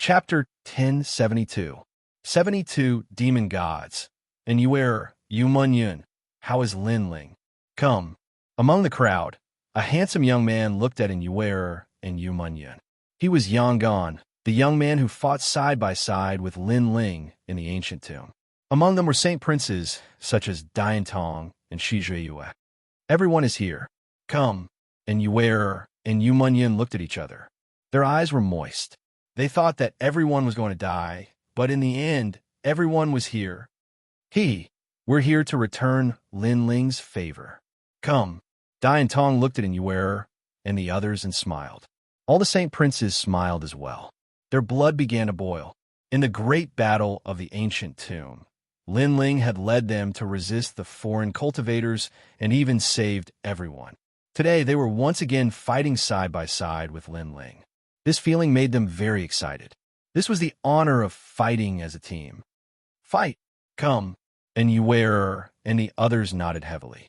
Chapter 1072. 72 Demon Gods. And you error, you Munyun. How is Lin Ling? Come. Among the crowd, a handsome young man looked at Yuer and Yu Munyun. He was Yangon, the young man who fought side by side with Lin Ling in the ancient tomb. Among them were saint princes such as Diantong and Xianxia. Everyone is here. Come. And Yuer and Yu Munyun looked at each other. Their eyes were moist. They thought that everyone was going to die, but in the end, everyone was here. We're here to return Lin Ling's favor. Come. Diantong looked at Yuer and the others and smiled. All the saint princes smiled as well. Their blood began to boil. In the great battle of the ancient tomb, Lin Ling had led them to resist the foreign cultivators and even saved everyone. Today, they were once again fighting side by side with Lin Ling. This feeling made them very excited. This was the honor of fighting as a team. Fight! Come! And Yuer and the others nodded heavily.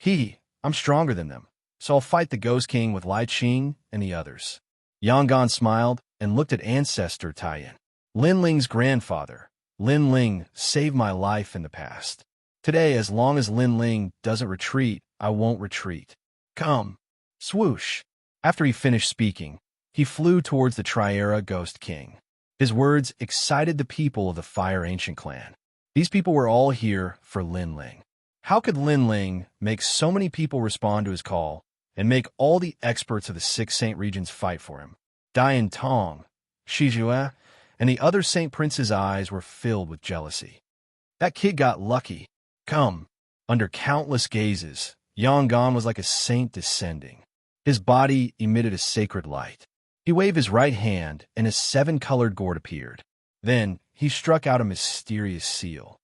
I'm stronger than them, so I'll fight the Ghost King with Lai Qing and the others. Yangon smiled and looked at ancestor Taiyan. Lin Ling's grandfather, Lin Ling, saved my life in the past. Today, as long as Lin Ling doesn't retreat, I won't retreat. Come. Swoosh. After he finished speaking, he flew towards the Triera Ghost King. His words excited the people of the Fire Ancient clan. These people were all here for Lin Ling. How could Lin Ling make so many people respond to his call and make all the experts of the 6 saint regions fight for him? Dian Tong, Xianxia, and the other saint prince's eyes were filled with jealousy. That kid got lucky. Come. Under countless gazes, Yangon was like a saint descending. His body emitted a sacred light. He waved his right hand, and a 7-colored gourd appeared. Then, he struck out a mysterious seal.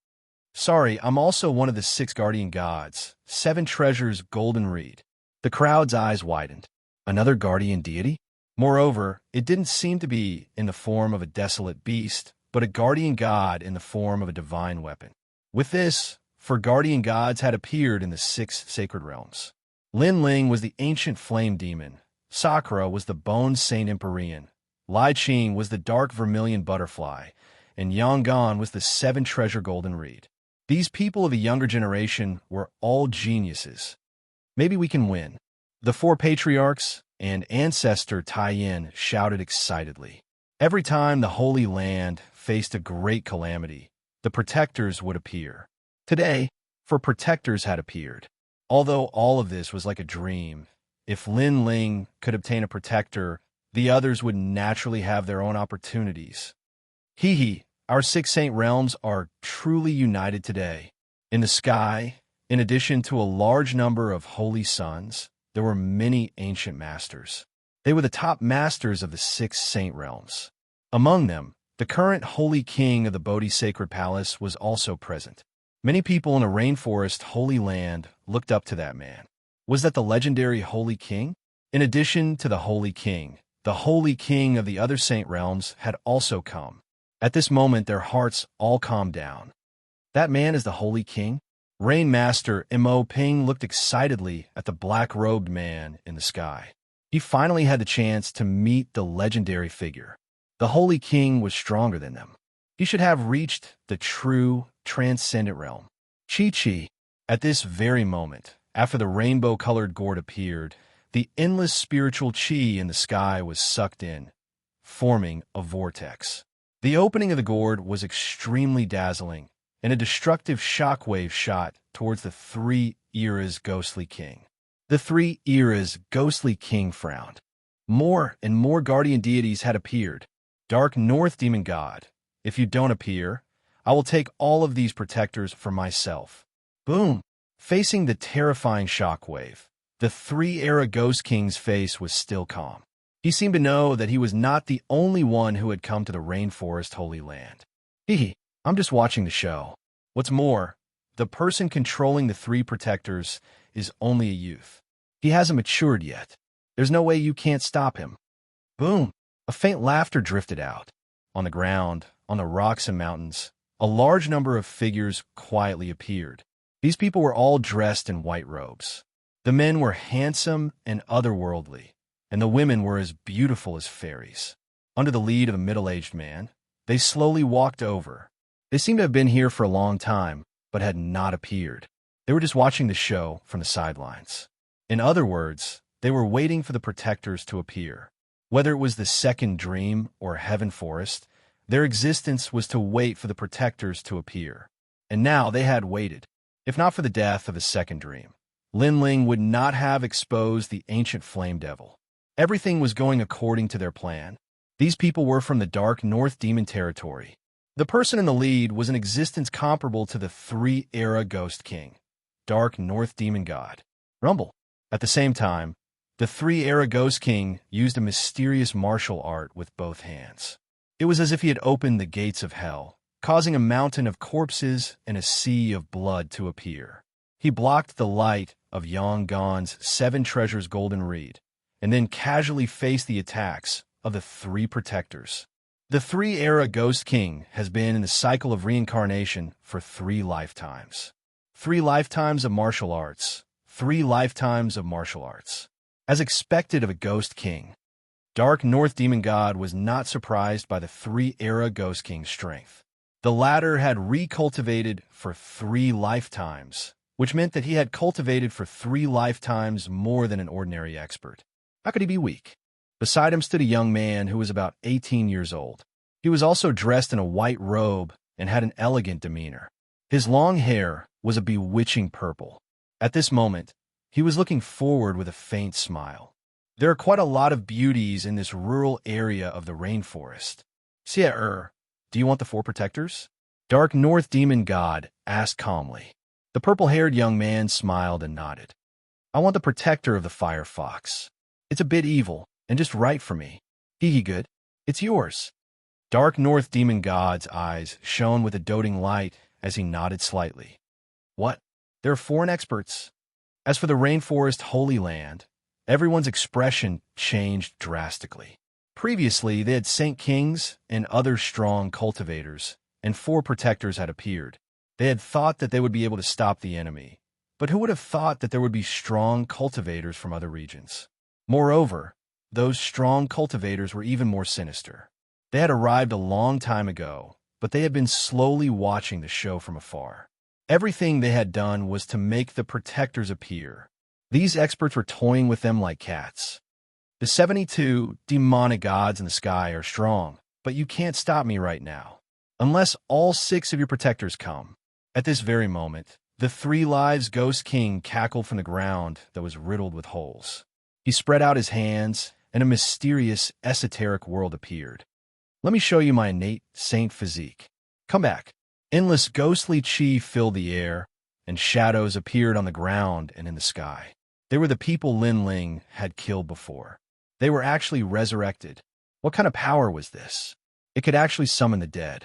Sorry, I'm also one of the 6 guardian gods, 7 treasures golden reed. The crowd's eyes widened. Another guardian deity? Moreover, it didn't seem to be in the form of a desolate beast, but a guardian god in the form of a divine weapon. With this, 4 guardian gods had appeared in the 6 sacred realms. Lin Ling was the ancient flame demon. Sakura was the bone saint Empyrean. Lai Qing was the dark vermilion butterfly, and Yangon was the 7-treasure golden reed. These people of a younger generation were all geniuses. Maybe we can win. The 4 patriarchs and ancestor Taiyan shouted excitedly. Every time the Holy Land faced a great calamity, the protectors would appear. Today, 4 protectors had appeared. Although all of this was like a dream, if Lin Ling could obtain a protector, the others would naturally have their own opportunities. Our 6 saint realms are truly united today. In the sky, in addition to a large number of holy suns, there were many ancient masters. They were the top masters of the 6 saint realms. Among them, the current holy king of the Bodhi Sacred Palace was also present. Many people in the rainforest Holy Land looked up to that man. Was that the legendary Holy King? In addition to the Holy King, the Holy King of the other saint realms had also come. At this moment, their hearts all calmed down. That man is the Holy King? Rain Master Mo Ping looked excitedly at the black-robed man in the sky. He finally had the chance to meet the legendary figure. The Holy King was stronger than them. He should have reached the true, transcendent realm. Chi. At this very moment, after the rainbow-colored gourd appeared, the endless spiritual chi in the sky was sucked in, forming a vortex. The opening of the gourd was extremely dazzling, and a destructive shockwave shot towards the 3 eras ghostly king. The 3 eras ghostly king frowned. More and more guardian deities had appeared. Dark North Demon God, if you don't appear, I will take all of these protectors for myself. Boom! Facing the terrifying shockwave, the 3-era Ghost King's face was still calm. He seemed to know that he was not the only one who had come to the Rainforest Holy Land. I'm just watching the show. What's more, the person controlling the 3 protectors is only a youth. He hasn't matured yet. There's no way you can't stop him. Boom! A faint laughter drifted out. On the ground, on the rocks and mountains, a large number of figures quietly appeared. These people were all dressed in white robes. The men were handsome and otherworldly, and the women were as beautiful as fairies. under the lead of a middle-aged man. They slowly walked over. They seemed to have been here for a long time, but had not appeared. They were just watching the show from the sidelines. In other words, they were waiting for the protectors to appear. Whether it was the second dream or heaven forest, their existence was to wait for the protectors to appear. And now they had waited. If not for the death of a second dream, Linling would not have exposed the ancient flame devil. Everything was going according to their plan. These people were from the Dark North Demon territory. The person in the lead was an existence comparable to the Three-Era Ghost King, Dark North Demon God, Rumble. At the same time, the Three-Era Ghost King used a mysterious martial art with both hands. It was as if he had opened the gates of hell, causing a mountain of corpses and a sea of blood to appear. He blocked the light of Yonggan's Seven Treasures Golden Reed, and then casually faced the attacks of the three protectors. The Three-Era Ghost King has been in the cycle of reincarnation for 3 lifetimes. 3 lifetimes of martial arts. 3 lifetimes of martial arts. As expected of a Ghost King, Dark North Demon God was not surprised by the Three-Era Ghost King's strength. The latter had recultivated for 3 lifetimes, which meant that he had cultivated for 3 lifetimes more than an ordinary expert. How could he be weak? Beside him stood a young man who was about 18 years old. He was also dressed in a white robe and had an elegant demeanor. His long hair was a bewitching purple. At this moment, he was looking forward with a faint smile. There are quite a lot of beauties in this rural area of the rainforest. Xia, do you want the 4 protectors? Dark North Demon God asked calmly. The purple-haired young man smiled and nodded. I want the protector of the fire fox. It's a bit evil, and just right for me. Hee good. It's yours. Dark North Demon God's eyes shone with a doting light as he nodded slightly. What? There are foreign experts. As for the Rainforest Holy Land, everyone's expression changed drastically. Previously, they had Saint Kings and other strong cultivators, and 4 protectors had appeared. They had thought that they would be able to stop the enemy, but who would have thought that there would be strong cultivators from other regions? Moreover, those strong cultivators were even more sinister. They had arrived a long time ago, but they had been slowly watching the show from afar. Everything they had done was to make the protectors appear. These experts were toying with them like cats. The 72 demonic gods in the sky are strong, but you can't stop me right now, unless all 6 of your protectors come. At this very moment, the 3 Lives Ghost King cackled from the ground that was riddled with holes. He spread out his hands, and a mysterious, esoteric world appeared. Let me show you my innate saint physique. Come back. Endless ghostly chi filled the air, and shadows appeared on the ground and in the sky. They were the people Linling had killed before. They were actually resurrected. What kind of power was this? It could actually summon the dead.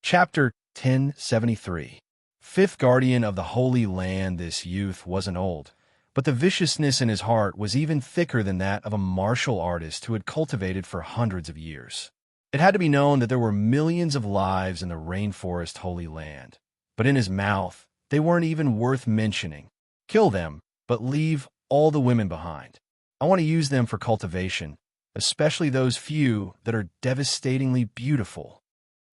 Chapter 1073. 5th Guardian of the Holy Land. This youth wasn't old, but the viciousness in his heart was even thicker than that of a martial artist who had cultivated for hundreds of years. It had to be known that there were millions of lives in the Rainforest Holy Land, but in his mouth, they weren't even worth mentioning. Kill them, but leave all the women behind. I want to use them for cultivation, especially those few that are devastatingly beautiful.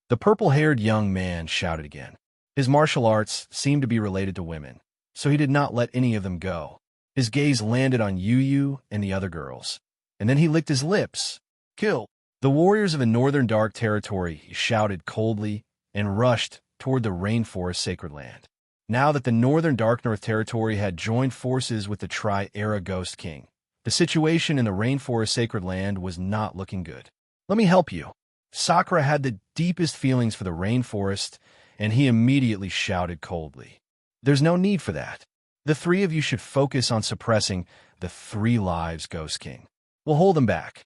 The purple-haired young man shouted again. His martial arts seemed to be related to women, so he did not let any of them go. His gaze landed on Yu and the other girls, and then he licked his lips. Kill the warriors of the Northern Dark Territory, he shouted coldly and rushed toward the Rainforest Sacred Land. Now that the Northern Dark North Territory had joined forces with the Tri-Era Ghost King, the situation in the Rainforest Sacred Land was not looking good. Let me help you. Sakura had the deepest feelings for the rainforest, and he immediately shouted coldly. There's no need for that. The 3 of you should focus on suppressing the 3 Lives Ghost King. We'll hold them back.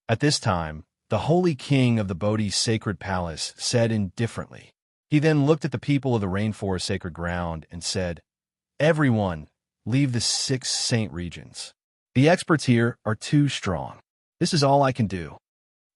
At this time, the Holy King of the Bodhi's Sacred Palace said indifferently. He then looked at the people of the Rainforest Sacred Ground and said, Everyone, leave the 6 saint regions. The experts here are too strong. This is all I can do.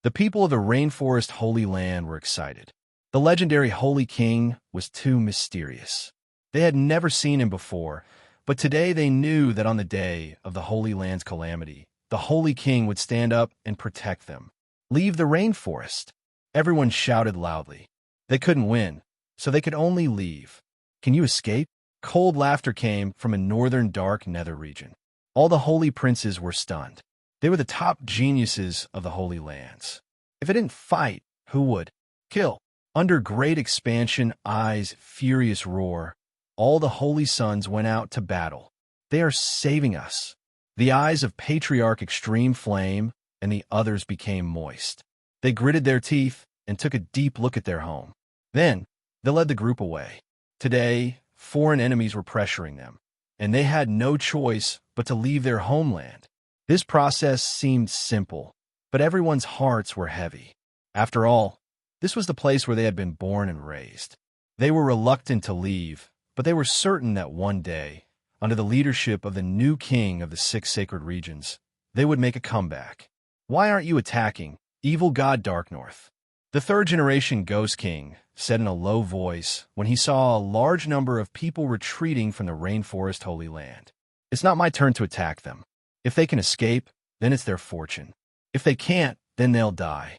The people of the Rainforest Holy Land were excited. The legendary Holy King was too mysterious. They had never seen him before, but today they knew that on the day of the Holy Land's calamity, the Holy King would stand up and protect them. Leave the rainforest. Everyone shouted loudly. They couldn't win, so they could only leave. Can you escape? Cold laughter came from a northern dark nether region. All the holy princes were stunned. They were the top geniuses of the Holy Lands. If they didn't fight, who would? Kill. Under great expansion, eyes, furious roar, all the holy sons went out to battle. They are saving us. The eyes of Patriarch Extreme Flame and the others became moist. They gritted their teeth and took a deep look at their home. Then, they led the group away. Today, foreign enemies were pressuring them, and they had no choice but to leave their homeland. This process seemed simple, but everyone's hearts were heavy. After all, this was the place where they had been born and raised. They were reluctant to leave, but they were certain that one day, under the leadership of the new king of the 6 sacred regions, they would make a comeback. Why aren't you attacking, evil god Darknorth? The 3rd generation Ghost King said in a low voice when he saw a large number of people retreating from the Rainforest Holy Land. It's not my turn to attack them. If they can escape, then it's their fortune. If they can't, then they'll die.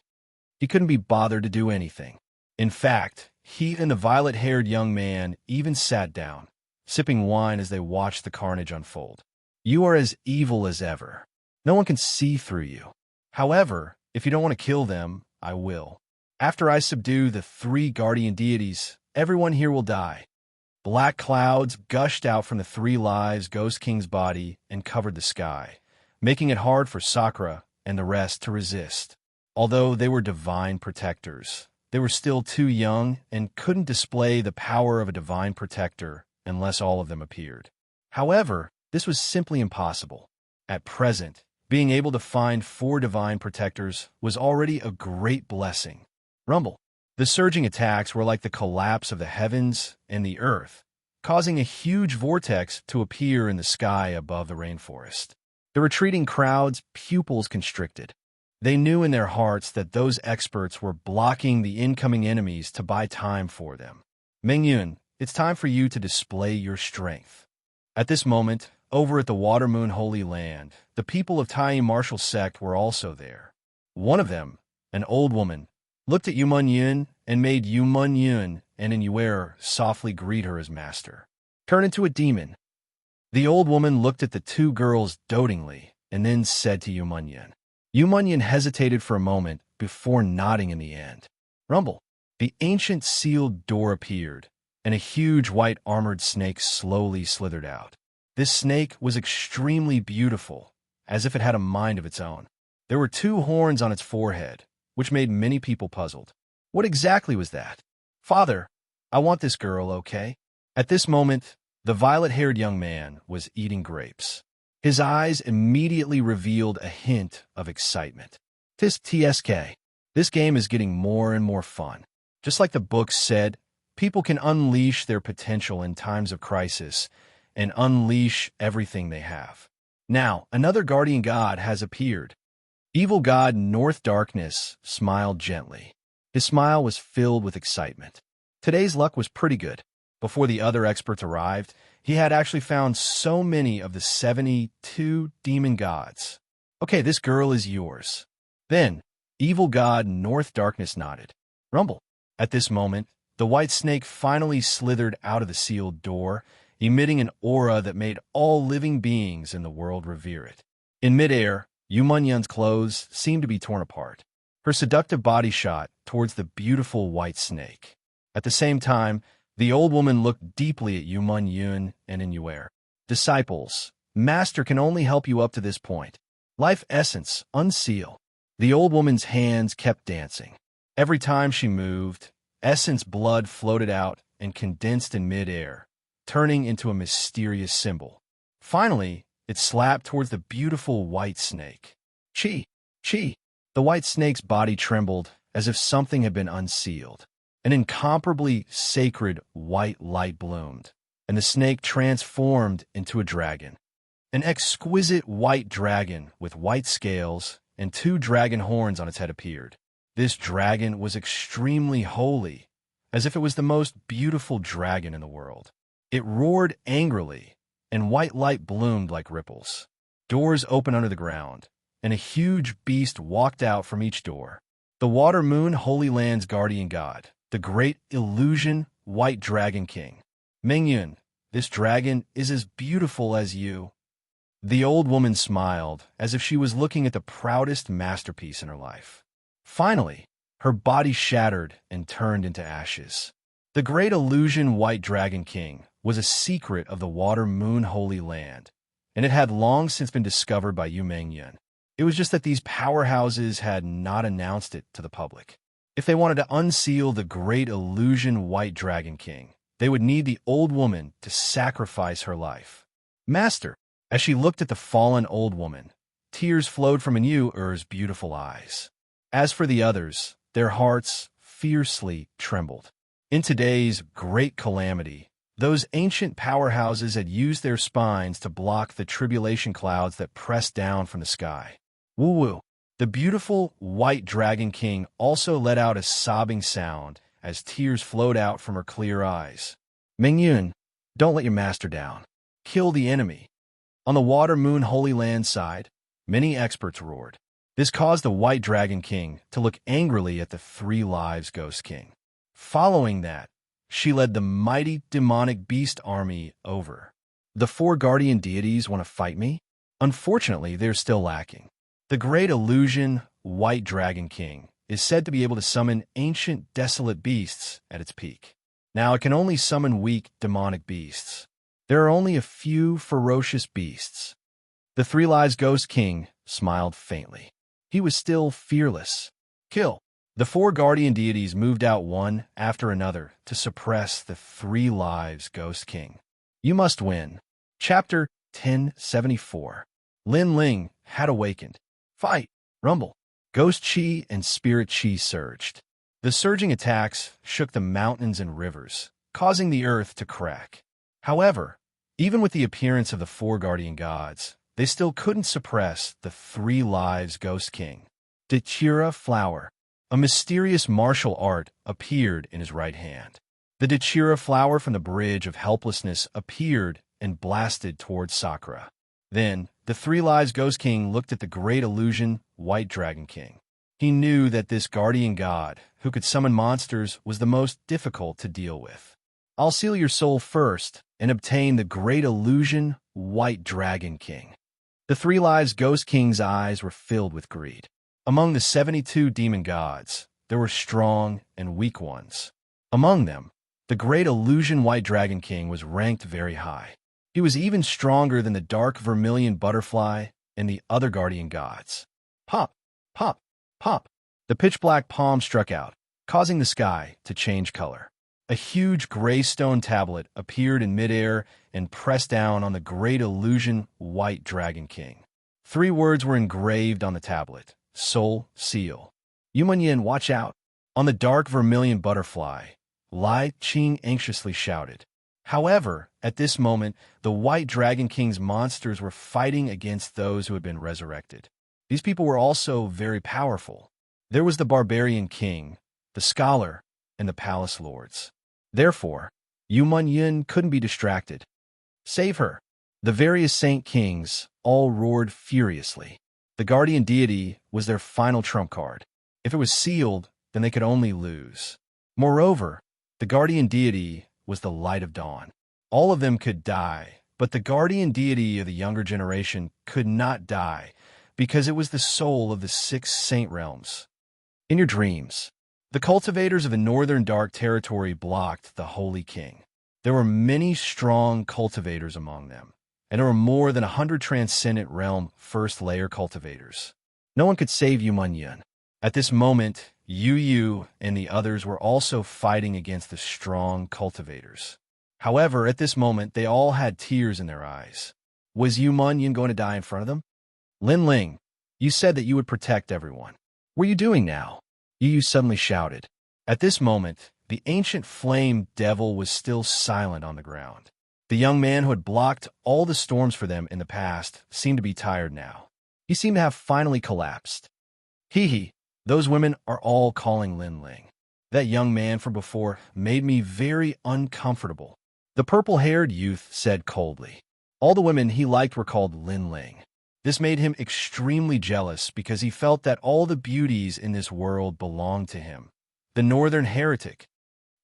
He couldn't be bothered to do anything. In fact, he and the violet-haired young man even sat down, sipping wine as they watched the carnage unfold. You are as evil as ever. No one can see through you. However, if you don't want to kill them, I will. After I subdue the 3 guardian deities, everyone here will die. Black clouds gushed out from the 3 lives Ghost King's body and covered the sky, making it hard for Sakura and the rest to resist. Although they were divine protectors, they were still too young and couldn't display the power of a divine protector unless all of them appeared. However, this was simply impossible. At present, being able to find 4 divine protectors was already a great blessing. Rumble. The surging attacks were like the collapse of the heavens and the earth, causing a huge vortex to appear in the sky above the rainforest. The retreating crowd's pupils constricted. They knew in their hearts that those experts were blocking the incoming enemies to buy time for them. Mingyun, it's time for you to display your strength. At this moment, over at the Watermoon Holy Land, the people of Tai Martial Sect were also there. One of them, an old woman, looked at Yumun and made Yumun and Inuer softly greet her as master. Turn into a demon. The old woman looked at the 2 girls dotingly and then said to Yumun. Yumun hesitated for a moment before nodding in the end. Rumble. The ancient sealed door appeared, and a huge white armored snake slowly slithered out. This snake was extremely beautiful, as if it had a mind of its own. There were 2 horns on its forehead, which made many people puzzled. What exactly was that? Father, I want this girl, okay? At this moment, the violet-haired young man was eating grapes. His eyes immediately revealed a hint of excitement. TSK. This game is getting more and more fun. Just like the book said, people can unleash their potential in times of crisis and unleash everything they have. Now, another guardian god has appeared. Evil god North Darkness smiled gently. His smile was filled with excitement. Today's luck was pretty good. Before the other experts arrived, he had actually found so many of the 72 demon gods. Okay, this girl is yours. Then, evil god North Darkness nodded. Rumble. At this moment, the white snake finally slithered out of the sealed door, emitting an aura that made all living beings in the world revere it. In midair, Yumun clothes seemed to be torn apart. Her seductive body shot towards the beautiful white snake. At the same time, the old woman looked deeply at Yumun and Inuer. Disciples, Master can only help you up to this point. Life essence, unseal. The old woman's hands kept dancing. Every time she moved, essence blood floated out and condensed in midair, turning into a mysterious symbol. Finally, it slapped towards the beautiful white snake. Chi! Chi! The white snake's body trembled as if something had been unsealed. An incomparably sacred white light bloomed, and the snake transformed into a dragon. An exquisite white dragon with white scales and 2 dragon horns on its head appeared. This dragon was extremely holy, as if it was the most beautiful dragon in the world. It roared angrily, and white light bloomed like ripples. Doors opened under the ground, and a huge beast walked out from each door. The Water Moon Holy Land's guardian god, the great illusion White Dragon King. Mengyun, this dragon is as beautiful as you. The old woman smiled, as if she was looking at the proudest masterpiece in her life. Finally, her body shattered and turned into ashes. The great illusion White Dragon King was a secret of the Water Moon Holy Land, and it had long since been discovered by Yu Mengyun. It was just that these powerhouses had not announced it to the public. If they wanted to unseal the great illusion White Dragon King, they would need the old woman to sacrifice her life. Master, as she looked at the fallen old woman, tears flowed from Yu's beautiful eyes. As for the others, their hearts fiercely trembled. In today's great calamity, those ancient powerhouses had used their spines to block the tribulation clouds that pressed down from the sky. Woo-woo! The beautiful White Dragon King also let out a sobbing sound as tears flowed out from her clear eyes. Mengyun, don't let your master down. Kill the enemy. On the Water Moon Holy Land side, many experts roared. This caused the White Dragon King to look angrily at the Three Lives Ghost King. Following that, she led the mighty demonic beast army over. The four guardian deities want to fight me? Unfortunately, they're still lacking. The great illusion White Dragon King is said to be able to summon ancient desolate beasts at its peak. Now it can only summon weak demonic beasts. There are only a few ferocious beasts. The Three Lives Ghost King smiled faintly. He was still fearless. Kill. The four guardian deities moved out one after another to suppress the Three Lives Ghost King. You must win. Chapter 1074. Lin Ling had awakened. Fight! Rumble! Ghost Chi and Spirit Chi surged. The surging attacks shook the mountains and rivers, causing the earth to crack. However, even with the appearance of the four guardian gods, they still couldn't suppress the Three Lives Ghost King. Dachira Flower. A mysterious martial art appeared in his right hand. The Dachira flower from the Bridge of Helplessness appeared and blasted towards Sakura. Then, the Three Lives Ghost King looked at the great illusion White Dragon King. He knew that this guardian god, who could summon monsters, was the most difficult to deal with. I'll seal your soul first and obtain the great illusion White Dragon King. The Three Lives Ghost King's eyes were filled with greed. Among the 72 demon gods, there were strong and weak ones. Among them, the great illusion White Dragon King was ranked very high. He was even stronger than the dark vermilion butterfly and the other guardian gods. Pop, pop, pop. The pitch-black palm struck out, causing the sky to change color. A huge gray stone tablet appeared in midair and pressed down on the great illusion White Dragon King. 3 words were engraved on the tablet. Soul Seal. Yumanyin, watch out! On the dark vermilion butterfly, Lai Qing anxiously shouted. However, at this moment, the White Dragon King's monsters were fighting against those who had been resurrected. These people were also very powerful. There was the Barbarian King, the Scholar, and the Palace Lords. Therefore, Yumanyin couldn't be distracted. Save her! The various Saint Kings all roared furiously. The guardian deity was their final trump card. If it was sealed, then they could only lose. Moreover, the guardian deity was the light of dawn. All of them could die, but the guardian deity of the younger generation could not die because it was the soul of the 6 saint realms. In your dreams, the cultivators of the northern dark territory blocked the Holy King. There were many strong cultivators among them, and there were more than 100 transcendent realm first-layer cultivators. No one could save Yumanyin. At this moment, Yu and the others were also fighting against the strong cultivators. However, at this moment, they all had tears in their eyes. Was Yumanyin going to die in front of them? Lin Ling, you said that you would protect everyone. What are you doing now? Yu suddenly shouted. At this moment, the ancient flame devil was still silent on the ground. The young man who had blocked all the storms for them in the past seemed to be tired now. He seemed to have finally collapsed. Hee, those women are all calling Lin Ling. That young man from before made me very uncomfortable. The purple-haired youth said coldly. All the women he liked were called Lin Ling. This made him extremely jealous because he felt that all the beauties in this world belonged to him. The northern heretic,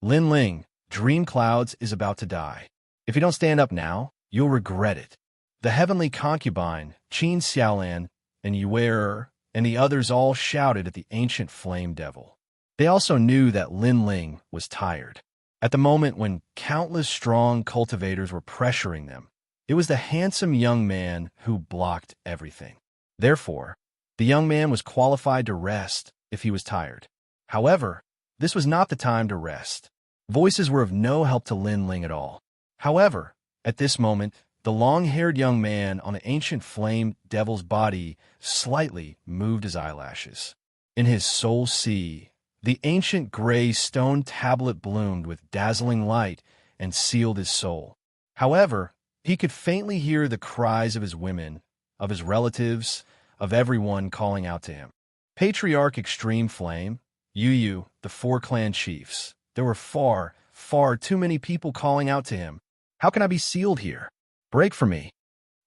Lin Ling, Dream Clouds is about to die. If you don't stand up now, you'll regret it. The heavenly concubine, Qin Xiaolan, and Yuer, and the others all shouted at the ancient flame devil. They also knew that Lin Ling was tired. At the moment when countless strong cultivators were pressuring them, it was the handsome young man who blocked everything. Therefore, the young man was qualified to rest if he was tired. However, this was not the time to rest. Voices were of no help to Lin Ling at all. However, at this moment, the long-haired young man on the ancient flame devil's body slightly moved his eyelashes. In his soul sea, the ancient gray stone tablet bloomed with dazzling light and sealed his soul. However, he could faintly hear the cries of his women, of his relatives, of everyone calling out to him. Patriarch Extreme Flame, Yu, the 4 clan chiefs. There were far, far too many people calling out to him. How can I be sealed here? Break for me.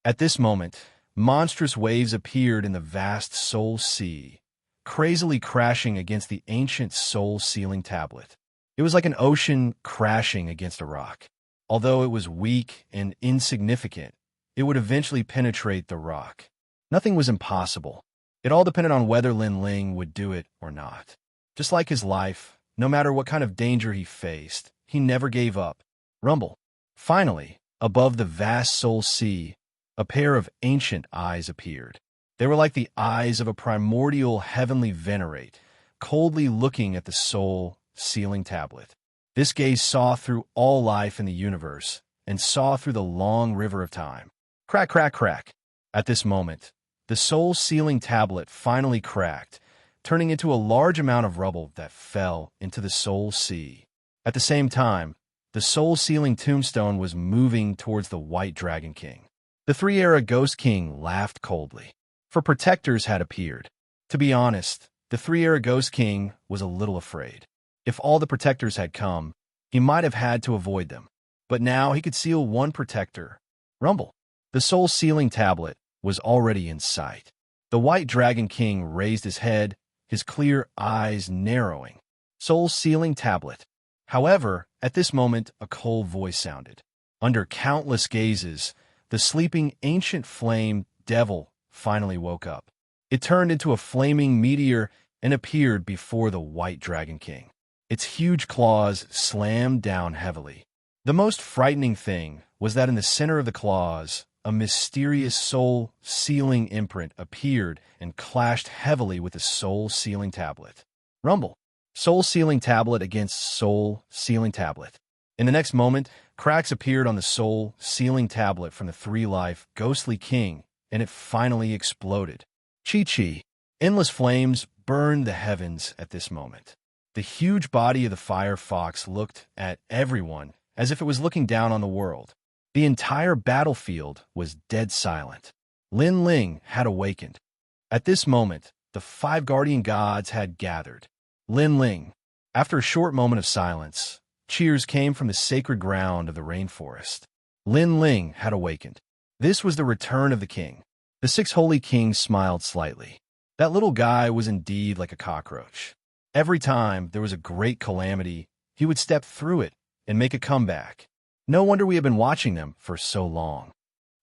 At this moment, monstrous waves appeared in the vast soul sea, crazily crashing against the ancient soul sealing tablet. It was like an ocean crashing against a rock. Although it was weak and insignificant, it would eventually penetrate the rock. Nothing was impossible. It all depended on whether Lin Ling would do it or not. Just like his life, no matter what kind of danger he faced, he never gave up. Rumble. Finally, above the vast soul sea, a pair of ancient eyes appeared. They were like the eyes of a primordial heavenly venerate, coldly looking at the soul sealing tablet. This gaze saw through all life in the universe and saw through the long river of time. Crack, crack, crack. At this moment, the soul sealing tablet finally cracked, turning into a large amount of rubble that fell into the soul sea. At the same time, the soul sealing tombstone was moving towards the White Dragon King. The 3-era Ghost King laughed coldly, for protectors had appeared. To be honest, the 3-era Ghost King was a little afraid. If all the protectors had come, he might have had to avoid them. But now he could seal one protector. Rumble. The soul sealing tablet was already in sight. The White Dragon King raised his head, his clear eyes narrowing. Soul sealing tablet. However, at this moment, a cold voice sounded. Under countless gazes, the sleeping ancient flame devil finally woke up. It turned into a flaming meteor and appeared before the White Dragon King. Its huge claws slammed down heavily. The most frightening thing was that in the center of the claws, a mysterious soul-sealing imprint appeared and clashed heavily with the soul-sealing tablet. Rumble. Soul-sealing tablet against soul-sealing tablet. In the next moment, cracks appeared on the soul-sealing tablet from the 3-life ghostly king, and it finally exploded. Chi-chi. Endless flames burned the heavens at this moment. The huge body of the fire fox looked at everyone as if it was looking down on the world. The entire battlefield was dead silent. Lin Ling had awakened. At this moment, the 5 guardian gods had gathered. Lin Ling. After a short moment of silence, cheers came from the sacred ground of the rainforest. Lin Ling had awakened. This was the return of the king. The 6 holy kings smiled slightly. That little guy was indeed like a cockroach. Every time there was a great calamity, he would step through it and make a comeback. No wonder we have been watching them for so long.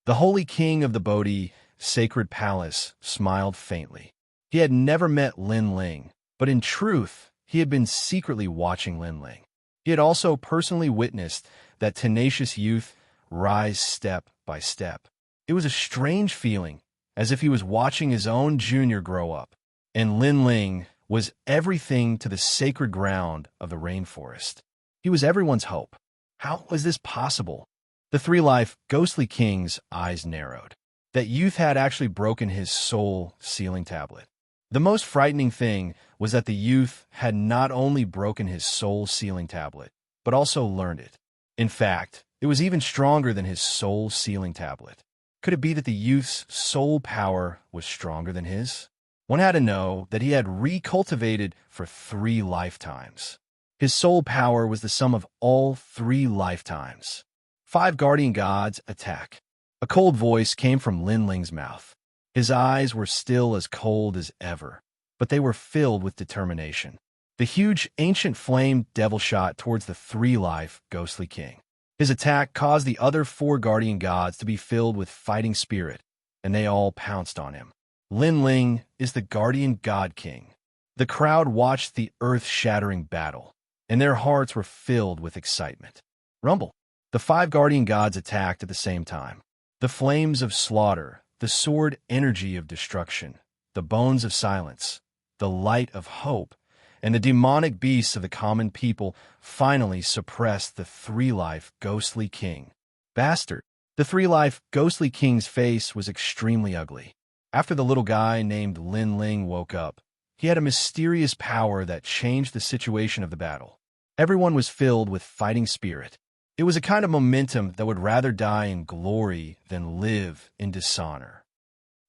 The holy king of the Bodhi sacred palace smiled faintly. He had never met Lin Ling, but in truth, he had been secretly watching Lin Ling. He had also personally witnessed that tenacious youth rise step by step. It was a strange feeling, as if he was watching his own junior grow up. And Lin Ling was everything to the sacred ground of the rainforest. He was everyone's hope. How was this possible? The 3-life ghostly king's eyes narrowed. That youth had actually broken his soul sealing tablet. The most frightening thing was that the youth had not only broken his soul sealing tablet, but also learned it. In fact, it was even stronger than his soul sealing tablet. Could it be that the youth's soul power was stronger than his? One had to know that he had recultivated for 3 lifetimes. His soul power was the sum of all 3 lifetimes. 5 guardian gods attack. A cold voice came from Lin Ling's mouth. His eyes were still as cold as ever, but they were filled with determination. The huge ancient flame devil shot towards the three-life ghostly king. His attack caused the other four guardian gods to be filled with fighting spirit, and they all pounced on him. Lin Ling is the guardian god king. The crowd watched the earth-shattering battle, and their hearts were filled with excitement. Rumble. The five guardian gods attacked at the same time. The flames of slaughter, the sword energy of destruction, the bones of silence, the light of hope, and the demonic beasts of the common people finally suppressed the three-life ghostly king. Bastard. The three-life ghostly king's face was extremely ugly. After the little guy named Lin Ling woke up, he had a mysterious power that changed the situation of the battle. Everyone was filled with fighting spirit. It was a kind of momentum that would rather die in glory than live in dishonor.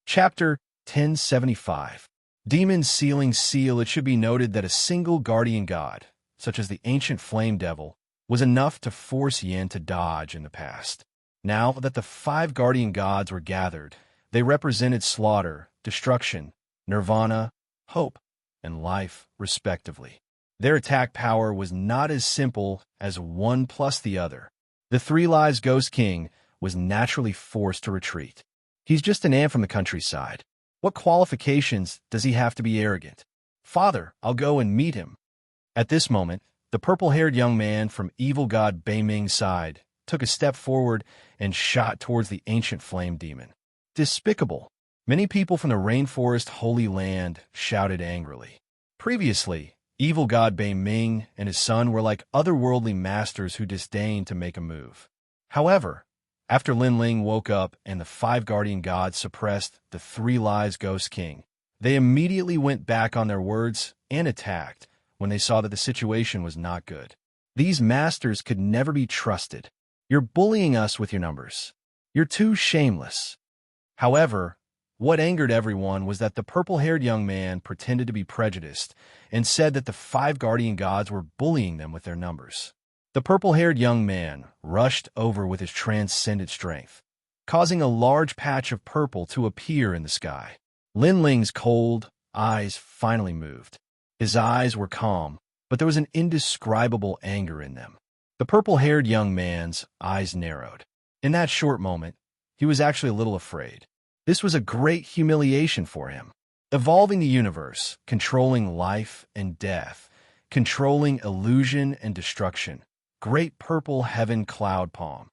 Chapter 1075. Demon Sealing Seal. It should be noted that a single guardian god, such as the ancient flame devil, was enough to force Yin to dodge in the past. Now that the five guardian gods were gathered, they represented slaughter, destruction, nirvana, hope, and life, respectively. Their attack power was not as simple as one plus the other. The Three Lives Ghost King was naturally forced to retreat. He's just an ant from the countryside. What qualifications does he have to be arrogant? Father, I'll go and meet him. At this moment, the purple-haired young man from evil god Bei Ming's side took a step forward and shot towards the ancient flame demon. Despicable. Many people from the rainforest Holy Land shouted angrily. Previously, evil god Bei Ming and his son were like otherworldly masters who disdained to make a move. However, after Lin Ling woke up and the five guardian gods suppressed the Three Lives Ghost King, they immediately went back on their words and attacked when they saw that the situation was not good. These masters could never be trusted. You're bullying us with your numbers. You're too shameless. However, what angered everyone was that the purple-haired young man pretended to be prejudiced and said that the five guardian gods were bullying them with their numbers. The purple-haired young man rushed over with his transcendent strength, causing a large patch of purple to appear in the sky. Lin Ling's cold eyes finally moved. His eyes were calm, but there was an indescribable anger in them. The purple-haired young man's eyes narrowed. In that short moment, he was actually a little afraid. This was a great humiliation for him. Evolving the universe, controlling life and death, controlling illusion and destruction. Great purple heaven cloud palm.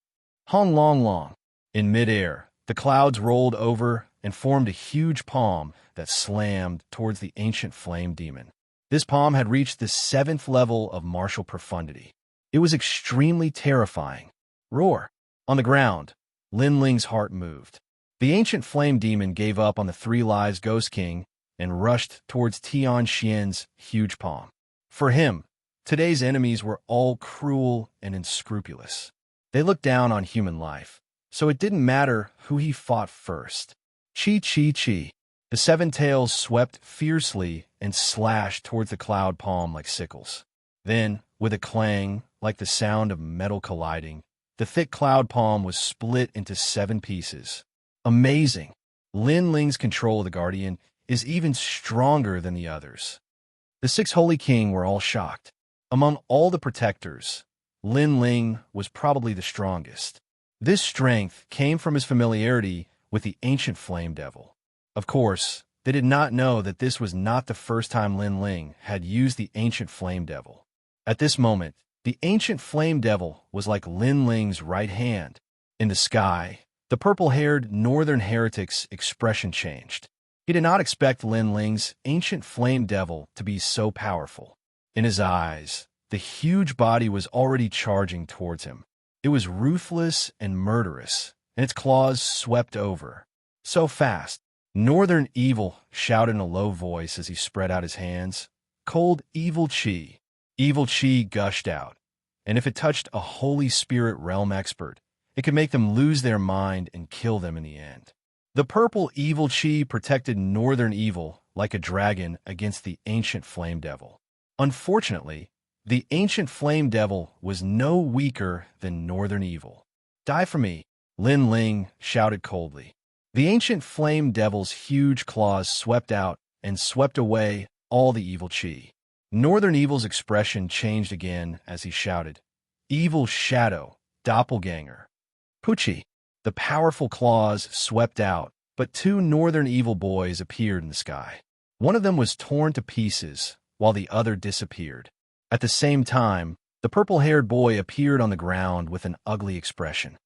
Hung long long. In midair, the clouds rolled over and formed a huge palm that slammed towards the ancient flame demon. This palm had reached the 7th level of martial profundity. It was extremely terrifying. Roar. On the ground, Lin Ling's heart moved. The ancient flame demon gave up on the Three Lives Ghost King and rushed towards Tian Xian's huge palm. For him, today's enemies were all cruel and unscrupulous. They looked down on human life, so it didn't matter who he fought first. Chi chi chi. The seven tails swept fiercely and slashed towards the cloud palm like sickles. Then, with a clang, like the sound of metal colliding, the thick cloud palm was split into 7 pieces. Amazing! Lin Ling's control of the Guardian is even stronger than the others. The 6 Holy King were all shocked. Among all the protectors, Lin Ling was probably the strongest. This strength came from his familiarity with the ancient flame devil. Of course, they did not know that this was not the first time Lin Ling had used the ancient flame devil. At this moment, the ancient flame devil was like Lin Ling's right hand. In the sky, the purple-haired northern heretic's expression changed. He did not expect Lin Ling's ancient flame devil to be so powerful. In his eyes, the huge body was already charging towards him. It was ruthless and murderous, and its claws swept over. So fast. Northern Evil shouted in a low voice as he spread out his hands. Cold evil chi. Evil chi gushed out, and if it touched a Holy Spirit realm expert, it could make them lose their mind and kill them in the end. The purple evil chi protected Northern Evil like a dragon against the ancient flame devil. Unfortunately, the ancient flame devil was no weaker than Northern Evil. Die for me, Lin Ling shouted coldly. The ancient flame devil's huge claws swept out and swept away all the evil chi. Northern Evil's expression changed again as he shouted, "Evil shadow, doppelganger." Pucci. The powerful claws swept out, but two Northern Evil boys appeared in the sky. One of them was torn to pieces, while the other disappeared. At the same time, the purple-haired boy appeared on the ground with an ugly expression.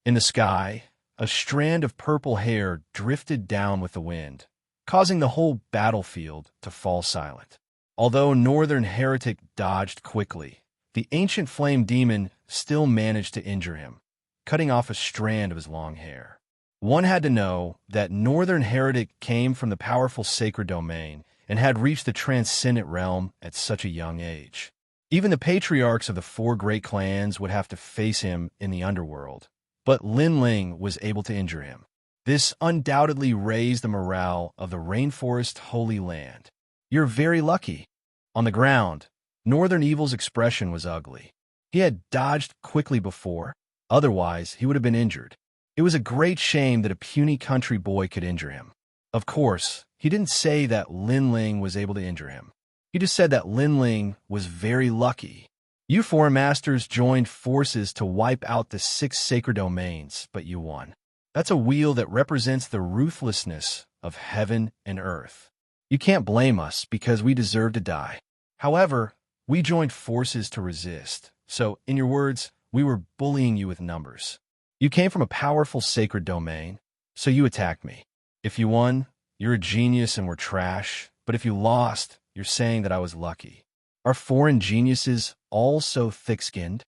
In the sky, a strand of purple hair drifted down with the wind, causing the whole battlefield to fall silent. Although Northern Heretic dodged quickly, the ancient flame demon still managed to injure him, cutting off a strand of his long hair. One had to know that Northern Heretic came from the powerful sacred domain and had reached the transcendent realm at such a young age. Even the patriarchs of the four great clans would have to face him in the underworld, but Lin Ling was able to injure him. This undoubtedly raised the morale of the Rainforest Holy Land. "You're very lucky." On the ground, Northern Evil's expression was ugly. He had dodged quickly before, otherwise he would have been injured. It was a great shame that a puny country boy could injure him. Of course, he didn't say that Lin Ling was able to injure him. He just said that Lin Ling was very lucky. You foreign masters joined forces to wipe out the 6 sacred domains, but you won. That's a wheel that represents the ruthlessness of heaven and earth. You can't blame us because we deserve to die. However, we joined forces to resist. So, in your words, we were bullying you with numbers. You came from a powerful sacred domain, so you attacked me. If you won, you're a genius and we're trash. But if you lost, you're saying that I was lucky. Are foreign geniuses all so thick-skinned?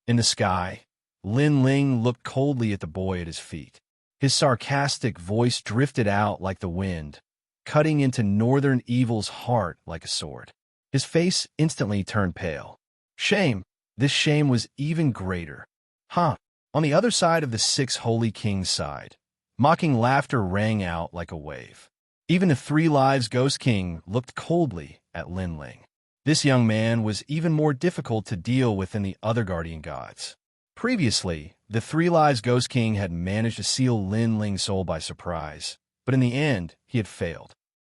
In the sky, Lin Ling looked coldly at the boy at his feet. His sarcastic voice drifted out like the wind, cutting into Northern Evil's heart like a sword. His face instantly turned pale. Shame. This shame was even greater. Huh. On the other side of the 6 holy kings' side, mocking laughter rang out like a wave. Even the 3 Lives Ghost King looked coldly at Lin Ling. This young man was even more difficult to deal with than the other guardian gods. Previously, the 3 Lives Ghost King had managed to seal Lin Ling's soul by surprise, but in the end, he had failed.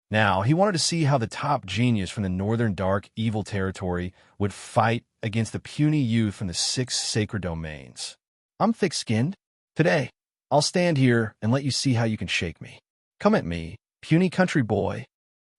Now, he wanted to see how the top genius from the Northern Dark Evil territory would fight against the puny youth from the 6 sacred domains. I'm thick-skinned. Today, I'll stand here and let you see how you can shake me. Come at me, puny country boy.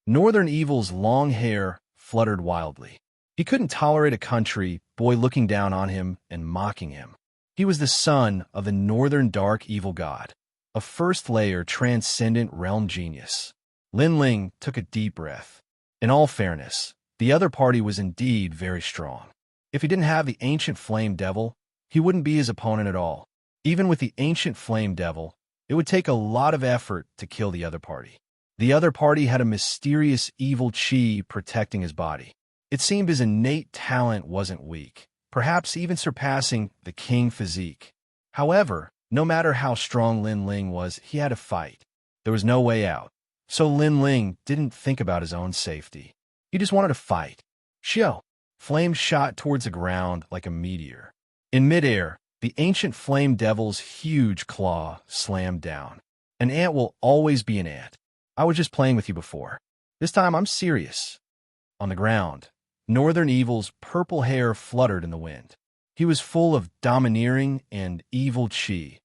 Northern Evil's long hair fluttered wildly. He couldn't tolerate a country boy looking down on him and mocking him. He was the son of the Northern Dark Evil god, a first-layer transcendent realm genius. Lin Ling took a deep breath. In all fairness, the other party was indeed very strong. If he didn't have the ancient flame devil, he wouldn't be his opponent at all. Even with the ancient flame devil, it would take a lot of effort to kill the other party. The other party had a mysterious evil chi protecting his body. It seemed his innate talent wasn't weak, perhaps even surpassing the king physique. However, no matter how strong Lin Ling was, he had to fight. There was no way out. So Lin Ling didn't think about his own safety. He just wanted to fight. Xiao. Flames shot towards the ground like a meteor. In midair, the ancient flame devil's huge claw slammed down. An ant will always be an ant. I was just playing with you before. This time I'm serious. On the ground, Northern Evil's purple hair fluttered in the wind. He was full of domineering and evil chi,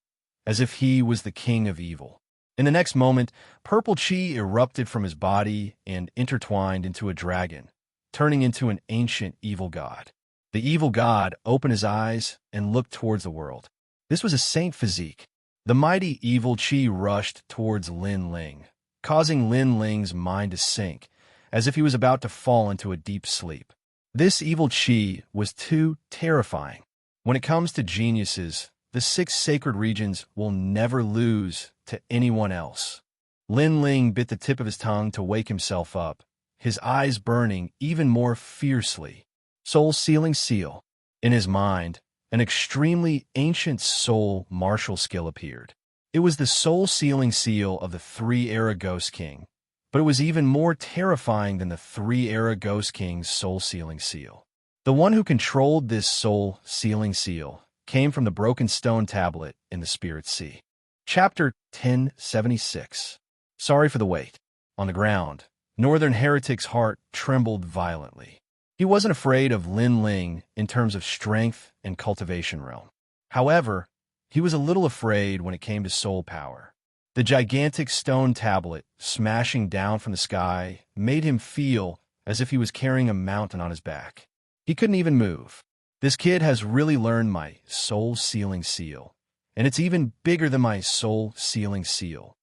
as if he was the king of evil. In the next moment, purple chi erupted from his body and intertwined into a dragon, turning into an ancient evil god. The evil god opened his eyes and looked towards the world. This was a saint physique. The mighty evil chi rushed towards Lin Ling, causing Lin Ling's mind to sink, as if he was about to fall into a deep sleep. This evil chi was too terrifying. When it comes to geniuses, the 6 sacred regions will never lose to anyone else. Lin Ling bit the tip of his tongue to wake himself up, his eyes burning even more fiercely. Soul-sealing seal. In his mind, an extremely ancient soul martial skill appeared. It was the soul-sealing seal of the 3-era Ghost King, but it was even more terrifying than the 3-era Ghost King's soul-sealing seal. The one who controlled this soul-sealing seal came from the broken stone tablet in the Spirit Sea. Chapter 1076. Sorry for the wait. On the ground, Northern Heretic's heart trembled violently. He wasn't afraid of Lin Ling in terms of strength and cultivation realm. However, he was a little afraid when it came to soul power. The gigantic stone tablet smashing down from the sky made him feel as if he was carrying a mountain on his back. He couldn't even move. This kid has really learned my soul-sealing seal, and it's even bigger than my soul-sealing seal.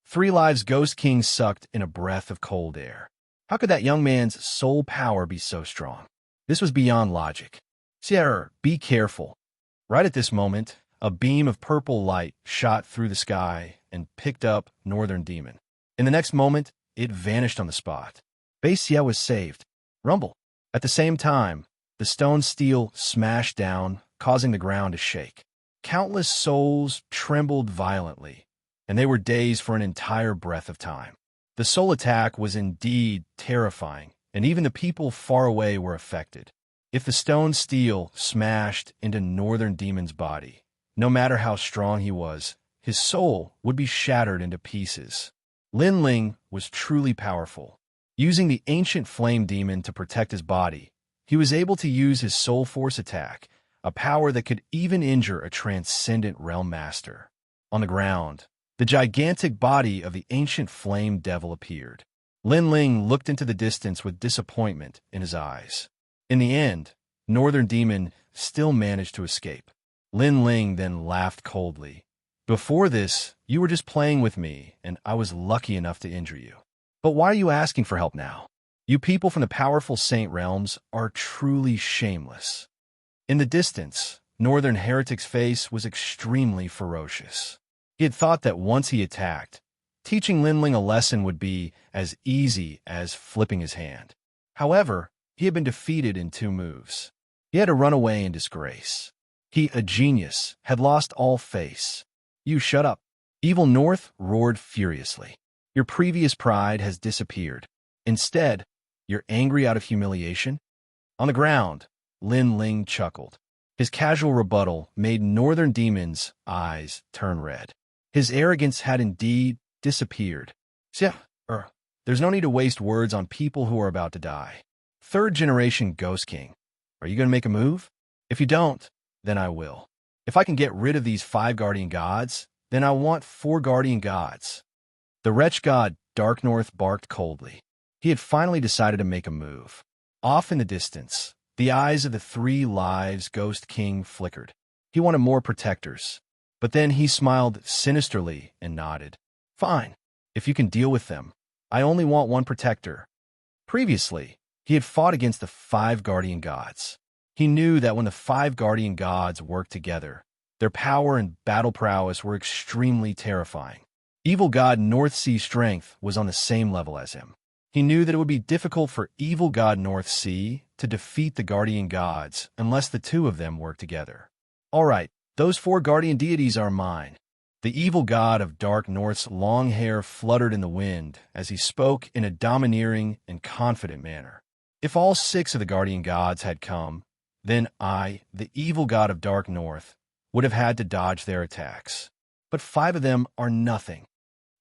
3 lives Ghost King sucked in a breath of cold air. How could that young man's soul power be so strong? This was beyond logic. Sierra, be careful. Right at this moment, a beam of purple light shot through the sky and picked up Northern Demon. In the next moment, it vanished on the spot. Beixia was saved. Rumble. At the same time, the stone steel smashed down, causing the ground to shake. Countless souls trembled violently, and they were dazed for an entire breath of time. The soul attack was indeed terrifying, and even the people far away were affected. If the stone steel smashed into Northern Demon's body, no matter how strong he was, his soul would be shattered into pieces. Lin Ling was truly powerful. Using the ancient flame demon to protect his body, he was able to use his soul force attack, a power that could even injure a transcendent realm master. On the ground, the gigantic body of the ancient flame devil appeared. Lin Ling looked into the distance with disappointment in his eyes. In the end, Northern Demon still managed to escape. Lin Ling then laughed coldly. Before this, you were just playing with me, and I was lucky enough to injure you. But why are you asking for help now? You people from the powerful Saint Realms are truly shameless. In the distance, Northern Heretic's face was extremely ferocious. He had thought that once he attacked, teaching Lin Ling a lesson would be as easy as flipping his hand. However, he had been defeated in 2 moves. He had to run away in disgrace. He, a genius, had lost all face. You shut up. Evil North roared furiously. Your previous pride has disappeared. Instead, you're angry out of humiliation? On the ground, Lin Ling chuckled. His casual rebuttal made Northern Demon's eyes turn red. His arrogance had indeed disappeared. There's no need to waste words on people who are about to die. 3rd generation Ghost King. Are you going to make a move? If you don't, then I will. If I can get rid of these 5 guardian gods, then I want 4 guardian gods. The wretch god Dark North barked coldly. He had finally decided to make a move. Off in the distance, the eyes of the 3 lives Ghost King flickered. He wanted more protectors. But then he smiled sinisterly and nodded. Fine, if you can deal with them. I only want 1 protector. Previously, he had fought against the 5 guardian gods. He knew that when the 5 guardian gods worked together, their power and battle prowess were extremely terrifying. Evil god North Sea strength was on the same level as him. He knew that it would be difficult for evil god North Sea to defeat the guardian gods unless the 2 of them worked together. All right, those 4 guardian deities are mine. The evil god of Dark North's long hair fluttered in the wind as he spoke in a domineering and confident manner. If all 6 of the guardian gods had come, then I, the evil god of Dark North, would have had to dodge their attacks. But 5 of them are nothing.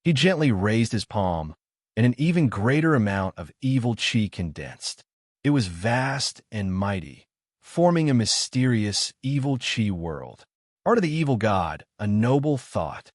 He gently raised his palm, and an even greater amount of evil chi condensed. It was vast and mighty, forming a mysterious evil chi world. Art of the evil god, a noble thought.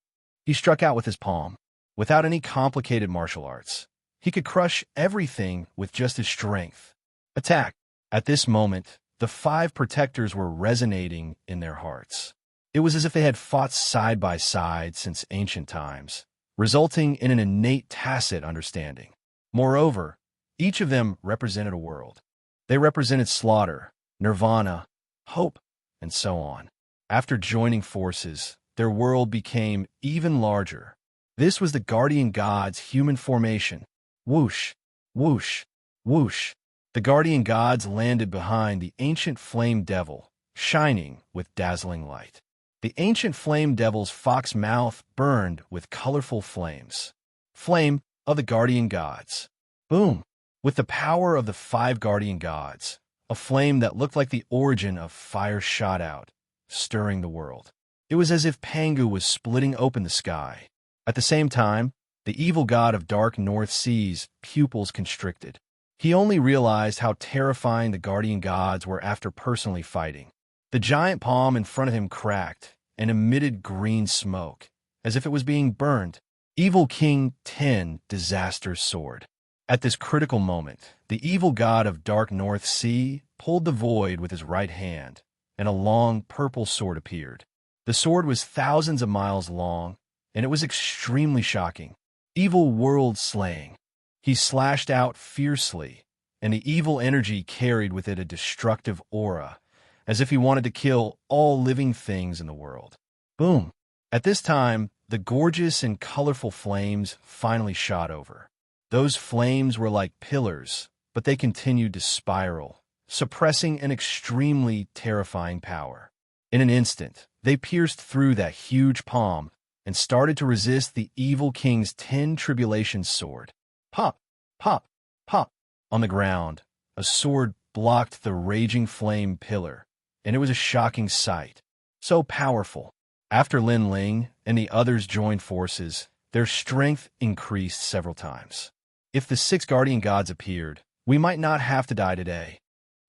He struck out with his palm. Without any complicated martial arts, he could crush everything with just his strength. Attack. At this moment, the 5 protectors were resonating in their hearts. It was as if they had fought side by side since ancient times, resulting in an innate tacit understanding. Moreover, each of them represented a world. They represented slaughter, nirvana, hope, and so on. After joining forces, their world became even larger. This was the guardian god's human formation. Whoosh, whoosh, whoosh. The guardian gods landed behind the ancient flame devil, shining with dazzling light. The ancient flame devil's fox mouth burned with colorful flames. Flame of the guardian gods. Boom! With the power of the 5 guardian gods, a flame that looked like the origin of fire shot out, stirring the world. It was as if Pangu was splitting open the sky. At the same time, the evil god of dark North Sea's pupils constricted. He only realized how terrifying the guardian gods were after personally fighting. The giant palm in front of him cracked and emitted green smoke, as if it was being burned. Evil King 10 Disaster's Sword. At this critical moment, the evil god of dark North Sea pulled the void with his right hand, and a long purple sword appeared. The sword was thousands of miles long, and it was extremely shocking. Evil world slaying. He slashed out fiercely, and the evil energy carried with it a destructive aura, as if he wanted to kill all living things in the world. Boom! At this time, the gorgeous and colorful flames finally shot over. Those flames were like pillars, but they continued to spiral, suppressing an extremely terrifying power. In an instant, they pierced through that huge palm and started to resist the evil king's 10 tribulations sword. Pop, pop, pop. On the ground, a sword blocked the raging flame pillar, and it was a shocking sight. So powerful. After Lin Ling and the others joined forces, their strength increased several times. If the 6 guardian gods appeared, we might not have to die today.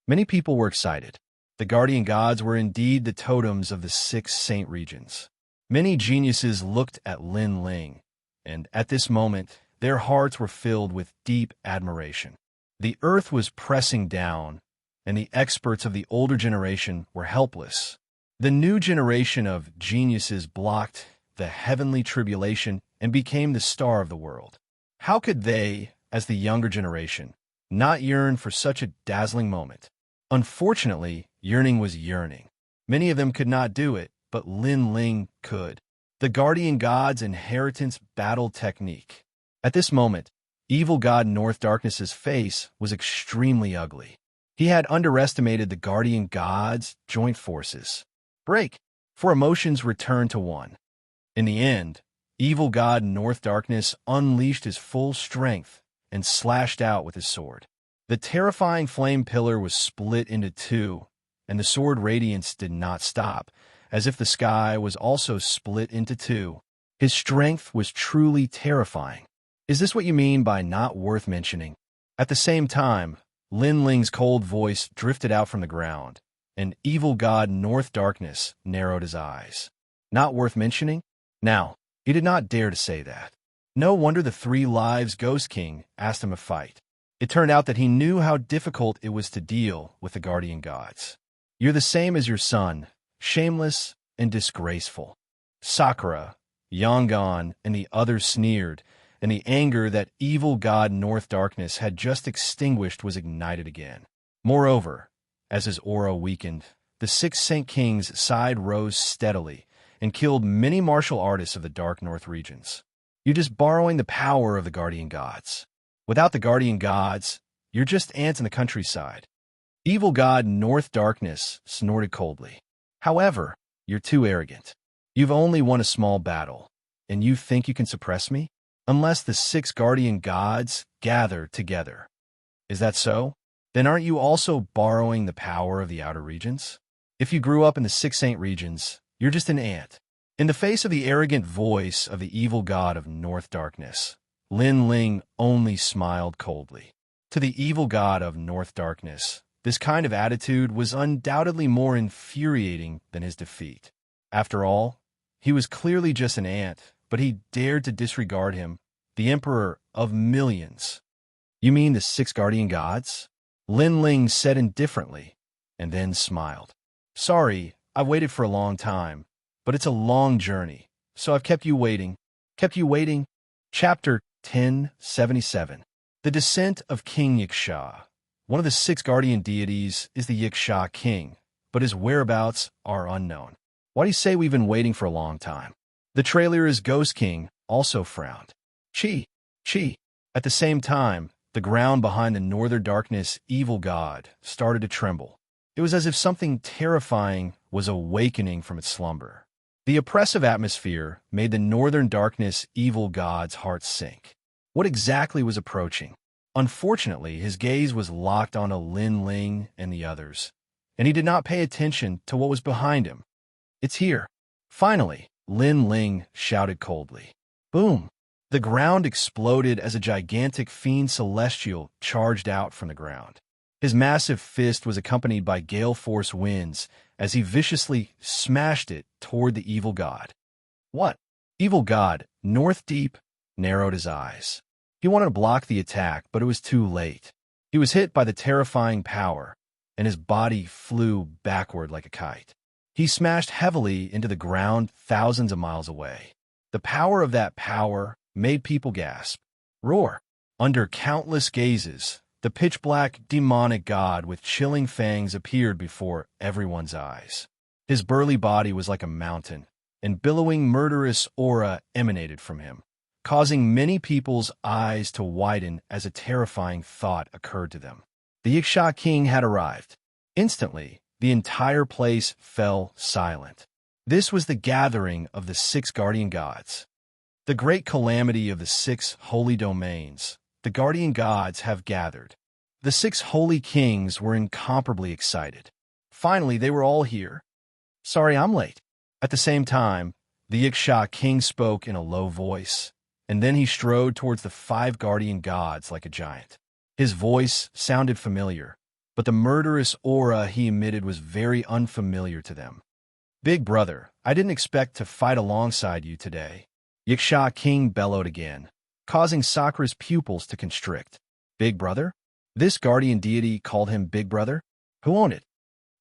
Many people were excited. The guardian gods were indeed the totems of the 6 saint regions. Many geniuses looked at Lin Ling, and at this moment, their hearts were filled with deep admiration. The earth was pressing down, and the experts of the older generation were helpless. The new generation of geniuses blocked the heavenly tribulation and became the star of the world. How could they, as the younger generation, not yearn for such a dazzling moment? Unfortunately, yearning was yearning. Many of them could not do it, but Lin Ling could. The guardian god's inheritance battle technique. At this moment, evil god North Darkness's face was extremely ugly. He had underestimated the guardian god's joint forces. Break, for emotions returned to 1. In the end, evil god North Darkness unleashed his full strength and slashed out with his sword. The terrifying flame pillar was split into 2, and the sword radiance did not stop, as if the sky was also split into 2. His strength was truly terrifying. Is this what you mean by not worth mentioning? At the same time, Lin Ling's cold voice drifted out from the ground, and evil god North Darkness narrowed his eyes. Not worth mentioning? Now, he did not dare to say that. No wonder the 3 Lives Ghost King asked him to fight. It turned out that he knew how difficult it was to deal with the guardian gods. You're the same as your son, shameless and disgraceful. Sakura, Yangon, and the others sneered, and the anger that evil god North Darkness had just extinguished was ignited again. Moreover, as his aura weakened, the 6 Saint Kings' side rose steadily and killed many martial artists of the Dark North regions. You're just borrowing the power of the guardian gods. Without the guardian gods, you're just ants in the countryside. Evil god North Darkness snorted coldly. However, you're too arrogant. You've only won a small battle, and you think you can suppress me? Unless the 6 guardian gods gather together. Is that so? Then aren't you also borrowing the power of the outer regions? If you grew up in the 6 saint regions, you're just an ant. In the face of the arrogant voice of the evil god of North Darkness, Lin Ling only smiled coldly. To the evil god of North Darkness, this kind of attitude was undoubtedly more infuriating than his defeat. After all, he was clearly just an ant, but he dared to disregard him, the emperor of millions. You mean the 6 guardian gods? Lin Ling said indifferently, and then smiled. Sorry, I've waited for a long time, but it's a long journey, so I've kept you waiting. Kept you waiting? Chapter 1077. The Descent of King Xianxia. One of the 6 guardian deities is the Xianxia king, but his whereabouts are unknown. Why do you say we've been waiting for a long time? The trailer's Ghost King also frowned. Chi. At the same time, the ground behind the Northern Darkness evil god started to tremble. It was as if something terrifying was awakening from its slumber. The oppressive atmosphere made the Northern Darkness evil god's heart sink. What exactly was approaching? Unfortunately, his gaze was locked onto Lin Ling and the others, and he did not pay attention to what was behind him. It's here. Finally, Lin Ling shouted coldly. Boom! The ground exploded as a gigantic fiend celestial charged out from the ground. His massive fist was accompanied by gale force winds as he viciously smashed it toward the evil god. What? Evil god, North Deep, narrowed his eyes. He wanted to block the attack, but it was too late. He was hit by the terrifying power, and his body flew backward like a kite. He smashed heavily into the ground thousands of miles away. The power of that power made people gasp, roar. Under countless gazes, the pitch-black, demonic god with chilling fangs appeared before everyone's eyes. His burly body was like a mountain, and billowing murderous aura emanated from him, causing many people's eyes to widen as a terrifying thought occurred to them. The Xianxia king had arrived. Instantly, the entire place fell silent. This was the gathering of the 6 guardian gods. The great calamity of the 6 holy domains. The guardian gods have gathered. The 6 holy kings were incomparably excited. Finally, they were all here. Sorry, I'm late. At the same time, the Xianxia king spoke in a low voice, and then he strode towards the 5 guardian gods like a giant. His voice sounded familiar, but the murderous aura he emitted was very unfamiliar to them. Big brother, I didn't expect to fight alongside you today. Xianxia king bellowed again, causing Sakura's pupils to constrict. Big brother? This guardian deity called him Big Brother? Who owned it?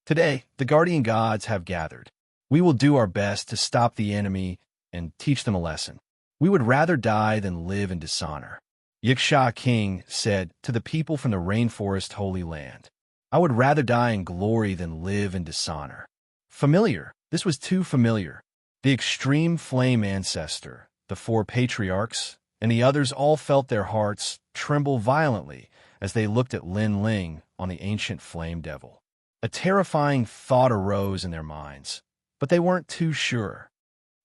Today, the guardian gods have gathered. We will do our best to stop the enemy and teach them a lesson. We would rather die than live in dishonor. Xianxia king said to the people from the rainforest holy land. I would rather die in glory than live in dishonor. Familiar. This was too familiar. The extreme flame ancestor, the 4 patriarchs, and the others all felt their hearts tremble violently as they looked at Lin Ling on the ancient flame devil. A terrifying thought arose in their minds, but they weren't too sure.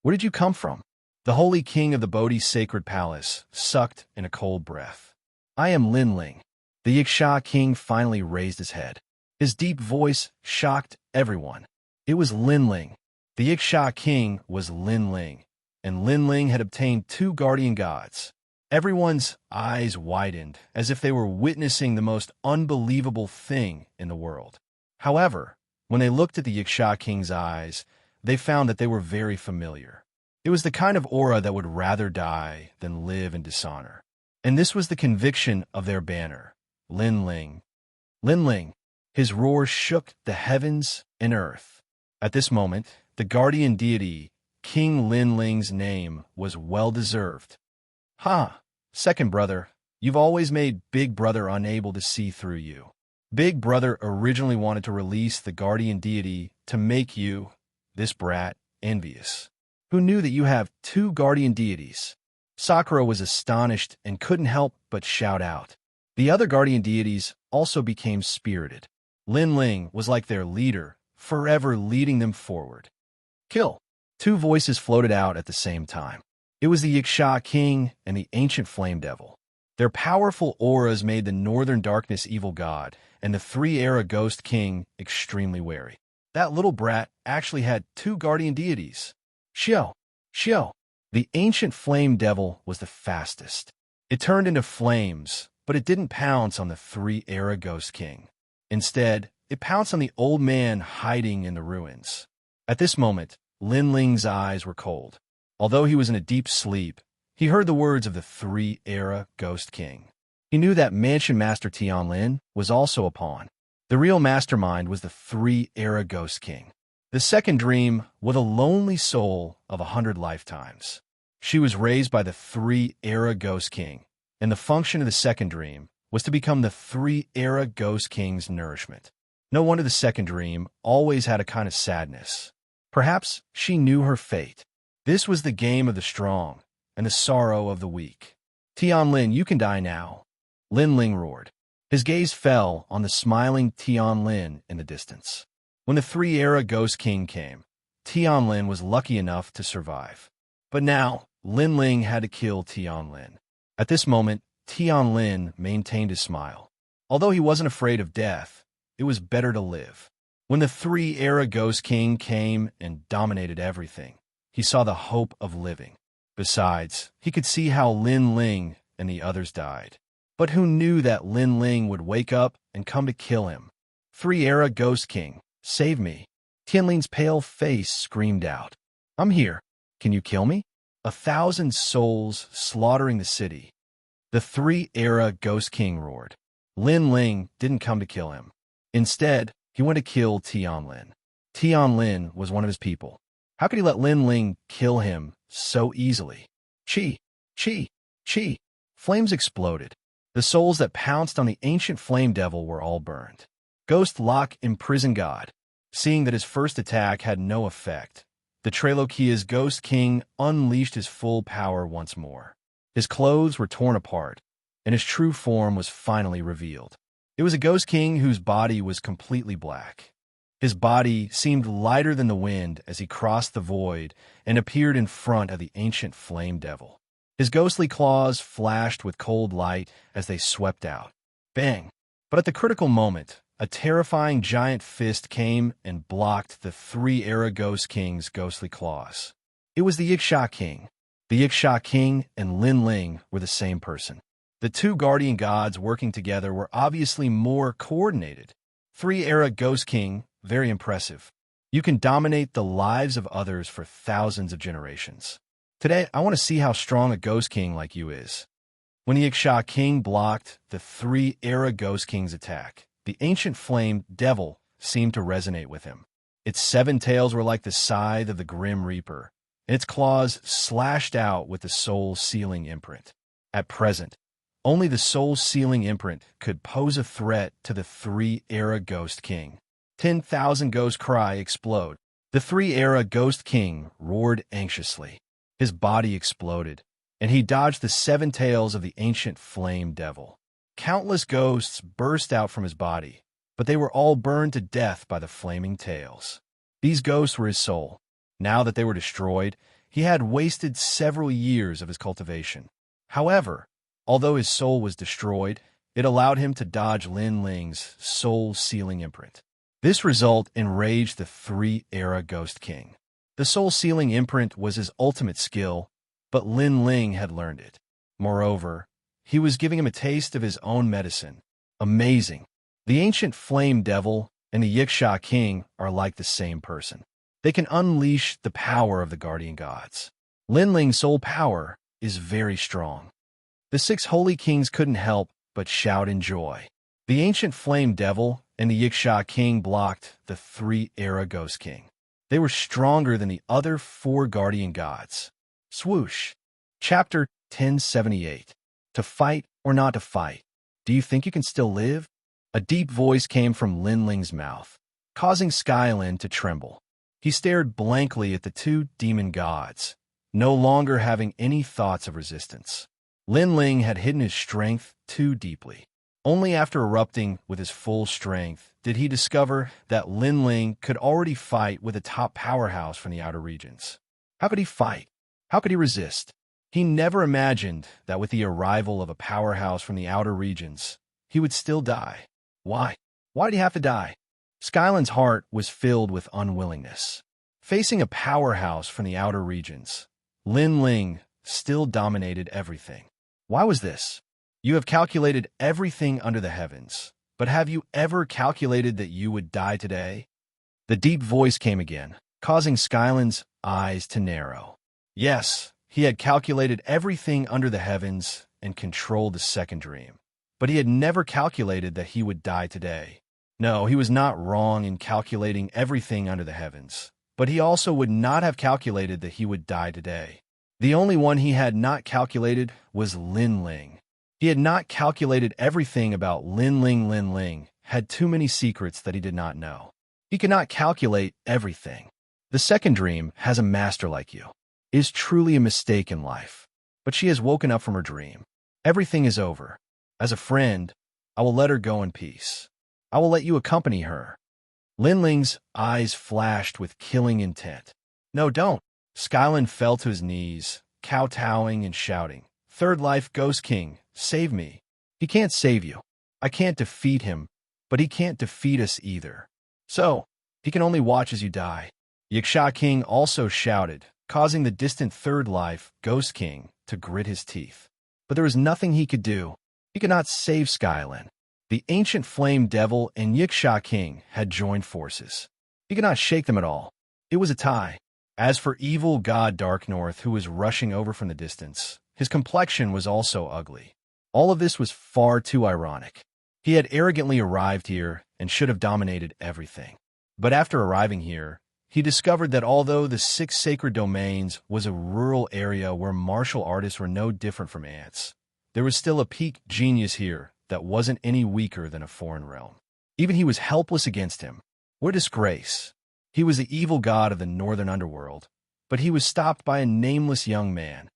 Where did you come from? The holy king of the Bodhi's sacred palace sucked in a cold breath. I am Lin Ling. The Xianxia king finally raised his head. His deep voice shocked everyone. It was Lin Ling. The Xianxia king was Lin Ling, and Lin Ling had obtained 2 guardian gods. Everyone's eyes widened as if they were witnessing the most unbelievable thing in the world. However, when they looked at the Xianxia king's eyes, they found that they were very familiar. It was the kind of aura that would rather die than live in dishonor. And this was the conviction of their banner, Lin Ling. Lin Ling. His roar shook the heavens and earth. At this moment, the guardian deity, King Lin Ling's name was well-deserved. Ha! Second brother, you've always made Big Brother unable to see through you. Big Brother originally wanted to release the guardian deity to make you, this brat, envious. Who knew that you have 2 guardian deities? Sakura was astonished and couldn't help but shout out. The other guardian deities also became spirited. Lin Ling was like their leader, forever leading them forward. Kill! 2 voices floated out at the same time. It was the Xianxia king and the ancient flame devil. Their powerful auras made the northern darkness evil god and the 3-era ghost king extremely wary. That little brat actually had 2 guardian deities. Xiao! The ancient flame devil was the fastest. It turned into flames, but it didn't pounce on the 3-era ghost king. Instead, it pounced on the old man hiding in the ruins. At this moment, Lin Ling's eyes were cold. Although he was in a deep sleep, he heard the words of the 3-era ghost king. He knew that Mansion Master Tianlin was also a pawn. The real mastermind was the 3-era ghost king. The second dream was a lonely soul of 100 lifetimes. She was raised by the 3-era ghost king, and the function of the second dream was to become the 3-era ghost king's nourishment. No wonder the second dream always had a kind of sadness. Perhaps she knew her fate. This was the game of the strong and the sorrow of the weak. Tianlin, you can die now. Lin Ling roared. His gaze fell on the smiling Tianlin in the distance. When the 3-era ghost king came, Tianlin was lucky enough to survive. But now, Lin Ling had to kill Tianlin. At this moment, Tianlin maintained his smile. Although he wasn't afraid of death, it was better to live. When the 3-era ghost king came and dominated everything, he saw the hope of living. Besides, he could see how Lin Ling and the others died. But who knew that Lin Ling would wake up and come to kill him? Three-era Ghost King, save me. Tianling's pale face screamed out. I'm here. Can you kill me? 1,000 souls slaughtering the city. The three-era Ghost King roared. Lin Ling didn't come to kill him. Instead, he went to kill Tianlin. Tianlin was one of his people. How could he let Lin Ling kill him so easily? Chi, chi, chi. Flames exploded. The souls that pounced on the ancient flame devil were all burned. Ghost Locke imprisoned God. Seeing that his first attack had no effect, the Tralokia's Ghost King unleashed his full power once more. His clothes were torn apart, and his true form was finally revealed. It was a Ghost King whose body was completely black. His body seemed lighter than the wind as he crossed the void and appeared in front of the ancient flame devil. His ghostly claws flashed with cold light as they swept out. Bang! But at the critical moment, a terrifying giant fist came and blocked the three-era Ghost King's ghostly claws. It was the Xianxia King. The Xianxia King and Lin Ling were the same person. The two guardian gods working together were obviously more coordinated. Three-era Ghost King, very impressive. You can dominate the lives of others for thousands of generations. Today, I want to see how strong a Ghost King like you is. When the Xianxia King blocked the three-era Ghost King's attack, the ancient flame devil seemed to resonate with him. Its 7 tails were like the scythe of the Grim Reaper, and its claws slashed out with the soul-sealing imprint. At present, only the soul-sealing imprint could pose a threat to the three-era Ghost King. 10,000 ghost cry explode. The three-era Ghost King roared anxiously. His body exploded, and he dodged the 7 tails of the ancient flame devil. Countless ghosts burst out from his body, but they were all burned to death by the flaming tails. These ghosts were his soul. Now that they were destroyed, he had wasted several years of his cultivation. However, although his soul was destroyed, it allowed him to dodge Lin Ling's soul-sealing imprint. This result enraged the three-era Ghost King. The soul-sealing imprint was his ultimate skill, but Lin Ling had learned it. Moreover, he was giving him a taste of his own medicine. Amazing. The ancient flame devil and the Xianxia King are like the same person. They can unleash the power of the guardian gods. Lin Ling's soul power is very strong. The 6 holy kings couldn't help but shout in joy. The ancient flame devil and the Xianxia King blocked the three-era Ghost King. They were stronger than the other 4 guardian gods. Swoosh. Chapter 1078. To fight or not to fight? Do you think you can still live? A deep voice came from Lin Ling's mouth, causing Skylin to tremble. He stared blankly at the 2 demon gods, no longer having any thoughts of resistance. Lin Ling had hidden his strength too deeply. Only after erupting with his full strength did he discover that Lin Ling could already fight with a top powerhouse from the outer regions. How could he fight? How could he resist? He never imagined that with the arrival of a powerhouse from the outer regions, he would still die. Why? Why did he have to die? Skylin's heart was filled with unwillingness. Facing a powerhouse from the outer regions, Lin Ling still dominated everything. Why was this? You have calculated everything under the heavens, but have you ever calculated that you would die today? The deep voice came again, causing Skylin's eyes to narrow. Yes, he had calculated everything under the heavens and controlled the second dream, but he had never calculated that he would die today. No, he was not wrong in calculating everything under the heavens, but he also would not have calculated that he would die today. The only one he had not calculated was Lin Ling. He had not calculated everything about Lin Ling. Lin Ling had too many secrets that he did not know. He could not calculate everything. The second dream has a master like you. It is truly a mistake in life. But she has woken up from her dream. Everything is over. As a friend, I will let her go in peace. I will let you accompany her. Lin Ling's eyes flashed with killing intent. No, don't. Skylin fell to his knees, kowtowing and shouting. Third Life Ghost King, save me. He can't save you. I can't defeat him, but he can't defeat us either. So, he can only watch as you die. Xianxia King also shouted, causing the distant third life, Ghost King, to grit his teeth. But there was nothing he could do. He could not save Skylin. The ancient flame devil and Xianxia King had joined forces. He could not shake them at all. It was a tie. As for evil god Dark North, who was rushing over from the distance, his complexion was also ugly. All of this was far too ironic. He had arrogantly arrived here and should have dominated everything. But after arriving here, he discovered that although the 6 sacred domains was a rural area where martial artists were no different from ants, there was still a peak genius here that wasn't any weaker than a foreign realm. Even he was helpless against him. What a disgrace. He was the evil god of the northern underworld, but he was stopped by a nameless young man.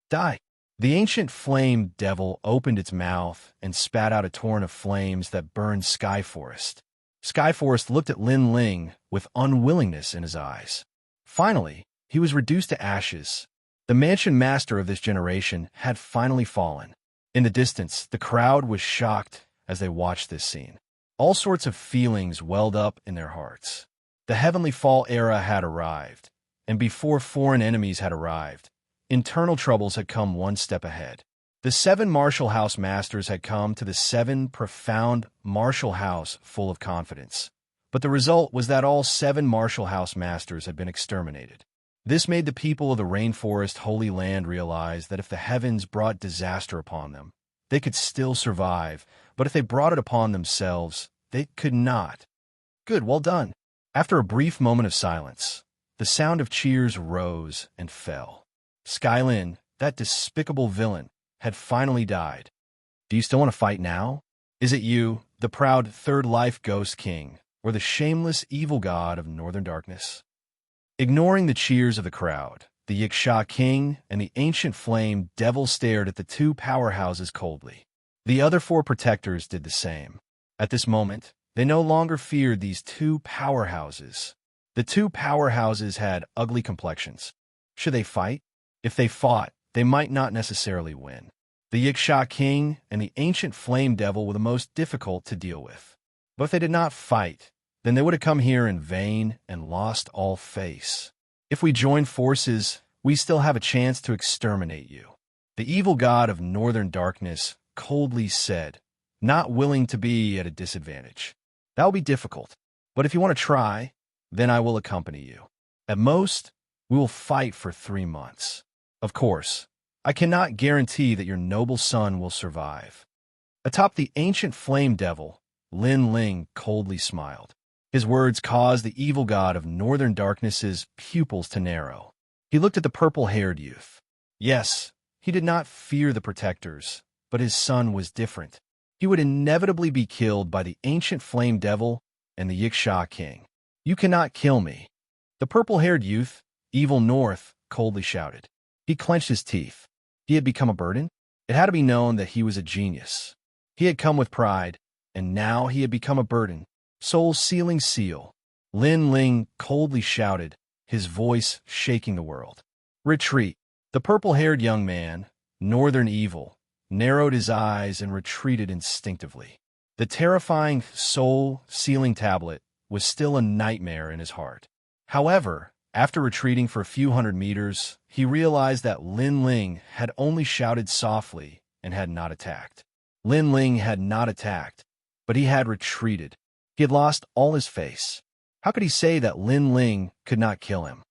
Die. The ancient flame devil opened its mouth and spat out a torrent of flames that burned Skyforest. Skyforest looked at Lin Ling with unwillingness in his eyes. Finally, he was reduced to ashes. The mansion master of this generation had finally fallen. In the distance, the crowd was shocked as they watched this scene. All sorts of feelings welled up in their hearts. The Heavenly Fall era had arrived, and before foreign enemies had arrived, internal troubles had come one step ahead. The 7 martial house masters had come to the 7 profound martial house full of confidence. But the result was that all 7 martial house masters had been exterminated. This made the people of the Rainforest Holy Land realize that if the heavens brought disaster upon them, they could still survive, but if they brought it upon themselves, they could not. Good, well done. After a brief moment of silence, the sound of cheers rose and fell. Skylin, that despicable villain, had finally died. Do you still want to fight now? Is it you, the proud third life Ghost King, or the shameless evil god of northern darkness? Ignoring the cheers of the crowd, the Xianxia King and the ancient flame devil stared at the 2 powerhouses coldly. The other 4 protectors did the same. At this moment, they no longer feared these 2 powerhouses. The 2 powerhouses had ugly complexions. Should they fight? If they fought, they might not necessarily win. The Xianxia King and the ancient flame devil were the most difficult to deal with. But if they did not fight, then they would have come here in vain and lost all face. If we join forces, we still have a chance to exterminate you. The evil god of northern darkness coldly said, not willing to be at a disadvantage. That will be difficult, but if you want to try, then I will accompany you. At most, we will fight for 3 months. Of course, I cannot guarantee that your noble son will survive. Atop the ancient flame devil, Lin Ling coldly smiled. His words caused the evil god of northern darkness's pupils to narrow. He looked at the purple-haired youth. Yes, he did not fear the protectors, but his son was different. He would inevitably be killed by the ancient flame devil and the Xianxia King. You cannot kill me. The purple-haired youth, Evil North, coldly shouted. He clenched his teeth. He had become a burden? It had to be known that he was a genius. He had come with pride, and now he had become a burden. Soul-sealing seal. Lin Ling coldly shouted, his voice shaking the world. Retreat. The purple-haired young man, Northern Evil, narrowed his eyes and retreated instinctively. The terrifying soul-sealing tablet was still a nightmare in his heart. However, after retreating for a few hundred meters, he realized that Lin Ling had only shouted softly and had not attacked. Lin Ling had not attacked, but he had retreated. He had lost all his face. How could he say that Lin Ling could not kill him?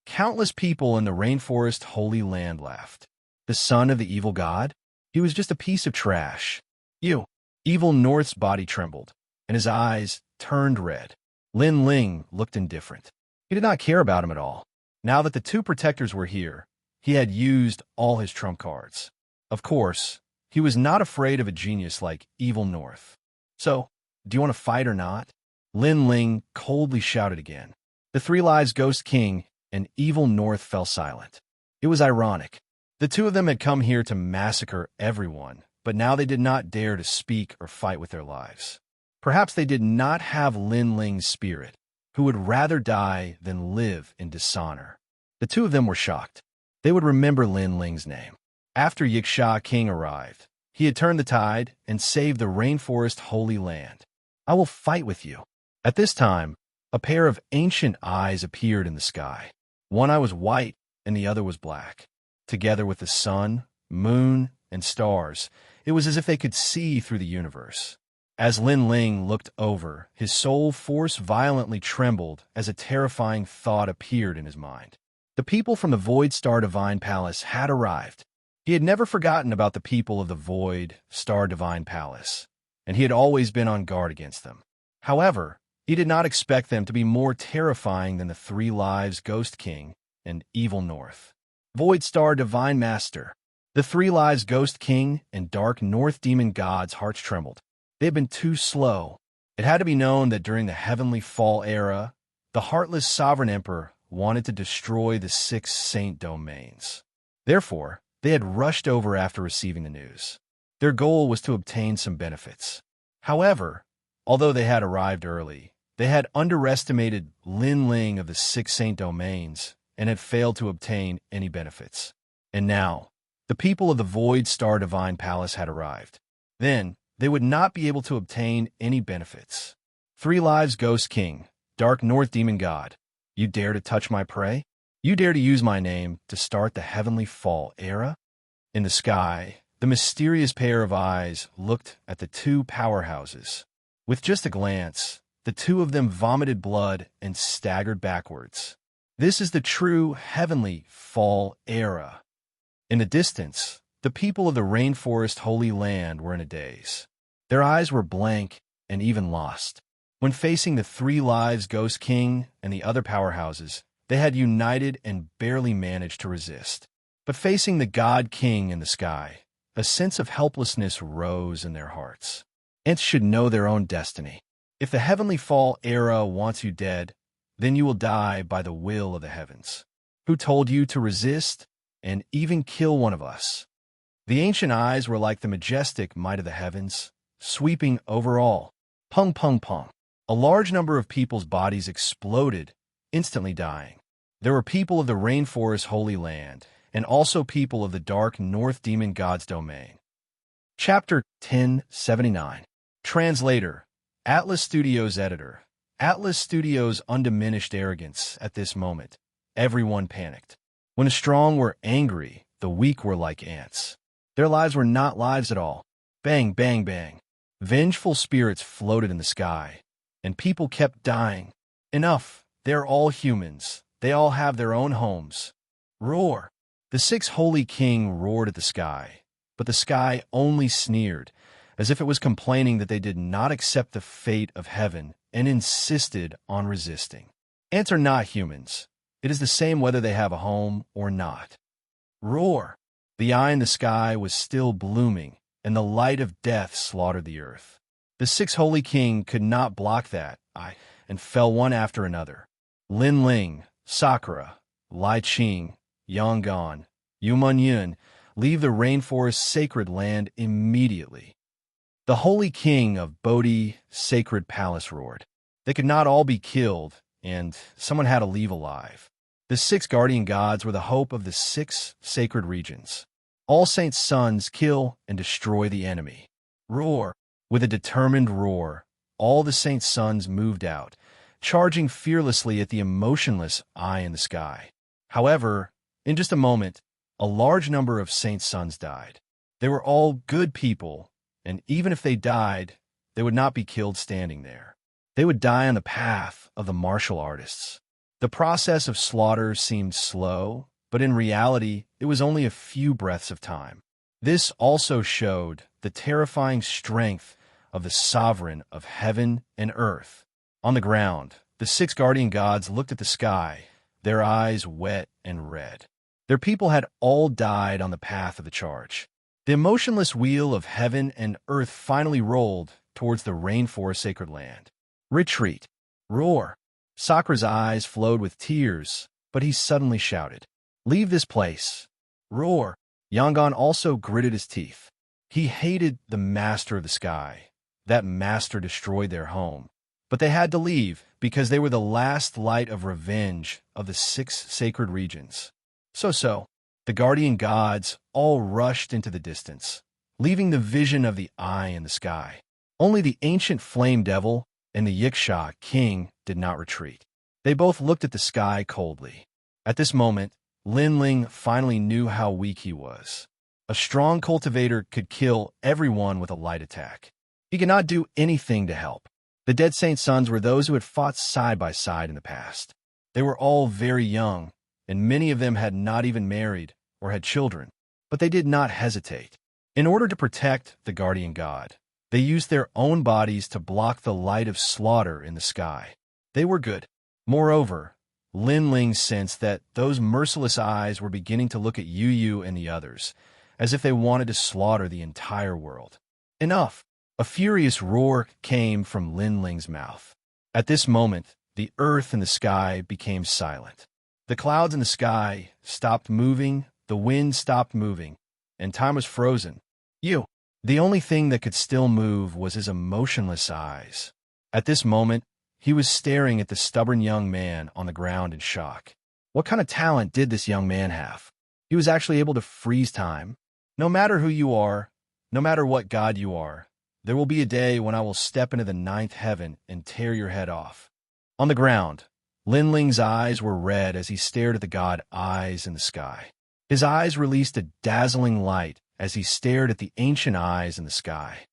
Countless people in the Rainforest Holy Land laughed. The son of the evil god? He was just a piece of trash. You. Evil North's body trembled, and his eyes turned red. Lin Ling looked indifferent. He did not care about him at all. Now that the 2 protectors were here, he had used all his trump cards. Of course, he was not afraid of a genius like Evil North. So, do you want to fight or not? Lin Ling coldly shouted again. The 3 lives Ghost King and Evil North fell silent. It was ironic. The 2 of them had come here to massacre everyone, but now they did not dare to speak or fight with their lives. Perhaps they did not have Lin Ling's spirit, who would rather die than live in dishonor. The 2 of them were shocked. They would remember Lin Ling's name. After Xianxia King arrived, he had turned the tide and saved the Rainforest Holy Land. I will fight with you. At this time, a pair of ancient eyes appeared in the sky. One eye was white and the other was black. Together with the sun, moon, and stars, it was as if they could see through the universe. As Lin Ling looked over, his soul force violently trembled as a terrifying thought appeared in his mind. The people from the Void Star Divine Palace had arrived. He had never forgotten about the people of the Void Star Divine Palace, and he had always been on guard against them. However, he did not expect them to be more terrifying than the Three Lives Ghost King and Evil North. Void Star Divine Master. The Three Lives Ghost King and Dark North Demon God's hearts trembled. They had been too slow. It had to be known that during the Heavenly Fall era, the Heartless Sovereign Emperor wanted to destroy the 6 Saint Domains. Therefore, they had rushed over after receiving the news. Their goal was to obtain some benefits. However, although they had arrived early, they had underestimated Lin Ling of the 6 Saint Domains and had failed to obtain any benefits. And now, the people of the Void Star Divine Palace had arrived. Then, they would not be able to obtain any benefits. Three Lives Ghost King, Dark North Demon God, you dare to touch my prey? You dare to use my name to start the Heavenly Fall era? In the sky, the mysterious pair of eyes looked at the two powerhouses. With just a glance, the two of them vomited blood and staggered backwards. This is the true Heavenly Fall era. In the distance, the people of the Rainforest Holy Land were in a daze. Their eyes were blank and even lost. When facing the Three Lives Ghost King and the other powerhouses, they had united and barely managed to resist. But facing the God King in the sky, a sense of helplessness rose in their hearts. Ants should know their own destiny. If the Heavenly Fall era wants you dead, then you will die by the will of the heavens. Who told you to resist and even kill one of us? The ancient eyes were like the majestic might of the heavens, sweeping over all. Pung pung pung. A large number of people's bodies exploded, instantly dying. There were people of the Rainforest Holy Land, and also people of the Dark North Demon God's domain. Chapter 1079. Translator. Atlas Studios Editor. Atlas Studios' undiminished arrogance at this moment. Everyone panicked. When the strong were angry, the weak were like ants. Their lives were not lives at all. Bang, bang, bang. Vengeful spirits floated in the sky, and people kept dying. Enough. They're all humans. They all have their own homes. Roar. The 6 Holy King roared at the sky, but the sky only sneered, as if it was complaining that they did not accept the fate of heaven and insisted on resisting. Ants are not humans. It is the same whether they have a home or not. Roar. The eye in the sky was still blooming, and the light of death slaughtered the earth. The 6 Holy King could not block that eye, and fell one after another. Lin Ling, Sakura, Lai Qing, Yanggan, Yumun Yun, leave the rainforest sacred land immediately. The Holy King of Bodhi Sacred Palace roared. They could not all be killed, and someone had to leave alive. The 6 guardian gods were the hope of the 6 sacred regions. All Saints' sons kill and destroy the enemy. Roar. With a determined roar, all the Saints' sons moved out, charging fearlessly at the emotionless eye in the sky. However, in just a moment, a large number of Saints' sons died. They were all good people, and even if they died, they would not be killed standing there. They would die on the path of the martial artists. The process of slaughter seemed slow, but in reality, it was only a few breaths of time. This also showed the terrifying strength of the sovereign of heaven and earth. On the ground, the 6 guardian gods looked at the sky, their eyes wet and red. Their people had all died on the path of the charge. The emotionless wheel of heaven and earth finally rolled towards the rainforest sacred land. Retreat. Roar. Sakura's eyes flowed with tears, but he suddenly shouted, "Leave this place." Roar. Yanggan also gritted his teeth. He hated the master of the sky. That master destroyed their home. But they had to leave because they were the last light of revenge of the 6 sacred regions. So, the guardian gods all rushed into the distance, leaving the vision of the eye in the sky. Only the ancient flame devil and the Yiksha king did not retreat. They both looked at the sky coldly. At this moment, Lin Ling finally knew how weak he was. A strong cultivator could kill everyone with a light attack. He could not do anything to help. The dead saint's sons were those who had fought side by side in the past. They were all very young, and many of them had not even married or had children, but they did not hesitate. In order to protect the guardian god, they used their own bodies to block the light of slaughter in the sky. They were good. Moreover, Lin Ling sensed that those merciless eyes were beginning to look at Yu and the others, as if they wanted to slaughter the entire world. Enough! A furious roar came from Lin Ling's mouth. At this moment, the earth and the sky became silent. The clouds in the sky stopped moving, the wind stopped moving, and time was frozen. The only thing that could still move was his emotionless eyes. At this moment, he was staring at the stubborn young man on the ground in shock. What kind of talent did this young man have? He was actually able to freeze time. No matter who you are, no matter what god you are, there will be a day when I will step into the ninth heaven and tear your head off. On the ground, Lin Ling's eyes were red as he stared at the god eyes in the sky. His eyes released a dazzling light as he stared at the ancient eyes in the sky.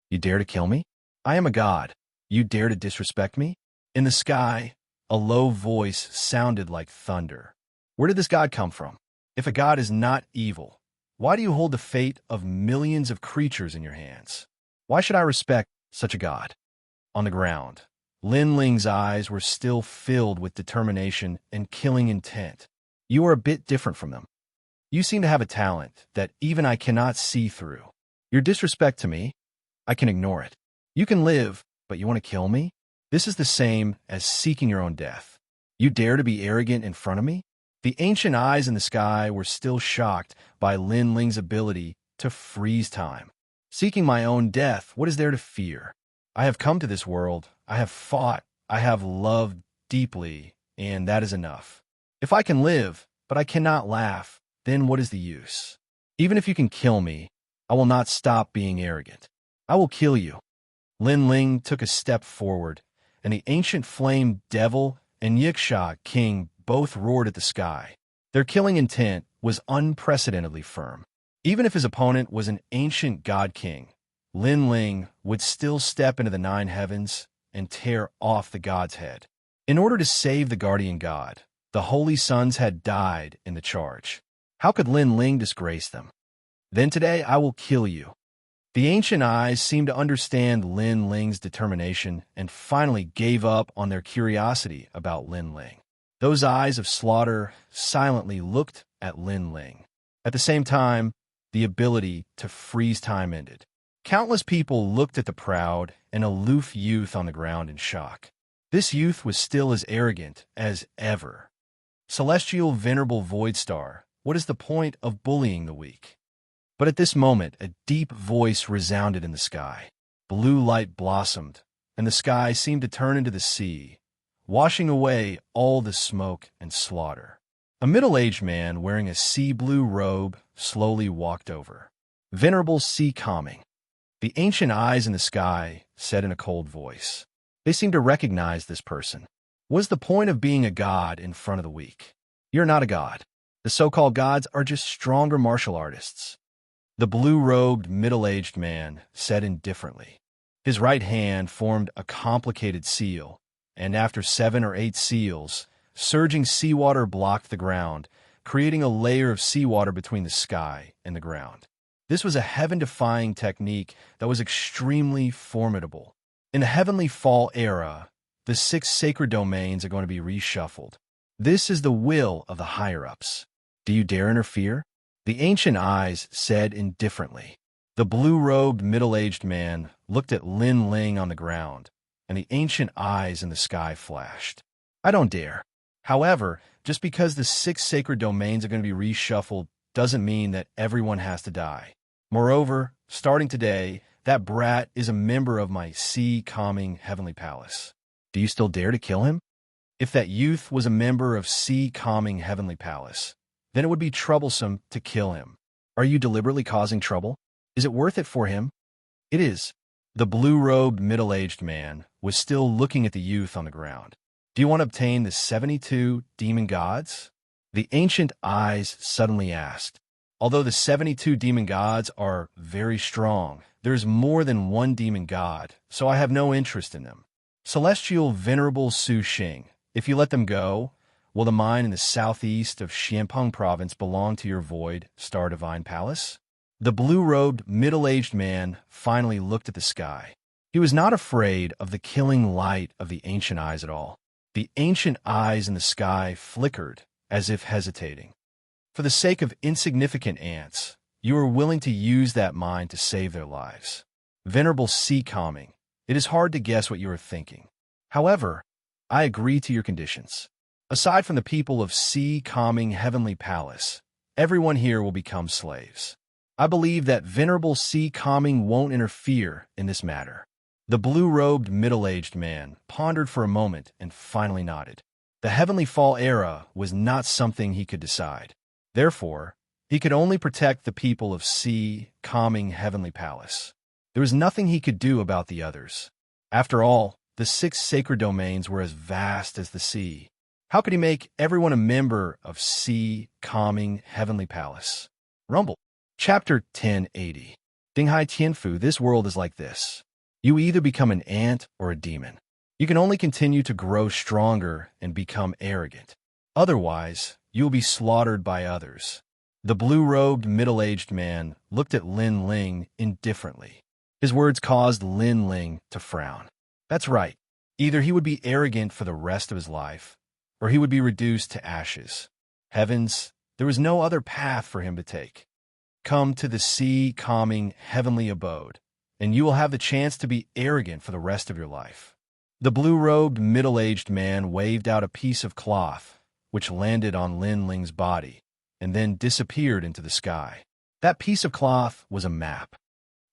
You dare to kill me? I am a god. You dare to disrespect me? In the sky, a low voice sounded like thunder. Where did this god come from? If a god is not evil, why do you hold the fate of millions of creatures in your hands? Why should I respect such a god? On the ground, Lin Ling's eyes were still filled with determination and killing intent. You are a bit different from them. You seem to have a talent that even I cannot see through. Your disrespect to me, I can ignore it. You can live, but you want to kill me? This is the same as seeking your own death. You dare to be arrogant in front of me? The ancient eyes in the sky were still shocked by Lin Ling's ability to freeze time. Seeking my own death, what is there to fear? I have come to this world, I have fought, I have loved deeply, and that is enough. If I can live, but I cannot laugh, then what is the use? Even if you can kill me, I will not stop being arrogant. I will kill you. Lin Ling took a step forward, and the ancient flame devil and Xianxia king both roared at the sky. Their killing intent was unprecedentedly firm. Even if his opponent was an ancient god king, Lin Ling would still step into the nine heavens and tear off the god's head. In order to save the guardian god, the holy sons had died in the charge. How could Lin Ling disgrace them? Then today I will kill you. The ancient eyes seemed to understand Lin Ling's determination and finally gave up on their curiosity about Lin Ling. Those eyes of slaughter silently looked at Lin Ling. At the same time, the ability to freeze time ended. Countless people looked at the proud and aloof youth on the ground in shock. This youth was still as arrogant as ever. Celestial venerable void star, what is the point of bullying the weak? But at this moment, a deep voice resounded in the sky. Blue light blossomed, and the sky seemed to turn into the sea, washing away all the smoke and slaughter. A middle-aged man wearing a sea blue robe slowly walked over. Venerable sea calming. The ancient eyes in the sky said in a cold voice. They seemed to recognize this person. What's the point of being a god in front of the weak? You're not a god. The so-called gods are just stronger martial artists. The blue-robed, middle-aged man said indifferently. His right hand formed a complicated seal, and after 7 or 8 seals, surging seawater blocked the ground, creating a layer of seawater between the sky and the ground. This was a heaven-defying technique that was extremely formidable. In the Heavenly Fall era, the 6 sacred domains are going to be reshuffled. This is the will of the higher-ups. Do you dare interfere? The ancient eyes said indifferently. The blue-robed, middle-aged man looked at Lin Ling on the ground, and the ancient eyes in the sky flashed. I don't dare. However, just because the 6 sacred domains are going to be reshuffled doesn't mean that everyone has to die. Moreover, starting today, that brat is a member of my sea-calming heavenly palace. Do you still dare to kill him? If that youth was a member of sea-calming heavenly palace, then it would be troublesome to kill him. Are you deliberately causing trouble? Is it worth it for him? It is. The blue-robed, middle-aged man was still looking at the youth on the ground. Do you want to obtain the 72 demon gods? The ancient eyes suddenly asked. Although the 72 demon gods are very strong, there is more than one demon god, so I have no interest in them. Celestial Venerable Su Xing, if you let them go, will the mine in the southeast of Xianpeng province belong to your void, Star Divine Palace? The blue-robed, middle-aged man finally looked at the sky. He was not afraid of the killing light of the ancient eyes at all. The ancient eyes in the sky flickered, as if hesitating. For the sake of insignificant ants, you are willing to use that mine to save their lives. Venerable Sea Calming, it is hard to guess what you are thinking. However, I agree to your conditions. Aside from the people of Sea Calming Heavenly Palace, everyone here will become slaves. I believe that Venerable Sea Calming won't interfere in this matter. The blue-robed middle-aged man pondered for a moment and finally nodded. The Heavenly Fall era was not something he could decide. Therefore, he could only protect the people of Sea Calming Heavenly Palace. There was nothing he could do about the others. After all, the 6 sacred domains were as vast as the sea. How could he make everyone a member of Sea Calming Heavenly Palace? Rumble. Chapter 1080. Dinghai Tianfu, this world is like this. You either become an ant or a demon. You can only continue to grow stronger and become arrogant. Otherwise, you will be slaughtered by others. The blue-robed, middle-aged man looked at Lin Ling indifferently. His words caused Lin Ling to frown. That's right. Either he would be arrogant for the rest of his life, or he would be reduced to ashes. Heavens, there was no other path for him to take. Come to the Sea Calming Heavenly Abode, and you will have the chance to be arrogant for the rest of your life. The blue-robed, middle-aged man waved out a piece of cloth, which landed on Lin Ling's body, and then disappeared into the sky. That piece of cloth was a map.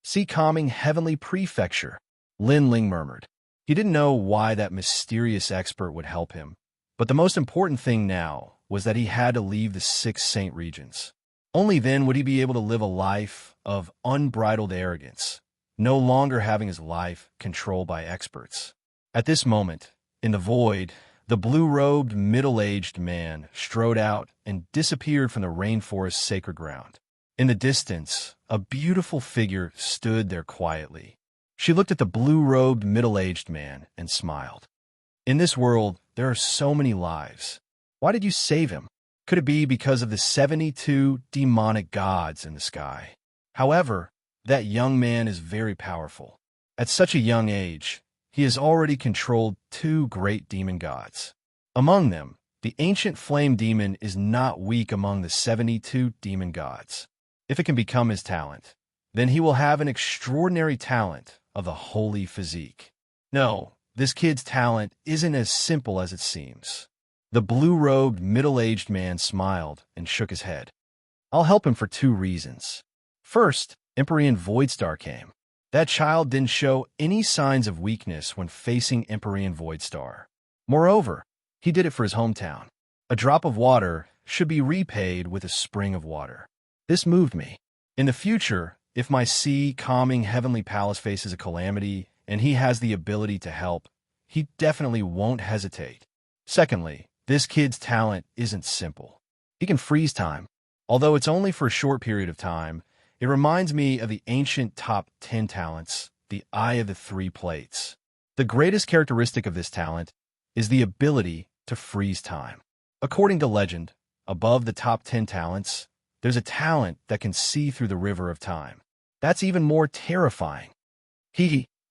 Sea Calming Heavenly Prefecture, Lin Ling murmured. He didn't know why that mysterious expert would help him, but the most important thing now was that he had to leave the 6 saint regions. Only then would he be able to live a life of unbridled arrogance, no longer having his life controlled by experts. At this moment, in the void, the blue-robed, middle-aged man strode out and disappeared from the rainforest's sacred ground. In the distance, a beautiful figure stood there quietly. She looked at the blue-robed, middle-aged man and smiled. In this world, there are so many lives. Why did you save him? Could it be because of the 72 demonic gods in the sky? However, that young man is very powerful. At such a young age, he has already controlled 2 great demon gods. Among them, the ancient flame demon is not weak among the 72 demon gods. If it can become his talent, then he will have an extraordinary talent of the holy physique. No, this kid's talent isn't as simple as it seems. The blue-robed, middle-aged man smiled and shook his head. I'll help him for 2 reasons. First, Empyrean Voidstar came. That child didn't show any signs of weakness when facing Empyrean Voidstar. Moreover, he did it for his hometown. A drop of water should be repaid with a spring of water. This moved me. In the future, if my Sea Calming Heavenly Palace faces a calamity and he has the ability to help, he definitely won't hesitate. Secondly, this kid's talent isn't simple. He can freeze time. Although it's only for a short period of time, it reminds me of the ancient top 10 talents, the Eye of the 3 Plates. The greatest characteristic of this talent is the ability to freeze time. According to legend, above the top 10 talents, there's a talent that can see through the river of time. That's even more terrifying.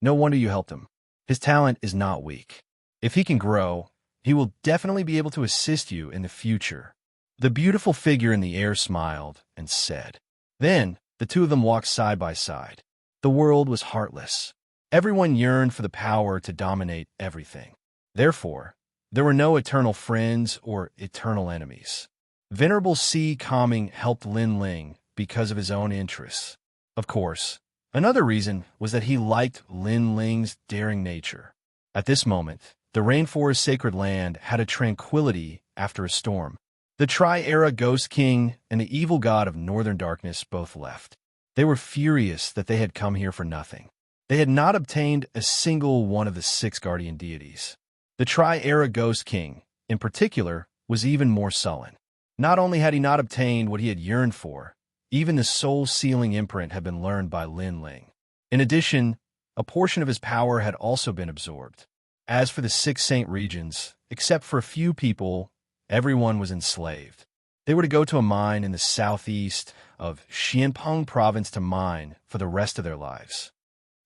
No wonder you helped him. His talent is not weak. If he can grow, he will definitely be able to assist you in the future. The beautiful figure in the air smiled and said. Then, the 2 of them walked side by side. The world was heartless. Everyone yearned for the power to dominate everything. Therefore, there were no eternal friends or eternal enemies. Venerable Sea Calming helped Lin Ling because of his own interests. Of course, another reason was that he liked Lin Ling's daring nature. At this moment, the rainforest's sacred land had a tranquility after a storm. The Tri-Era Ghost King and the evil god of Northern Darkness both left. They were furious that they had come here for nothing. They had not obtained a single one of the 6 guardian deities. The Tri-Era Ghost King, in particular, was even more sullen. Not only had he not obtained what he had yearned for, even the soul-sealing imprint had been learned by Lin Ling. In addition, a portion of his power had also been absorbed. As for the 6 saint regions, except for a few people, everyone was enslaved. They were to go to a mine in the southeast of Xianpeng province to mine for the rest of their lives.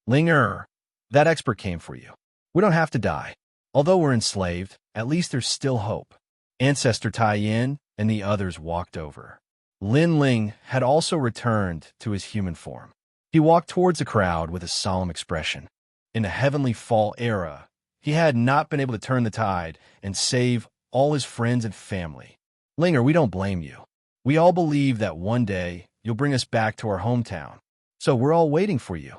Linger, that expert came for you. We don't have to die. Although we're enslaved, at least there's still hope. Ancestor Tai Yin and the others walked over. Lin Ling had also returned to his human form. He walked towards the crowd with a solemn expression. In the heavenly fall era, he had not been able to turn the tide and save all his friends and family. Linger, we don't blame you. We all believe that one day you'll bring us back to our hometown. So we're all waiting for you.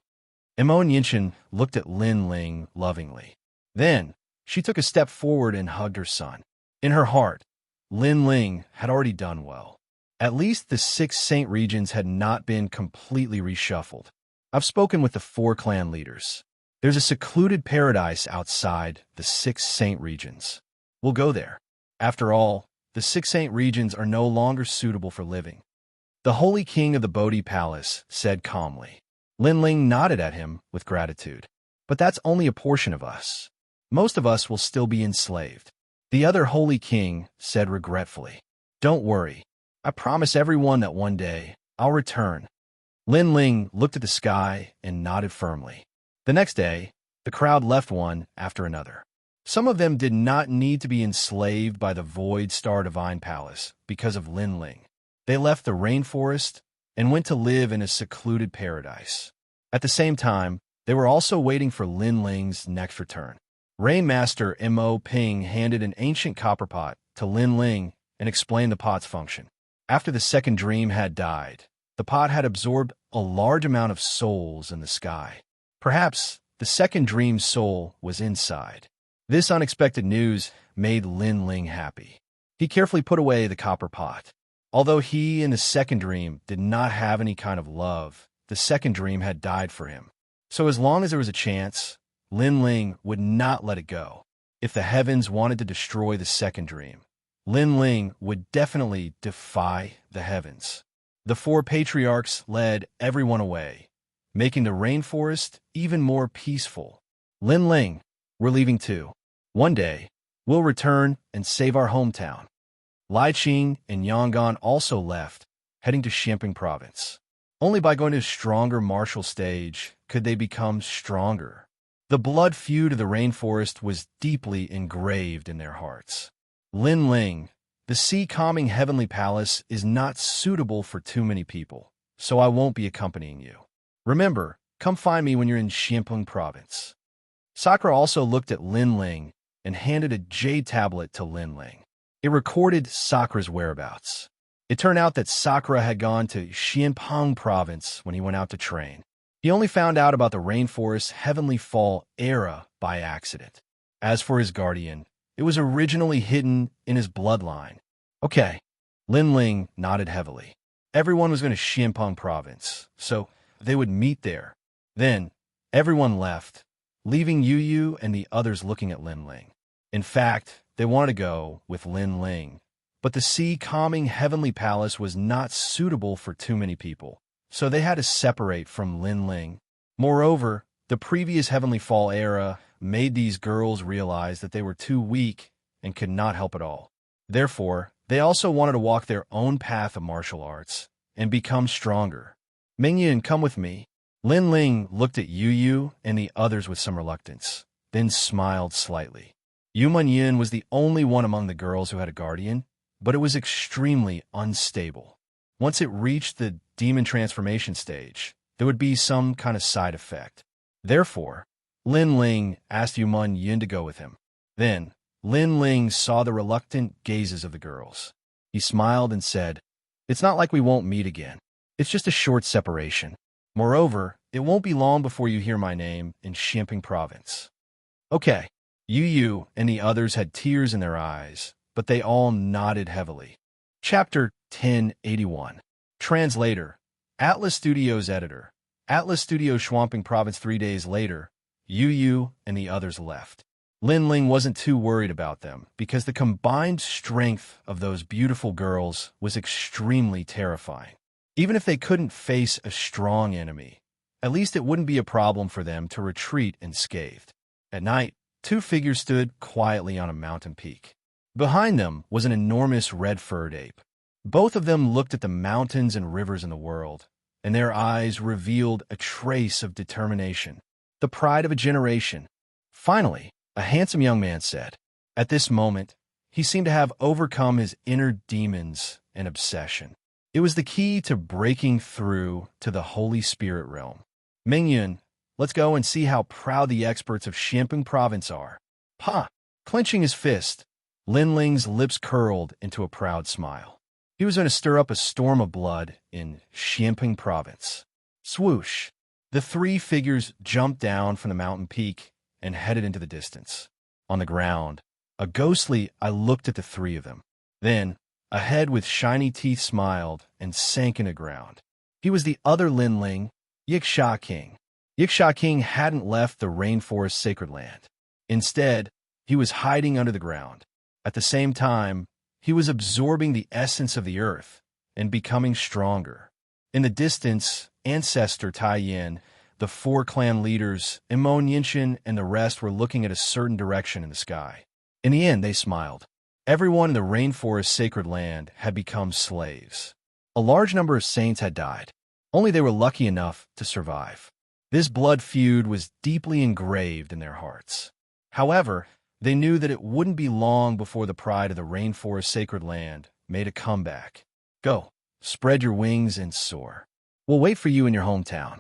Xianxia looked at Lin Ling lovingly. Then, she took a step forward and hugged her son. In her heart, Lin Ling had already done well. At least the 6 saint regions had not been completely reshuffled. I've spoken with the 4 clan leaders. There's a secluded paradise outside the 6 saint regions. We'll go there. After all, the 6 saint regions are no longer suitable for living. The Holy King of the Bodhi Palace said calmly. Lin Ling nodded at him with gratitude. But that's only a portion of us. Most of us will still be enslaved. The other Holy King said regretfully. Don't worry. I promise everyone that one day I'll return. Lin Ling looked at the sky and nodded firmly. The next day, the crowd left one after another. Some of them did not need to be enslaved by the Void Star Divine Palace because of Lin Ling. They left the rainforest and went to live in a secluded paradise. At the same time, they were also waiting for Lin Ling's next return. Rainmaster Mo Ping handed an ancient copper pot to Lin Ling and explained the pot's function. After the second dream had died, the pot had absorbed a large amount of souls in the sky. Perhaps the second dream's soul was inside. This unexpected news made Lin Ling happy. He carefully put away the copper pot. Although he in the second dream did not have any kind of love, the second dream had died for him. So as long as there was a chance, Lin Ling would not let it go. If the heavens wanted to destroy the second dream, Lin Ling would definitely defy the heavens. The 4 patriarchs led everyone away, making the rainforest even more peaceful. Lin Ling, we're leaving too. One day, we'll return and save our hometown. Lai Qing and Yanggan also left, heading to Xianpeng province. Only by going to a stronger martial stage could they become stronger. The blood feud of the rainforest was deeply engraved in their hearts. Lin Ling, the sea-calming heavenly palace is not suitable for too many people, so I won't be accompanying you. Remember, come find me when you're in Xianpeng province. Sakura also looked at Lin Ling and handed a jade tablet to Lin Ling. It recorded Sakura's whereabouts. It turned out that Sakura had gone to Xianpeng province when he went out to train. He only found out about the rainforest's heavenly fall era by accident. As for his guardian, it was originally hidden in his bloodline. Okay, Lin Ling nodded heavily. Everyone was going to Xianpeng province, so they would meet there. Then, everyone left, leaving Yu Yu and the others looking at Lin Ling. In fact, they wanted to go with Lin Ling, but the sea-calming heavenly palace was not suitable for too many people, so they had to separate from Lin Ling. Moreover, the previous heavenly fall era made these girls realize that they were too weak and could not help at all. Therefore, they also wanted to walk their own path of martial arts and become stronger. Mingyan, come with me. Lin Ling looked at Yu Yu and the others with some reluctance, then smiled slightly. Yu Manyin was the only one among the girls who had a guardian, but it was extremely unstable. Once it reached the demon transformation stage, there would be some kind of side effect. Therefore, Lin Ling asked Yu Manyin to go with him. Then, Lin Ling saw the reluctant gazes of the girls. He smiled and said, "It's not like we won't meet again. It's just a short separation. Moreover, it won't be long before you hear my name in Xianpeng province." Okay. Yu Yu and the others had tears in their eyes, but they all nodded heavily. Chapter 1081. Translator. Atlas Studios Editor. Atlas Studios Xianpeng province 3 days later, Yu Yu and the others left. Lin Ling wasn't too worried about them because the combined strength of those beautiful girls was extremely terrifying. Even if they couldn't face a strong enemy, at least it wouldn't be a problem for them to retreat unscathed. At night, two figures stood quietly on a mountain peak. Behind them was an enormous red-furred ape. Both of them looked at the mountains and rivers in the world, and their eyes revealed a trace of determination, the pride of a generation. Finally, a handsome young man said. At this moment, he seemed to have overcome his inner demons and obsession. It was the key to breaking through to the Holy Spirit realm. Mingyun, let's go and see how proud the experts of Xianxia province are. Pa! Clenching his fist, Lin Ling's lips curled into a proud smile. He was going to stir up a storm of blood in Xianxia province. Swoosh! The three figures jumped down from the mountain peak and headed into the distance. On the ground, a ghostly eye looked at the three of them. Then, a head with shiny teeth smiled and sank into ground. He was the other Lin Ling, Xianxia King. Xianxia King hadn't left the rainforest sacred land. Instead, he was hiding under the ground. At the same time, he was absorbing the essence of the earth and becoming stronger. In the distance, Ancestor Tai Yin, the four clan leaders, Imon Yinshin, and the rest were looking at a certain direction in the sky. In the end, they smiled. Everyone in the rainforest sacred land had become slaves. A large number of saints had died. Only they were lucky enough to survive. This blood feud was deeply engraved in their hearts. However, they knew that it wouldn't be long before the pride of the rainforest sacred land made a comeback. Go, spread your wings and soar. We'll wait for you in your hometown.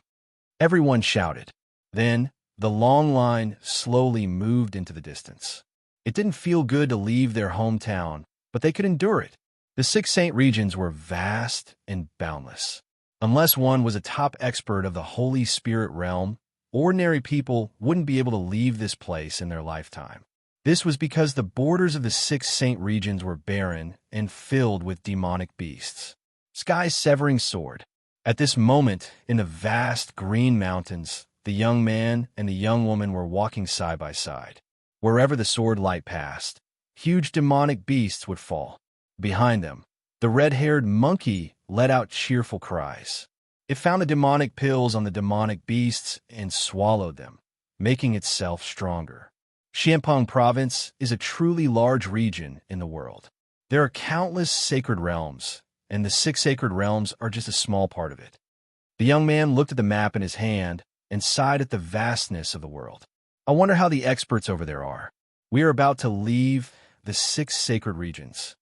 Everyone shouted. Then, the long line slowly moved into the distance. It didn't feel good to leave their hometown, but they could endure it. The 6 saint regions were vast and boundless. Unless one was a top expert of the Holy Spirit realm, ordinary people wouldn't be able to leave this place in their lifetime. This was because the borders of the 6 saint regions were barren and filled with demonic beasts. Sky's severing sword. At this moment, in the vast green mountains, the young man and the young woman were walking side by side. Wherever the sword light passed, huge demonic beasts would fall. Behind them, the red-haired monkey let out cheerful cries. It found the demonic pills on the demonic beasts and swallowed them, making itself stronger. Xianxia province is a truly large region in the world. There are countless sacred realms, and the 6 sacred realms are just a small part of it. The young man looked at the map in his hand and sighed at the vastness of the world. I wonder how the experts over there are. We are about to leave the 6 sacred regions.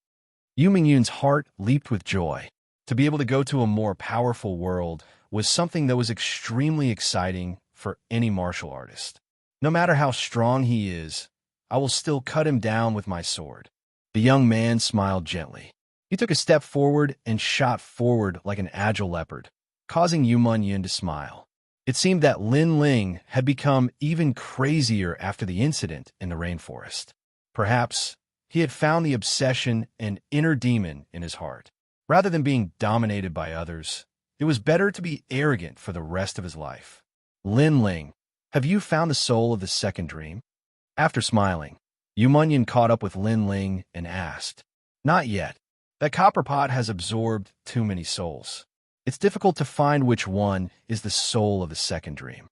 Yu Mingyun's heart leaped with joy. To be able to go to a more powerful world was something that was extremely exciting for any martial artist. No matter how strong he is, I will still cut him down with my sword. The young man smiled gently. He took a step forward and shot forward like an agile leopard, causing Yu Mingyun to smile. It seemed that Lin Ling had become even crazier after the incident in the rainforest. Perhaps he had found the obsession and inner demon in his heart. Rather than being dominated by others, it was better to be arrogant for the rest of his life. Lin Ling, have you found the soul of the second dream? After smiling, Yu Mingyun caught up with Lin Ling and asked, Not yet. That copper pot has absorbed too many souls. It's difficult to find which one is the soul of the second dream.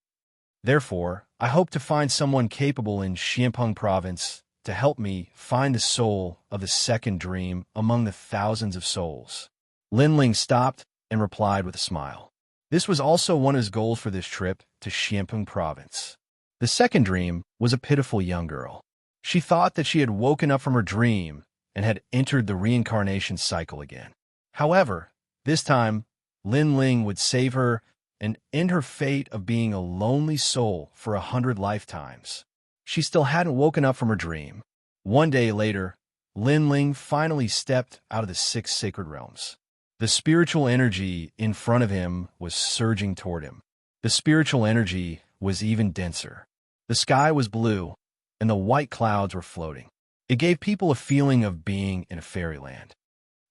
Therefore, I hope to find someone capable in Xianxia province to help me find the soul of the second dream among the thousands of souls. Lin Ling stopped and replied with a smile. This was also one of his goals for this trip to Xianxia province. The second dream was a pitiful young girl. She thought that she had woken up from her dream and had entered the reincarnation cycle again. However, this time, Lin Ling would save her and end her fate of being a lonely soul for 100 lifetimes. She still hadn't woken up from her dream. One day later, Lin Ling finally stepped out of the 6 sacred realms. The spiritual energy in front of him was surging toward him. The spiritual energy was even denser. The sky was blue, and the white clouds were floating. It gave people a feeling of being in a fairyland.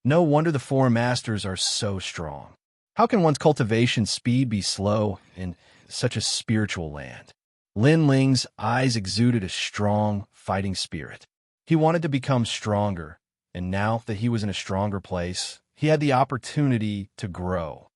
No wonder the foreign masters are so strong. How can one's cultivation speed be slow in such a spiritual land? Lin Ling's eyes exuded a strong, fighting spirit. He wanted to become stronger, and now that he was in a stronger place, he had the opportunity to grow.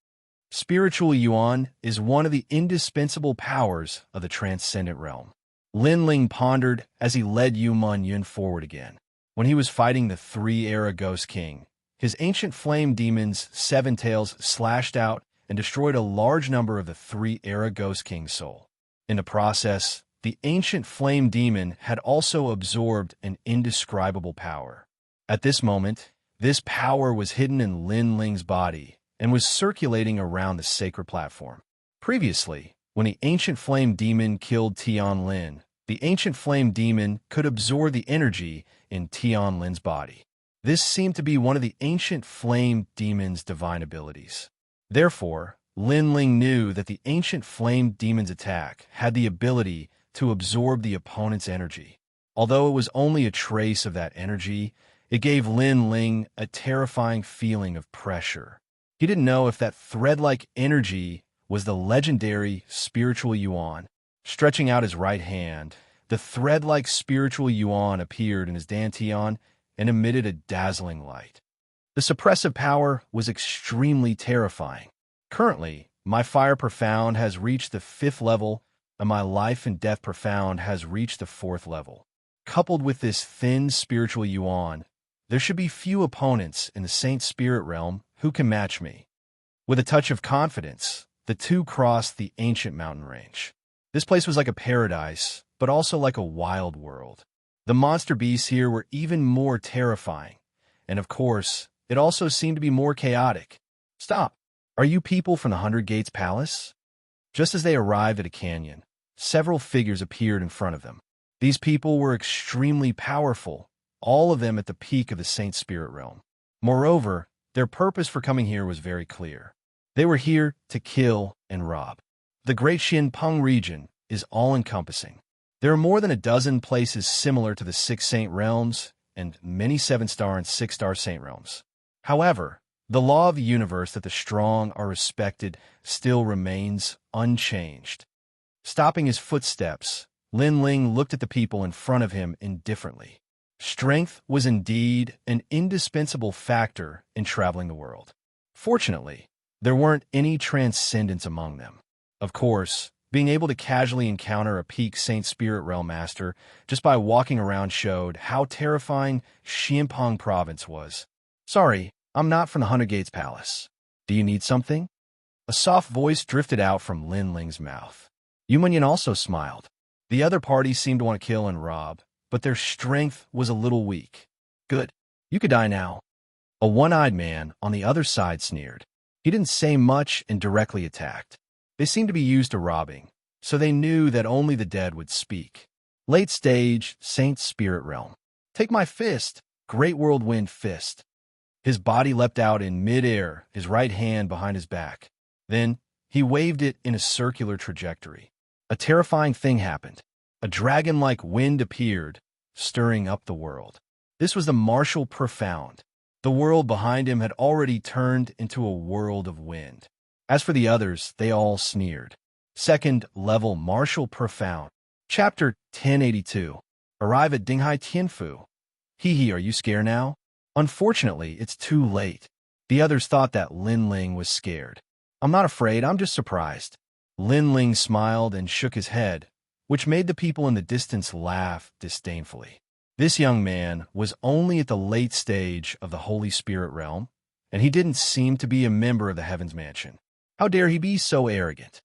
Spiritual Yuan is one of the indispensable powers of the transcendent realm. Lin Ling pondered as he led Yu Yun forward again. When he was fighting the three-era Ghost King, his ancient flame demon's seven tails slashed out and destroyed a large number of the three-era Ghost King's soul. In the process, the ancient flame demon had also absorbed an indescribable power. At this moment, this power was hidden in Lin Ling's body and was circulating around the sacred platform. Previously, when the ancient flame demon killed Tian Lin, the ancient flame demon could absorb the energy in Tian Lin's body. This seemed to be one of the ancient flame demon's divine abilities. Therefore, Lin Ling knew that the ancient flame demon's attack had the ability to absorb the opponent's energy. Although it was only a trace of that energy, it gave Lin Ling a terrifying feeling of pressure. He didn't know if that thread-like energy was the legendary spiritual Yuan. Stretching out his right hand, the thread-like spiritual Yuan appeared in his dantian and emitted a dazzling light. The suppressive power was extremely terrifying. Currently, my fire profound has reached the 5th level, and my life and death profound has reached the 4th level. Coupled with this thin spiritual Yuan, there should be few opponents in the Saint Spirit realm who can match me. With a touch of confidence, the two crossed the ancient mountain range. This place was like a paradise, but also like a wild world. The monster beasts here were even more terrifying, and of course, it also seemed to be more chaotic. Stop! Are you people from the 100 Gates Palace? Just as they arrived at a canyon, several figures appeared in front of them. These people were extremely powerful, all of them at the peak of the Saint Spirit realm. Moreover, their purpose for coming here was very clear. They were here to kill and rob. The Great Xinpeng region is all-encompassing. There are more than a dozen places similar to the 6 Saint realms and many 7-star and 6-star Saint realms. However, the law of the universe that the strong are respected still remains unchanged. Stopping his footsteps, Lin Ling looked at the people in front of him indifferently. Strength was indeed an indispensable factor in traveling the world. Fortunately, there weren't any transcendents among them. Of course, being able to casually encounter a peak Saint Spirit Realm Master just by walking around showed how terrifying Xianpeng Province was. Sorry, I'm not from the 100 Gates Palace. Do you need something? A soft voice drifted out from Lin Ling's mouth. Yu Yun also smiled. The other party seemed to want to kill and rob, but their strength was a little weak. Good. You could die now. A one-eyed man on the other side sneered. He didn't say much and directly attacked. They seemed to be used to robbing, so they knew that only the dead would speak. Late stage, Saint Spirit Realm. Take my fist, Great Whirlwind Fist. His body leapt out in mid-air, his right hand behind his back. Then, he waved it in a circular trajectory. A terrifying thing happened. A dragon-like wind appeared, stirring up the world. This was the Martial Profound. The world behind him had already turned into a world of wind. As for the others, they all sneered. Second level Martial Profound. Chapter 1082. Arrive at Dinghai Tianfu. Hee, are you scared now? Unfortunately, it's too late. The others thought that Lin Ling was scared. I'm not afraid, I'm just surprised. Lin Ling smiled and shook his head, which made the people in the distance laugh disdainfully. This young man was only at the late stage of the Holy Spirit realm, and he didn't seem to be a member of the Heaven's Mansion. How dare he be so arrogant?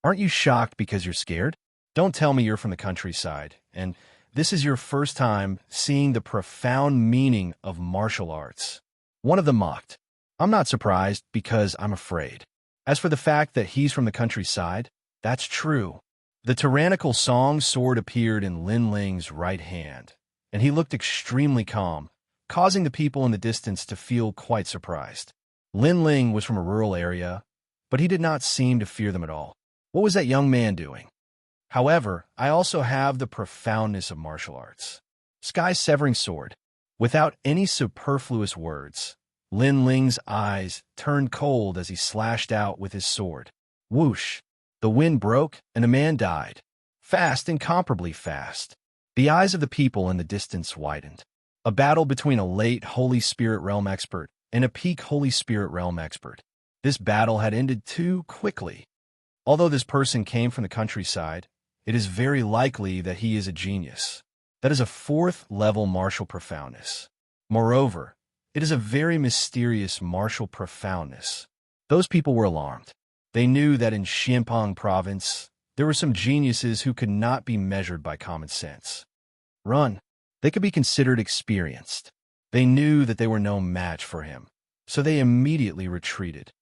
Aren't you shocked because you're scared? Don't tell me you're from the countryside, and this is your first time seeing the profound meaning of martial arts. One of them mocked. I'm not surprised because I'm afraid. As for the fact that he's from the countryside, that's true. The tyrannical song sword appeared in Lin Ling's right hand, and he looked extremely calm, causing the people in the distance to feel quite surprised. Lin Ling was from a rural area, but he did not seem to fear them at all. What was that young man doing? However, I also have the profoundness of martial arts. Sky-severing sword. Without any superfluous words, Lin Ling's eyes turned cold as he slashed out with his sword. Whoosh! The wind broke, and a man died. Fast, incomparably fast. The eyes of the people in the distance widened. A battle between a late Holy Spirit Realm expert and a peak Holy Spirit Realm expert. This battle had ended too quickly. Although this person came from the countryside, it is very likely that he is a genius. That is a fourth-level martial profoundness. Moreover, it is a very mysterious martial profoundness. Those people were alarmed. They knew that in Xianxia province, there were some geniuses who could not be measured by common sense. Run. They could be considered experienced. They knew that they were no match for him, so they immediately retreated.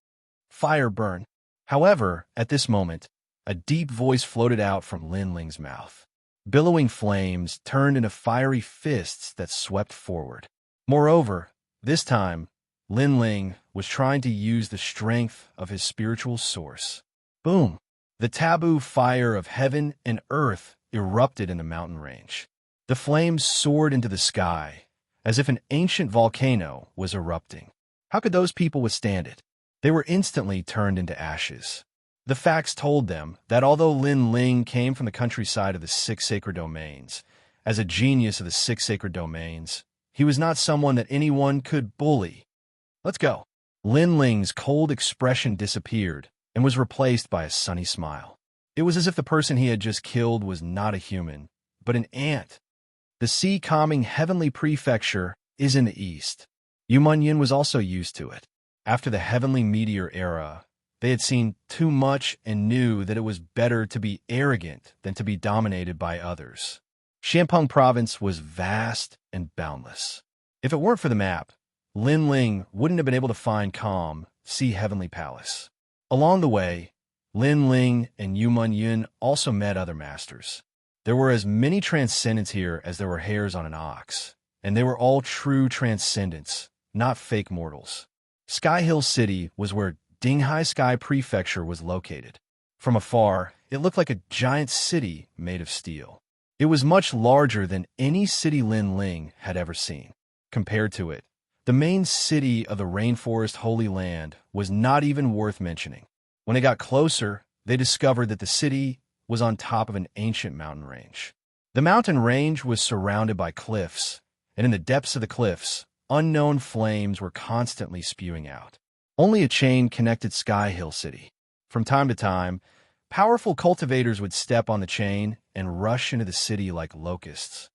Fire burn. However, at this moment, a deep voice floated out from Lin Ling's mouth. Billowing flames turned into fiery fists that swept forward. Moreover, this time, Lin Ling was trying to use the strength of his spiritual source. Boom! The taboo fire of heaven and earth erupted in the mountain range. The flames soared into the sky, as if an ancient volcano was erupting. How could those people withstand it? They were instantly turned into ashes. The facts told them that although Lin Ling came from the countryside of the 6 sacred domains, as a genius of the 6 sacred domains, he was not someone that anyone could bully. Let's go. Lin Ling's cold expression disappeared and was replaced by a sunny smile. It was as if the person he had just killed was not a human, but an ant. The sea-calming heavenly prefecture is in the east. Yumunyin was also used to it. After the heavenly meteor era, they had seen too much and knew that it was better to be arrogant than to be dominated by others. Xianxia province was vast and boundless. If it weren't for the map, Lin Ling wouldn't have been able to find calm, see Heavenly Palace. Along the way, Lin Ling and Yumunyin also met other masters. There were as many transcendents here as there were hairs on an ox, and they were all true transcendents, not fake mortals. Sky Hill City was where Dinghai Sky Prefecture was located. From afar, it looked like a giant city made of steel. It was much larger than any city Lin Ling had ever seen. Compared to it, the main city of the Rainforest Holy Land was not even worth mentioning. When they got closer, they discovered that the city was on top of an ancient mountain range. The mountain range was surrounded by cliffs, and in the depths of the cliffs, unknown flames were constantly spewing out. Only a chain connected Sky Hill City. From time to time, powerful cultivators would step on the chain and rush into the city like locusts.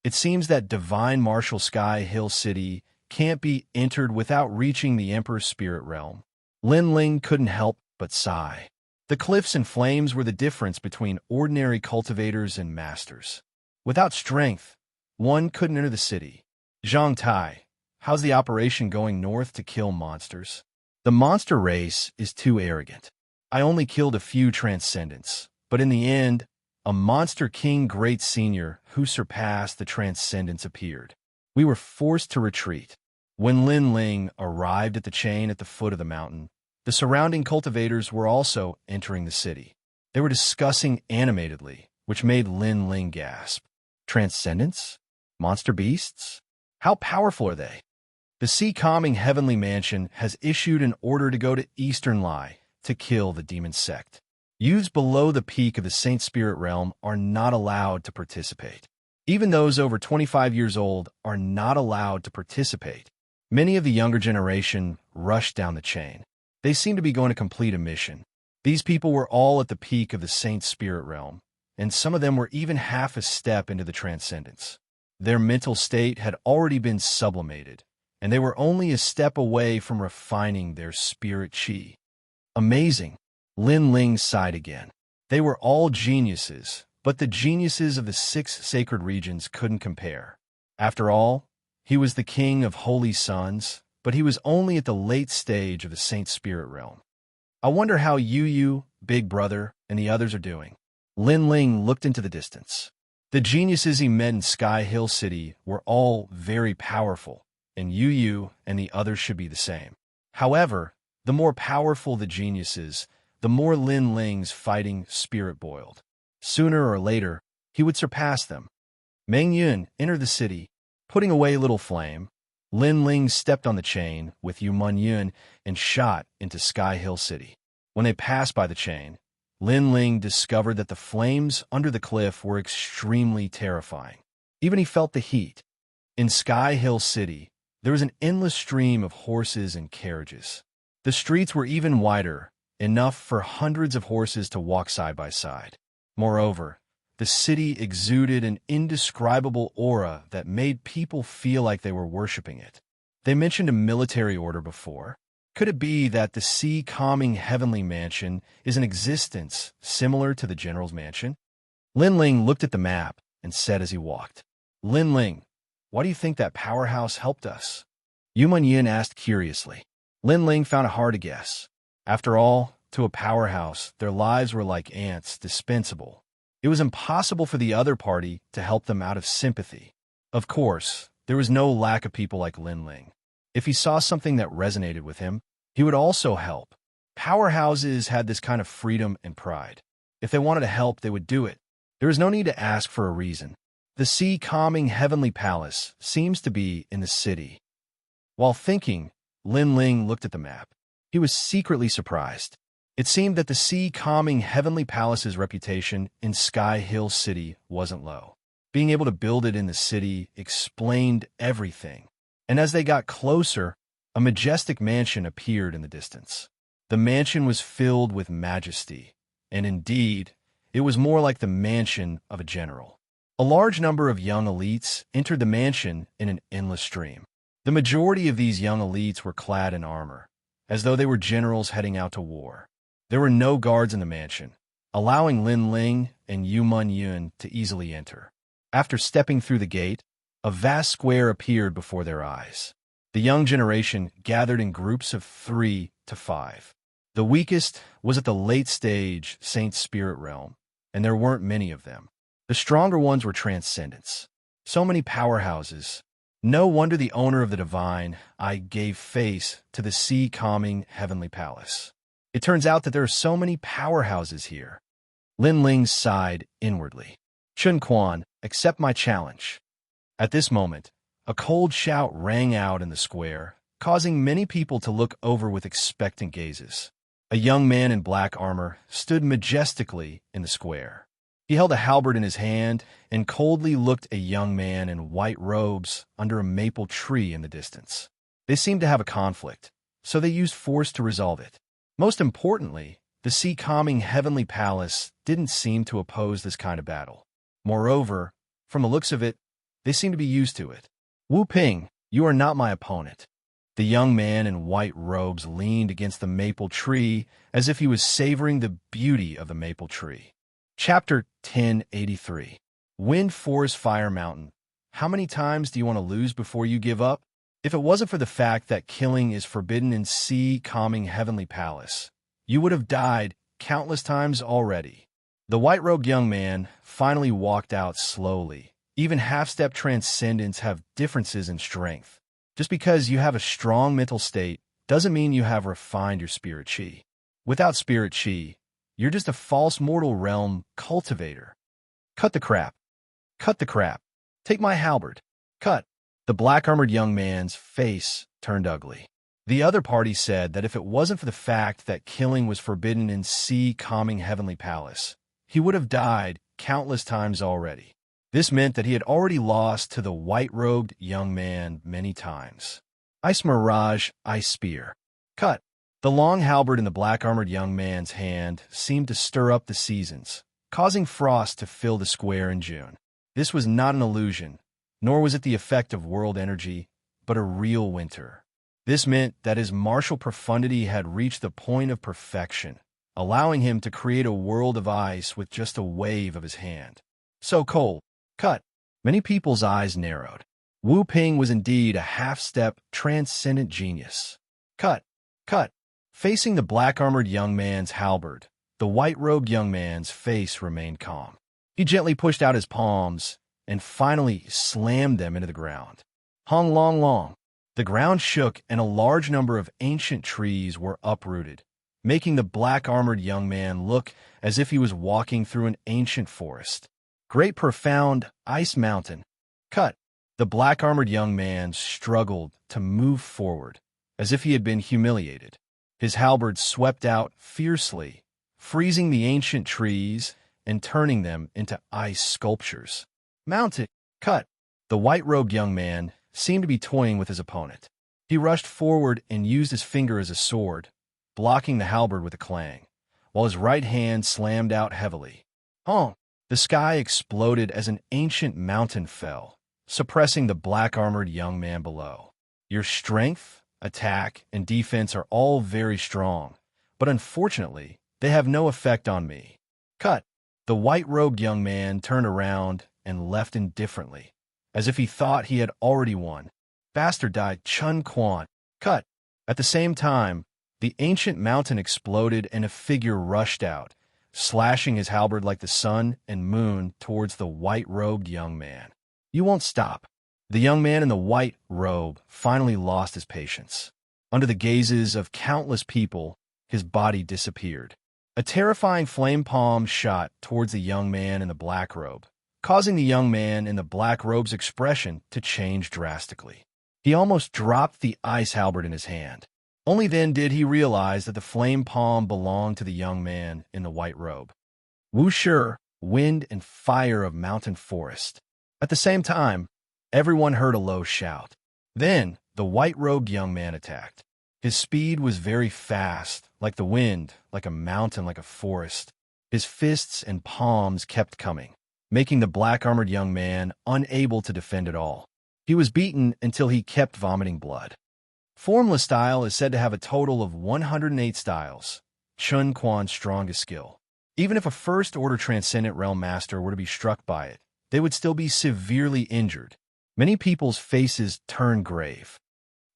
It seems that divine martial Sky Hill City can't be entered without reaching the Emperor's spirit realm. Lin Ling couldn't help but sigh. The cliffs and flames were the difference between ordinary cultivators and masters. Without strength, one couldn't enter the city. Zhang Tai, how's the operation going north to kill monsters? The monster race is too arrogant. I only killed a few transcendents, but in the end, a monster king great senior who surpassed the transcendents appeared. We were forced to retreat. When Lin Ling arrived at the chain at the foot of the mountain, the surrounding cultivators were also entering the city. They were discussing animatedly, which made Lin Ling gasp. Transcendents? Monster beasts? How powerful are they? The sea-calming heavenly mansion has issued an order to go to Eastern Lai to kill the demon sect. Youths below the peak of the Saint Spirit realm are not allowed to participate. Even those over 25 years old are not allowed to participate. Many of the younger generation rushed down the chain. They seemed to be going to complete a mission. These people were all at the peak of the Saint Spirit realm, and some of them were even half a step into the transcendence. Their mental state had already been sublimated, and they were only a step away from refining their spirit chi. Amazing. Lin Ling sighed again. They were all geniuses, but the geniuses of the 6 sacred regions couldn't compare. After all, he was the king of holy sons, but he was only at the late stage of the Saint Spirit realm. I wonder how Yu, Big Brother, and the others are doing. Lin Ling looked into the distance. The geniuses he met in Sky Hill City were all very powerful, and Yu and the others should be the same. However, the more powerful the geniuses, the more Lin Ling's fighting spirit boiled. Sooner or later, he would surpass them. Meng Yun entered the city, putting away Little Flame. Lin Ling stepped on the chain with Yumunyin and shot into Sky Hill City. When they passed by the chain, Lin Ling discovered that the flames under the cliff were extremely terrifying. Even he felt the heat. In Sky Hill City, there was an endless stream of horses and carriages. The streets were even wider, enough for hundreds of horses to walk side by side. Moreover, the city exuded an indescribable aura that made people feel like they were worshipping it. They mentioned a military order before. Could it be that the sea-calming heavenly mansion is an existence similar to the general's mansion? Lin Ling looked at the map and said as he walked, "Lin Ling, why do you think that powerhouse helped us?" Yu Yin asked curiously. Lin Ling found it hard to guess. After all, to a powerhouse, their lives were like ants, dispensable. It was impossible for the other party to help them out of sympathy. Of course, there was no lack of people like Lin Ling. If he saw something that resonated with him, he would also help. Powerhouses had this kind of freedom and pride. If they wanted to help, they would do it. There is no need to ask for a reason. The sea-calming heavenly palace seems to be in the city. While thinking, Lin Ling looked at the map. He was secretly surprised. It seemed that the sea-calming heavenly palace's reputation in Sky Hill City wasn't low. Being able to build it in the city explained everything. And as they got closer, a majestic mansion appeared in the distance. The mansion was filled with majesty, and indeed, it was more like the mansion of a general. A large number of young elites entered the mansion in an endless stream. The majority of these young elites were clad in armor, as though they were generals heading out to war. There were no guards in the mansion, allowing Lin Ling and Yu Yun to easily enter. After stepping through the gate, a vast square appeared before their eyes. The young generation gathered in groups of 3 to 5. The weakest was at the late-stage Saint Spirit realm, and there weren't many of them. The stronger ones were transcendents. So many powerhouses. No wonder the owner of the divine eye gave face to the sea-calming heavenly palace. It turns out that there are so many powerhouses here. Lin Ling sighed inwardly. "Chun Quan, accept my challenge." At this moment, a cold shout rang out in the square, causing many people to look over with expectant gazes. A young man in black armor stood majestically in the square. He held a halberd in his hand and coldly looked at a young man in white robes under a maple tree in the distance. They seemed to have a conflict, so they used force to resolve it. Most importantly, the sea-calming heavenly palace didn't seem to oppose this kind of battle. Moreover, from the looks of it, they seemed to be used to it. "Wu Ping, you are not my opponent." The young man in white robes leaned against the maple tree as if he was savoring the beauty of the maple tree. Chapter 1083. Wind, Forest, Fire, Mountain. How many times do you want to lose before you give up? If it wasn't for the fact that killing is forbidden in sea-calming heavenly palace, you would have died countless times already. The white-robed young man finally walked out slowly. Even half-step transcendents have differences in strength. Just because you have a strong mental state doesn't mean you have refined your spirit chi. Without spirit chi, you're just a false mortal realm cultivator. "Cut the crap. Cut the crap. Take my halberd. Cut." The black-armored young man's face turned ugly. The other party said that if it wasn't for the fact that killing was forbidden in sea-calming heavenly palace, he would have died countless times already. This meant that he had already lost to the white-robed young man many times. "Ice Mirage, Ice Spear. Cut." The long halberd in the black-armored young man's hand seemed to stir up the seasons, causing frost to fill the square in June. This was not an illusion, nor was it the effect of world energy, but a real winter. This meant that his martial profundity had reached the point of perfection, allowing him to create a world of ice with just a wave of his hand. So cold. Cut. Many people's eyes narrowed. Wu Ping was indeed a half-step, transcendent genius. Cut. Cut. Facing the black-armored young man's halberd, the white-robed young man's face remained calm. He gently pushed out his palms and finally slammed them into the ground. Hong long long. The ground shook and a large number of ancient trees were uprooted, making the black-armored young man look as if he was walking through an ancient forest. Great profound ice mountain. Cut. The black-armored young man struggled to move forward, as if he had been humiliated. His halberd swept out fiercely, freezing the ancient trees and turning them into ice sculptures. Mounted, cut. The white-robed young man seemed to be toying with his opponent. He rushed forward and used his finger as a sword, blocking the halberd with a clang, while his right hand slammed out heavily. Honk! The sky exploded as an ancient mountain fell, suppressing the black-armored young man below. Your strength, attack, and defense are all very strong, but unfortunately, they have no effect on me. Cut! The white-robed young man turned around and left indifferently, as if he thought he had already won. Bastard died, Chun Quan. Cut! At the same time, the ancient mountain exploded and a figure rushed out, slashing his halberd like the sun and moon towards the white-robed young man. You won't stop. The young man in the white robe finally lost his patience. Under the gazes of countless people, his body disappeared. A terrifying flame palm shot towards the young man in the black robe, causing the young man in the black robe's expression to change drastically. He almost dropped the ice halberd in his hand. Only then did he realize that the flame palm belonged to the young man in the white robe. Wuxia, wind and fire of mountain forest. At the same time, everyone heard a low shout. Then, the white-robed young man attacked. His speed was very fast, like the wind, like a mountain, like a forest. His fists and palms kept coming, making the black-armored young man unable to defend at all. He was beaten until he kept vomiting blood. Formless style is said to have a total of 108 styles, Chun Quan's strongest skill. Even if a first-order Transcendent Realm Master were to be struck by it, they would still be severely injured. Many people's faces turned grave.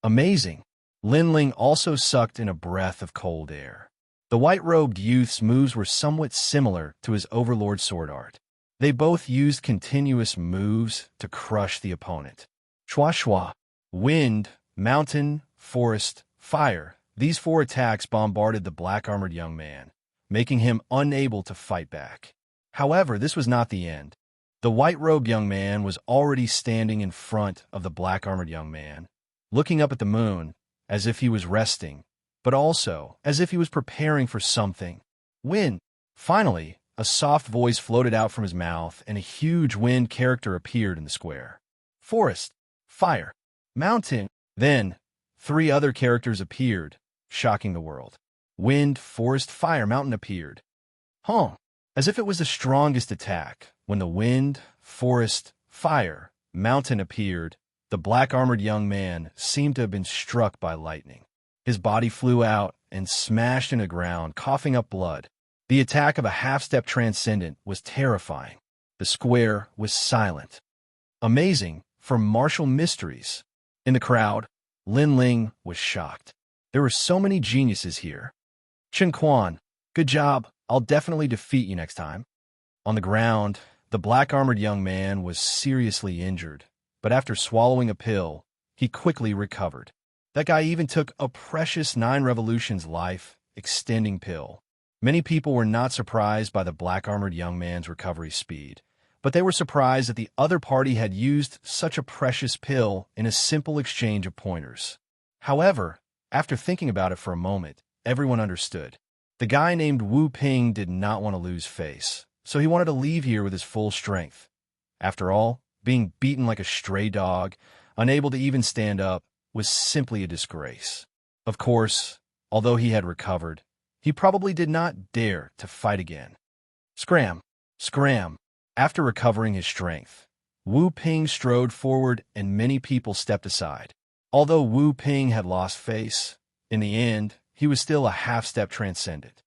Amazing! Lin Ling also sucked in a breath of cold air. The white-robed youth's moves were somewhat similar to his overlord sword art. They both used continuous moves to crush the opponent. Shua shua, wind, mountain, forest, fire. These four attacks bombarded the black-armored young man, making him unable to fight back. However, this was not the end. The white-robed young man was already standing in front of the black-armored young man, looking up at the moon as if he was resting, but also as if he was preparing for something. Wind. Finally, a soft voice floated out from his mouth, and a huge wind character appeared in the square. Forest, fire, mountain. Then, three other characters appeared, shocking the world. Wind, forest, fire, mountain appeared. As if it was the strongest attack. When the wind, forest, fire, mountain appeared, the black-armored young man seemed to have been struck by lightning. His body flew out and smashed into the ground, coughing up blood. The attack of a half-step transcendent was terrifying. The square was silent. Amazing for martial mysteries. In the crowd, Lin Ling was shocked. There were so many geniuses here. Chun Quan, good job. I'll definitely defeat you next time. On the ground, the black-armored young man was seriously injured, but after swallowing a pill, he quickly recovered. That guy even took a precious 9 revolutions life extending pill. Many people were not surprised by the black-armored young man's recovery speed, but they were surprised that the other party had used such a precious pill in a simple exchange of pointers. However, after thinking about it for a moment, everyone understood. The guy named Wu Ping did not want to lose face, so he wanted to leave here with his full strength. After all, being beaten like a stray dog, unable to even stand up, was simply a disgrace. Of course, although he had recovered, he probably did not dare to fight again. Scram! Scram! After recovering his strength, Wu Ping strode forward and many people stepped aside. Although Wu Ping had lost face, in the end, he was still a half-step transcendent.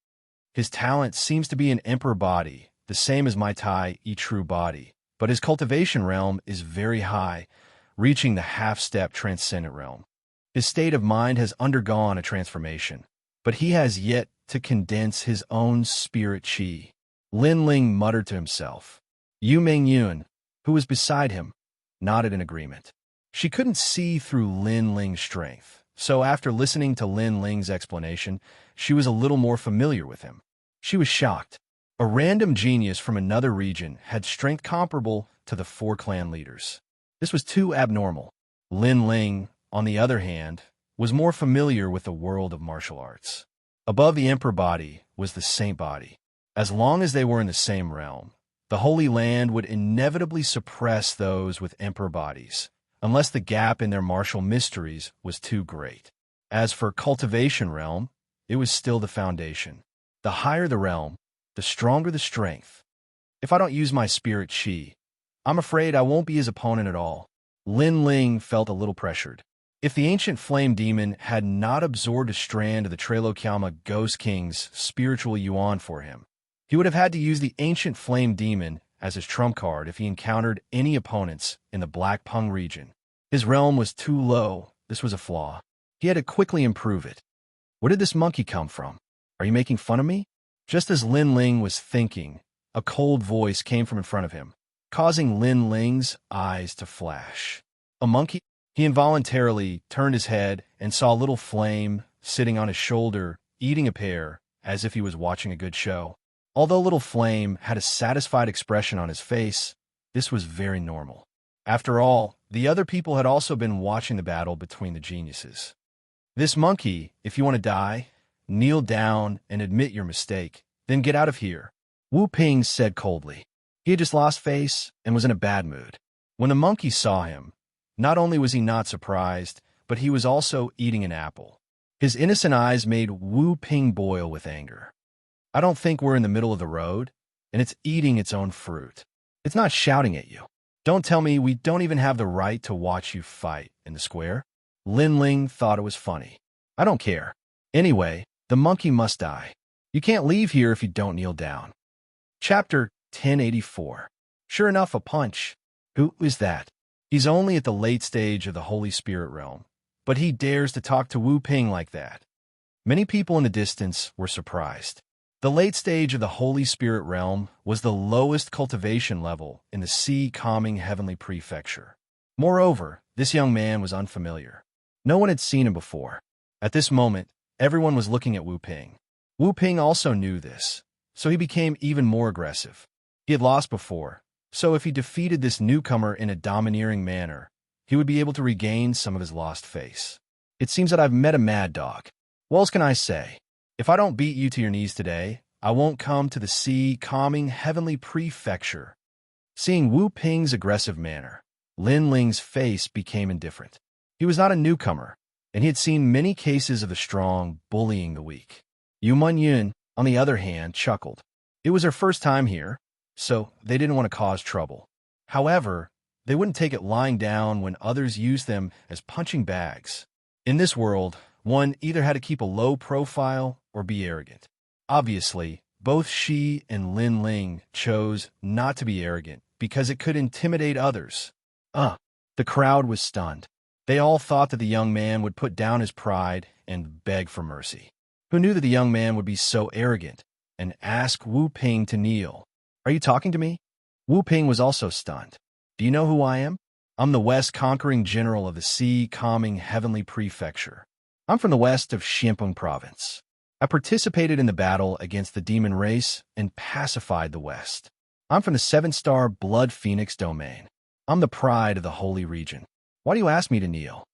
His talent seems to be an emperor body, the same as my Tai Yi true body, but his cultivation realm is very high, reaching the half-step transcendent realm. His state of mind has undergone a transformation, but he has yet to condense his own spirit qi. Lin Ling muttered to himself. Yu Mingyun, who was beside him, nodded in agreement. She couldn't see through Lin Ling's strength, so after listening to Lin Ling's explanation, she was a little more familiar with him. She was shocked. A random genius from another region had strength comparable to the 4 clan leaders. This was too abnormal. Lin Ling, on the other hand, was more familiar with the world of martial arts. Above the emperor body was the saint body. As long as they were in the same realm, the Holy Land would inevitably suppress those with emperor bodies, unless the gap in their martial mysteries was too great. As for cultivation realm, it was still the foundation. The higher the realm, the stronger the strength. If I don't use my spirit chi, I'm afraid I won't be his opponent at all. Lin Ling felt a little pressured. If the ancient flame demon had not absorbed a strand of the Trailokyama Ghost King's spiritual yuan for him, he would have had to use the ancient flame demon as his trump card if he encountered any opponents in the Black Pung region. His realm was too low. This was a flaw. He had to quickly improve it. Where did this monkey come from? Are you making fun of me? Just as Lin Ling was thinking, a cold voice came from in front of him, causing Lin Ling's eyes to flash. A monkey? He involuntarily turned his head and saw Little Flame sitting on his shoulder, eating a pear, as if he was watching a good show. Although Little Flame had a satisfied expression on his face, this was very normal. After all, the other people had also been watching the battle between the geniuses. This monkey, if you want to die, kneel down and admit your mistake, then get out of here, Wu Ping said coldly. He had just lost face and was in a bad mood. When the monkey saw him, not only was he not surprised, but he was also eating an apple. His innocent eyes made Wu Ping boil with anger. I don't think we're in the middle of the road, and it's eating its own fruit. It's not shouting at you. Don't tell me we don't even have the right to watch you fight in the square. Lin Ling thought it was funny. I don't care. Anyway, the monkey must die. You can't leave here if you don't kneel down. Chapter 1084. Sure enough, a punch. Who is that? He's only at the late stage of the Holy Spirit realm, but he dares to talk to Wu Ping like that. Many people in the distance were surprised. The late stage of the Holy Spirit realm was the lowest cultivation level in the Sea Calming Heavenly Prefecture. Moreover, this young man was unfamiliar. No one had seen him before. At this moment, everyone was looking at Wu Ping. Wu Ping also knew this, so he became even more aggressive. He had lost before, so if he defeated this newcomer in a domineering manner, he would be able to regain some of his lost face. It seems that I've met a mad dog. What else can I say? If I don't beat you to your knees today, I won't come to the Sea Calming Heavenly Prefecture. Seeing Wu Ping's aggressive manner, Lin Ling's face became indifferent. He was not a newcomer, and he had seen many cases of the strong bullying the weak. Yu Munyun, on the other hand, chuckled. It was her first time here, so they didn't want to cause trouble. However, they wouldn't take it lying down when others used them as punching bags. In this world, one either had to keep a low profile or be arrogant. Obviously, both she and Lin Ling chose not to be arrogant because it could intimidate others. The crowd was stunned. They all thought that the young man would put down his pride and beg for mercy. Who knew that the young man would be so arrogant and ask Wu Ping to kneel? Are you talking to me? Wu Ping was also stunned. Do you know who I am? I'm the West Conquering General of the Sea Calming Heavenly Prefecture. I'm from the west of Xianxia Province. I participated in the battle against the demon race and pacified the West. I'm from the 7-star Blood Phoenix domain. I'm the pride of the holy region. Why do you ask me to kneel?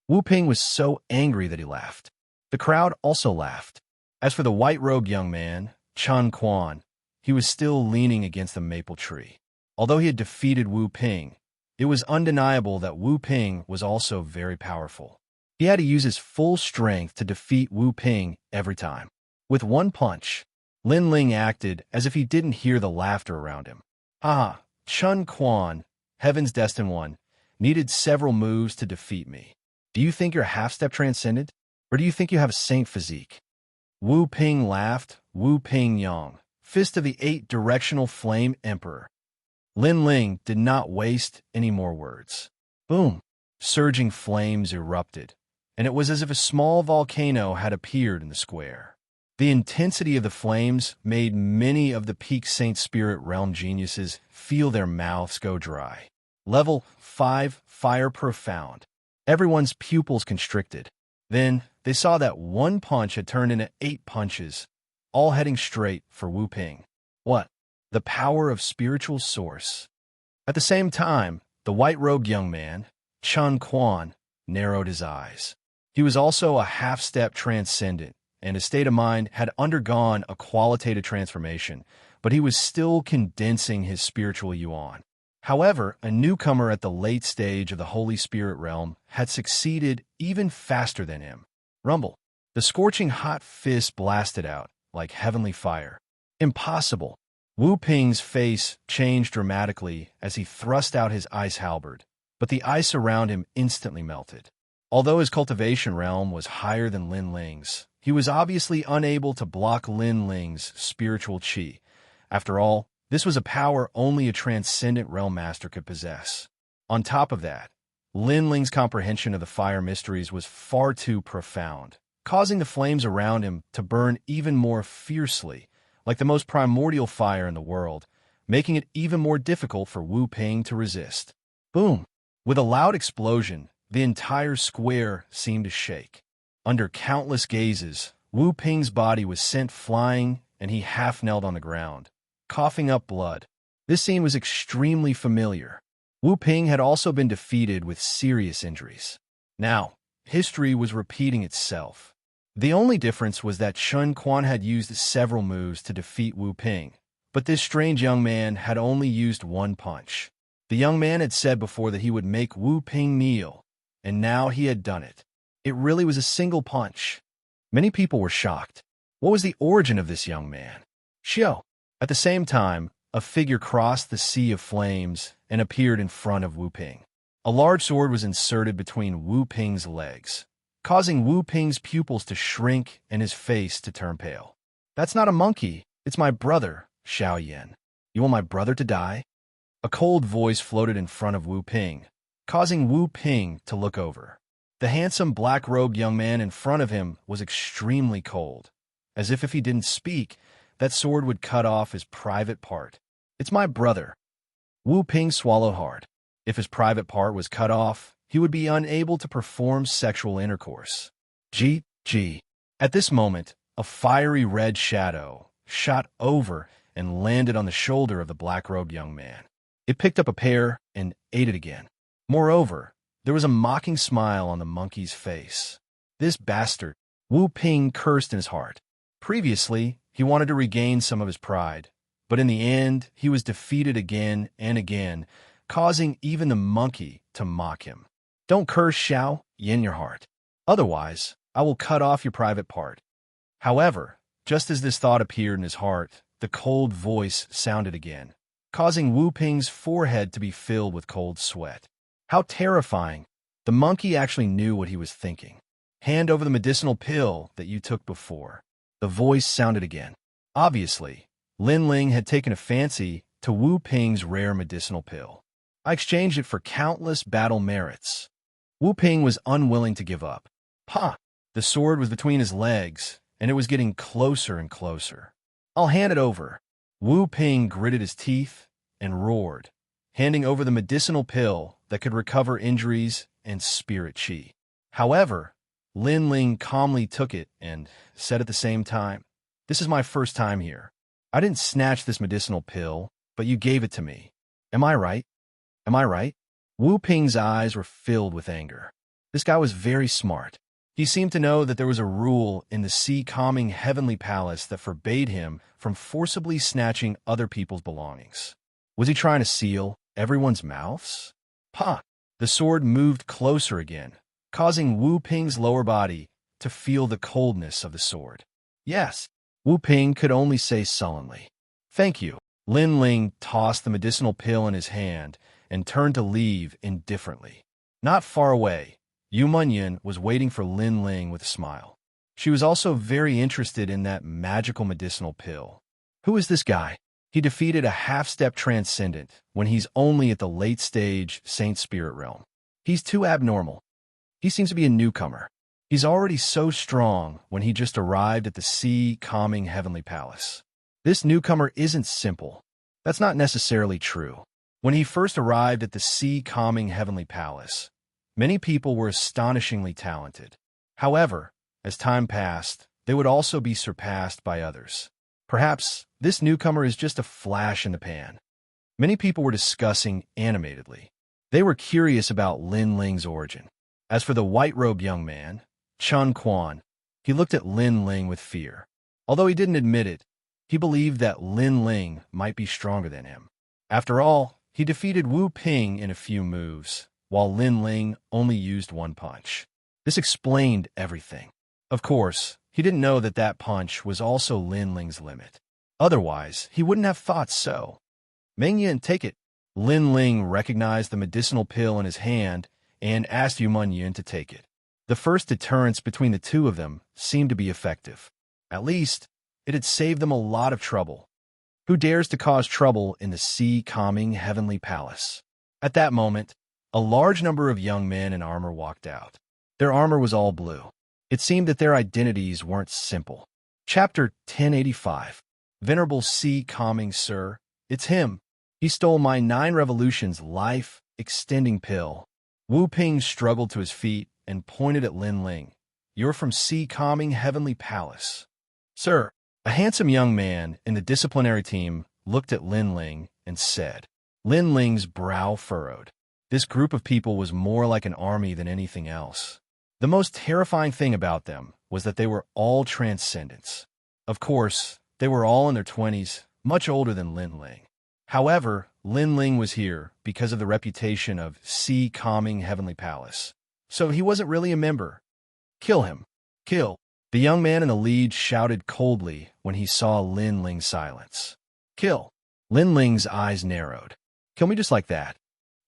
Wu Ping was so angry that he laughed. The crowd also laughed. As for the white-robed young man, Chun Quan, he was still leaning against the maple tree. Although he had defeated Wu Ping, it was undeniable that Wu Ping was also very powerful. He had to use his full strength to defeat Wu Ping every time. With one punch, Lin Ling acted as if he didn't hear the laughter around him. Chun Quan, Heaven's Destined One, needed several moves to defeat me. Do you think you're half-step transcendent? Or do you think you have a saint physique? Wu Ping laughed. Wu Ping Yang, Fist of the 8-Directional Flame Emperor. Lin Ling did not waste any more words. Boom! Surging flames erupted, and it was as if a small volcano had appeared in the square. The intensity of the flames made many of the Peak Saint Spirit Realm geniuses feel their mouths go dry. Level 5, Fire Profound. Everyone's pupils constricted. Then they saw that one punch had turned into 8 punches, all heading straight for Wu Ping. What? The power of spiritual source. At the same time, the white-robed young man, Chun Quan, narrowed his eyes. He was also a half-step transcendent, and his state of mind had undergone a qualitative transformation, but he was still condensing his spiritual yuan. However, a newcomer at the late stage of the Holy Spirit realm had succeeded even faster than him. Rumble. The scorching hot fist blasted out, like heavenly fire. Impossible. Wu Ping's face changed dramatically as he thrust out his ice halberd, but the ice around him instantly melted. Although his cultivation realm was higher than Lin Ling's, he was obviously unable to block Lin Ling's spiritual qi. After all, this was a power only a transcendent realm master could possess. On top of that, Lin Ling's comprehension of the fire mysteries was far too profound, causing the flames around him to burn even more fiercely, like the most primordial fire in the world, making it even more difficult for Wu Ping to resist. Boom! With a loud explosion, the entire square seemed to shake. Under countless gazes, Wu Ping's body was sent flying and he half-knelt on the ground, coughing up blood. This scene was extremely familiar. Wu Ping had also been defeated with serious injuries. Now, history was repeating itself. The only difference was that Chun Quan had used several moves to defeat Wu Ping, but this strange young man had only used one punch. The young man had said before that he would make Wu Ping kneel, and now he had done it. It really was a single punch. Many people were shocked. What was the origin of this young man? Xiao. At the same time, a figure crossed the sea of flames and appeared in front of Wu Ping. A large sword was inserted between Wu Ping's legs, causing Wu Ping's pupils to shrink and his face to turn pale. That's not a monkey, it's my brother, Xiao Yan. You want my brother to die? A cold voice floated in front of Wu Ping, causing Wu Ping to look over. The handsome black-robed young man in front of him was extremely cold, as if he didn't speak, that sword would cut off his private part. It's my brother. Wu Ping swallowed hard. If his private part was cut off, he would be unable to perform sexual intercourse. Gee. At this moment, a fiery red shadow shot over and landed on the shoulder of the black-robed young man. It picked up a pear and ate it again. Moreover, there was a mocking smile on the monkey's face. This bastard, Wu Ping cursed in his heart. Previously, he wanted to regain some of his pride, but in the end, he was defeated again and again, causing even the monkey to mock him. Don't curse Xiao in your heart. Otherwise, I will cut off your private part. However, just as this thought appeared in his heart, the cold voice sounded again, causing Wu Ping's forehead to be filled with cold sweat. How terrifying! The monkey actually knew what he was thinking. Hand over the medicinal pill that you took before. The voice sounded again. Obviously, Lin Ling had taken a fancy to Wu Ping's rare medicinal pill. I exchanged it for countless battle merits. Wu Ping was unwilling to give up. Ha! The sword was between his legs, and it was getting closer and closer. I'll hand it over. Wu Ping gritted his teeth and roared, handing over the medicinal pill that could recover injuries and spirit qi. However, Lin Ling calmly took it and said at the same time, "This is my first time here. I didn't snatch this medicinal pill, but you gave it to me. Am I right? Am I right?" Wu Ping's eyes were filled with anger. This guy was very smart. He seemed to know that there was a rule in the sea-calming heavenly palace that forbade him from forcibly snatching other people's belongings. Was he trying to seal everyone's mouths? Ha! The sword moved closer again, causing Wu Ping's lower body to feel the coldness of the sword. Yes, Wu Ping could only say sullenly, "Thank you." Lin Ling tossed the medicinal pill in his hand and turned to leave indifferently. Not far away, Yu Munyan was waiting for Lin Ling with a smile. She was also very interested in that magical medicinal pill. Who is this guy? He defeated a half-step transcendent when he's only at the late-stage Saint Spirit realm. He's too abnormal. He seems to be a newcomer. He's already so strong when he just arrived at the sea-calming heavenly palace. This newcomer isn't simple. That's not necessarily true. When he first arrived at the sea-calming heavenly palace, many people were astonishingly talented. However, as time passed, they would also be surpassed by others. Perhaps this newcomer is just a flash in the pan. Many people were discussing animatedly. They were curious about Lin Ling's origin. As for the white-robed young man, Chun Quan, He looked at Lin Ling with fear. Although he didn't admit it, he believed that Lin Ling might be stronger than him. After all, he defeated Wu Ping in a few moves, while Lin Ling only used one punch. This explained everything. Of course, he didn't know that that punch was also Lin Ling's limit. Otherwise, he wouldn't have thought so. Meng Yin, take it. Lin Ling recognized the medicinal pill in his hand and asked Yuman Yin to take it. The first deterrence between the two of them seemed to be effective. At least, it had saved them a lot of trouble. Who dares to cause trouble in the sea-calming heavenly palace? At that moment, a large number of young men in armor walked out. Their armor was all blue. It seemed that their identities weren't simple. Chapter 1085. Venerable sea-calming sir, it's him. He stole my 9 revolutions life-extending pill. Wu Ping struggled to his feet and pointed at Lin Ling. You're from sea-calming heavenly palace. Sir, a handsome young man in the disciplinary team looked at Lin Ling and said. Lin Ling's brow furrowed. This group of people was more like an army than anything else. The most terrifying thing about them was that they were all transcendents. Of course, they were all in their 20s, much older than Lin Ling. However, Lin Ling was here because of the reputation of sea-calming heavenly palace. So he wasn't really a member. Kill him. Kill. The young man in the lead shouted coldly when he saw Lin Ling's silence. Kill. Lin Ling's eyes narrowed. Kill me just like that?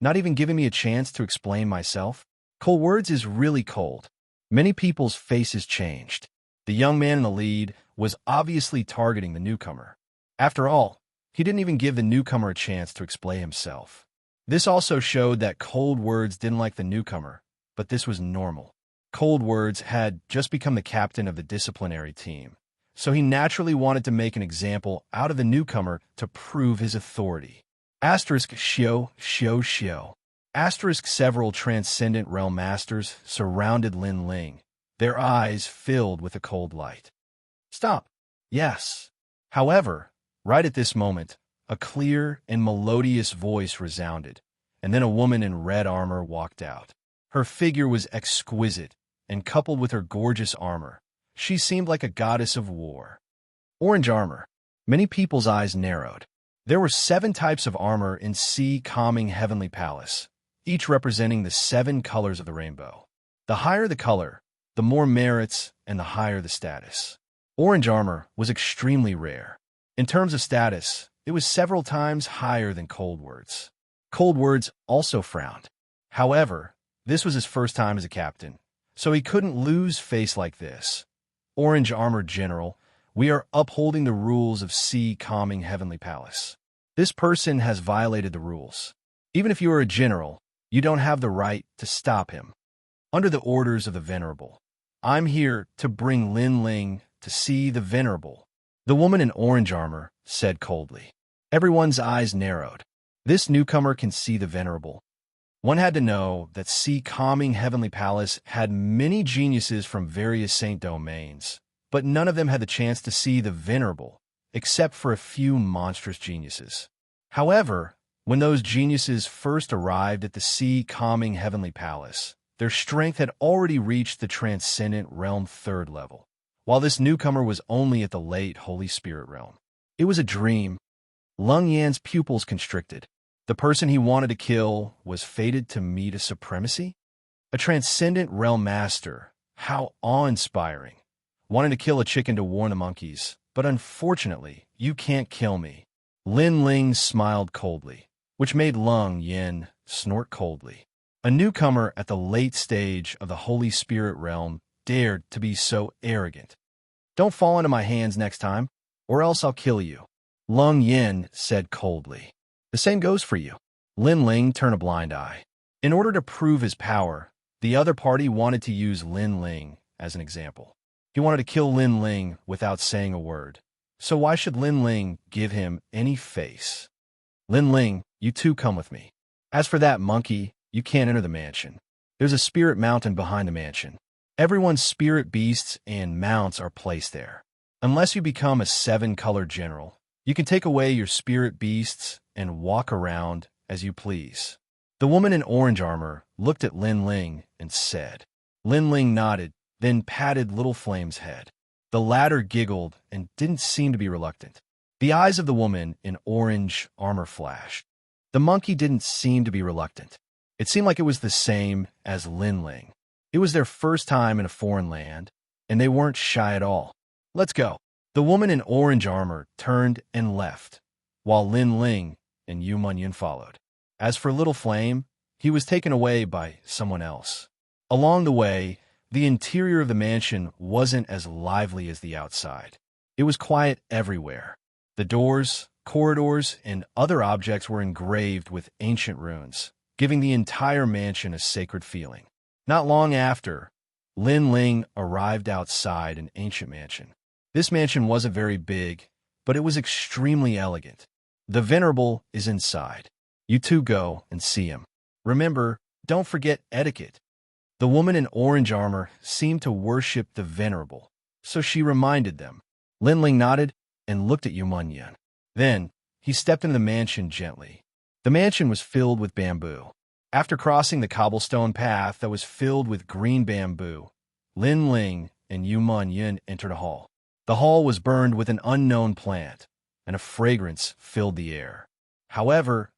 Not even giving me a chance to explain myself? Cold words is really cold. Many people's faces changed. The young man in the lead was obviously targeting the newcomer. After all, he didn't even give the newcomer a chance to explain himself. This also showed that Cold Words didn't like the newcomer, but this was normal. Cold Words had just become the captain of the disciplinary team, so he naturally wanted to make an example out of the newcomer to prove his authority. Asterisk Xiao. Asterisk several transcendent realm masters surrounded Lin Ling, their eyes filled with a cold light. Stop. Yes. However, right at this moment, a clear and melodious voice resounded, and then a woman in red armor walked out. Her figure was exquisite, and coupled with her gorgeous armor, she seemed like a goddess of war. Orange armor. Many people's eyes narrowed. There were 7 types of armor in sea-calming heavenly palace, each representing the 7 colors of the rainbow. The higher the color, the more merits and the higher the status. Orange armor was extremely rare. In terms of status, it was several times higher than Cold Words. Cold Words also frowned. However, this was his first time as a captain, so he couldn't lose face like this. Orange armor general, we are upholding the rules of sea-calming heavenly palace. This person has violated the rules. Even if you are a general, you don't have the right to stop him. Under the orders of the Venerable, I'm here to bring Lin Ling to see the Venerable. The woman in orange armor said coldly. Everyone's eyes narrowed. This newcomer can see the Venerable. One had to know that sea-calming heavenly palace had many geniuses from various saint domains, but none of them had the chance to see the Venerable, except for a few monstrous geniuses. However, when those geniuses first arrived at the sea-calming heavenly palace, their strength had already reached the transcendent realm 3rd level, while this newcomer was only at the late Holy Spirit realm. It was a dream. Lung Yan's pupils constricted. The person he wanted to kill was fated to meet a supremacy? A transcendent realm master. How awe-inspiring. Wanting to kill a chicken to warn the monkeys, but unfortunately, you can't kill me. Lin Ling smiled coldly, which made Lung Yan snort coldly. A newcomer at the late stage of the Holy Spirit realm dared to be so arrogant. Don't fall into my hands next time, or else I'll kill you. Lung Yan said coldly. The same goes for you. Lin Ling turned a blind eye. In order to prove his power, the other party wanted to use Lin Ling as an example. He wanted to kill Lin Ling without saying a word. So why should Lin Ling give him any face? Lin Ling, you too come with me. As for that monkey, you can't enter the mansion. There's a spirit mountain behind the mansion. Everyone's spirit beasts and mounts are placed there. Unless you become a 7-color general, you can take away your spirit beasts and walk around as you please. The woman in orange armor looked at Lin Ling and said. Lin Ling nodded. then patted Little Flame's head. The latter giggled and didn't seem to be reluctant. The eyes of the woman in orange armor flashed. The monkey didn't seem to be reluctant. It seemed like it was the same as Linling. It was their first time in a foreign land, and they weren't shy at all. Let's go. The woman in orange armor turned and left, while Linling and Yu Munyan followed. As for Little Flame, he was taken away by someone else. Along the way, the interior of the mansion wasn't as lively as the outside. It was quiet everywhere. The doors, corridors, and other objects were engraved with ancient runes, giving the entire mansion a sacred feeling. Not long after, Linling arrived outside an ancient mansion. This mansion wasn't very big, but it was extremely elegant. The Venerable is inside. You two go and see him. Remember, don't forget etiquette. The woman in orange armor seemed to worship the Venerable, so she reminded them. Linling nodded and looked at Yu Munyan. Then, he stepped into the mansion gently. The mansion was filled with bamboo. After crossing the cobblestone path that was filled with green bamboo, Linling and Yu Munyan entered a hall. The hall was burned with an unknown plant, and a fragrance filled the air. However,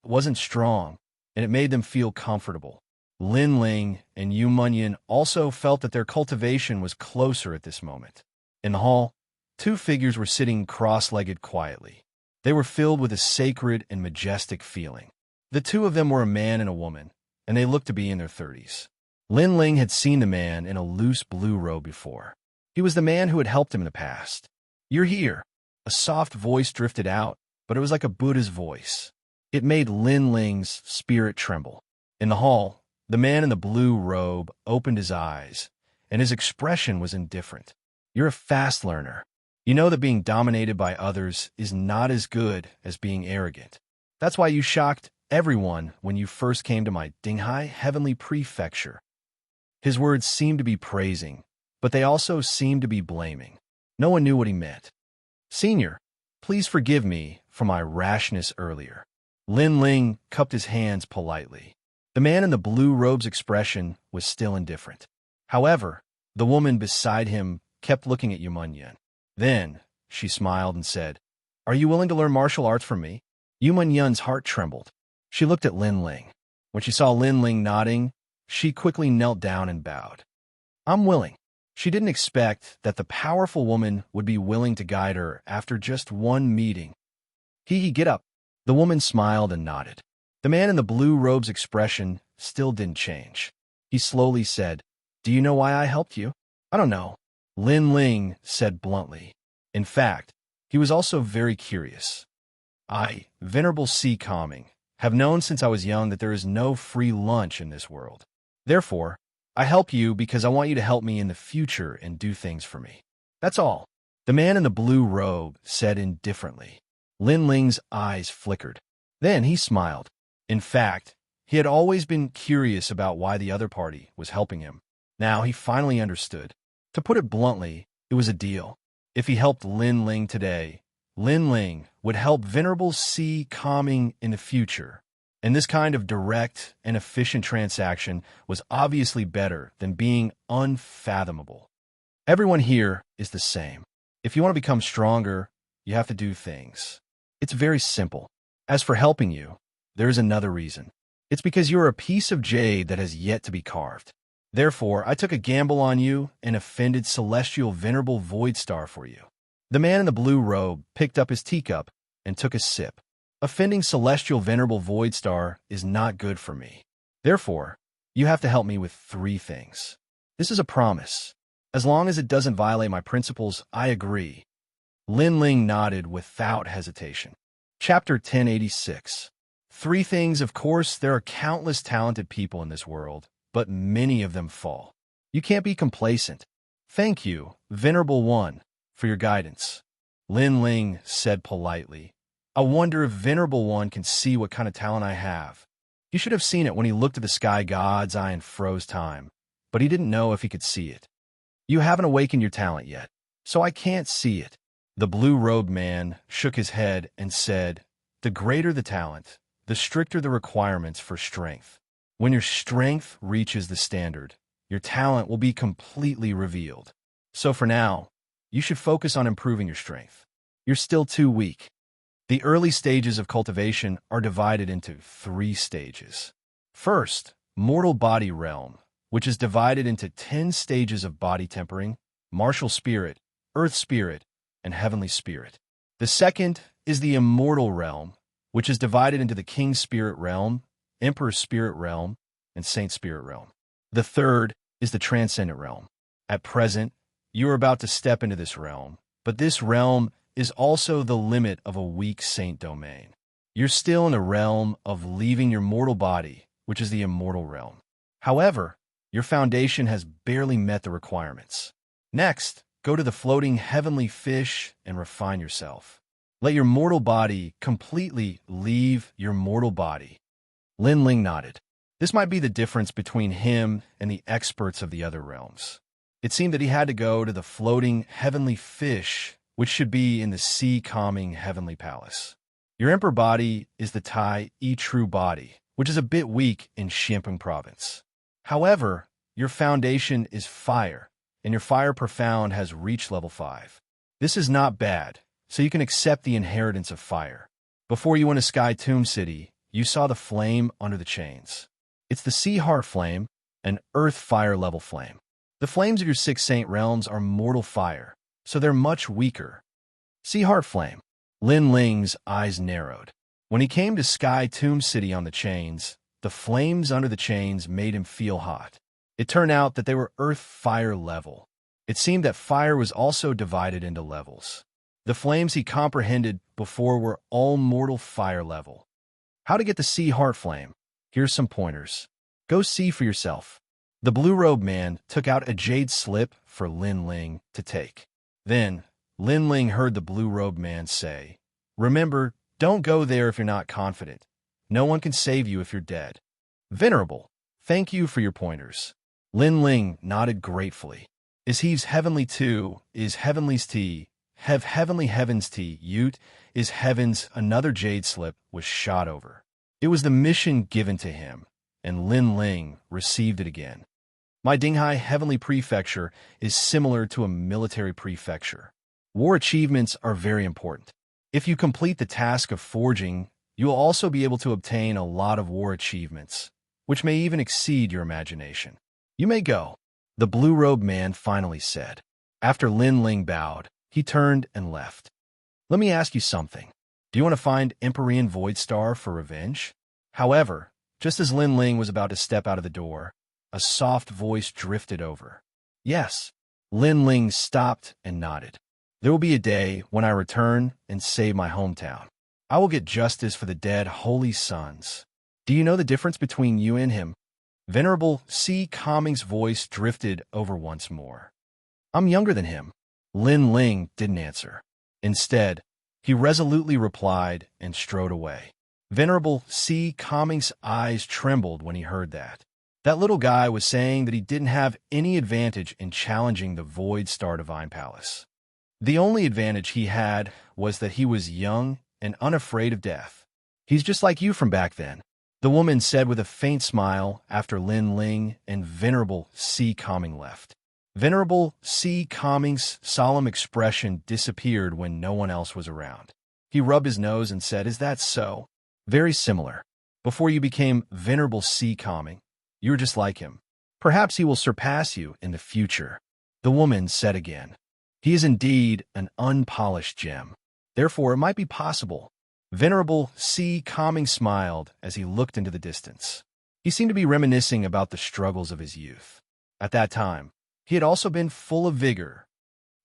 it wasn't strong, and it made them feel comfortable. Linling and Yu Munyan also felt that their cultivation was closer at this moment. In the hall, two figures were sitting cross-legged quietly. They were filled with a sacred and majestic feeling. The two of them were a man and a woman, and they looked to be in their 30s. Linling had seen the man in a loose blue robe before. He was the man who had helped him in the past. "You're here." A soft voice drifted out, but it was like a Buddha's voice. It made Linling's spirit tremble. In the hall, the man in the blue robe opened his eyes, and his expression was indifferent. "You're a fast learner. You know that being dominated by others is not as good as being arrogant. That's why you shocked everyone when you first came to my Dinghai Heavenly Prefecture." His words seemed to be praising, but they also seemed to be blaming. No one knew what he meant. "Senior, please forgive me for my rashness earlier." Linling cupped his hands politely. The man in the blue robe's expression was still indifferent. However, the woman beside him kept looking at Yu Munyan. Then, she smiled and said, "Are you willing to learn martial arts from me?" Yu Munyan's heart trembled. She looked at Linling. When she saw Linling nodding, she quickly knelt down and bowed. "I'm willing." She didn't expect that the powerful woman would be willing to guide her after just one meeting. Get up." The woman smiled and nodded. The man in the blue robe's expression still didn't change. He slowly said, "Do you know why I helped you?" "I don't know," Linling said bluntly. In fact, he was also very curious. "I, Venerable Sea Calming, have known since I was young that there is no free lunch in this world. Therefore, I help you because I want you to help me in the future and do things for me. That's all," the man in the blue robe said indifferently. Linling's eyes flickered. Then he smiled. In fact, he had always been curious about why the other party was helping him. Now he finally understood. To put it bluntly, it was a deal. If he helped Linling today, Linling would help Venerable Sea Calming in the future. And this kind of direct and efficient transaction was obviously better than being unfathomable. Everyone here is the same. If you want to become stronger, you have to do things. It's very simple. As for helping you, there is another reason. It's because you're a piece of jade that has yet to be carved. Therefore, I took a gamble on you and offended Celestial Venerable Void Star for you. The man in the blue robe picked up his teacup and took a sip. Offending Celestial Venerable Void Star is not good for me. Therefore, you have to help me with 3 things. This is a promise. As long as it doesn't violate my principles, I agree. Linling nodded without hesitation. Chapter 1086. 3 things. Of course, there are countless talented people in this world, but many of them fall. You can't be complacent. Thank you, Venerable One, for your guidance, Linling said politely. I wonder if Venerable One can see what kind of talent I have. He should have seen it when he looked at the sky god's eye and froze time, but he didn't know if he could see it. You haven't awakened your talent yet, so I can't see it. The blue-robed man shook his head and said, the greater the talent, the stricter the requirements for strength. When your strength reaches the standard, your talent will be completely revealed. So for now, you should focus on improving your strength. You're still too weak. The early stages of cultivation are divided into 3 stages. First, mortal body realm, which is divided into 10 stages of body tempering, martial spirit, earth spirit, and heavenly spirit. The second is the immortal realm, which is divided into the king spirit realm, emperor spirit realm, and saint spirit realm. The third is the transcendent realm. At present, you are about to step into this realm, but this realm is also the limit of a weak saint domain. You're still in the realm of leaving your mortal body, which is the immortal realm. However, your foundation has barely met the requirements. Next, go to the floating heavenly fish and refine yourself. Let your mortal body completely leave your mortal body. Lin Ling nodded. This might be the difference between him and the experts of the other realms. It seemed that he had to go to the floating heavenly fish, which should be in the sea-calming heavenly palace. Your emperor body is the Tai Yi true body, which is a bit weak in Xianxia province. However, your foundation is fire, and your fire profound has reached level 5. This is not bad, so you can accept the inheritance of fire. Before you went to Sky Tomb City, you saw the flame under the chains. It's the Sea Heart Flame, an Earth Fire level flame. The flames of your 6 saint realms are mortal fire, so they're much weaker. Sea Heart Flame. Lin Ling's eyes narrowed. When he came to Sky Tomb City on the chains, the flames under the chains made him feel hot. It turned out that they were Earth Fire level. It seemed that fire was also divided into levels. The flames he comprehended before were all mortal fire level. How to get the Sea Heart Flame? Here's some pointers. Go see for yourself. The blue-robed man took out a jade slip for Lin Ling to take. Then, Lin Ling heard the blue-robed man say, "Remember, don't go there if you're not confident. No one can save you if you're dead." Venerable, thank you for your pointers. Lin Ling nodded gratefully. Is he's heavenly too? Is heavenly's tea? Have heavenly heavens tea? Ute, is heavens? Another jade slip was shot over. It was the mission given to him, and Lin Ling received it again. My Dinghai Heavenly Prefecture is similar to a military prefecture. War achievements are very important. If you complete the task of forging, you will also be able to obtain a lot of war achievements, which may even exceed your imagination. You may go, the blue-robed man finally said. After Lin Ling bowed, he turned and left. Let me ask you something. Do you want to find Empyrean Void Star for revenge? However, just as Lin Ling was about to step out of the door, a soft voice drifted over. Yes. Lin Ling stopped and nodded. There will be a day when I return and save my hometown. I will get justice for the dead holy sons. Do you know the difference between you and him? Venerable C. Calming's voice drifted over once more. I'm younger than him. Lin Ling didn't answer. Instead, he resolutely replied and strode away. Venerable C. Calming's eyes trembled when he heard that. That little guy was saying that he didn't have any advantage in challenging the Void Star Divine Palace. The only advantage he had was that he was young and unafraid of death. He's just like you from back then, the woman said with a faint smile after Lin Ling and Venerable C. Calming left. Venerable C. Calming's solemn expression disappeared when no one else was around. He rubbed his nose and said, "Is that so?" Very similar. Before you became Venerable C. Calming, you were just like him. Perhaps he will surpass you in the future, the woman said again. He is indeed an unpolished gem. Therefore, it might be possible. Venerable C. Calming smiled as he looked into the distance. He seemed to be reminiscing about the struggles of his youth. At that time, he had also been full of vigor.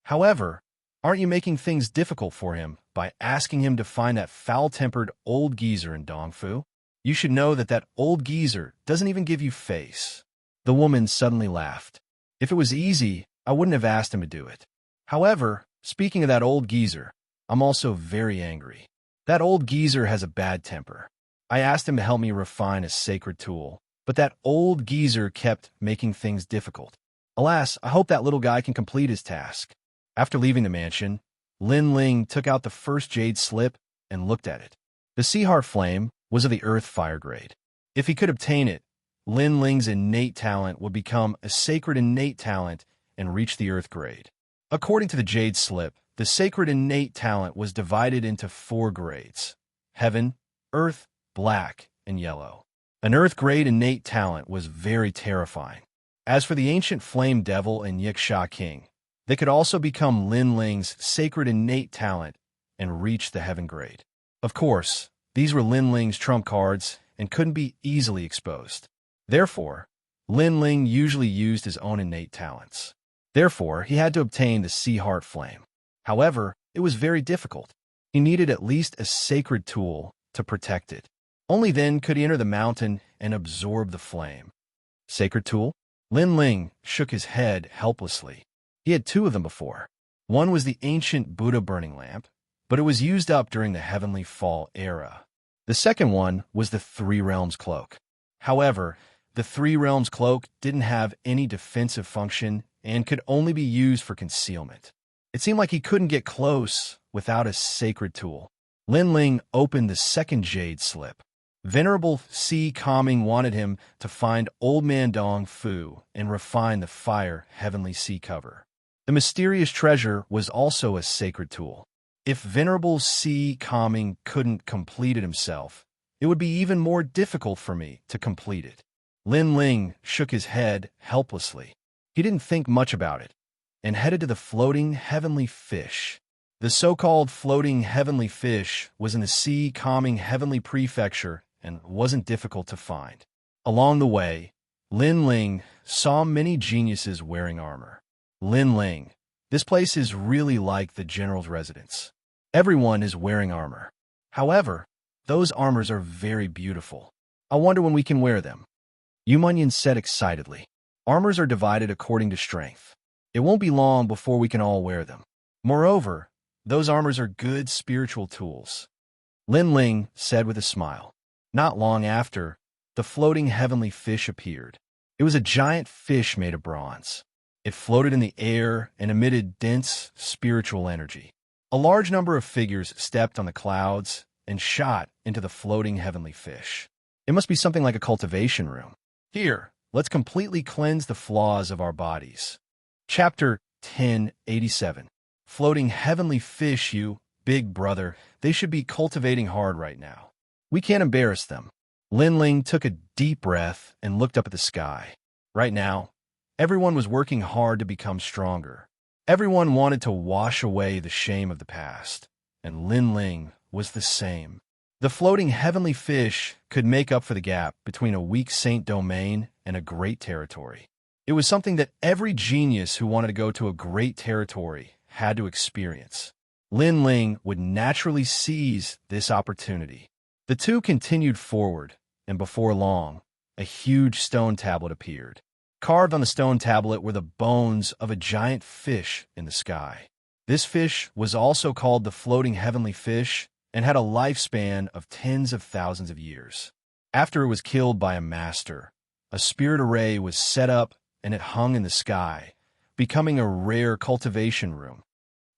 However, aren't you making things difficult for him by asking him to find that foul-tempered old geezer in Dongfu? You should know that that old geezer doesn't even give you face. The woman suddenly laughed. If it was easy, I wouldn't have asked him to do it. However, speaking of that old geezer, I'm also very angry. That old geezer has a bad temper. I asked him to help me refine a sacred tool, but that old geezer kept making things difficult. Alas, I hope that little guy can complete his task. After leaving the mansion, Lin Ling took out the first jade slip and looked at it. The Sea Heart Flame was of the Earth Fire grade. If he could obtain it, Lin Ling's innate talent would become a sacred innate talent and reach the Earth grade. According to the Jade Slip, the sacred innate talent was divided into 4 grades: Heaven, Earth, Black, and Yellow. An Earth grade innate talent was very terrifying. As for the ancient Flame Devil and Wuxia King, they could also become Lin Ling's sacred innate talent and reach the Heaven grade. Of course, these were Lin Ling's trump cards and couldn't be easily exposed. Therefore, Lin Ling usually used his own innate talents. Therefore, he had to obtain the Sea Heart Flame. However, it was very difficult. He needed at least a sacred tool to protect it. Only then could he enter the mountain and absorb the flame. Sacred tool? Lin Ling shook his head helplessly. He had 2 of them before. One was the ancient Buddha burning lamp, but it was used up during the Heavenly Fall era. The second one was the 3 Realms Cloak. However, the 3 Realms Cloak didn't have any defensive function and could only be used for concealment. It seemed like he couldn't get close without a sacred tool. Lin Ling opened the second Jade Slip. Venerable Si Calming wanted him to find Old Man Dong Fu and refine the fire heavenly sea cover. The mysterious treasure was also a sacred tool. If Venerable Si Calming couldn't complete it himself, it would be even more difficult for me to complete it. Lin Ling shook his head helplessly. He didn't think much about it and headed to the floating heavenly fish. The so-called floating heavenly fish was in the Si Calming heavenly prefecture and wasn't difficult to find. Along the way, Lin Ling saw many geniuses wearing armor. Lin Ling, this place is really like the general's residence. Everyone is wearing armor. However, those armors are very beautiful. I wonder when we can wear them. Yumunyan said excitedly. Armors are divided according to strength. It won't be long before we can all wear them. Moreover, those armors are good spiritual tools. Lin Ling said with a smile. Not long after, the floating heavenly fish appeared. It was a giant fish made of bronze. It floated in the air and emitted dense spiritual energy. A large number of figures stepped on the clouds and shot into the floating heavenly fish. It must be something like a cultivation room. Here, let's completely cleanse the flaws of our bodies. Chapter 1087. Floating heavenly fish, you big brother, they should be cultivating hard right now. We can't embarrass them. Lin Ling took a deep breath and looked up at the sky. Right now, everyone was working hard to become stronger. Everyone wanted to wash away the shame of the past, and Lin Ling was the same. The floating heavenly fish could make up for the gap between a weak saint domain and a great territory. It was something that every genius who wanted to go to a great territory had to experience. Lin Ling would naturally seize this opportunity. The two continued forward, and before long, a huge stone tablet appeared. Carved on the stone tablet were the bones of a giant fish in the sky. This fish was also called the floating heavenly fish and had a lifespan of tens of thousands of years. After it was killed by a master, a spirit array was set up and it hung in the sky, becoming a rare cultivation room.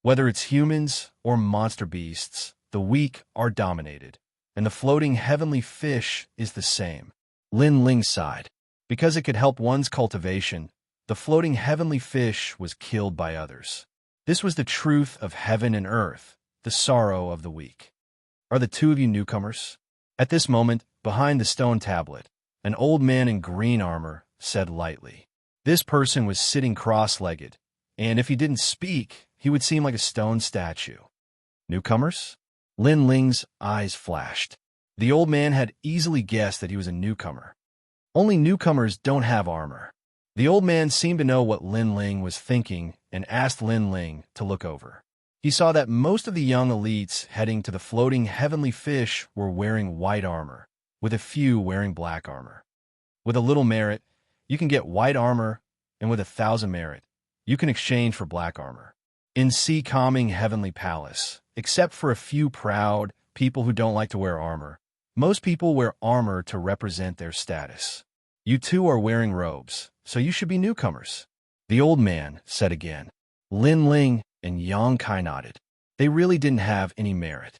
Whether it's humans or monster beasts, the weak are dominated, and the floating heavenly fish is the same. Lin Ling sighed. Because it could help one's cultivation, the floating heavenly fish was killed by others. This was the truth of heaven and earth, the sorrow of the weak. Are the 2 of you newcomers? At this moment, behind the stone tablet, an old man in green armor said lightly. This person was sitting cross-legged, and if he didn't speak, he would seem like a stone statue. Newcomers? Lin Ling's eyes flashed. The old man had easily guessed that he was a newcomer. Only newcomers don't have armor. The old man seemed to know what Lin Ling was thinking and asked Lin Ling to look over. He saw that most of the young elites heading to the floating heavenly fish were wearing white armor, with a few wearing black armor. With a little merit, you can get white armor, and with 1,000 merit, you can exchange for black armor. In Si Calming Heavenly Palace, except for a few proud people who don't like to wear armor, most people wear armor to represent their status. You 2 are wearing robes, so you should be newcomers. The old man said again. Lin Ling and Yang Kai nodded. They really didn't have any merit.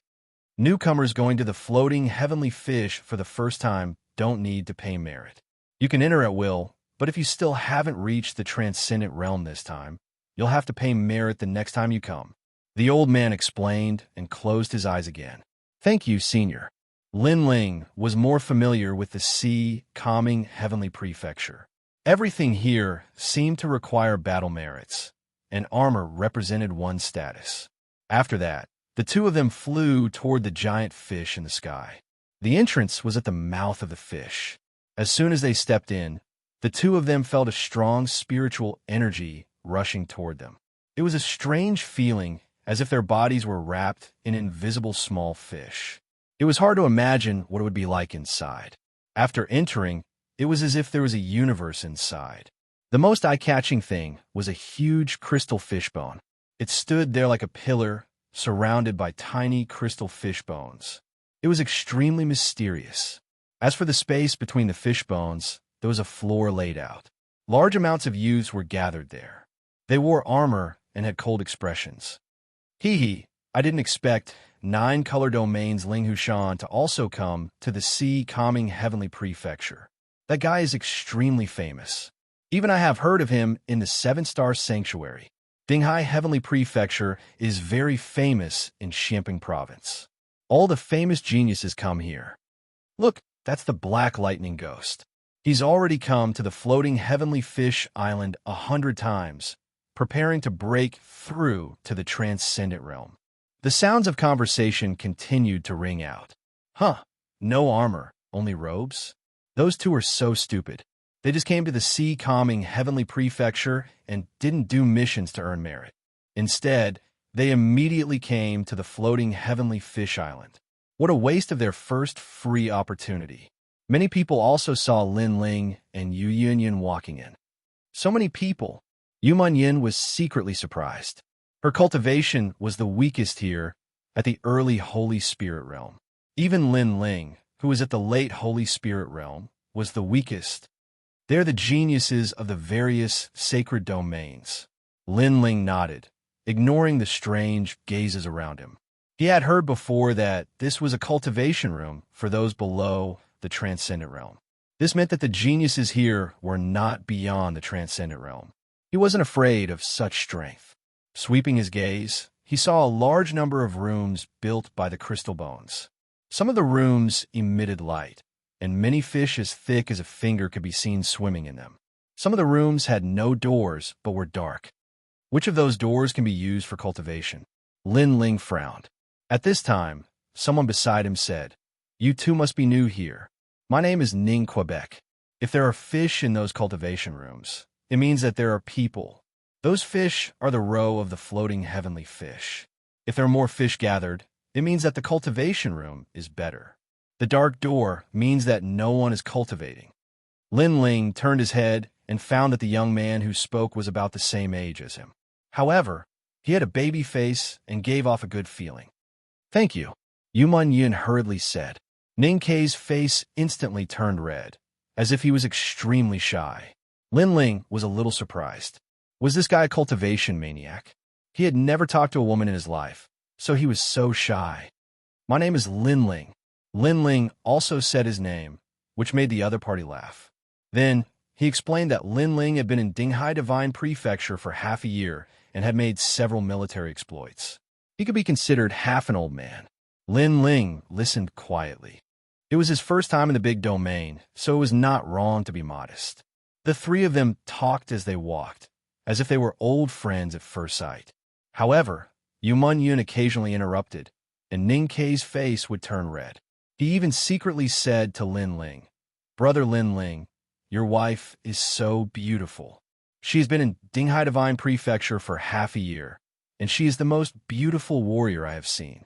Newcomers going to the floating heavenly fish for the first time don't need to pay merit. You can enter at will, but if you still haven't reached the transcendent realm this time, you'll have to pay merit the next time you come. The old man explained and closed his eyes again. Thank you, Senior. Lin Ling was more familiar with the sea, calming heavenly prefecture. Everything here seemed to require battle merits, and armor represented one's status. After that, the two of them flew toward the giant fish in the sky. The entrance was at the mouth of the fish. As soon as they stepped in, the two of them felt a strong spiritual energy rushing toward them. It was a strange feeling, as if their bodies were wrapped in invisible small fish. It was hard to imagine what it would be like inside. After entering, it was as if there was a universe inside. The most eye-catching thing was a huge crystal fishbone. It stood there like a pillar, surrounded by tiny crystal fish bones. It was extremely mysterious. As for the space between the fish bones, there was a floor laid out. Large amounts of youths were gathered there. They wore armor and had cold expressions. Hee, I didn't expect 9 color domains Ling Hushan to also come to the sea calming heavenly prefecture. That guy is extremely famous. Even I have heard of him in the 7-star sanctuary. Dinghai Heavenly Prefecture is very famous in Xianxia province. All the famous geniuses come here. Look, that's the Black Lightning Ghost. He's already come to the floating heavenly fish island 100 times, preparing to break through to the transcendent realm. The sounds of conversation continued to ring out. Huh, no armor, only robes? Those two are so stupid. They just came to the sea calming heavenly prefecture and didn't do missions to earn merit. Instead, they immediately came to the floating heavenly fish island. What a waste of their first free opportunity. Many people also saw Lin Ling and Yu Yunyan walking in. So many people. Yu Munyin was secretly surprised. Her cultivation was the weakest here at the early Holy Spirit realm. Even Lin Ling, who was at the late Holy Spirit realm, was the weakest. They're the geniuses of the various sacred domains. Lin Ling nodded, ignoring the strange gazes around him. He had heard before that this was a cultivation room for those below the transcendent realm. This meant that the geniuses here were not beyond the transcendent realm. He wasn't afraid of such strength. Sweeping his gaze, he saw a large number of rooms built by the crystal bones. Some of the rooms emitted light, and many fish as thick as a finger could be seen swimming in them. Some of the rooms had no doors but were dark. Which of those doors can be used for cultivation? Lin Ling frowned. At this time, someone beside him said, You two must be new here. My name is Ning Quebec. If there are fish in those cultivation rooms, it means that there are people. Those fish are the row of the floating heavenly fish. If there are more fish gathered, it means that the cultivation room is better. The dark door means that no one is cultivating. Lin Ling turned his head and found that the young man who spoke was about the same age as him. However, he had a baby face and gave off a good feeling. Thank you, Yu Munyin hurriedly said. Ning Kei's face instantly turned red, as if he was extremely shy. Lin Ling was a little surprised. Was this guy a cultivation maniac? He had never talked to a woman in his life, so he was so shy. My name is Lin Ling. Lin Ling also said his name, which made the other party laugh. Then, he explained that Lin Ling had been in Dinghai Divine Prefecture for half a year and had made several military exploits. He could be considered half an old man. Lin Ling listened quietly. It was his first time in the big domain, so it was not wrong to be modest. The three of them talked as they walked, as if they were old friends at first sight. However, Yu Munyin occasionally interrupted, and Ning Kei's face would turn red. He even secretly said to Lin Ling, Brother Lin Ling, your wife is so beautiful. She has been in Dinghai Divine Prefecture for half a year, and she is the most beautiful warrior I have seen.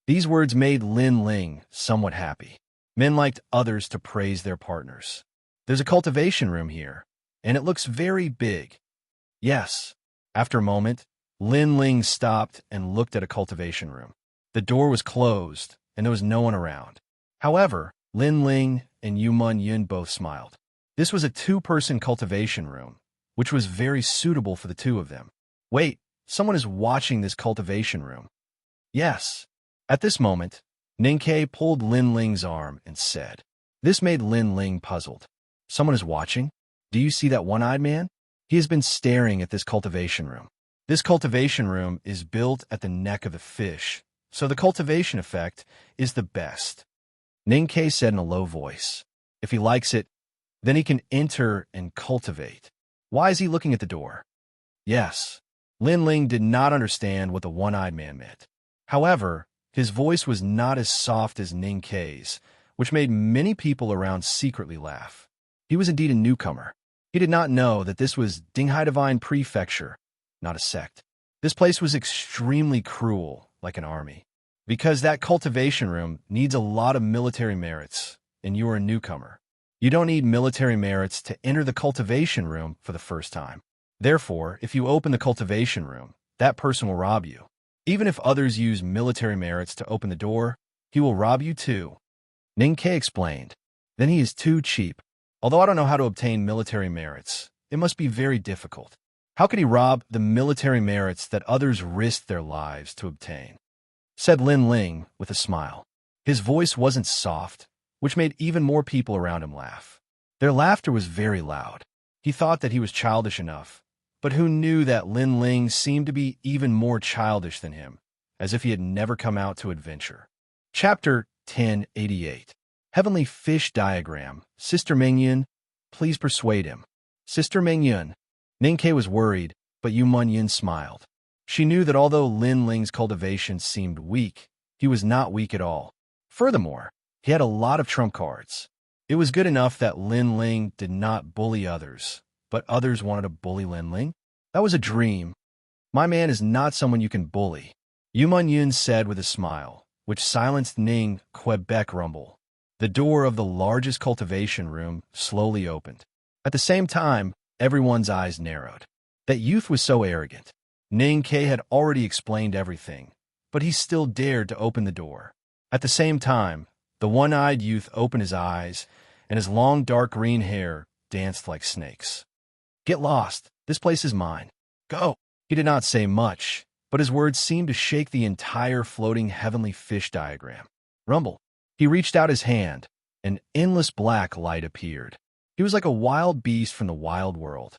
These words made Lin Ling somewhat happy. Men liked others to praise their partners. There's a cultivation room here, and it looks very big. Yes. After a moment, Lin Ling stopped and looked at a cultivation room. The door was closed, and there was no one around. However, Lin Ling and Yu Munyin both smiled. This was a 2-person cultivation room, which was very suitable for the two of them. Wait, someone is watching this cultivation room. Yes. At this moment, Ning Kei pulled Lin Ling's arm and said. This made Lin Ling puzzled. Someone is watching. Do you see that one-eyed man? He has been staring at this cultivation room. This cultivation room is built at the neck of the fish, so the cultivation effect is the best. Ninkei said in a low voice. If he likes it, then he can enter and cultivate. Why is he looking at the door? Yes. Lin Ling did not understand what the one-eyed man meant. However, his voice was not as soft as Ninkei's, which made many people around secretly laugh. He was indeed a newcomer. He did not know that this was Dinghai Divine Prefecture, not a sect. This place was extremely cruel, like an army. Because that cultivation room needs a lot of military merits, and you are a newcomer. You don't need military merits to enter the cultivation room for the first time. Therefore, if you open the cultivation room, that person will rob you. Even if others use military merits to open the door, he will rob you too. Ninkei explained. Then he is too cheap. Although I don't know how to obtain military merits, it must be very difficult. How could he rob the military merits that others risked their lives to obtain? Said Lin Ling with a smile. His voice wasn't soft, which made even more people around him laugh. Their laughter was very loud. He thought that he was childish enough, but who knew that Lin Ling seemed to be even more childish than him, as if he had never come out to adventure. Chapter 1088. Heavenly Fish Diagram. Sister Mingyun, please persuade him. Sister Mingyun. Ninkei was worried, but Yu Munyin smiled. She knew that although Lin Ling's cultivation seemed weak, he was not weak at all. Furthermore, he had a lot of trump cards. It was good enough that Lin Ling did not bully others, but others wanted to bully Lin Ling. That was a dream. My man is not someone you can bully, Yu Munyin said with a smile, which silenced Ning Quebec rumble. The door of the largest cultivation room slowly opened. At the same time, everyone's eyes narrowed. That youth was so arrogant. Ning Ke had already explained everything, but he still dared to open the door. At the same time, the one-eyed youth opened his eyes, and his long dark green hair danced like snakes. Get lost. This place is mine. Go. He did not say much, but his words seemed to shake the entire floating heavenly fish diagram. Rumble. He reached out his hand. An endless black light appeared. He was like a wild beast from the wild world.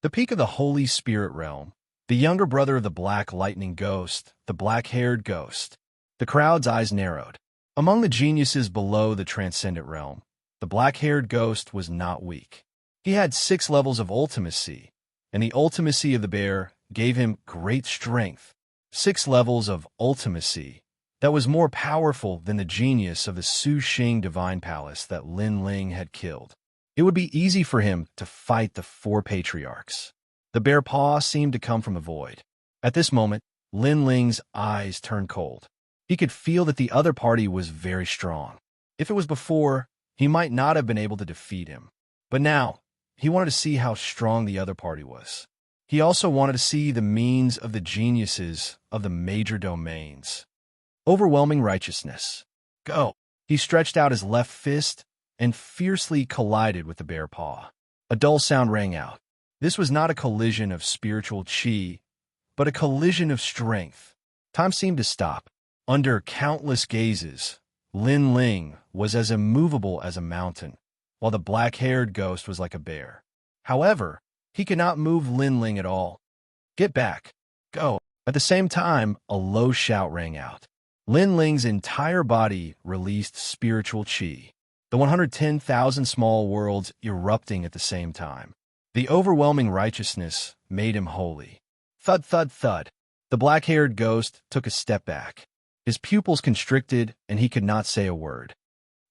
The peak of the Holy Spirit realm, the younger brother of the Black Lightning Ghost, the black-haired ghost. The crowd's eyes narrowed. Among the geniuses below the transcendent realm, the black-haired ghost was not weak. He had 6 levels of ultimacy, and the ultimacy of the bear gave him great strength. 6 levels of ultimacy that was more powerful than the genius of the Su Xing Divine Palace that Lin Ling had killed. It would be easy for him to fight the 4 patriarchs. The bear paw seemed to come from the void. At this moment, Lin Ling's eyes turned cold. He could feel that the other party was very strong. If it was before, he might not have been able to defeat him. But now, he wanted to see how strong the other party was. He also wanted to see the means of the geniuses of the major domains. Overwhelming righteousness. Go. He stretched out his left fist and fiercely collided with the bear paw. A dull sound rang out. This was not a collision of spiritual chi, but a collision of strength. Time seemed to stop. Under countless gazes, Lin Ling was as immovable as a mountain, while the black-haired ghost was like a bear. However, he could not move Lin Ling at all. Get back. Go. At the same time, a low shout rang out. Lin Ling's entire body released spiritual chi. The 110,000 small worlds erupting at the same time. The overwhelming righteousness made him holy. Thud, thud, thud. The black-haired ghost took a step back. His pupils constricted, and he could not say a word.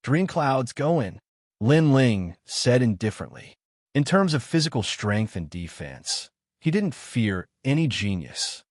Dream clouds, go in, Lin Ling said indifferently. In terms of physical strength and defense, he didn't fear any genius.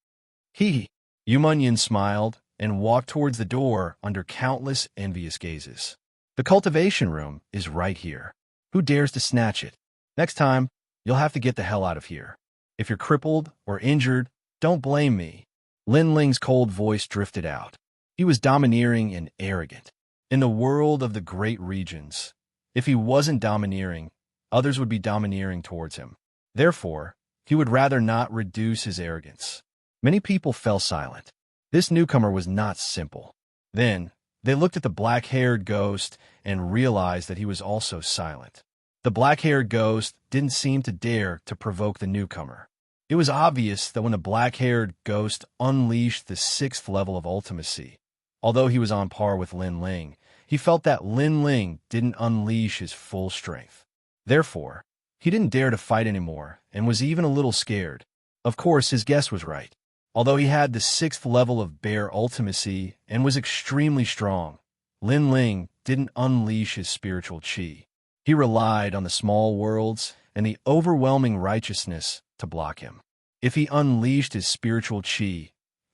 Yu Munyin smiled and walked towards the door under countless envious gazes. The cultivation room is right here. Who dares to snatch it? Next time, you'll have to get the hell out of here. If you're crippled or injured, don't blame me. Lin Ling's cold voice drifted out. He was domineering and arrogant. In the world of the great regions, if he wasn't domineering, others would be domineering towards him. Therefore, he would rather not reduce his arrogance. Many people fell silent. This newcomer was not simple. Then, they looked at the black-haired ghost and realized that he was also silent. The black-haired ghost didn't seem to dare to provoke the newcomer. It was obvious that when the black-haired ghost unleashed the 6th level of ultimacy, although he was on par with Lin Ling, he felt that Lin Ling didn't unleash his full strength. Therefore, he didn't dare to fight anymore and was even a little scared. Of course, his guess was right. Although he had the 6th level of bare ultimacy and was extremely strong, Lin Ling didn't unleash his spiritual qi. He relied on the small worlds and the overwhelming righteousness to block him. If he unleashed his spiritual qi,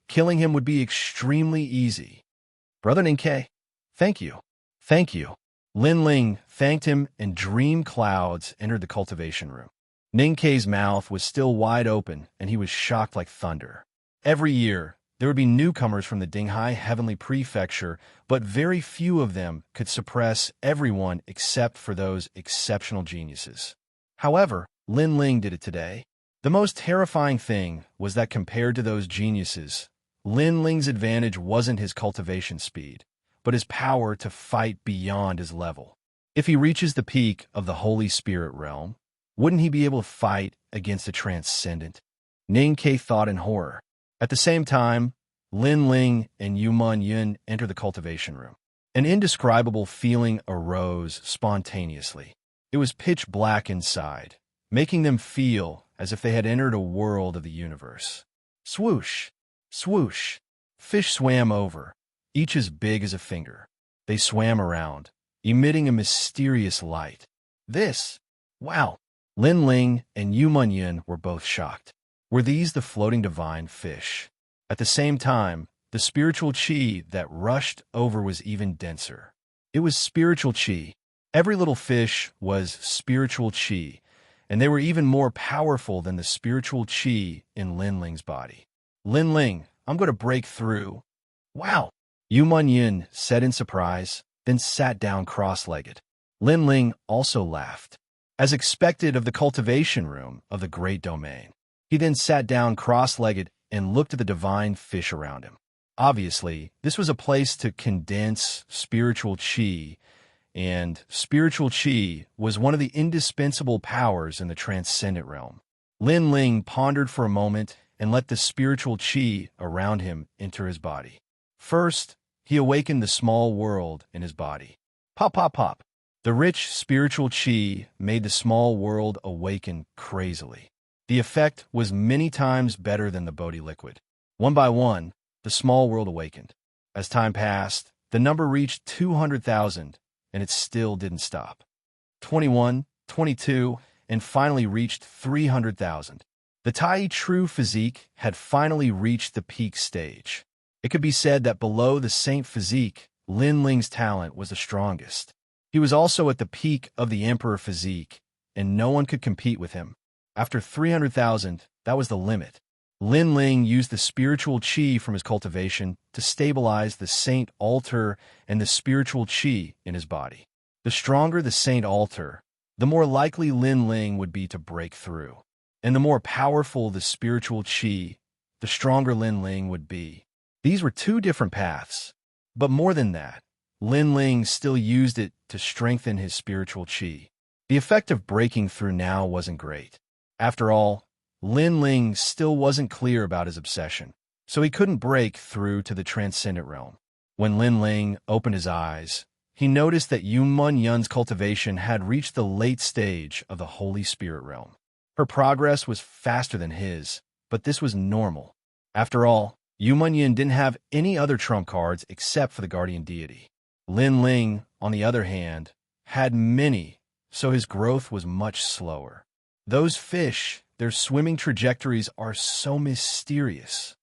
killing him would be extremely easy. Brother Ninkei, thank you. Thank you. Lin Ling thanked him, and dream clouds entered the cultivation room. Ninkei's mouth was still wide open, and he was shocked like thunder. Every year, there would be newcomers from the Dinghai Heavenly Prefecture, but very few of them could suppress everyone except for those exceptional geniuses. However, Lin Ling did it today. The most terrifying thing was that compared to those geniuses, Lin Ling's advantage wasn't his cultivation speed, but his power to fight beyond his level. If he reaches the peak of the Holy Spirit realm, wouldn't he be able to fight against the transcendent? Ninkei thought in horror. At the same time, Lin Ling and Yuman Yun entered the cultivation room. An indescribable feeling arose spontaneously. It was pitch black inside, making them feel as if they had entered a world of the universe. Swoosh! Swoosh! Fish swam over, each as big as a finger. They swam around, emitting a mysterious light. Wow! Lin Ling and Yuman Yun were both shocked. Were these the floating divine fish? At the same time, the spiritual qi that rushed over was even denser. It was spiritual qi. Every little fish was spiritual qi, and they were even more powerful than the spiritual qi in Lin Ling's body. Lin Ling, I'm going to break through. Wow! Yuman Yun said in surprise, then sat down cross-legged. Lin Ling also laughed, as expected of the cultivation room of the great domain. He then sat down cross-legged and looked at the divine fish around him. Obviously, this was a place to condense spiritual qi, and spiritual qi was one of the indispensable powers in the transcendent realm. Lin Ling pondered for a moment and let the spiritual qi around him enter his body. First, he awakened the small world in his body. Pop, pop, pop. The rich spiritual qi made the small world awaken crazily. The effect was many times better than the Bodhi liquid. One by one, the small world awakened. As time passed, the number reached 200,000, and it still didn't stop. 21, 22, and finally reached 300,000. The Tai True physique had finally reached the peak stage. It could be said that below the Saint physique, Lin Ling's talent was the strongest. He was also at the peak of the Emperor physique, and no one could compete with him. After 300,000, that was the limit. Lin Ling used the spiritual qi from his cultivation to stabilize the Saint altar and the spiritual qi in his body. The stronger the Saint altar, the more likely Lin Ling would be to break through. And the more powerful the spiritual qi, the stronger Lin Ling would be. These were two different paths. But more than that, Lin Ling still used it to strengthen his spiritual qi. The effect of breaking through now wasn't great. After all, Lin Ling still wasn't clear about his obsession, so he couldn't break through to the transcendent realm. When Lin Ling opened his eyes, he noticed that Yuman Yun's cultivation had reached the late stage of the Holy Spirit realm. Her progress was faster than his, but this was normal. After all, Yuman Yun didn't have any other trump cards except for the guardian deity. Lin Ling, on the other hand, had many, so his growth was much slower. Those fish, their swimming trajectories are so mysterious.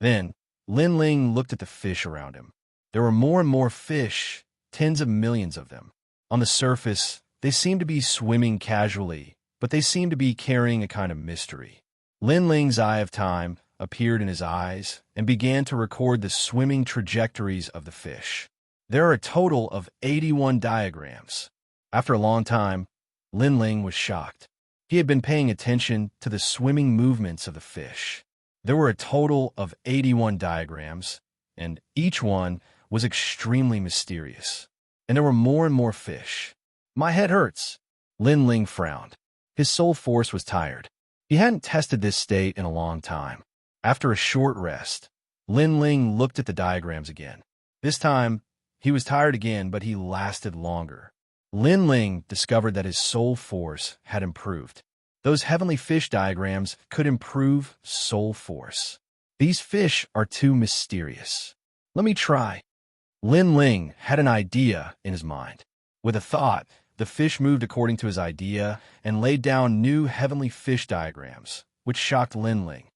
Then, Lin Ling looked at the fish around him. There were more and more fish, tens of millions of them. On the surface, they seemed to be swimming casually, but they seemed to be carrying a kind of mystery. Lin Ling's eye of time appeared in his eyes and began to record the swimming trajectories of the fish. There are a total of 81 diagrams. After a long time, Lin Ling was shocked. He had been paying attention to the swimming movements of the fish. There were a total of 81 diagrams, and each one was extremely mysterious. And there were more and more fish. My head hurts. Lin Ling frowned. His soul force was tired. He hadn't tested this state in a long time. After a short rest, Lin Ling looked at the diagrams again. This time, he was tired again, but he lasted longer. Lin Ling discovered that his soul force had improved. Those heavenly fish diagrams could improve soul force. These fish are too mysterious. Let me try. Lin Ling had an idea in his mind. With a thought, the fish moved according to his idea and laid down new heavenly fish diagrams, which shocked Lin Ling.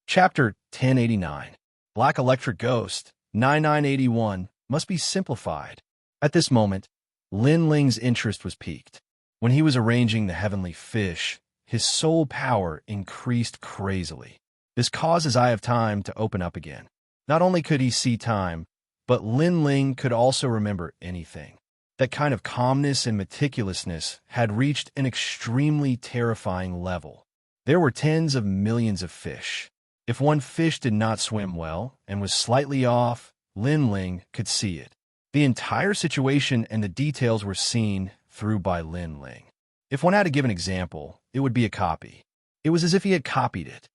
Chapter 1089. Black Electric Ghost, 9981, must be simplified. At this moment, Lin Ling's interest was piqued. When he was arranging the heavenly fish, his soul power increased crazily. This caused his eye of time to open up again. Not only could he see time, but Lin Ling could also remember anything. That kind of calmness and meticulousness had reached an extremely terrifying level. There were tens of millions of fish. If one fish did not swim well and was slightly off, Lin Ling could see it. The entire situation and the details were seen through by Lin Ling. If one had to give an example, it would be a copy. It was as if he had copied it.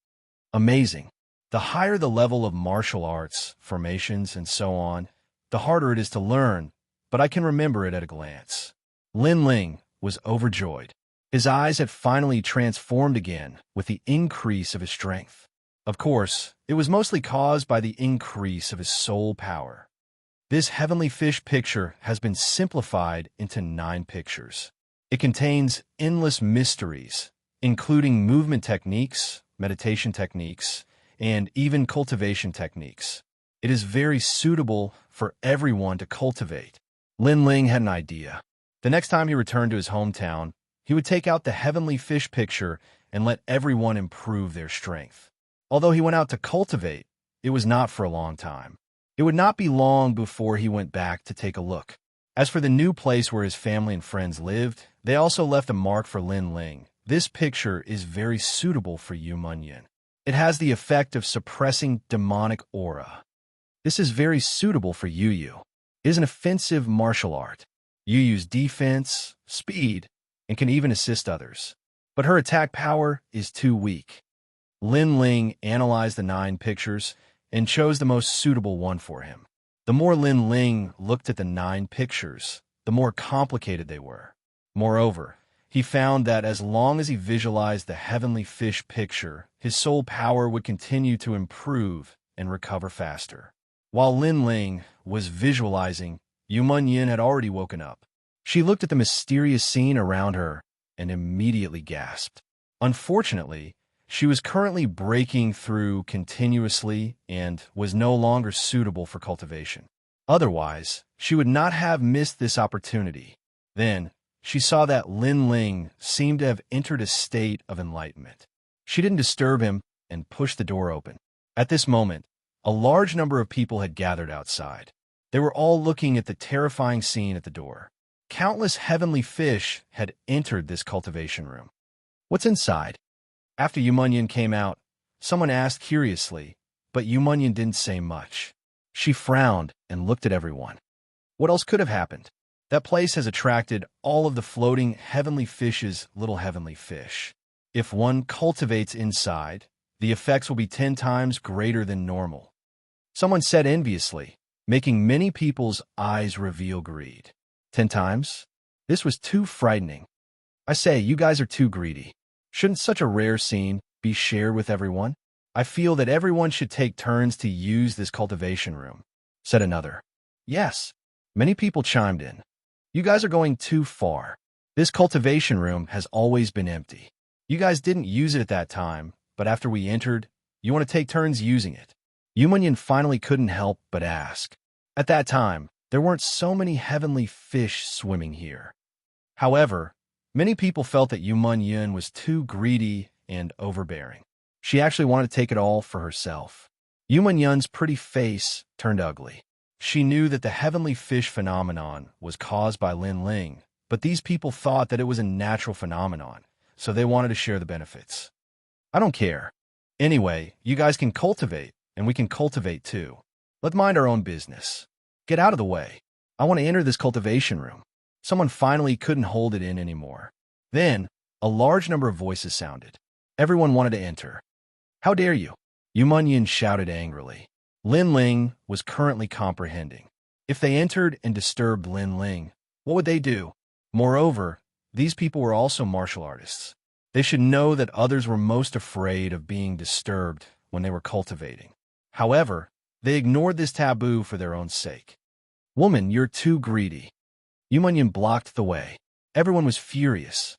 Amazing. The higher the level of martial arts, formations, and so on, the harder it is to learn, but I can remember it at a glance. Lin Ling was overjoyed. His eyes had finally transformed again with the increase of his strength. Of course, it was mostly caused by the increase of his soul power. This heavenly fish picture has been simplified into 9 pictures. It contains endless mysteries, including movement techniques, meditation techniques, and even cultivation techniques. It is very suitable for everyone to cultivate. Lin Ling had an idea. The next time he returned to his hometown, he would take out the heavenly fish picture and let everyone improve their strength. Although he went out to cultivate, it was not for a long time. It would not be long before he went back to take a look. As for the new place where his family and friends lived, they also left a mark for Lin Ling. This picture is very suitable for Yu Munyin. It has the effect of suppressing demonic aura. This is very suitable for Yu Yu. It is an offensive martial art. Yu Yu's defense, speed, and can even assist others. But her attack power is too weak. Lin Ling analyzed the 9 pictures and chose the most suitable one for him. The more Lin Ling looked at the 9 pictures, the more complicated they were. Moreover, he found that as long as he visualized the heavenly fish picture, his soul power would continue to improve and recover faster. While Lin Ling was visualizing, Yu Munyin had already woken up. She looked at the mysterious scene around her and immediately gasped. Unfortunately, she was currently breaking through continuously and was no longer suitable for cultivation. Otherwise, she would not have missed this opportunity. Then, she saw that Lin Ling seemed to have entered a state of enlightenment. She didn't disturb him and pushed the door open. At this moment, a large number of people had gathered outside. They were all looking at the terrifying scene at the door. Countless heavenly fish had entered this cultivation room. What's inside? After Yu Munyin came out, someone asked curiously, but Yu Munyin didn't say much. She frowned and looked at everyone. What else could have happened? That place has attracted all of the floating heavenly fishes, little heavenly fish. If one cultivates inside, the effects will be 10 times greater than normal. Someone said enviously, making many people's eyes reveal greed. 10 times? This was too frightening. I say, you guys are too greedy. Shouldn't such a rare scene be shared with everyone? I feel that everyone should take turns to use this cultivation room, said another. Yes, many people chimed in. You guys are going too far. This cultivation room has always been empty. You guys didn't use it at that time, but after we entered, you want to take turns using it. Yu Munyin finally couldn't help but ask. At that time, there weren't so many heavenly fish swimming here. However, many people felt that Yu Munyin was too greedy and overbearing. She actually wanted to take it all for herself. Yu Munyin's pretty face turned ugly. She knew that the heavenly fish phenomenon was caused by Lin Ling, but these people thought that it was a natural phenomenon, so they wanted to share the benefits. I don't care. Anyway, you guys can cultivate, and we can cultivate too. Let's mind our own business. Get out of the way. I want to enter this cultivation room. Someone finally couldn't hold it in anymore. Then, a large number of voices sounded. Everyone wanted to enter. How dare you? Yu Munyin shouted angrily. Lin Ling was currently comprehending. If they entered and disturbed Lin Ling, what would they do? Moreover, these people were also martial artists. They should know that others were most afraid of being disturbed when they were cultivating. However, they ignored this taboo for their own sake. Woman, you're too greedy. Yu Munyin blocked the way. Everyone was furious.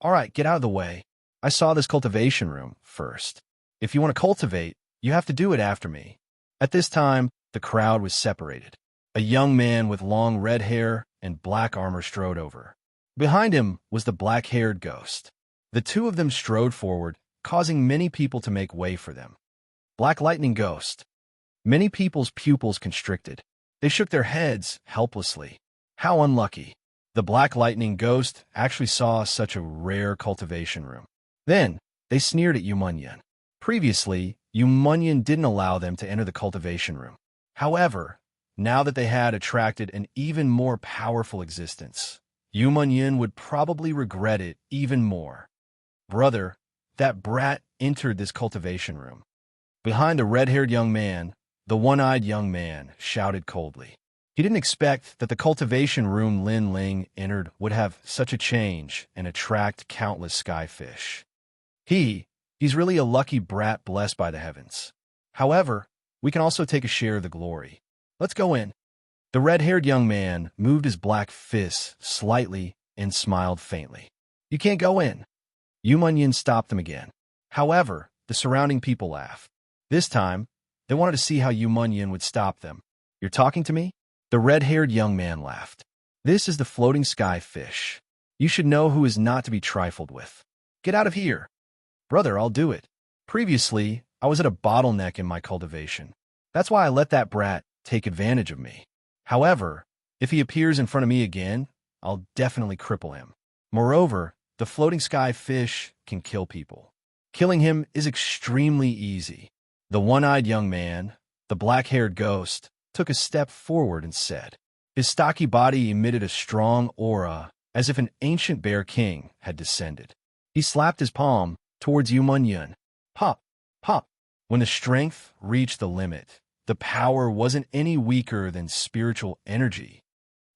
All right, get out of the way. I saw this cultivation room first. If you want to cultivate, you have to do it after me. At this time, the crowd was separated. A young man with long red hair and black armor strode over. Behind him was the black-haired ghost. The two of them strode forward, causing many people to make way for them. Black Lightning Ghost. Many people's pupils constricted. They shook their heads helplessly. How unlucky. The Black Lightning Ghost actually saw such a rare cultivation room. Then, they sneered at Yu Munyin. Previously, Yu Munyin didn't allow them to enter the cultivation room. However, now that they had attracted an even more powerful existence, Yu Munyin would probably regret it even more. Brother, that brat entered this cultivation room. Behind the red-haired young man, the one-eyed young man shouted coldly. He didn't expect that the cultivation room Lin Ling entered would have such a change and attract countless skyfish. He's really a lucky brat blessed by the heavens. However, we can also take a share of the glory. Let's go in. The red-haired young man moved his black fists slightly and smiled faintly. You can't go in. Yu Munyin stopped them again. However, the surrounding people laughed. This time, they wanted to see how Yu Munyin would stop them. You're talking to me? The red-haired young man laughed. This is the floating sky fish. You should know who is not to be trifled with. Get out of here. Brother, I'll do it. Previously, I was at a bottleneck in my cultivation. That's why I let that brat take advantage of me. However, if he appears in front of me again, I'll definitely cripple him. Moreover, the floating sky fish can kill people. Killing him is extremely easy. The one-eyed young man, the black-haired ghost, took a step forward and said. His stocky body emitted a strong aura, as if an ancient bear king had descended. He slapped his palm towards Yu Munyin. Pop, pop. When the strength reached the limit, the power wasn't any weaker than spiritual energy.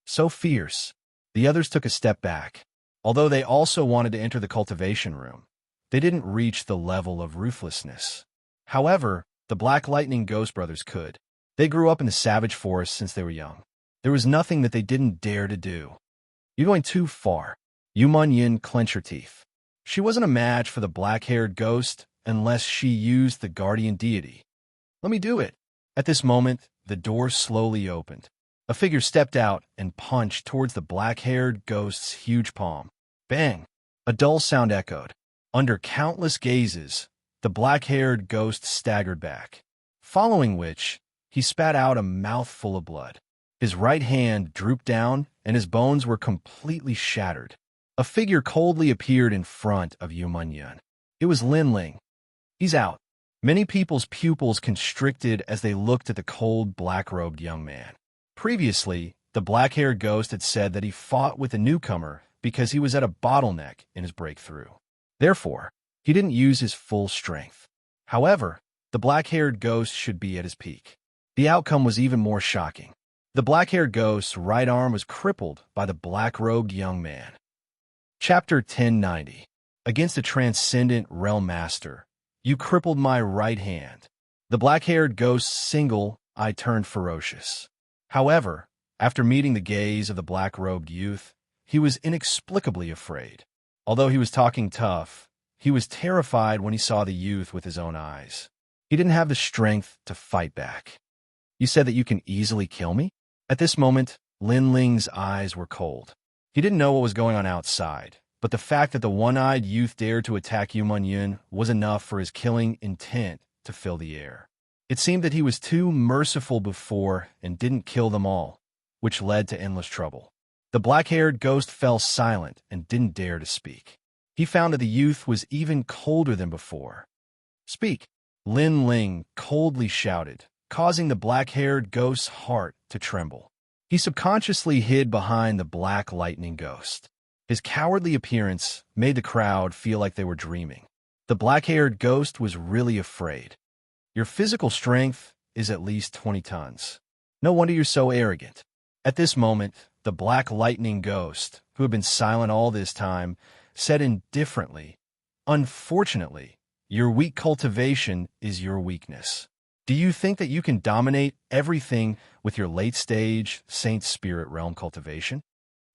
So fierce. The others took a step back. Although they also wanted to enter the cultivation room, they didn't reach the level of ruthlessness. However, the Black Lightning Ghost brothers could. They grew up in the savage forest since they were young. There was nothing that they didn't dare to do. You're going too far. Yu Munyin clenched her teeth. She wasn't a match for the black-haired ghost unless she used the guardian deity. Let me do it. At this moment, the door slowly opened. A figure stepped out and punched towards the black-haired ghost's huge palm. Bang! A dull sound echoed. Under countless gazes, the black-haired ghost staggered back, following which, he spat out a mouthful of blood. His right hand drooped down, and his bones were completely shattered. A figure coldly appeared in front of Yu Munyin. It was Lin Ling. He's out. Many people's pupils constricted as they looked at the cold, black-robed young man. Previously, the black-haired ghost had said that he fought with the newcomer because he was at a bottleneck in his breakthrough. Therefore, he didn't use his full strength. However, the black-haired ghost should be at his peak. The outcome was even more shocking. The black-haired ghost's right arm was crippled by the black-robed young man. Chapter 1090. Against a transcendent realm master, you crippled my right hand. The black-haired ghost's single eye turned ferocious. However, after meeting the gaze of the black-robed youth, he was inexplicably afraid. Although he was talking tough, he was terrified when he saw the youth with his own eyes. He didn't have the strength to fight back. You said that you can easily kill me? At this moment, Lin Ling's eyes were cold. He didn't know what was going on outside, but the fact that the one-eyed youth dared to attack Yu Munyin was enough for his killing intent to fill the air. It seemed that he was too merciful before and didn't kill them all, which led to endless trouble. The black-haired ghost fell silent and didn't dare to speak. He found that the youth was even colder than before. Speak, Lin Ling coldly shouted, causing the black-haired ghost's heart to tremble. He subconsciously hid behind the Black Lightning Ghost. His cowardly appearance made the crowd feel like they were dreaming. The black-haired ghost was really afraid. Your physical strength is at least 20 tons. No wonder you're so arrogant. At this moment, the Black Lightning Ghost, who had been silent all this time, said indifferently, "Unfortunately, your weak cultivation is your weakness. Do you think that you can dominate everything with your late-stage Saint Spirit Realm cultivation?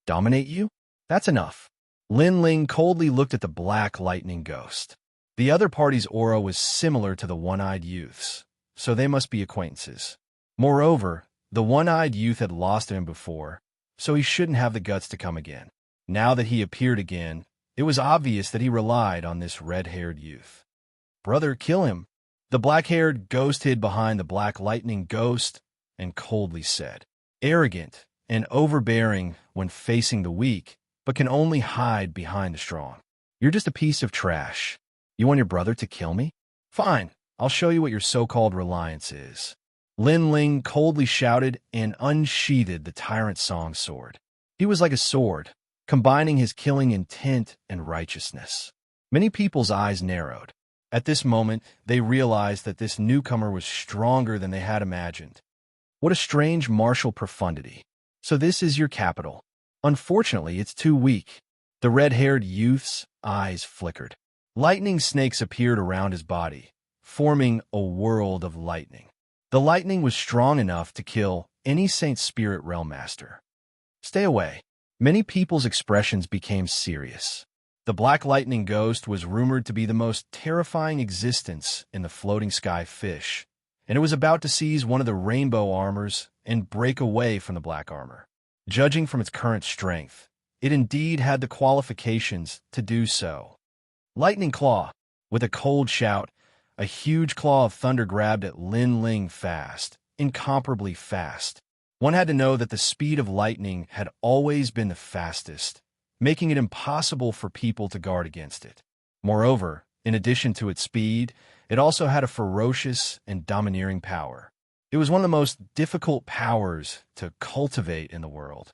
Dominate you? That's enough." Lin Ling coldly looked at the Black Lightning Ghost. The other party's aura was similar to the one-eyed youth's, so they must be acquaintances. Moreover, the one-eyed youth had lost him before, so he shouldn't have the guts to come again. Now that he appeared again, it was obvious that he relied on this red-haired youth. "Brother, kill him." The black-haired ghost hid behind the Black Lightning Ghost and coldly said, "Arrogant and overbearing when facing the weak, but can only hide behind the strong. You're just a piece of trash. You want your brother to kill me? Fine, I'll show you what your so-called reliance is." Lin Ling coldly shouted and unsheathed the Tyrant Song sword. He was like a sword, combining his killing intent and righteousness. Many people's eyes narrowed. At this moment, they realized that this newcomer was stronger than they had imagined. What a strange martial profundity. "So this is your capital. Unfortunately, it's too weak." The red-haired youth's eyes flickered. Lightning snakes appeared around his body, forming a world of lightning. The lightning was strong enough to kill any Saint Spirit Realm master. "Stay away." Many people's expressions became serious. The Black Lightning Ghost was rumored to be the most terrifying existence in the floating sky fish, and it was about to seize one of the rainbow armors and break away from the black armor. Judging from its current strength, it indeed had the qualifications to do so. Lightning Claw. With a cold shout, a huge claw of thunder grabbed at Lin Ling fast, incomparably fast. One had to know that the speed of lightning had always been the fastest, making it impossible for people to guard against it. Moreover, in addition to its speed, it also had a ferocious and domineering power. It was one of the most difficult powers to cultivate in the world.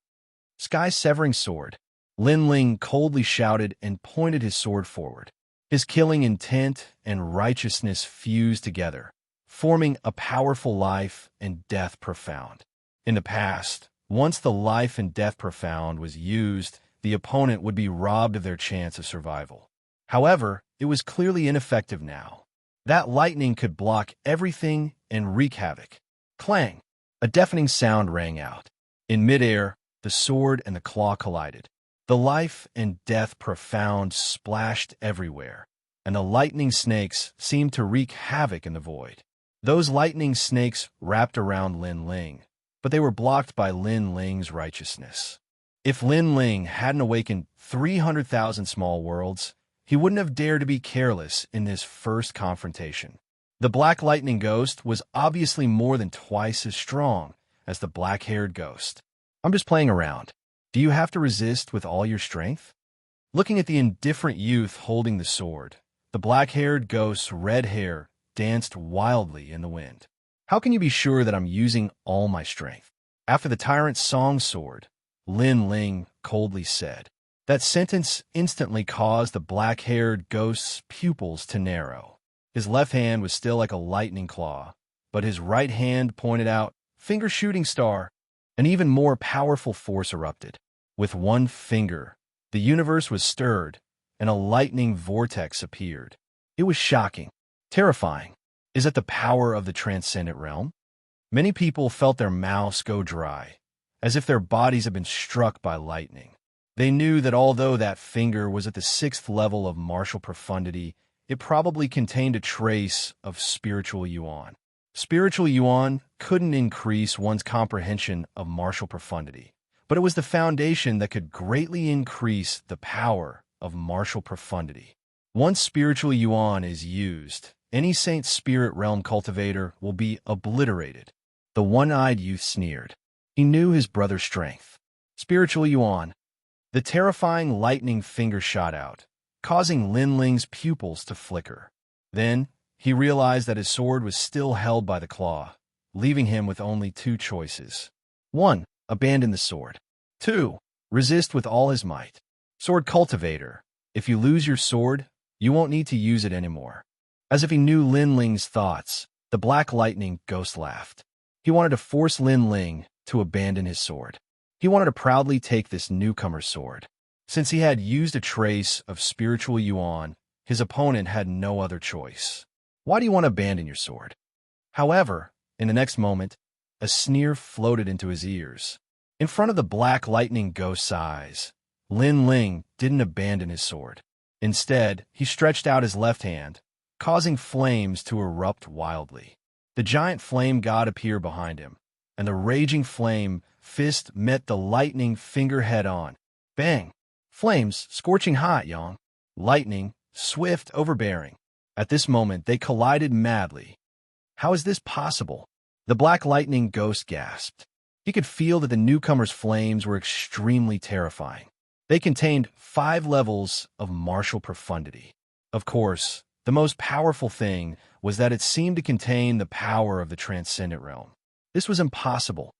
Sky-severing sword. Lin Ling coldly shouted and pointed his sword forward. His killing intent and righteousness fused together, forming a powerful life and death profound. In the past, once the life and death profound was used, the opponent would be robbed of their chance of survival. However, it was clearly ineffective now. That lightning could block everything and wreak havoc. Clang! A deafening sound rang out. In midair, the sword and the claw collided. The life and death profound splashed everywhere, and the lightning snakes seemed to wreak havoc in the void. Those lightning snakes wrapped around Lin Ling, but they were blocked by Lin Ling's righteousness. If Lin Ling hadn't awakened 300,000 small worlds, he wouldn't have dared to be careless in this first confrontation. The Black Lightning Ghost was obviously more than twice as strong as the black-haired ghost. "I'm just playing around. Do you have to resist with all your strength?" Looking at the indifferent youth holding the sword, the black-haired ghost's red hair danced wildly in the wind. "How can you be sure that I'm using all my strength?" After the Tyrant's Song sword, Lin Ling coldly said. That sentence instantly caused the black-haired ghost's pupils to narrow. His left hand was still like a lightning claw, but his right hand pointed out, "Finger shooting star." An even more powerful force erupted. With one finger, the universe was stirred, and a lightning vortex appeared. It was shocking, terrifying. Is it the power of the transcendent realm? Many people felt their mouths go dry, as if their bodies had been struck by lightning. They knew that although that finger was at the 6th level of martial profundity, it probably contained a trace of spiritual yuan. Spiritual yuan couldn't increase one's comprehension of martial profundity, but it was the foundation that could greatly increase the power of martial profundity. Once spiritual yuan is used, any Saint Spirit Realm cultivator will be obliterated. The one-eyed youth sneered. He knew his brother's strength. Spiritual yuan. The terrifying lightning finger shot out, causing Lin Ling's pupils to flicker. Then, he realized that his sword was still held by the claw, leaving him with only two choices. 1. Abandon the sword. 2. Resist with all his might. Sword cultivator. If you lose your sword, you won't need to use it anymore. As if he knew Lin Ling's thoughts, the Black Lightning Ghost laughed. He wanted to force Lin Ling to abandon his sword. He wanted to proudly take this newcomer's sword. Since he had used a trace of spiritual yuan, his opponent had no other choice. Why do you want to abandon your sword? However, in the next moment, a sneer floated into his ears. In front of the Black Lightning Ghost's eyes, Lin Ling didn't abandon his sword. Instead, he stretched out his left hand, causing flames to erupt wildly. The giant flame god appeared behind him, and the raging flame fist met the lightning finger head-on. Bang! Flames scorching hot, Yang. Lightning, swift, overbearing. At this moment, they collided madly. How is this possible? The Black Lightning Ghost gasped. He could feel that the newcomer's flames were extremely terrifying. They contained 5 levels of martial profundity. Of course, the most powerful thing was that it seemed to contain the power of the transcendent realm. This was impossible.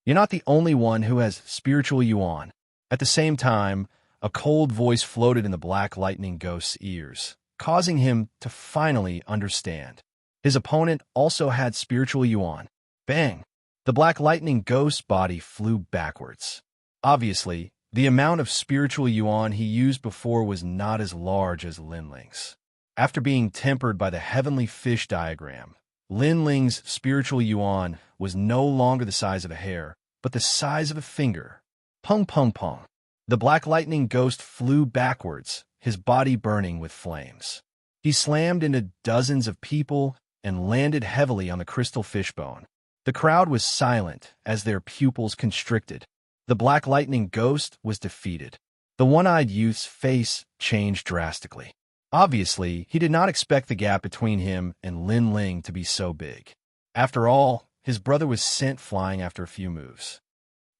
You're not the only one who has spiritual yuan. At the same time, a cold voice floated in the Black Lightning Ghost's ears, causing him to finally understand. His opponent also had spiritual yuan. Bang! The Black Lightning Ghost's body flew backwards. Obviously, the amount of spiritual yuan he used before was not as large as Lin Ling's. After being tempered by the heavenly fish diagram, Lin Ling's spiritual yuan was no longer the size of a hair, but the size of a finger. Pung pung pung. The Black Lightning Ghost flew backwards, his body burning with flames. He slammed into dozens of people and landed heavily on the crystal fishbone. The crowd was silent as their pupils constricted. The Black Lightning Ghost was defeated. The one-eyed youth's face changed drastically. Obviously, he did not expect the gap between him and Lin Ling to be so big. After all, his brother was sent flying after a few moves.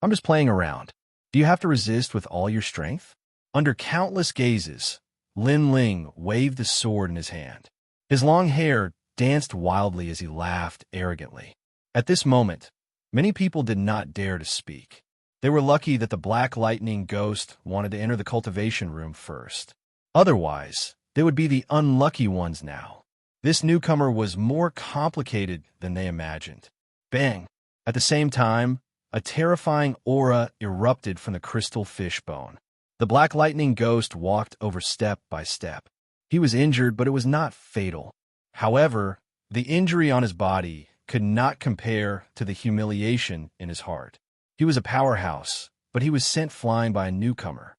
I'm just playing around. Do you have to resist with all your strength? Under countless gazes, Lin Ling waved the sword in his hand. His long hair danced wildly as he laughed arrogantly. At this moment, many people did not dare to speak. They were lucky that the Black Lightning Ghost wanted to enter the cultivation room first. Otherwise, they would be the unlucky ones now. This newcomer was more complicated than they imagined. Bang! At the same time, a terrifying aura erupted from the crystal fishbone. The Black Lightning Ghost walked over step by step. He was injured, but it was not fatal. However, the injury on his body could not compare to the humiliation in his heart. He was a powerhouse, but he was sent flying by a newcomer.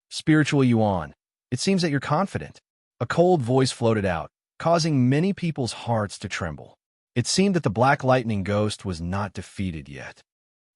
Spiritual yuan. It seems that you're confident. A cold voice floated out, causing many people's hearts to tremble. It seemed that the Black Lightning Ghost was not defeated yet.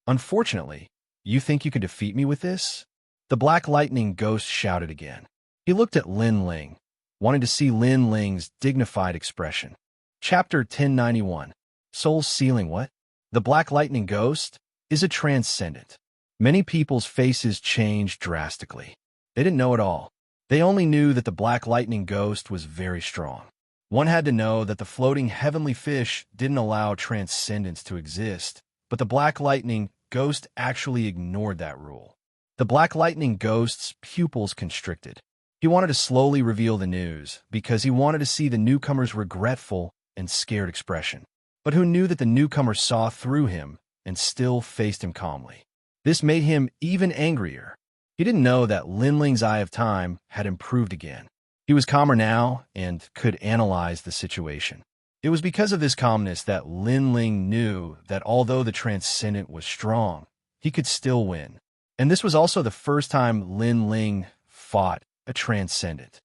Unfortunately, you think you can defeat me with this? The Black Lightning Ghost shouted again. He looked at Lin Ling, wanting to see Lin Ling's dignified expression. Chapter 1091. Soul Sealing What? The Black Lightning Ghost is a transcendent. Many people's faces changed drastically. They didn't know it all. They only knew that the Black Lightning Ghost was very strong. One had to know that the floating heavenly fish didn't allow transcendence to exist, but the Black Lightning Ghost actually ignored that rule. The Black Lightning Ghost's pupils constricted. He wanted to slowly reveal the news because he wanted to see the newcomer's regretful and scared expression. But who knew that the newcomer saw through him and still faced him calmly? This made him even angrier. He didn't know that Lin Ling's Eye of Time had improved again. He was calmer now and could analyze the situation. It was because of this calmness that Lin Ling knew that although the Transcendent was strong, he could still win. And this was also the first time Lin Ling fought a Transcendent.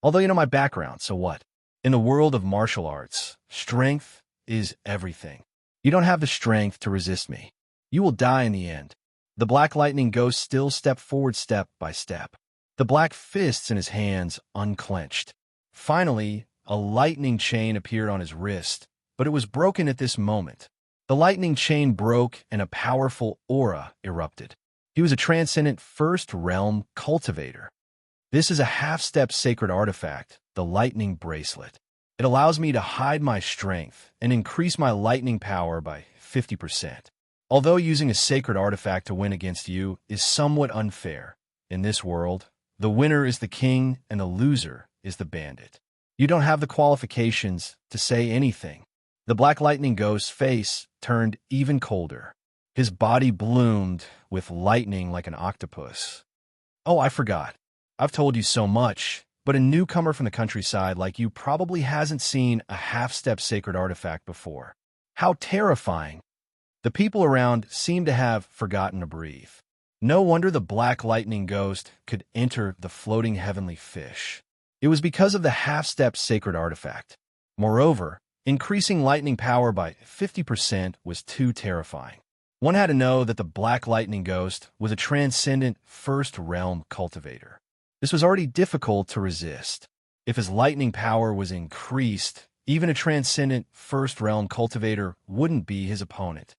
Although you know my background, so what? In the world of martial arts, strength is everything. You don't have the strength to resist me. You will die in the end. The Black Lightning Ghost still stepped forward step by step. The black fists in his hands unclenched. Finally, a lightning chain appeared on his wrist, but it was broken at this moment. The lightning chain broke and a powerful aura erupted. He was a transcendent first realm cultivator. This is a half-step sacred artifact, the lightning bracelet. It allows me to hide my strength and increase my lightning power by 50%. Although using a sacred artifact to win against you is somewhat unfair, in this world, The winner is the king and the loser is the bandit. You don't have the qualifications to say anything. The Black Lightning Ghost's face turned even colder. His body bloomed with lightning like an octopus. Oh, I forgot. I've told you so much, but a newcomer from the countryside like you probably hasn't seen a half-step sacred artifact before. How terrifying! The people around seemed to have forgotten to breathe. No wonder the Black Lightning Ghost could enter the floating heavenly fish. It was because of the half-step sacred artifact. Moreover, increasing lightning power by 50% was too terrifying. One had to know that the Black Lightning Ghost was a transcendent first-realm cultivator. This was already difficult to resist. If his lightning power was increased, even a transcendent first-realm cultivator wouldn't be his opponent.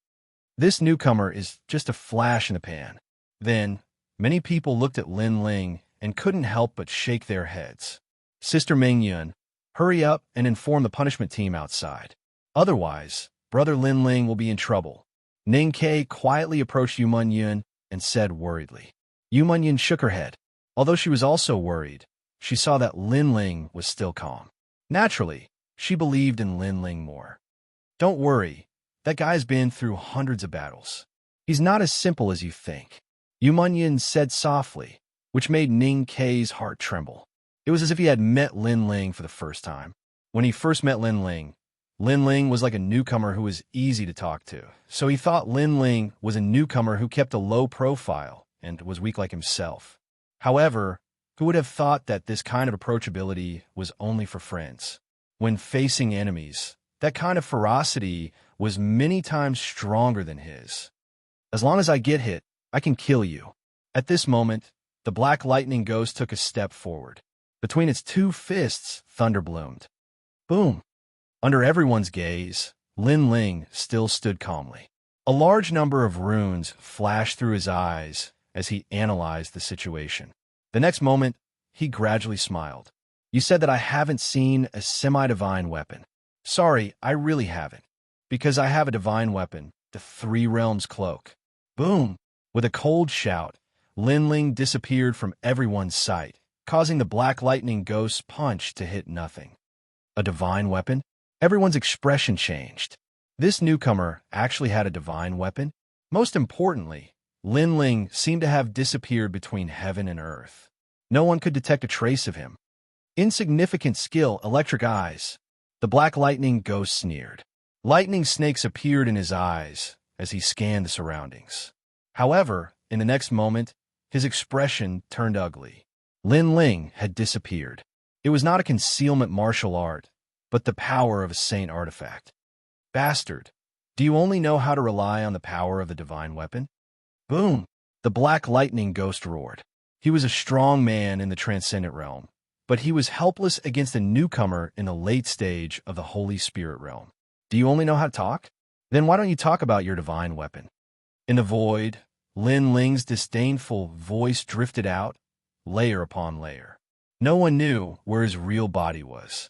This newcomer is just a flash in the pan. Then, many people looked at Lin Ling and couldn't help but shake their heads. Sister Mingyun, hurry up and inform the punishment team outside. Otherwise, Brother Lin Ling will be in trouble. Ning Ke quietly approached Yu Munyun and said worriedly. Yu Munyun shook her head. Although she was also worried, she saw that Lin Ling was still calm. Naturally, she believed in Lin Ling more. Don't worry, that guy's been through hundreds of battles. He's not as simple as you think. Yu Munyun said softly, which made Ning Ke's heart tremble. It was as if he had met Lin Ling for the first time. When he first met Lin Ling was like a newcomer who was easy to talk to, so he thought Lin Ling was a newcomer who kept a low profile and was weak like himself. However, who would have thought that this kind of approachability was only for friends? When facing enemies, that kind of ferocity was many times stronger than his. As long as I get hit, I can kill you. At this moment, the Black Lightning Ghost took a step forward. Between its two fists, thunder bloomed. Boom! Under everyone's gaze, Lin Ling still stood calmly. A large number of runes flashed through his eyes as he analyzed the situation. The next moment, he gradually smiled. You said that I haven't seen a semi-divine weapon. Sorry, I really haven't. Because I have a divine weapon, the Three Realms Cloak. Boom! With a cold shout, Lin Ling disappeared from everyone's sight, causing the Black Lightning Ghost's punch to hit nothing. A divine weapon? Everyone's expression changed. This newcomer actually had a divine weapon? Most importantly, Lin Ling seemed to have disappeared between heaven and earth. No one could detect a trace of him. Insignificant skill, electric eyes. The Black Lightning Ghost sneered. Lightning snakes appeared in his eyes as he scanned the surroundings. However, in the next moment, his expression turned ugly. Lin Ling had disappeared. It was not a concealment martial art, but the power of a saint artifact. Bastard, do you only know how to rely on the power of the divine weapon? Boom! The Black Lightning Ghost roared. He was a strong man in the transcendent realm, but he was helpless against a newcomer in the late stage of the Holy Spirit realm. Do you only know how to talk? Then why don't you talk about your divine weapon? In the void, Lin Ling's disdainful voice drifted out, layer upon layer. No one knew where his real body was.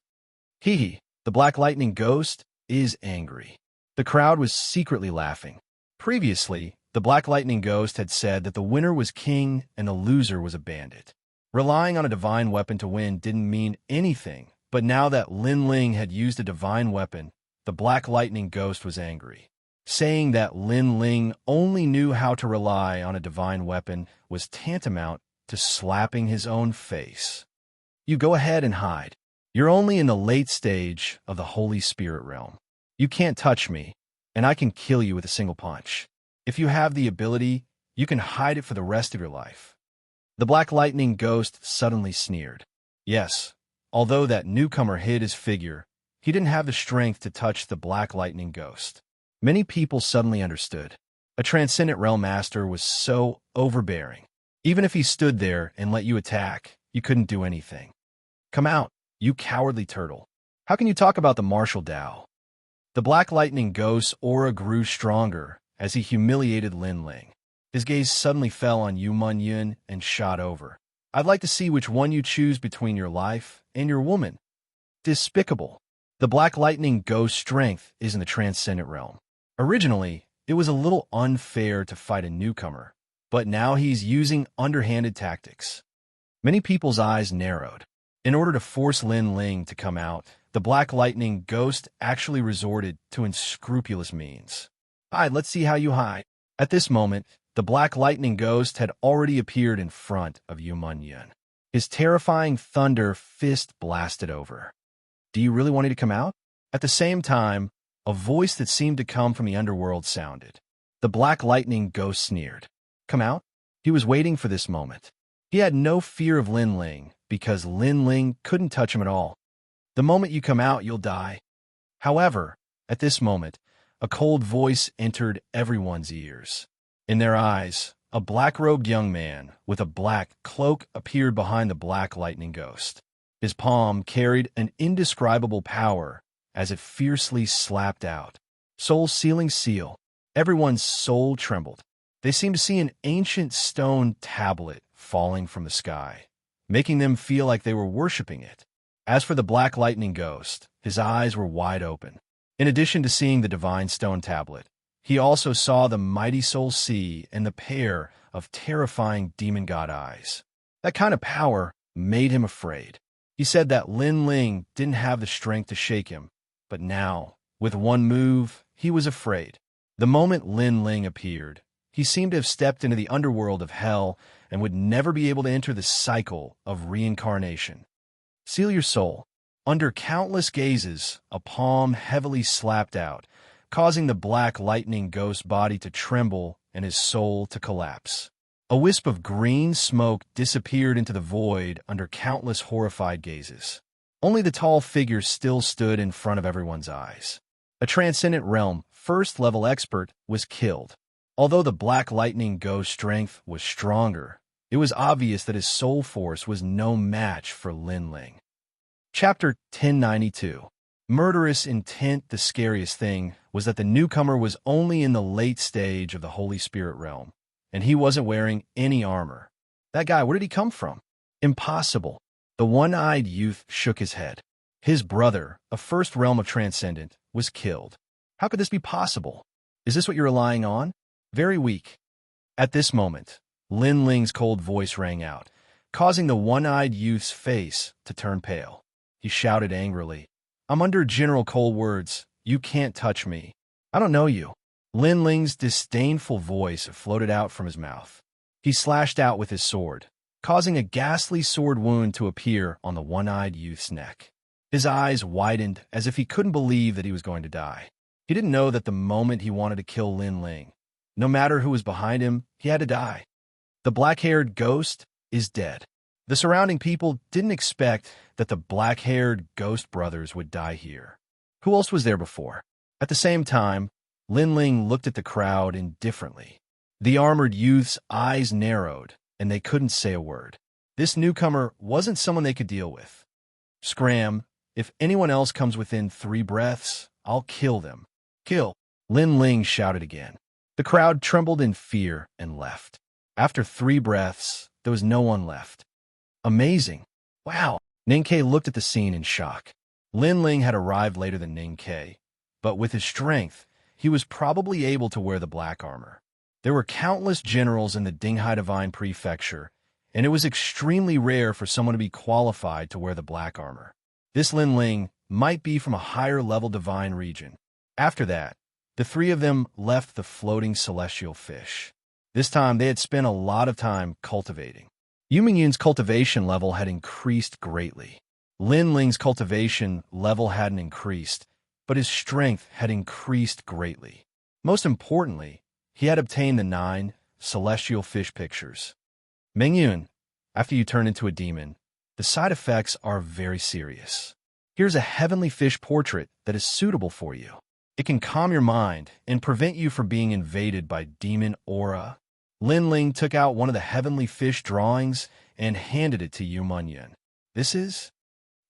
He, the Black Lightning Ghost, is angry. The crowd was secretly laughing. Previously, the Black Lightning Ghost had said that the winner was king and the loser was a bandit. Relying on a divine weapon to win didn't mean anything, but now that Lin Ling had used a divine weapon, the Black Lightning Ghost was angry. Saying that Lin Ling only knew how to rely on a divine weapon was tantamount to slapping his own face. You go ahead and hide. You're only in the late stage of the Holy Spirit realm. You can't touch me, and I can kill you with a single punch. If you have the ability, you can hide it for the rest of your life. The Black Lightning Ghost suddenly sneered. Yes, although that newcomer hid his figure, he didn't have the strength to touch the Black Lightning Ghost. Many people suddenly understood. A Transcendent Realm Master was so overbearing. Even if he stood there and let you attack, you couldn't do anything. Come out, you cowardly turtle. How can you talk about the martial Tao? The Black Lightning Ghost's aura grew stronger as he humiliated Lin Ling. His gaze suddenly fell on Yu Munyun and shot over. I'd like to see which one you choose between your life and your woman. Despicable. The Black Lightning Ghost's strength is in the Transcendent Realm. Originally, it was a little unfair to fight a newcomer, but now he's using underhanded tactics. Many people's eyes narrowed. In order to force Lin Ling to come out, the Black Lightning Ghost actually resorted to unscrupulous means. "Hi, let's see how you hide." At this moment, the Black Lightning Ghost had already appeared in front of Yu Munyan. His terrifying thunder fist blasted over. "Do you really want me to come out?" At the same time, a voice that seemed to come from the underworld sounded. The Black Lightning Ghost sneered. "Come out?" He was waiting for this moment. He had no fear of Lin Ling, because Lin Ling couldn't touch him at all. "The moment you come out, you'll die." However, at this moment, a cold voice entered everyone's ears. In their eyes, a black-robed young man with a black cloak appeared behind the Black Lightning Ghost. His palm carried an indescribable power as it fiercely slapped out. Soul-sealing seal. Everyone's soul trembled. They seemed to see an ancient stone tablet falling from the sky, making them feel like they were worshipping it. As for the Black Lightning Ghost, his eyes were wide open. In addition to seeing the divine stone tablet, he also saw the mighty soul sea and the pair of terrifying demon god eyes. That kind of power made him afraid. He said that Lin Ling didn't have the strength to shake him, but now, with one move, he was afraid. The moment Lin Ling appeared, he seemed to have stepped into the underworld of hell and would never be able to enter the cycle of reincarnation. Seal your soul. Under countless gazes, a palm heavily slapped out, causing the Black Lightning Ghost body to tremble and his soul to collapse. A wisp of green smoke disappeared into the void under countless horrified gazes. Only the tall figure still stood in front of everyone's eyes. A Transcendent Realm first-level expert was killed. Although the Black Lightning Ghost's strength was stronger, it was obvious that his soul force was no match for Lin Ling. Chapter 1092. Murderous intent. The scariest thing was that the newcomer was only in the late stage of the Holy Spirit realm, and he wasn't wearing any armor. That guy, where did he come from? Impossible. The one-eyed youth shook his head. His brother, a first realm of Transcendent, was killed. How could this be possible? Is this what you're relying on? Very weak. At this moment, Lin Ling's cold voice rang out, causing the one-eyed youth's face to turn pale. He shouted angrily, "I'm under General Cold words. You can't touch me. I don't know you." Lin Ling's disdainful voice floated out from his mouth. He slashed out with his sword, causing a ghastly sword wound to appear on the one-eyed youth's neck. His eyes widened as if he couldn't believe that he was going to die. He didn't know that the moment he wanted to kill Lin Ling, no matter who was behind him, he had to die. The black-haired ghost is dead. The surrounding people didn't expect that the black-haired ghost brothers would die here. Who else was there before? At the same time, Lin Ling looked at the crowd indifferently. The armored youth's eyes narrowed, and they couldn't say a word. This newcomer wasn't someone they could deal with. "Scram, if anyone else comes within 3 breaths, I'll kill them." "Kill!" Lin Ling shouted again. The crowd trembled in fear and left. After 3 breaths, there was no one left. Amazing. Wow. Ninkei looked at the scene in shock. Lin Ling had arrived later than Ninkei, but with his strength, he was probably able to wear the black armor. There were countless generals in the Dinghai Divine Prefecture, and it was extremely rare for someone to be qualified to wear the black armor. This Lin Ling might be from a higher-level divine region. After that, the 3 of them left the floating celestial fish. This time, they had spent a lot of time cultivating. Yu Mingyun's cultivation level had increased greatly. Lin Ling's cultivation level hadn't increased, but his strength had increased greatly. Most importantly, he had obtained the 9 celestial fish pictures. Mingyun, after you turn into a demon, the side effects are very serious. Here's a heavenly fish portrait that is suitable for you. It can calm your mind and prevent you from being invaded by demon aura. Lin Ling took out one of the heavenly fish drawings and handed it to Yu Munyan. "This is?"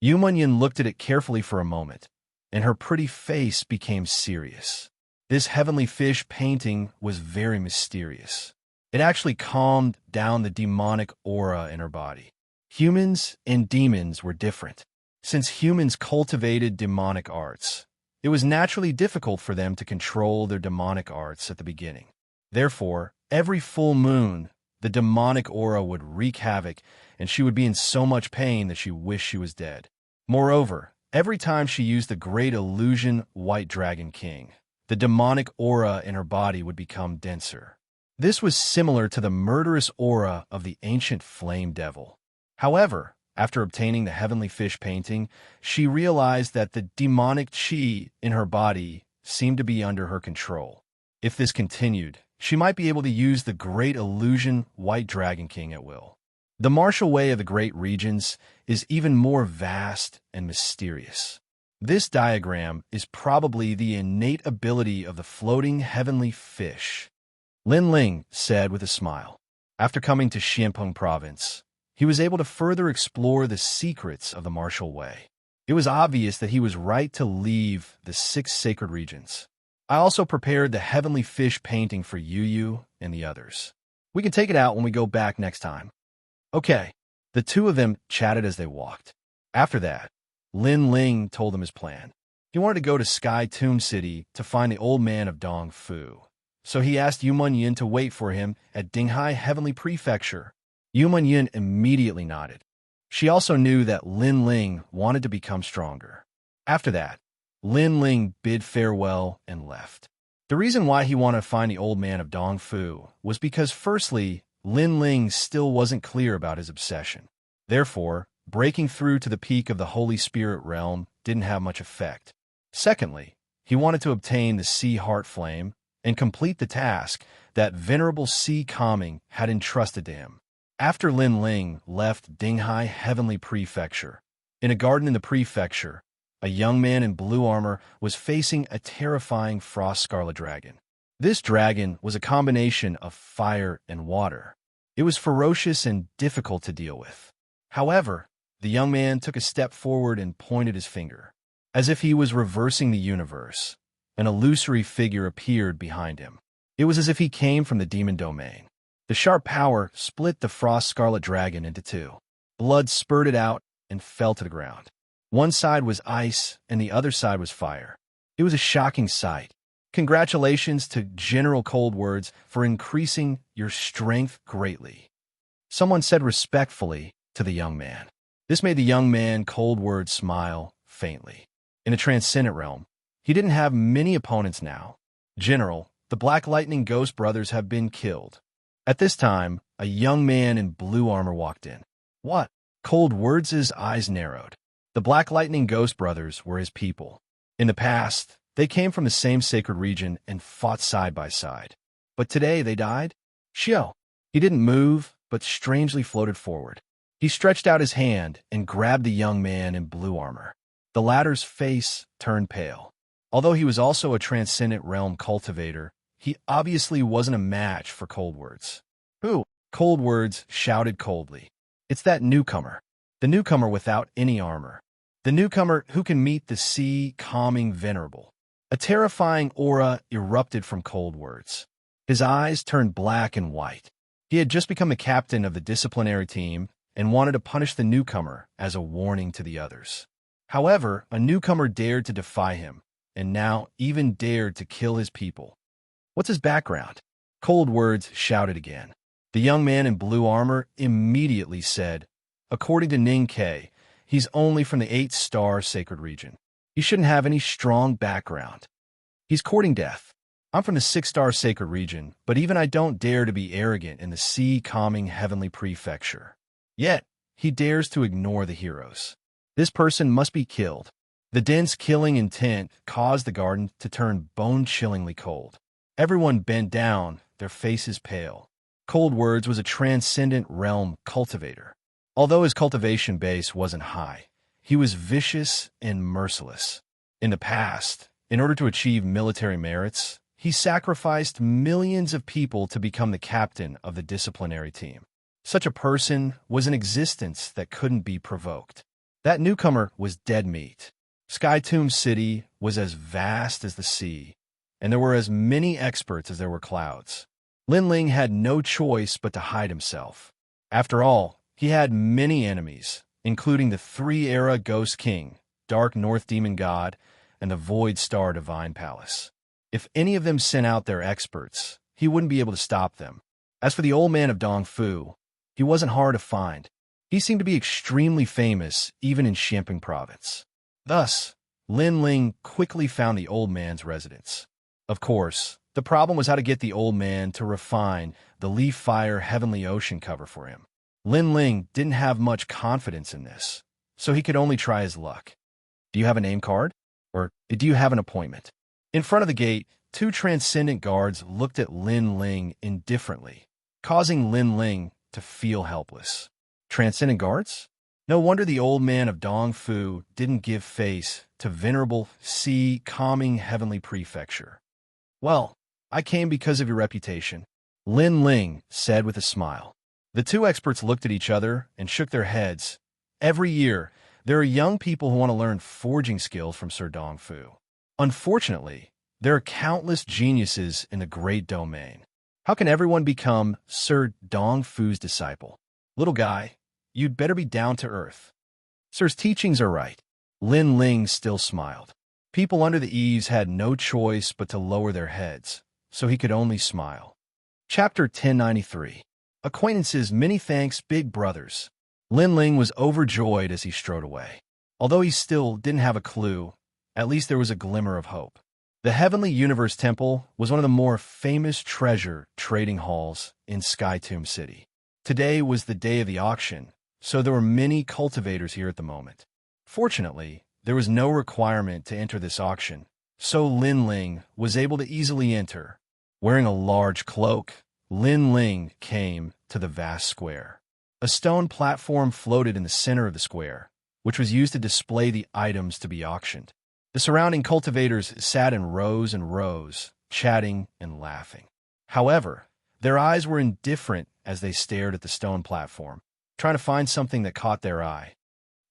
Yu Munyan looked at it carefully for a moment, and her pretty face became serious. This heavenly fish painting was very mysterious. It actually calmed down the demonic aura in her body. Humans and demons were different. Since humans cultivated demonic arts, it was naturally difficult for them to control their demonic arts at the beginning. Therefore, every full moon, the demonic aura would wreak havoc, and she would be in so much pain that she wished she was dead. Moreover, every time she used the great illusion White Dragon King, the demonic aura in her body would become denser. This was similar to the murderous aura of the ancient flame devil. However, after obtaining the heavenly fish painting, she realized that the demonic chi in her body seemed to be under her control. If this continued, she might be able to use the great illusion White Dragon King at will. The martial way of the great regions is even more vast and mysterious. This diagram is probably the innate ability of the floating heavenly fish. Lin Ling said with a smile. After coming to Xianpeng province, he was able to further explore the secrets of the martial way. It was obvious that he was right to leave the 6 sacred regions. I also prepared the heavenly fish painting for Yu and the others. We can take it out when we go back next time. Okay. The two of them chatted as they walked. After that, Lin Ling told them his plan. He wanted to go to Sky Tomb City to find the old man of Dong Fu. So he asked Yu Munyin to wait for him at Dinghai Heavenly Prefecture. Yu Munyin immediately nodded. She also knew that Lin Ling wanted to become stronger. After that, Lin Ling bid farewell and left. The reason why he wanted to find the old man of Dong Fu was because, firstly, Lin Ling still wasn't clear about his obsession. Therefore, breaking through to the peak of the Holy Spirit realm didn't have much effect. Secondly, he wanted to obtain the Sea Heart Flame and complete the task that Venerable Sea Calming had entrusted to him. After Lin Ling left Dinghai Heavenly Prefecture, in a garden in the prefecture, a young man in blue armor was facing a terrifying frost scarlet dragon. This dragon was a combination of fire and water. It was ferocious and difficult to deal with. However, the young man took a step forward and pointed his finger. As if he was reversing the universe, an illusory figure appeared behind him. It was as if he came from the demon domain. The sharp power split the frost scarlet dragon into 2. Blood spurted out and fell to the ground. One side was ice and the other side was fire. It was a shocking sight. Congratulations to General Cold Words for increasing your strength greatly, someone said respectfully to the young man. This made the young man Cold Words smile faintly. In the transcendent realm, he didn't have many opponents now. General, the Black Lightning Ghost brothers have been killed. At this time, a young man in blue armor walked in. What? Cold Words' eyes narrowed. The Black Lightning Ghost brothers were his people. In the past, they came from the same sacred region and fought side by side. But today they died? Xiao. He didn't move, but strangely floated forward. He stretched out his hand and grabbed the young man in blue armor. The latter's face turned pale. Although he was also a transcendent realm cultivator, he obviously wasn't a match for Cold Words. Who? Cold Words shouted coldly. It's that newcomer. The newcomer without any armor. The newcomer who can meet the sea calming venerable. A terrifying aura erupted from Cold Words. His eyes turned black and white. He had just become the captain of the disciplinary team and wanted to punish the newcomer as a warning to the others. However, a newcomer dared to defy him, and now even dared to kill his people. What's his background? Cold Words shouted again. The young man in blue armor immediately said, according to Ning Ke, he's only from the 8-star sacred region. He shouldn't have any strong background. He's courting death. I'm from the 6-star sacred region, but even I don't dare to be arrogant in the sea calming heavenly prefecture. Yet, he dares to ignore the heroes. This person must be killed. The dense killing intent caused the garden to turn bone-chillingly cold. Everyone bent down, their faces pale. Cold Words was a transcendent realm cultivator. Although his cultivation base wasn't high, he was vicious and merciless. In the past, in order to achieve military merits, he sacrificed millions of people to become the captain of the disciplinary team. Such a person was an existence that couldn't be provoked. That newcomer was dead meat. Sky Tomb City was as vast as the sea, and there were as many experts as there were clouds. Lin Ling had no choice but to hide himself. After all, he had many enemies, including the 3-era Ghost King, Dark North Demon God, and the Void Star Divine Palace. If any of them sent out their experts, he wouldn't be able to stop them. As for the old man of Dongfu, he wasn't hard to find. He seemed to be extremely famous, even in Xianxia province. Thus, Lin Ling quickly found the old man's residence. Of course, the problem was how to get the old man to refine the leaf fire heavenly ocean cover for him. Lin Ling didn't have much confidence in this, so he could only try his luck. Do you have a name card? Or do you have an appointment? In front of the gate, two transcendent guards looked at Lin Ling indifferently, causing Lin Ling to feel helpless. Transcendent guards? No wonder the old man of Dongfu didn't give face to venerable sea calming heavenly prefecture. Well, I came because of your reputation, Lin Ling said with a smile. The two experts looked at each other and shook their heads. Every year, there are young people who want to learn forging skills from Sir Dongfu. Unfortunately, there are countless geniuses in the great domain. How can everyone become Sir Dongfu's disciple? Little guy, you'd better be down to earth. Sir's teachings are right. Lin Ling still smiled. People under the eaves had no choice but to lower their heads, so he could only smile. Chapter 1093. Acquaintances, many thanks, big brothers. Lin Ling was overjoyed as he strode away. Although he still didn't have a clue, at least there was a glimmer of hope. The Heavenly Universe Temple was one of the more famous treasure trading halls in Sky Tomb City. Today was the day of the auction, so there were many cultivators here at the moment. Fortunately, there was no requirement to enter this auction, so Lin Ling was able to easily enter. Wearing a large cloak, Lin Ling came to the vast square. A stone platform floated in the center of the square, which was used to display the items to be auctioned. The surrounding cultivators sat in rows and rows, chatting and laughing. However, their eyes were indifferent as they stared at the stone platform, trying to find something that caught their eye.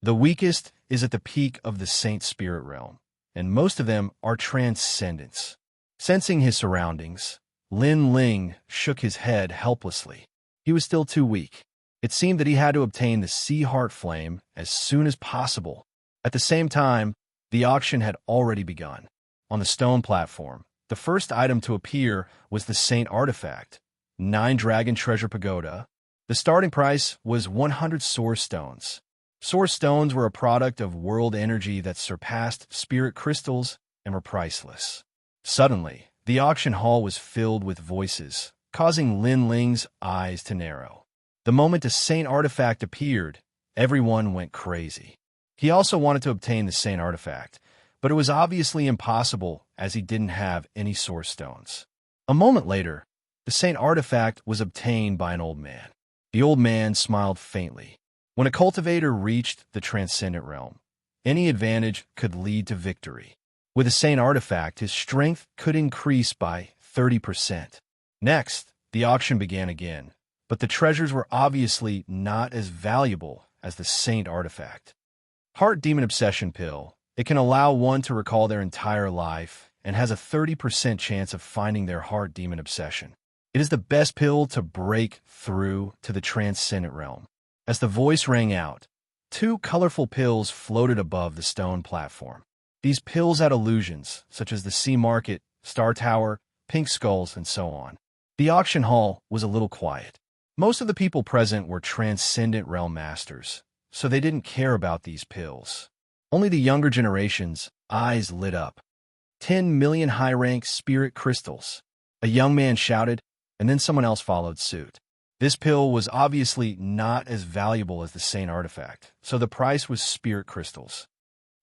The weakest is at the peak of the Saint Spirit realm, and most of them are transcendents. Sensing his surroundings, Lin Ling shook his head helplessly. He was still too weak. It seemed that he had to obtain the Sea Heart Flame as soon as possible. At the same time, the auction had already begun. On the stone platform, the first item to appear was the Saint Artifact, 9 Dragon Treasure Pagoda. The starting price was 100 Source Stones. Source Stones were a product of world energy that surpassed spirit crystals and were priceless. Suddenly, the auction hall was filled with voices, causing Lin Ling's eyes to narrow. The moment the Saint Artifact appeared, everyone went crazy. He also wanted to obtain the Saint Artifact, but it was obviously impossible as he didn't have any Source Stones. A moment later, the Saint Artifact was obtained by an old man. The old man smiled faintly. When a cultivator reached the Transcendent Realm, any advantage could lead to victory. With a Saint Artifact, his strength could increase by 30%. Next, the auction began again, but the treasures were obviously not as valuable as the Saint Artifact. Heart Demon Obsession Pill. It can allow one to recall their entire life and has a 30% chance of finding their heart demon obsession. It is the best pill to break through to the Transcendent Realm. As the voice rang out, 2 colorful pills floated above the stone platform. These pills had illusions, such as the Sea Market, Star Tower, Pink Skulls, and so on. The auction hall was a little quiet. Most of the people present were Transcendent Realm Masters, so they didn't care about these pills. Only the younger generation's eyes lit up. 10 million high-rank spirit crystals. A young man shouted, and then someone else followed suit. This pill was obviously not as valuable as the Saint Artifact, so the price was spirit crystals.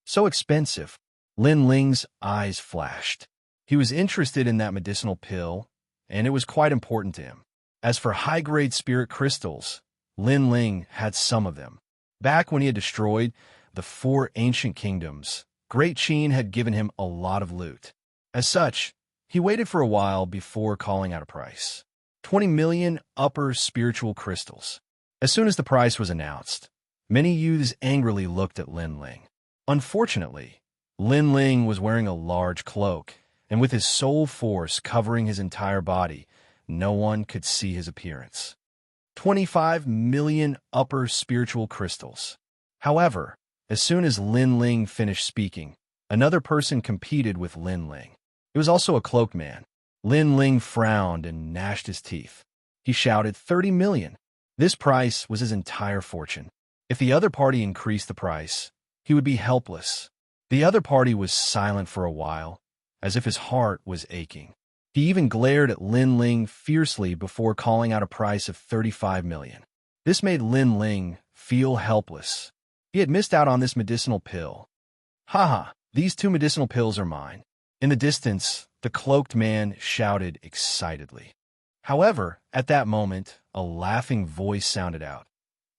So expensive. Lin Ling's eyes flashed. He was interested in that medicinal pill, and it was quite important to him. As for high-grade spirit crystals, Lin Ling had some of them. Back when he had destroyed the 4 ancient kingdoms, Great Qin had given him a lot of loot. As such, he waited for a while before calling out a price. 20 million upper spiritual crystals. As soon as the price was announced, many youths angrily looked at Lin Ling. Unfortunately, Lin Ling was wearing a large cloak, and with his soul force covering his entire body, no one could see his appearance. 25 million upper spiritual crystals. However, as soon as Lin Ling finished speaking, another person competed with Lin Ling. It was also a cloaked man. Lin Ling frowned and gnashed his teeth. He shouted, 30 million. This price was his entire fortune. If the other party increased the price, he would be helpless. The other party was silent for a while, as if his heart was aching. He even glared at Lin Ling fiercely before calling out a price of 35 million. This made Lin Ling feel helpless. He had missed out on this medicinal pill. Haha, these 2 medicinal pills are mine. In the distance, the cloaked man shouted excitedly. However, at that moment, a laughing voice sounded out.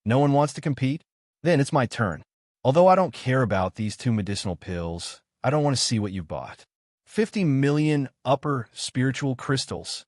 No one wants to compete? Then it's my turn. Although I don't care about these 2 medicinal pills, I don't want to see what you bought. 50 million upper spiritual crystals.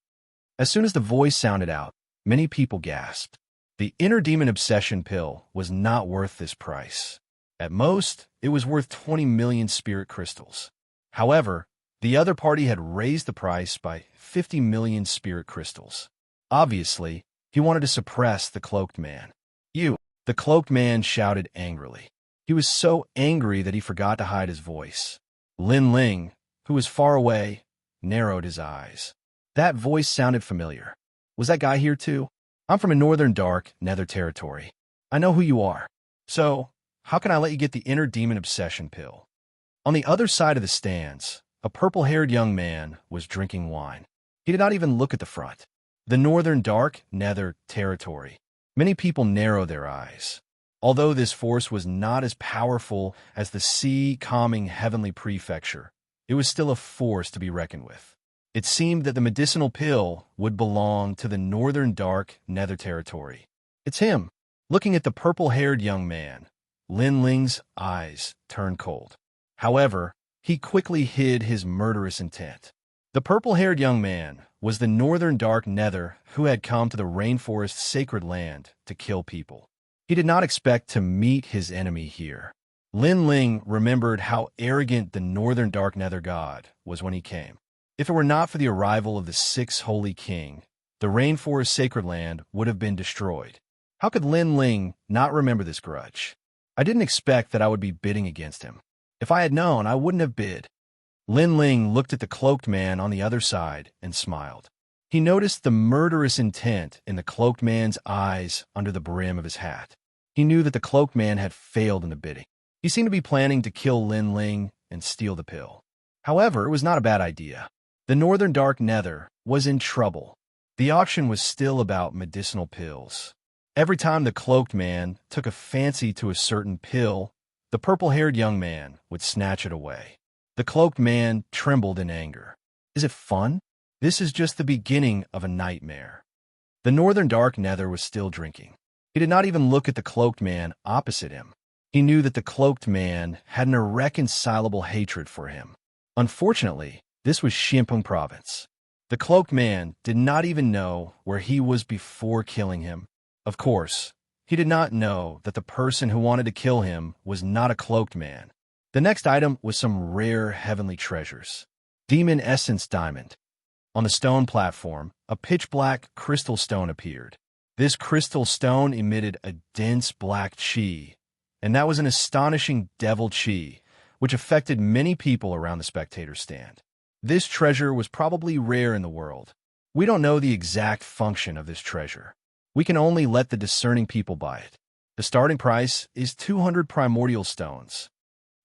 As soon as the voice sounded out, many people gasped. The inner demon obsession pill was not worth this price. At most, it was worth 20 million spirit crystals. However, the other party had raised the price by 50 million spirit crystals. Obviously, he wanted to suppress the cloaked man. You! The cloaked man shouted angrily. He was so angry that he forgot to hide his voice. Lin Ling, who was far away, narrowed his eyes. That voice sounded familiar. Was that guy here too? I'm from a northern dark nether territory. I know who you are. So, how can I let you get the inner demon obsession pill? On the other side of the stands, a purple-haired young man was drinking wine. He did not even look at the front. The northern dark nether territory. Many people narrow their eyes. Although this force was not as powerful as the sea-calming heavenly prefecture, it was still a force to be reckoned with. It seemed that the medicinal pill would belong to the northern dark nether territory. It's him. Looking at the purple-haired young man, Lin Ling's eyes turned cold. However, he quickly hid his murderous intent. The purple-haired young man was the northern dark nether who had come to the rainforest's sacred land to kill people. He did not expect to meet his enemy here. Lin Ling remembered how arrogant the northern dark nether god was when he came. If it were not for the arrival of the 6th holy king, the rainforest sacred land would have been destroyed. How could Lin Ling not remember this grudge? I didn't expect that I would be bidding against him. If I had known, I wouldn't have bid. Lin Ling looked at the cloaked man on the other side and smiled. He noticed the murderous intent in the cloaked man's eyes under the brim of his hat. He knew that the cloaked man had failed in the bidding. He seemed to be planning to kill Lin Ling and steal the pill. However, it was not a bad idea. The northern dark nether was in trouble. The auction was still about medicinal pills. Every time the cloaked man took a fancy to a certain pill, the purple-haired young man would snatch it away. The cloaked man trembled in anger. Is it fun? This is just the beginning of a nightmare. The northern dark nether was still drinking. He did not even look at the cloaked man opposite him. He knew that the cloaked man had an irreconcilable hatred for him. Unfortunately, this was Xianxia province. The cloaked man did not even know where he was before killing him. Of course, he did not know that the person who wanted to kill him was not a cloaked man. The next item was some rare heavenly treasures. Demon Essence Diamond. On the stone platform, a pitch-black crystal stone appeared. This crystal stone emitted a dense black qi, and that was an astonishing devil qi, which affected many people around the spectator stand. This treasure was probably rare in the world. We don't know the exact function of this treasure. We can only let the discerning people buy it. The starting price is 200 primordial stones.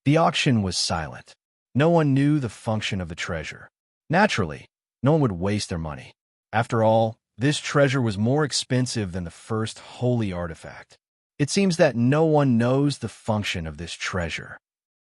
The auction was silent. No one knew the function of the treasure. Naturally, no one would waste their money. After all, this treasure was more expensive than the first holy artifact. It seems that no one knows the function of this treasure.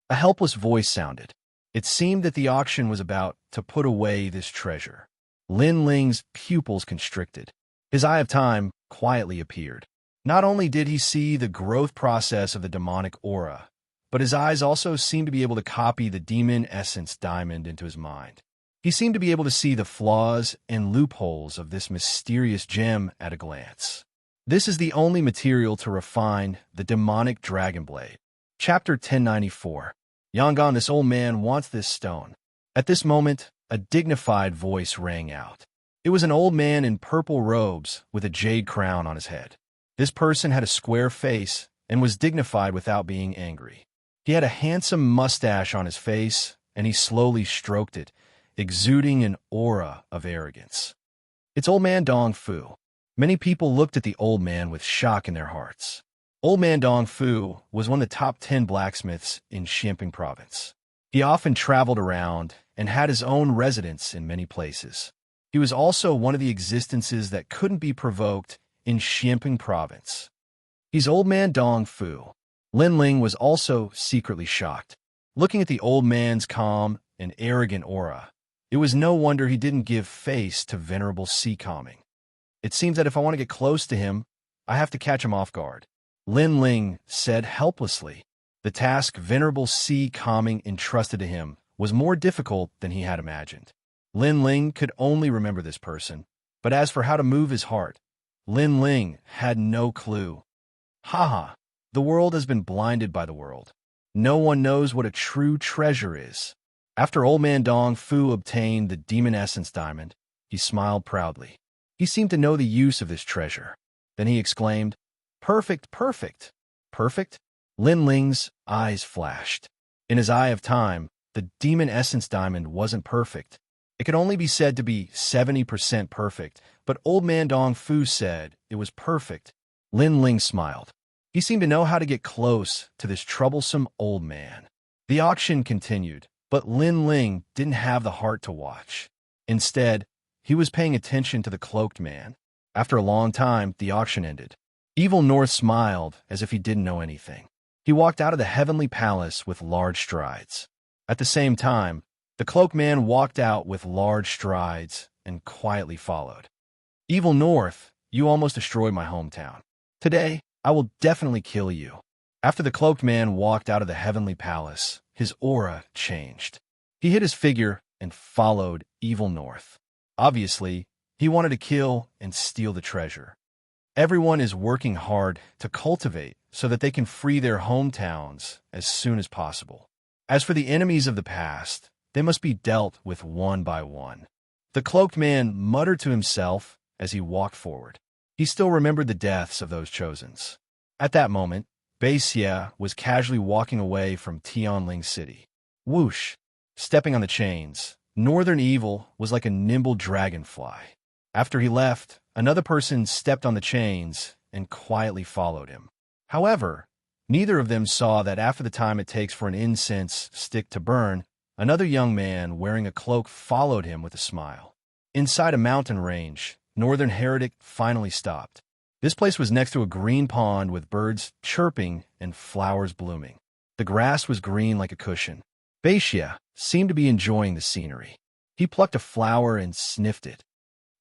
A helpless voice sounded. It seemed that the auction was about to put away this treasure. Lin Ling's pupils constricted. His eye of time quietly appeared. Not only did he see the growth process of the demonic aura, but his eyes also seemed to be able to copy the demon essence diamond into his mind. He seemed to be able to see the flaws and loopholes of this mysterious gem at a glance. This is the only material to refine the demonic dragon blade. Chapter 1094. Yangon, this old man wants this stone. At this moment, a dignified voice rang out. It was an old man in purple robes with a jade crown on his head. This person had a square face and was dignified without being angry. He had a handsome mustache on his face, and he slowly stroked it, exuding an aura of arrogance. It's old man Dong Fu. Many people looked at the old man with shock in their hearts. Old man Dong Fu was one of the top 10 blacksmiths in Xianxia province. He often traveled around and had his own residence in many places. He was also one of the existences that couldn't be provoked in Xianxia province. He's old man Dong Fu. Lin Ling was also secretly shocked. Looking at the old man's calm and arrogant aura, it was no wonder he didn't give face to venerable sea calming. It seems that if I want to get close to him, I have to catch him off guard. Lin Ling said helplessly. The task venerable sea calming entrusted to him was more difficult than he had imagined. Lin Ling could only remember this person, but as for how to move his heart, Lin Ling had no clue. Haha, the world has been blinded by the world. No one knows what a true treasure is. After old man Dong Fu obtained the demon essence diamond, he smiled proudly. He seemed to know the use of this treasure. Then he exclaimed, "Perfect, perfect, perfect?" Lin Ling's eyes flashed. In his eye of time, the demon essence diamond wasn't perfect. It could only be said to be 70% perfect, but old man Dong Fu said it was perfect. Lin Ling smiled. He seemed to know how to get close to this troublesome old man. The auction continued, but Lin Ling didn't have the heart to watch. Instead, he was paying attention to the cloaked man. After a long time, the auction ended. Evil North smiled as if he didn't know anything. He walked out of the heavenly palace with large strides. At the same time, the cloaked man walked out with large strides and quietly followed. Evil North, you almost destroyed my hometown. Today, I will definitely kill you. After the cloaked man walked out of the heavenly palace, his aura changed. He hid his figure and followed Evil North. Obviously, he wanted to kill and steal the treasure. Everyone is working hard to cultivate so that they can free their hometowns as soon as possible. As for the enemies of the past, they must be dealt with one by one. The cloaked man muttered to himself as he walked forward. He still remembered the deaths of those chosens. At that moment, Wuxia was casually walking away from Tianling City. Whoosh! Stepping on the chains, Northern Evil was like a nimble dragonfly. After he left, another person stepped on the chains and quietly followed him. However, neither of them saw that after the time it takes for an incense stick to burn, another young man wearing a cloak followed him with a smile. Inside a mountain range, Northern Heretic finally stopped. This place was next to a green pond with birds chirping and flowers blooming. The grass was green like a cushion. Wuxia seemed to be enjoying the scenery. He plucked a flower and sniffed it.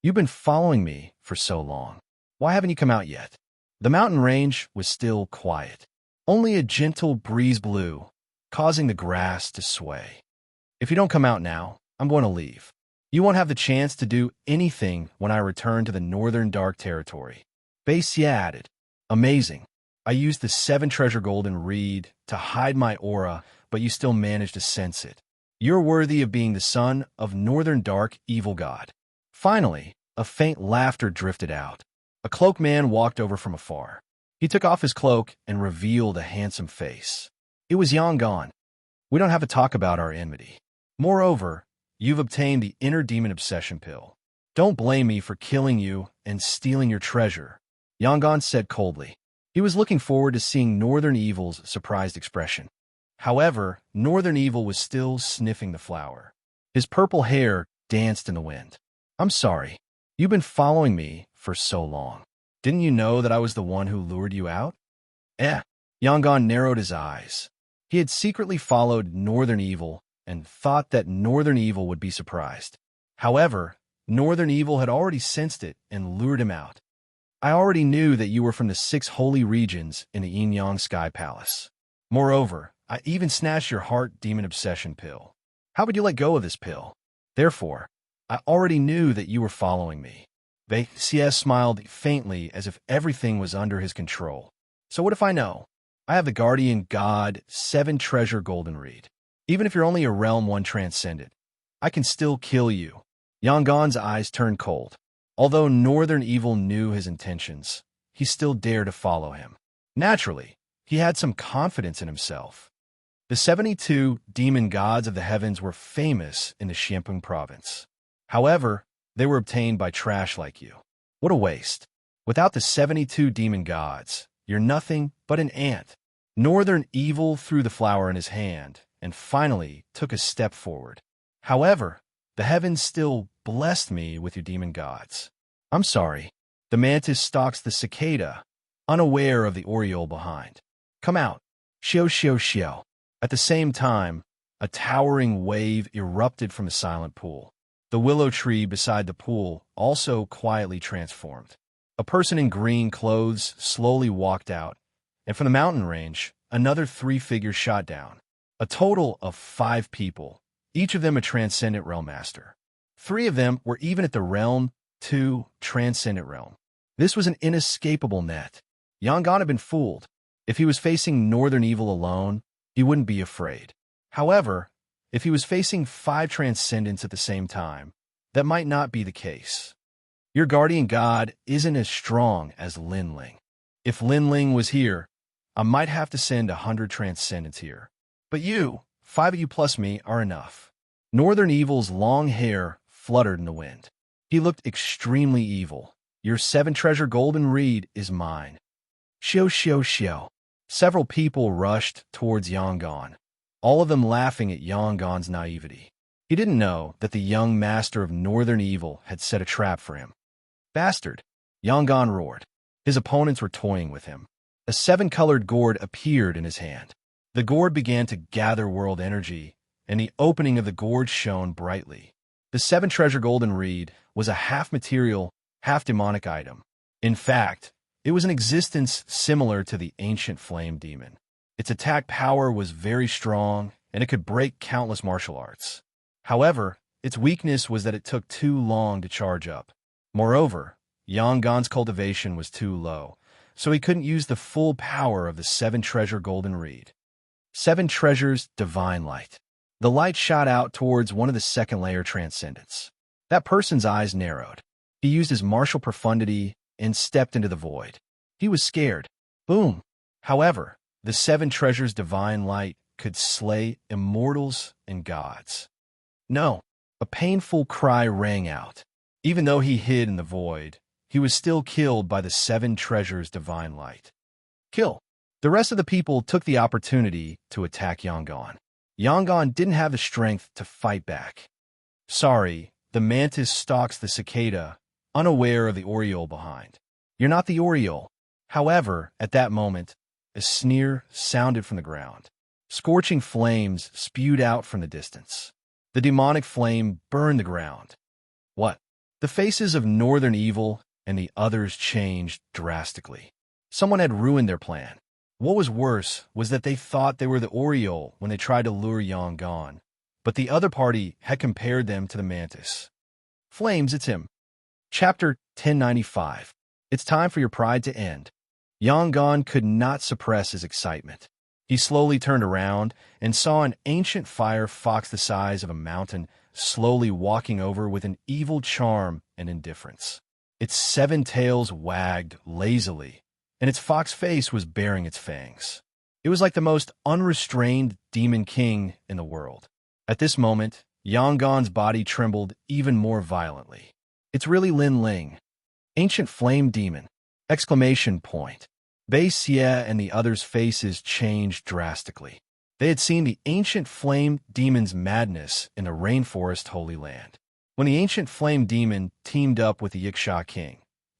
"You've been following me for so long. Why haven't you come out yet?" The mountain range was still quiet. Only a gentle breeze blew, causing the grass to sway. "If you don't come out now, I'm going to leave. You won't have the chance to do anything when I return to the Northern Dark Territory." Wuxia added, "Amazing. I used the 7 treasure golden reed to hide my aura, but you still managed to sense it. You're worthy of being the son of Northern Dark Evil God." Finally, a faint laughter drifted out. A cloaked man walked over from afar. He took off his cloak and revealed a handsome face. It was Yangon. "We don't have to talk about our enmity. Moreover, you've obtained the inner demon obsession pill. Don't blame me for killing you and stealing your treasure," Yangon said coldly. He was looking forward to seeing Northern Evil's surprised expression. However, Northern Evil was still sniffing the flower. His purple hair danced in the wind. "I'm sorry. You've been following me for so long. Didn't you know that I was the one who lured you out?" Yangon narrowed his eyes. He had secretly followed Northern Evil and thought that Northern Evil would be surprised. However, Northern Evil had already sensed it and lured him out. "I already knew that you were from the 6 holy regions in the Yin-Yang Sky Palace. Moreover, I even snatched your heart demon obsession pill. How would you let go of this pill? Therefore, I already knew that you were following me." Wuxia smiled faintly as if everything was under his control. "So what if I know? I have the Guardian God 7 treasure golden reed. Even if you're only a realm 1 transcendent, I can still kill you." Yangon's eyes turned cold. Although Northern Evil knew his intentions, he still dared to follow him. Naturally, he had some confidence in himself. The 72 demon gods of the heavens were famous in the Xianxia province. However, they were obtained by trash like you. What a waste. Without the 72 demon gods, you're nothing but an ant. Northern Evil threw the flower in his hand and finally took a step forward. However, the heavens still blessed me with your demon gods. I'm sorry. The mantis stalks the cicada, unaware of the oriole behind. Come out. Xiao xiao xiao. At the same time, a towering wave erupted from the silent pool. The willow tree beside the pool also quietly transformed. A person in green clothes slowly walked out, and from the mountain range, another 3 figures shot down. A total of 5 people, each of them a transcendent realm master. 3 of them were even at the realm 2 transcendent realm. This was an inescapable net. Yangon had been fooled. If he was facing Northern Evil alone, he wouldn't be afraid. However, if he was facing 5 transcendents at the same time, that might not be the case. Your guardian god isn't as strong as Linling. If Linling was here, I might have to send 100 transcendents here. But you, 5 of you plus me, are enough. Northern Evil's long hair fluttered in the wind. He looked extremely evil. Your 7 treasure golden reed is mine. Xiao xiao xiao. Several people rushed towards Yangon, all of them laughing at Yangon's naivety. He didn't know that the young master of Northern Evil had set a trap for him. Bastard! Yangon roared. His opponents were toying with him. A 7-colored gourd appeared in his hand. The gourd began to gather world energy, and the opening of the gourd shone brightly. The 7 treasure golden reed was a half-material, half-demonic item. In fact, it was an existence similar to the ancient flame demon. Its attack power was very strong, and it could break countless martial arts. However, its weakness was that it took too long to charge up. Moreover, Yangon's cultivation was too low, so he couldn't use the full power of the 7 treasure golden reed. 7 treasures divine light. The light shot out towards one of the second-layer transcendents. That person's eyes narrowed. He used his martial profundity and stepped into the void. He was scared. Boom! However, the 7 treasures divine light could slay immortals and gods. No! A painful cry rang out. Even though he hid in the void, he was still killed by the 7 treasures divine light. Kill! The rest of the people took the opportunity to attack Yangon. Yangon didn't have the strength to fight back. Sorry, the mantis stalks the cicada, unaware of the oriole behind. You're not the oriole. However, at that moment, a sneer sounded from the ground. Scorching flames spewed out from the distance. The demonic flame burned the ground. What? The faces of Northern Evil and the others changed drastically. Someone had ruined their plan. What was worse was that they thought they were the oriole when they tried to lure Yangon, but the other party had compared them to the mantis. Flames, it's him. Chapter 1095. It's time for your pride to end. Yangon could not suppress his excitement. He slowly turned around and saw an ancient fire fox the size of a mountain slowly walking over with an evil charm and indifference. Its 7 tails wagged lazily, and its fox face was baring its fangs. It was like the most unrestrained demon king in the world. At this moment, Yangon's body trembled even more violently. It's really Lin Ling. Ancient flame demon! Exclamation point. Wuxia and the others' faces changed drastically. They had seen the ancient flame demon's madness in the rainforest Holy Land. When the ancient flame demon teamed up with the Wuxia king,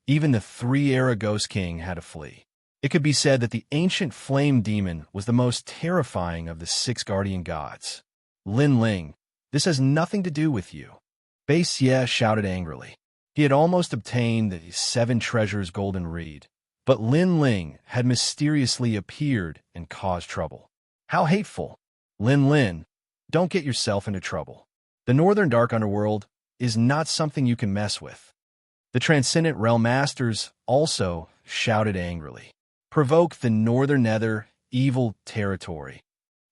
even the 3-era ghost king had to flee. It could be said that the ancient flame demon was the most terrifying of the 6 guardian gods. Lin Ling, this has nothing to do with you. Wuxia shouted angrily. He had almost obtained the 7 treasures golden reed, but Lin Ling had mysteriously appeared and caused trouble. How hateful! Lin, don't get yourself into trouble. The Northern Dark Underworld is not something you can mess with. The Transcendent Realm Masters also shouted angrily. Provoke the Northern Nether evil territory.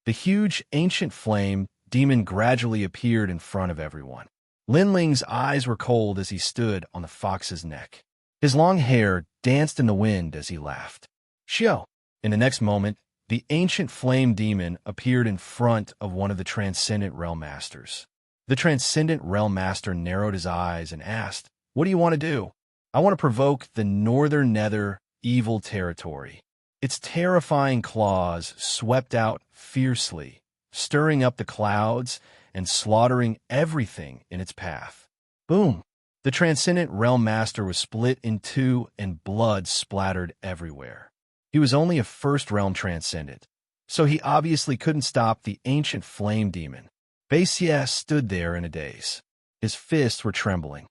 The huge ancient flame demon gradually appeared in front of everyone. Lin Ling's eyes were cold as he stood on the fox's neck. His long hair danced in the wind as he laughed. Xiao! In the next moment, the ancient flame demon appeared in front of one of the Transcendent Realm Masters. The Transcendent Realm Master narrowed his eyes and asked, "What do you want to do?" I want to provoke the northern nether evil territory. Its terrifying claws swept out fiercely, stirring up the clouds and slaughtering everything in its path. Boom! The transcendent realm master was split in two and blood splattered everywhere. He was only a first realm transcendent, so he obviously couldn't stop the ancient flame demon. Wuxia stood there in a daze. His fists were trembling.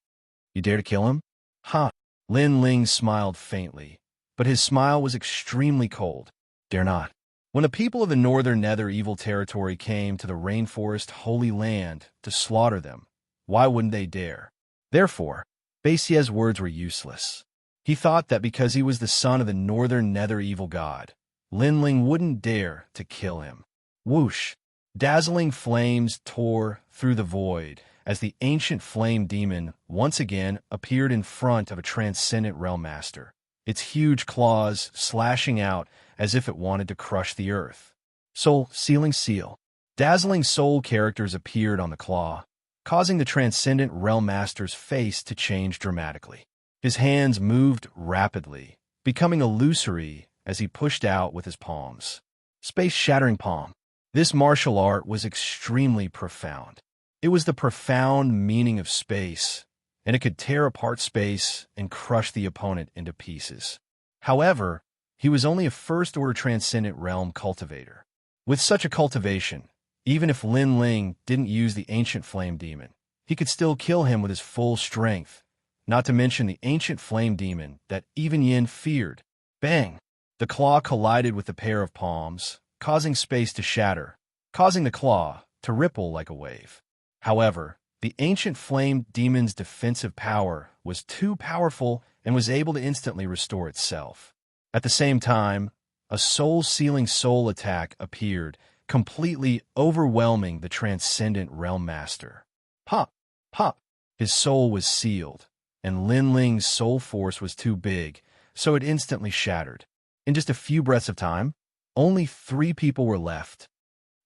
You dare to kill him? Ha! Lin Ling smiled faintly, but his smile was extremely cold. Dare not. When the people of the northern nether evil territory came to the rainforest holy land to slaughter them, why wouldn't they dare? Therefore, Wuxia's words were useless. He thought that because he was the son of the northern nether evil god, Lin Ling wouldn't dare to kill him. Whoosh! Dazzling flames tore through the void as the ancient flame demon once again appeared in front of a transcendent realm master, its huge claws slashing out as if it wanted to crush the earth. Soul sealing seal. Dazzling soul characters appeared on the claw, causing the transcendent realm master's face to change dramatically. His hands moved rapidly, becoming illusory as he pushed out with his palms. Space-shattering palm. This martial art was extremely profound. It was the profound meaning of space, and it could tear apart space and crush the opponent into pieces. However, he was only a first-order transcendent realm cultivator. With such a cultivation, even if Lin Ling didn't use the ancient flame demon, he could still kill him with his full strength, not to mention the ancient flame demon that even Yin feared. Bang! The claw collided with the pair of palms, causing space to shatter, causing the claw to ripple like a wave. However, the ancient flame demon's defensive power was too powerful and was able to instantly restore itself. At the same time, a soul-sealing soul attack appeared, completely overwhelming the transcendent realm master. Pop! Pop! His soul was sealed, and Lin Ling's soul force was too big, so it instantly shattered. In just a few breaths of time, only 3 people were left.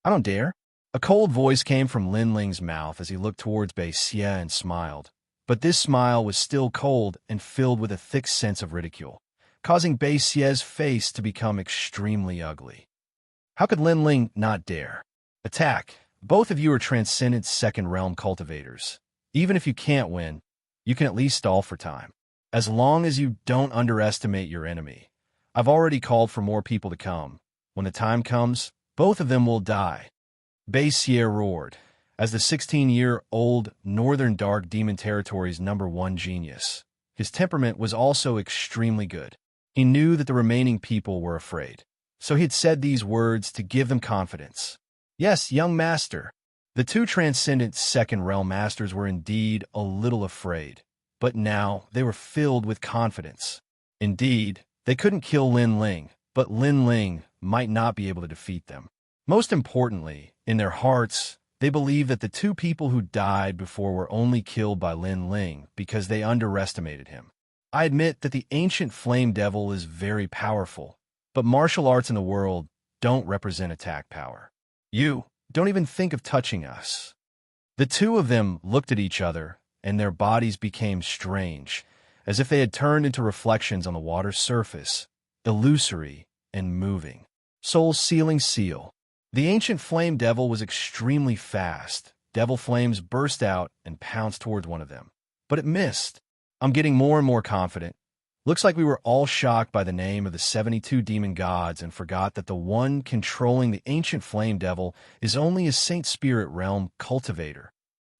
I don't dare. A cold voice came from Lin Ling's mouth as he looked towards Wuxia and smiled. But this smile was still cold and filled with a thick sense of ridicule, causing Wuxia's face to become extremely ugly. How could Lin Ling not dare? Attack. Both of you are transcendent second realm cultivators. Even if you can't win, you can at least stall for time. As long as you don't underestimate your enemy. I've already called for more people to come. When the time comes, both of them will die. Wuxia roared, as the 16-year-old Northern Dark Demon Territory's #1 genius. His temperament was also extremely good. He knew that the remaining people were afraid, so he had said these words to give them confidence. Yes, young master. The 2 transcendent second realm masters were indeed a little afraid, but now they were filled with confidence. Indeed, they couldn't kill Lin Ling, but Lin Ling might not be able to defeat them. Most importantly, in their hearts, they believed that the 2 people who died before were only killed by Lin Ling because they underestimated him. I admit that the ancient flame devil is very powerful, but martial arts in the world don't represent attack power. You don't even think of touching us. The 2 of them looked at each other, and their bodies became strange, as if they had turned into reflections on the water's surface, illusory and moving. Soul-sealing seal. The ancient flame devil was extremely fast. Devil flames burst out and pounced towards one of them, but it missed. I'm getting more and more confident. Looks like we were all shocked by the name of the 72 demon gods and forgot that the one controlling the ancient flame devil is only a Saint Spirit realm cultivator.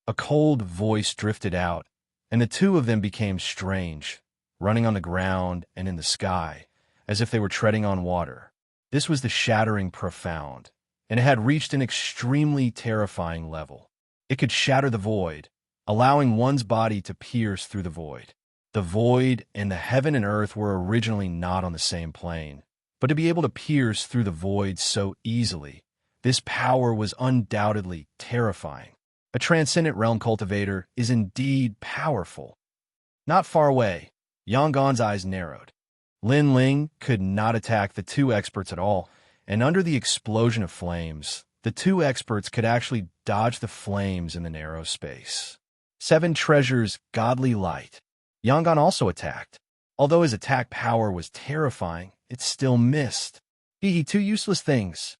A cold voice drifted out, and the 2 of them became strange, running on the ground and in the sky, as if they were treading on water. This was the shattering profound, and it had reached an extremely terrifying level. It could shatter the void, allowing one's body to pierce through the void. The void and the heaven and earth were originally not on the same plane, but to be able to pierce through the void so easily, this power was undoubtedly terrifying. A transcendent realm cultivator is indeed powerful. Not far away, Yanggon's eyes narrowed. Lin Ling could not attack the 2 experts at all, and under the explosion of flames, the 2 experts could actually dodge the flames in the narrow space. 7 treasures, godly light. Yangon also attacked. Although his attack power was terrifying, it still missed. He two useless things.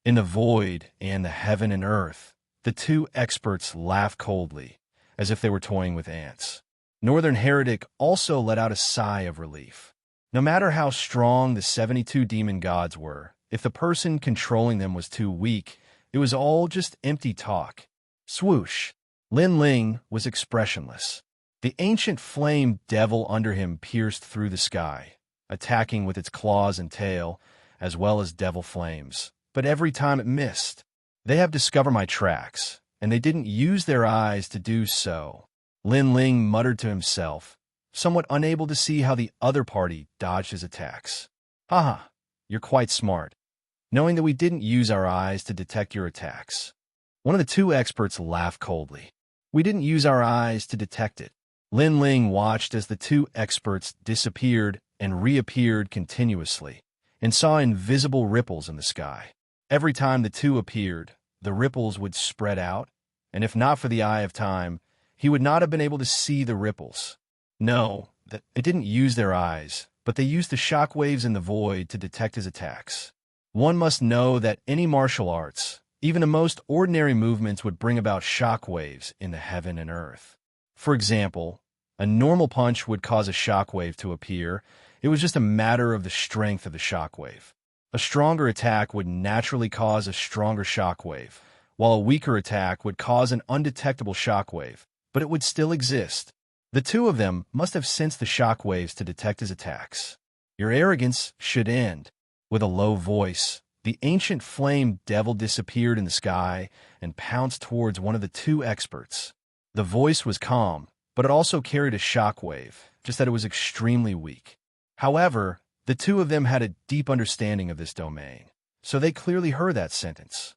In the void and the heaven and earth, the two experts laughed coldly, as if they were toying with ants. Northern Heretic also let out a sigh of relief. No matter how strong the 72 demon gods were, if the person controlling them was too weak, it was all just empty talk. Swoosh! Lin Ling was expressionless. The ancient flame devil under him pierced through the sky, attacking with its claws and tail, as well as devil flames. But every time it missed. They have discovered my tracks, and they didn't use their eyes to do so. Lin Ling muttered to himself, somewhat unable to see how the other party dodged his attacks. Haha, you're quite smart, knowing that we didn't use our eyes to detect your attacks. One of the two experts laughed coldly. We didn't use our eyes to detect it. Lin Ling watched as the two experts disappeared and reappeared continuously, and saw invisible ripples in the sky. Every time the two appeared, the ripples would spread out, and if not for the Eye of Time, he would not have been able to see the ripples. No, they didn't use their eyes, but they used the shock waves in the void to detect his attacks. One must know that any martial arts, even the most ordinary movements, would bring about shock waves in the heaven and earth. For example, a normal punch would cause a shock wave to appear. It was just a matter of the strength of the shock wave. A stronger attack would naturally cause a stronger shock wave, while a weaker attack would cause an undetectable shock wave, but it would still exist. The two of them must have sensed the shock waves to detect his attacks. Your arrogance should end. With a low voice, the ancient flame devil disappeared in the sky and pounced towards one of the two experts. The voice was calm, but it also carried a shock wave, just that it was extremely weak. However, the two of them had a deep understanding of this domain, so they clearly heard that sentence.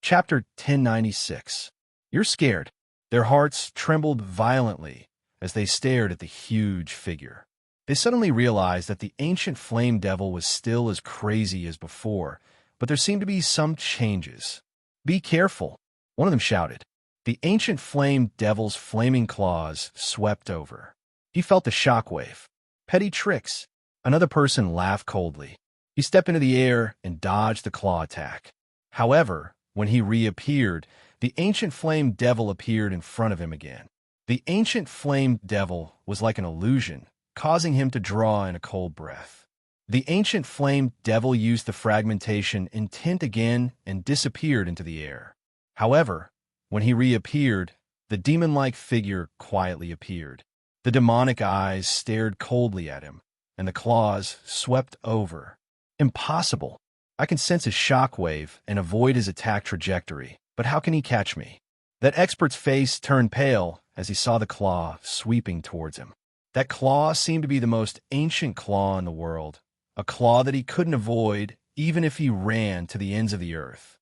Chapter 1096. You're scared. Their hearts trembled violently as they stared at the huge figure. They suddenly realized that the ancient flame devil was still as crazy as before, but there seemed to be some changes. Be careful, one of them shouted. The ancient flame devil's flaming claws swept over. He felt the shockwave. Petty tricks. Another person laughed coldly. He stepped into the air and dodged the claw attack. However, when he reappeared, the ancient flame devil appeared in front of him again. The ancient flame devil was like an illusion, causing him to draw in a cold breath. The ancient flame devil used the fragmentation intent again and disappeared into the air. However, when he reappeared, the demon-like figure quietly appeared. The demonic eyes stared coldly at him, and the claws swept over. Impossible. I can sense his shockwave and avoid his attack trajectory, but how can he catch me? That expert's face turned pale as he saw the claw sweeping towards him. That claw seemed to be the most ancient claw in the world, a claw that he couldn't avoid even if he ran to the ends of the earth.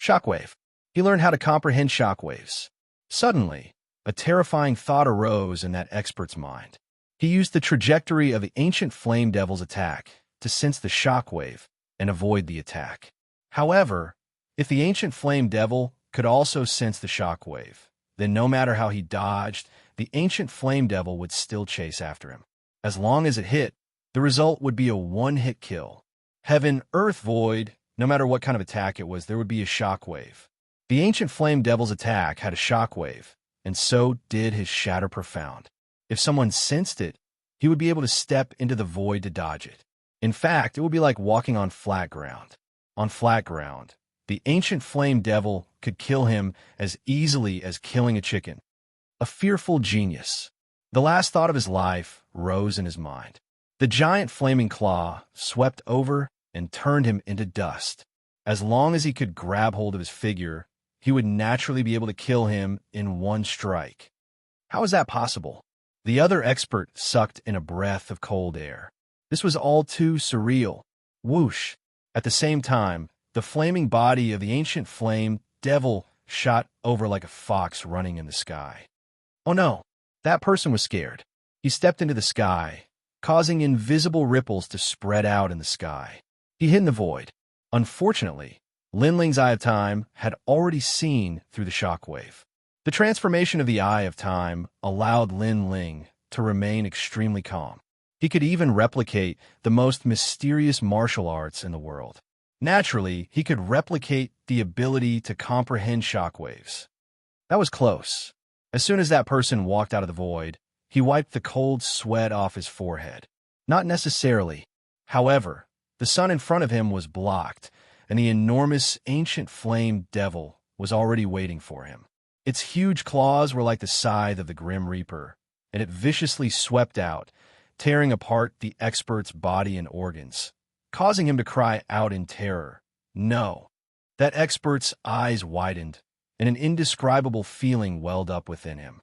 Shockwave. He learned how to comprehend shockwaves. Suddenly, a terrifying thought arose in that expert's mind. He used the trajectory of the ancient flame devil's attack to sense the shockwave and avoid the attack. However, if the ancient flame devil could also sense the shockwave, then no matter how he dodged, the ancient flame devil would still chase after him. As long as it hit, the result would be a one-hit kill. Heaven, earth, void, no matter what kind of attack it was, there would be a shockwave. The ancient flame devil's attack had a shockwave, and so did his shatter profound. If someone sensed it, he would be able to step into the void to dodge it. In fact, it would be like walking on flat ground. On flat ground, the ancient flame devil could kill him as easily as killing a chicken. A fearful genius. The last thought of his life rose in his mind. The giant flaming claw swept over and turned him into dust. As long as he could grab hold of his figure, he would naturally be able to kill him in one strike. How is that possible? The other expert sucked in a breath of cold air. This was all too surreal. Whoosh! At the same time, the flaming body of the ancient flame devil shot over like a fox running in the sky. Oh no! That person was scared. He stepped into the sky, causing invisible ripples to spread out in the sky. He hid in the void. Unfortunately, Lin Ling's Eye of Time had already seen through the shockwave. The transformation of the Eye of Time allowed Lin Ling to remain extremely calm. He could even replicate the most mysterious martial arts in the world. Naturally, he could replicate the ability to comprehend shockwaves. That was close. As soon as that person walked out of the void, he wiped the cold sweat off his forehead. Not necessarily. However, the sun in front of him was blocked, and the enormous ancient flame devil was already waiting for him. Its huge claws were like the scythe of the Grim Reaper, and it viciously swept out, tearing apart the expert's body and organs, causing him to cry out in terror. No. That expert's eyes widened, and an indescribable feeling welled up within him.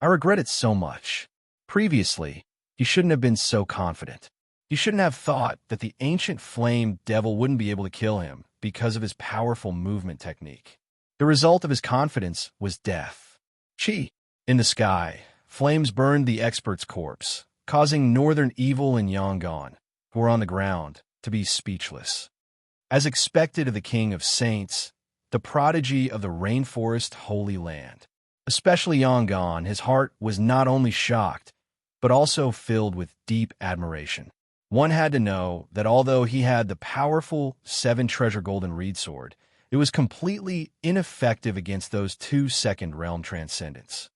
I regret it so much. Previously, he shouldn't have been so confident. He shouldn't have thought that the ancient flame devil wouldn't be able to kill him because of his powerful movement technique. The result of his confidence was death. Chi. In the sky, flames burned the expert's corpse, causing Northern Evil and Yangon, who were on the ground, to be speechless. As expected of the King of Saints, the prodigy of the rainforest holy land. Especially Yangon, his heart was not only shocked, but also filled with deep admiration. One had to know that although he had the powerful 7-treasure golden reed sword, it was completely ineffective against those 2 second realm transcendents.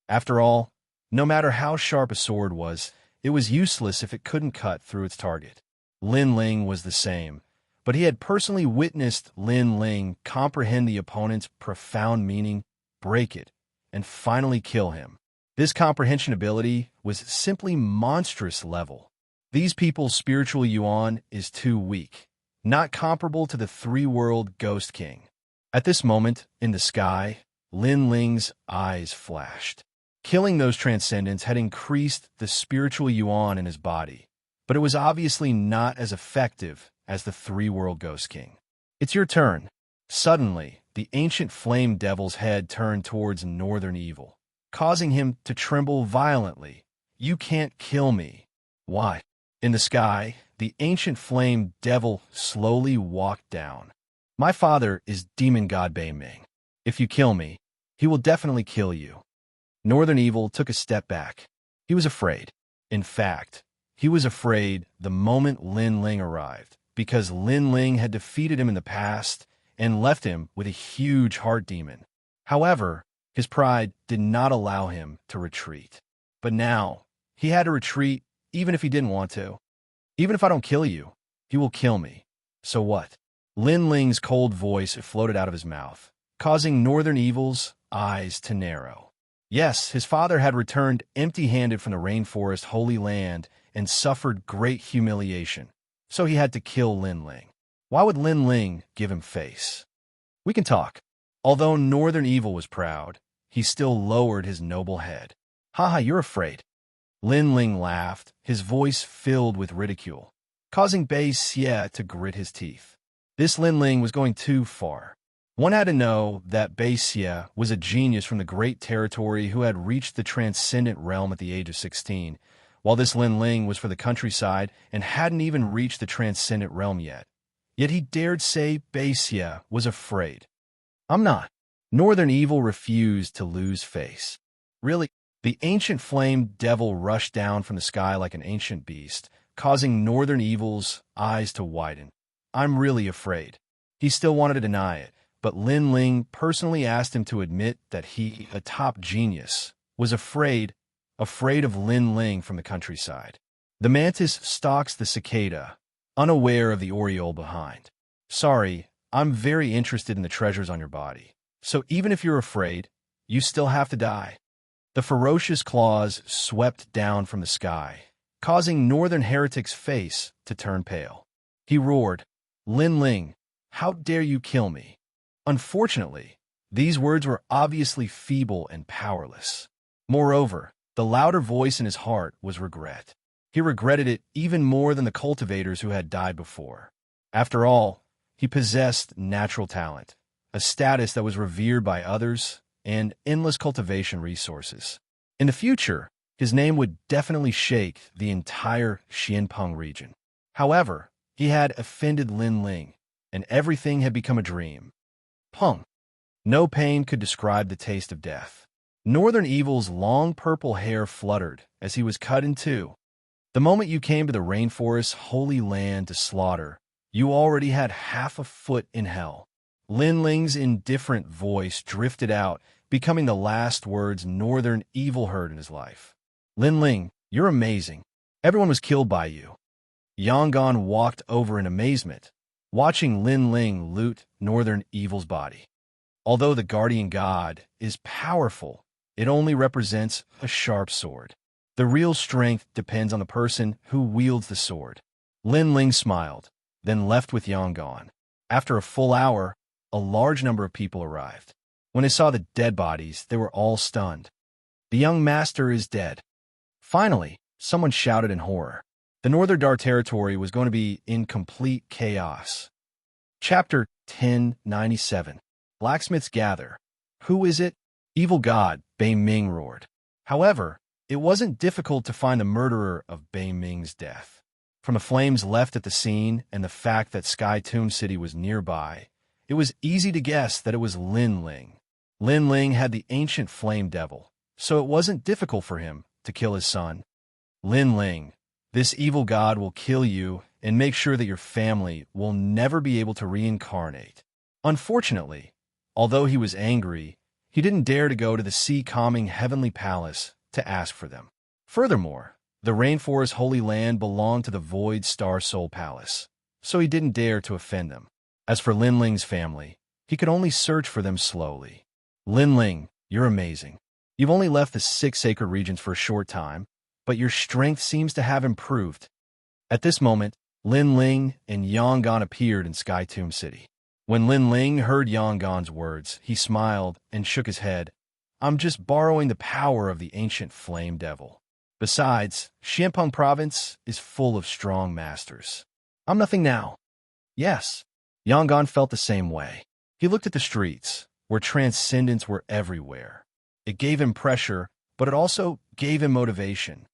After all, no matter how sharp a sword was, it was useless if it couldn't cut through its target. Lin Ling was the same, but he had personally witnessed Lin Ling comprehend the opponent's profound meaning, break it, and finally kill him. This comprehension ability was simply monstrous level. These people's spiritual yuan is too weak, not comparable to the 3-world Ghost King. At this moment, in the sky, Lin Ling's eyes flashed. Killing those transcendents had increased the spiritual yuan in his body, but it was obviously not as effective as the 3-world Ghost King. It's your turn. Suddenly, the ancient flame devil's head turned towards Northern Evil, causing him to tremble violently. You can't kill me. Why? In the sky, the ancient flame devil slowly walked down. My father is Demon God Bei Ming. If you kill me, he will definitely kill you. Northern Evil took a step back. He was afraid. In fact, he was afraid the moment Lin Ling arrived, because Lin Ling had defeated him in the past and left him with a huge heart demon. However, his pride did not allow him to retreat. But now, he had to retreat even if he didn't want to. Even if I don't kill you, he will kill me. So what? Lin Ling's cold voice floated out of his mouth, causing Northern Evil's eyes to narrow. Yes, his father had returned empty-handed from the rainforest holy land and suffered great humiliation, so he had to kill Lin Ling. Why would Lin Ling give him face? We can talk. Although Northern Evil was proud, he still lowered his noble head. Haha, you're afraid. Lin Ling laughed, his voice filled with ridicule, causing Bei Xie to grit his teeth. This Lin Ling was going too far. One had to know that Bei Xie was a genius from the Great Territory who had reached the transcendent realm at the age of 16, while this Lin Ling was for the countryside and hadn't even reached the transcendent realm yet. Yet he dared say Bei Xie was afraid. I'm not. Northern Evil refused to lose face. Really? The ancient flame devil rushed down from the sky like an ancient beast, causing Northern Evil's eyes to widen. I'm really afraid. He still wanted to deny it, but Lin Ling personally asked him to admit that he, a top genius, was afraid of Lin Ling from the countryside. The mantis stalks the cicada, unaware of the oriole behind. Sorry, I'm very interested in the treasures on your body. So even if you're afraid, you still have to die. The ferocious claws swept down from the sky, causing Northern Heretic's face to turn pale. He roared, Lin Ling, how dare you kill me? Unfortunately, these words were obviously feeble and powerless. Moreover, the louder voice in his heart was regret. He regretted it even more than the cultivators who had died before. After all, he possessed natural talent, a status that was revered by others, and endless cultivation resources. In the future, his name would definitely shake the entire Xianpeng region. However, he had offended Lin Ling, and everything had become a dream. Peng. No pain could describe the taste of death. Northern Evil's long purple hair fluttered as he was cut in two. The moment you came to the rainforest's holy land to slaughter, you already had half a foot in hell. Lin Ling's indifferent voice drifted out, becoming the last words Northern Evil heard in his life. Lin Ling, you're amazing. Everyone was killed by you. Yangon walked over in amazement, watching Lin Ling loot Northern Evil's body. Although the guardian god is powerful, it only represents a sharp sword. The real strength depends on the person who wields the sword. Lin Ling smiled, then left with Yangon. After a full hour, a large number of people arrived. When they saw the dead bodies, they were all stunned. The young master is dead. Finally, someone shouted in horror. The Northern Dar territory was going to be in complete chaos. Chapter 1097. Blacksmiths gather. Who is it? Evil god, Bei Ming roared. However, it wasn't difficult to find the murderer of Bei Ming's death. From the flames left at the scene and the fact that Sky Tomb City was nearby, it was easy to guess that it was Lin Ling. Lin Ling had the ancient flame devil, so it wasn't difficult for him to kill his son. Lin Ling, this evil god will kill you and make sure that your family will never be able to reincarnate. Unfortunately, although he was angry, he didn't dare to go to the sea-calming heavenly palace to ask for them. Furthermore, the rainforest holy land belonged to the Void Star Soul Palace, so he didn't dare to offend them. As for Lin Ling's family, he could only search for them slowly. Lin Ling, you're amazing. You've only left the 6 sacred regions for a short time, but your strength seems to have improved. At this moment, Lin Ling and Yangon appeared in Sky Tomb City. When Lin Ling heard Yangon's words, he smiled and shook his head. I'm just borrowing the power of the ancient flame devil. Besides, Xianpeng province is full of strong masters. I'm nothing now. Yes, Yangon felt the same way. He looked at the streets, where transcendents were everywhere. It gave him pressure, but it also gave him motivation.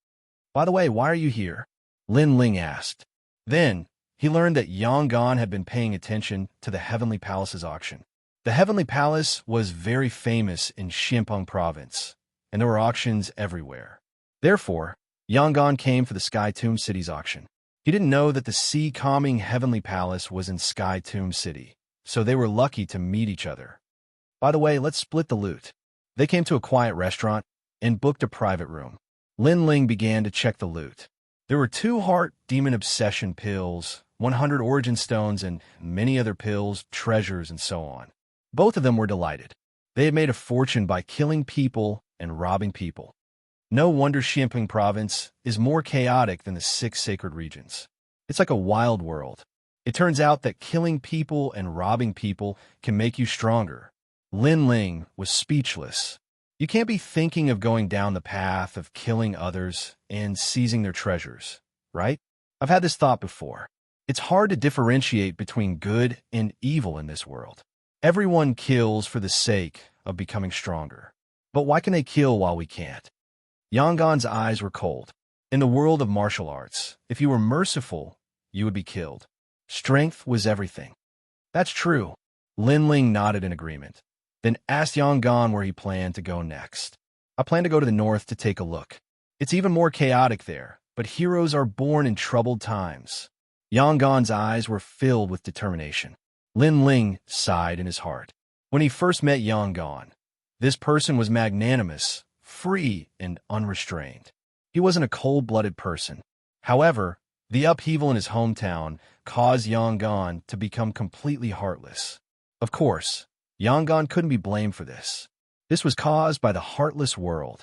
By the way, why are you here? Lin Ling asked. Then, he learned that Yangon had been paying attention to the Heavenly Palace's auction. The Heavenly Palace was very famous in Xianpeng province, and there were auctions everywhere. Therefore, Yangon came for the Sky Tomb City's auction. He didn't know that the sea-calming Heavenly Palace was in Sky Tomb City, so they were lucky to meet each other. By the way, let's split the loot. They came to a quiet restaurant and booked a private room. Lin Ling began to check the loot. There were 2 heart demon obsession pills, 100 origin stones, and many other pills, treasures, and so on. Both of them were delighted. They had made a fortune by killing people and robbing people. No wonder Xianpeng province is more chaotic than the 6 sacred regions. It's like a wild world. It turns out that killing people and robbing people can make you stronger. Lin Ling was speechless. You can't be thinking of going down the path of killing others and seizing their treasures, right? I've had this thought before. It's hard to differentiate between good and evil in this world. Everyone kills for the sake of becoming stronger. But why can they kill while we can't? Yangon's eyes were cold. In the world of martial arts, if you were merciful, you would be killed. Strength was everything. That's true. Lin Ling nodded in agreement, then asked Yangon where he planned to go next. I plan to go to the north to take a look. It's even more chaotic there, but heroes are born in troubled times. Yangon's eyes were filled with determination. Lin Ling sighed in his heart. When he first met Yangon, this person was magnanimous, free, and unrestrained. He wasn't a cold-blooded person. However, the upheaval in his hometown caused Yangon to become completely heartless. Of course, Yangon couldn't be blamed for this. This was caused by the heartless world.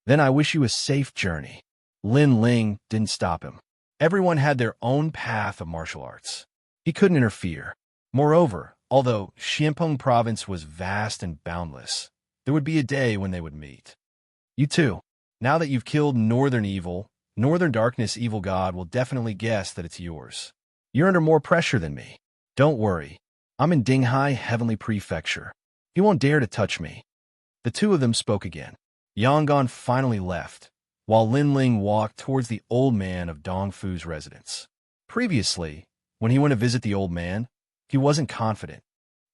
Then I wish you a safe journey. Lin Ling didn't stop him. Everyone had their own path of martial arts. He couldn't interfere. Moreover, although Xianpeng province was vast and boundless, there would be a day when they would meet. You too. Now that you've killed Northern Evil, Northern Darkness Evil God will definitely guess that it's yours. You're under more pressure than me. Don't worry. I'm in Dinghai Heavenly Prefecture. He won't dare to touch me. The two of them spoke again. Yangon finally left, while Lin Ling walked towards the old man of Dongfu's residence. Previously, when he went to visit the old man, he wasn't confident.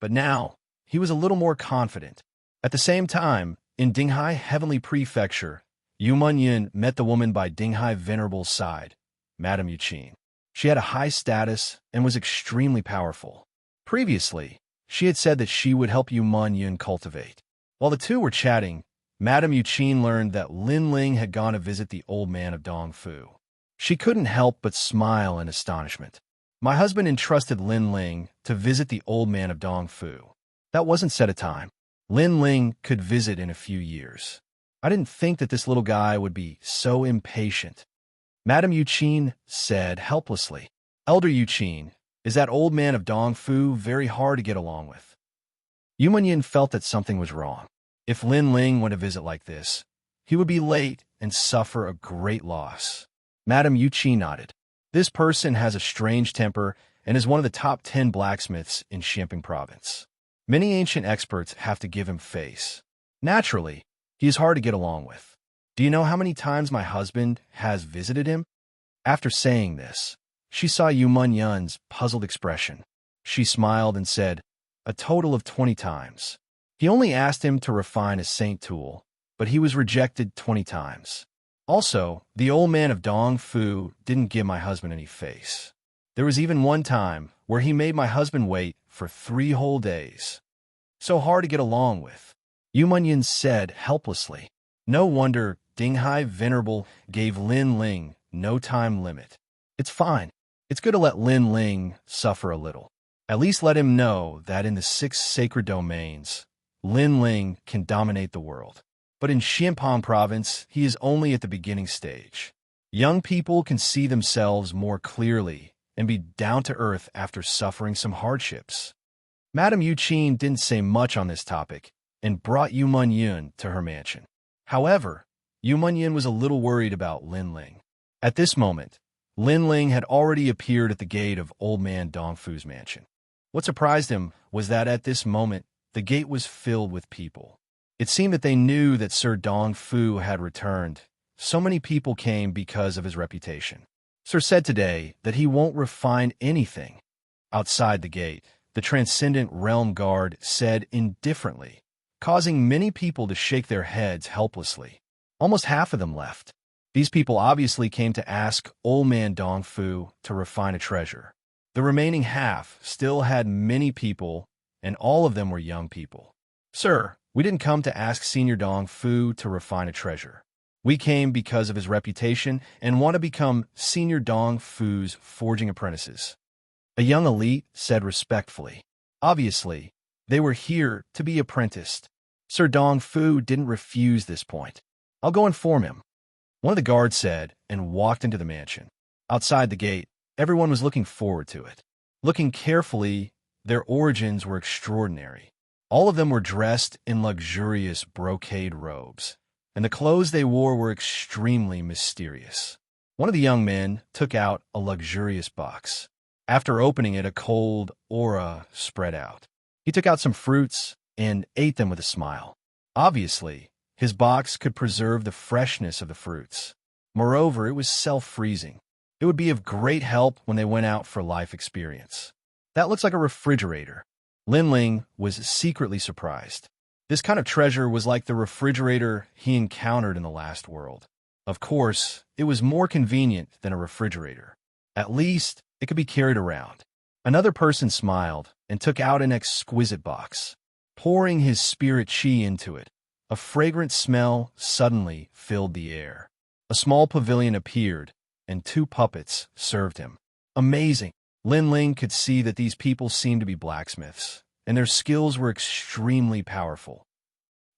But now, he was a little more confident. At the same time, In Dinghai Heavenly Prefecture, Yu Munyin met the woman by Dinghai Venerable's side, Madame Yuqin. She had a high status and was extremely powerful. Previously, she had said that she would help Yu Munyin cultivate. While the two were chatting, Madame Yuqin learned that Lin Ling had gone to visit the old man of Dongfu. She couldn't help but smile in astonishment. My husband entrusted Lin Ling to visit the old man of Dongfu. That wasn't set a time. Lin Ling could visit in a few years. I didn't think that this little guy would be so impatient. Madame Yuqin said helplessly. Elder Yuqin, is that old man of Dongfu very hard to get along with? Yu Munyin felt that something was wrong. If Lin Ling went to visit like this, he would be late and suffer a great loss. Madame Yuqin nodded. This person has a strange temper and is one of the top 10 blacksmiths in Xianxia province. Many ancient experts have to give him face. Naturally, he is hard to get along with. Do you know how many times my husband has visited him? After saying this, she saw Yu Munyin's puzzled expression. She smiled and said, a total of 20 times. He only asked him to refine a saint tool, but he was rejected 20 times. Also, the old man of Dongfu didn't give my husband any face. There was even one time where he made my husband wait for 3 whole days. So hard to get along with. Yu Munyin said helplessly. No wonder Dinghai Venerable gave Lin Ling no time limit. It's fine. It's good to let Lin Ling suffer a little. At least let him know that in the 6 sacred domains, Lin Ling can dominate the world. But in Xianxia province, he is only at the beginning stage. Young people can see themselves more clearly and be down to earth after suffering some hardships. Madame Yuqin didn't say much on this topic and brought Yu Munyin to her mansion. However, Yu Munyin was a little worried about Lin Ling. At this moment, Lin Ling had already appeared at the gate of old man Dongfu's mansion. What surprised him was that at this moment, the gate was filled with people. It seemed that they knew that Sir Dongfu had returned. So many people came because of his reputation. Sir said today that he won't refine anything. Outside the gate, the Transcendent Realm Guard said indifferently, causing many people to shake their heads helplessly. Almost half of them left. These people obviously came to ask old man Dongfu to refine a treasure. The remaining half still had many people, and all of them were young people. Sir, we didn't come to ask Senior Dongfu to refine a treasure. We came because of his reputation and want to become Senior Dongfu's forging apprentices. A young elite said respectfully. Obviously, they were here to be apprenticed. Sir Dongfu didn't refuse this point. I'll go inform him. One of the guards said and walked into the mansion. Outside the gate, everyone was looking forward to it. Looking carefully, their origins were extraordinary. All of them were dressed in luxurious brocade robes, and the clothes they wore were extremely mysterious. One of the young men took out a luxurious box. After opening it, a cold aura spread out. He took out some fruits and ate them with a smile. Obviously, his box could preserve the freshness of the fruits. Moreover, it was self-freezing. It would be of great help when they went out for life experience. That looks like a refrigerator. Lin Ling was secretly surprised. This kind of treasure was like the refrigerator he encountered in the last world. Of course, it was more convenient than a refrigerator. At least, it could be carried around. Another person smiled and took out an exquisite box. Pouring his spirit chi into it, a fragrant smell suddenly filled the air. A small pavilion appeared, and 2 puppets served him. Amazing! Lin Ling could see that these people seemed to be blacksmiths, and their skills were extremely powerful.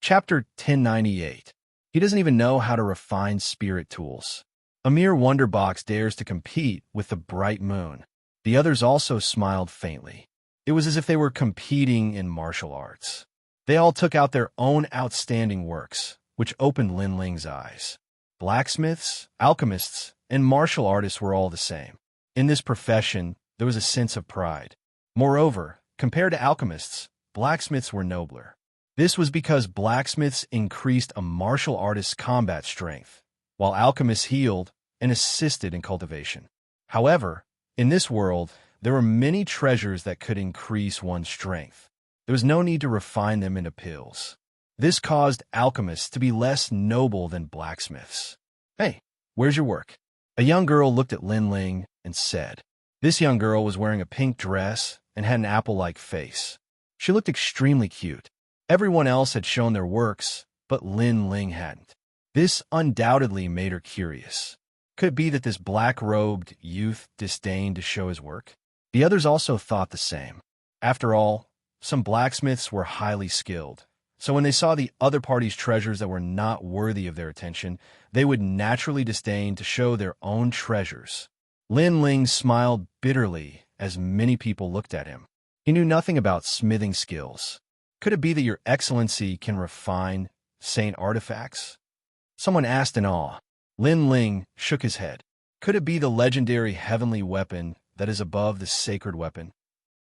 Chapter 1098. He doesn't even know how to refine spirit tools. A mere wonder box dares to compete with the bright moon. The others also smiled faintly. It was as if they were competing in martial arts. They all took out their own outstanding works, which opened Lin Ling's eyes. Blacksmiths, alchemists, and martial artists were all the same. In this profession, there was a sense of pride. Moreover, compared to alchemists, blacksmiths were nobler. This was because blacksmiths increased a martial artist's combat strength, while alchemists healed and assisted in cultivation. However, in this world, there were many treasures that could increase one's strength. There was no need to refine them into pills. This caused alchemists to be less noble than blacksmiths. Hey, where's your work? A young girl looked at Lin Ling and said. This young girl was wearing a pink dress and had an apple-like face. She looked extremely cute. Everyone else had shown their works, but Lin Ling hadn't. This undoubtedly made her curious. Could it be that this black-robed youth disdained to show his work? The others also thought the same. After all, some blacksmiths were highly skilled, so when they saw the other party's treasures that were not worthy of their attention, they would naturally disdain to show their own treasures. Lin Ling smiled bitterly as many people looked at him. He knew nothing about smithing skills. Could it be that your excellency can refine saint artifacts? Someone asked in awe. Lin Ling shook his head. Could it be the legendary heavenly weapon that is above the sacred weapon?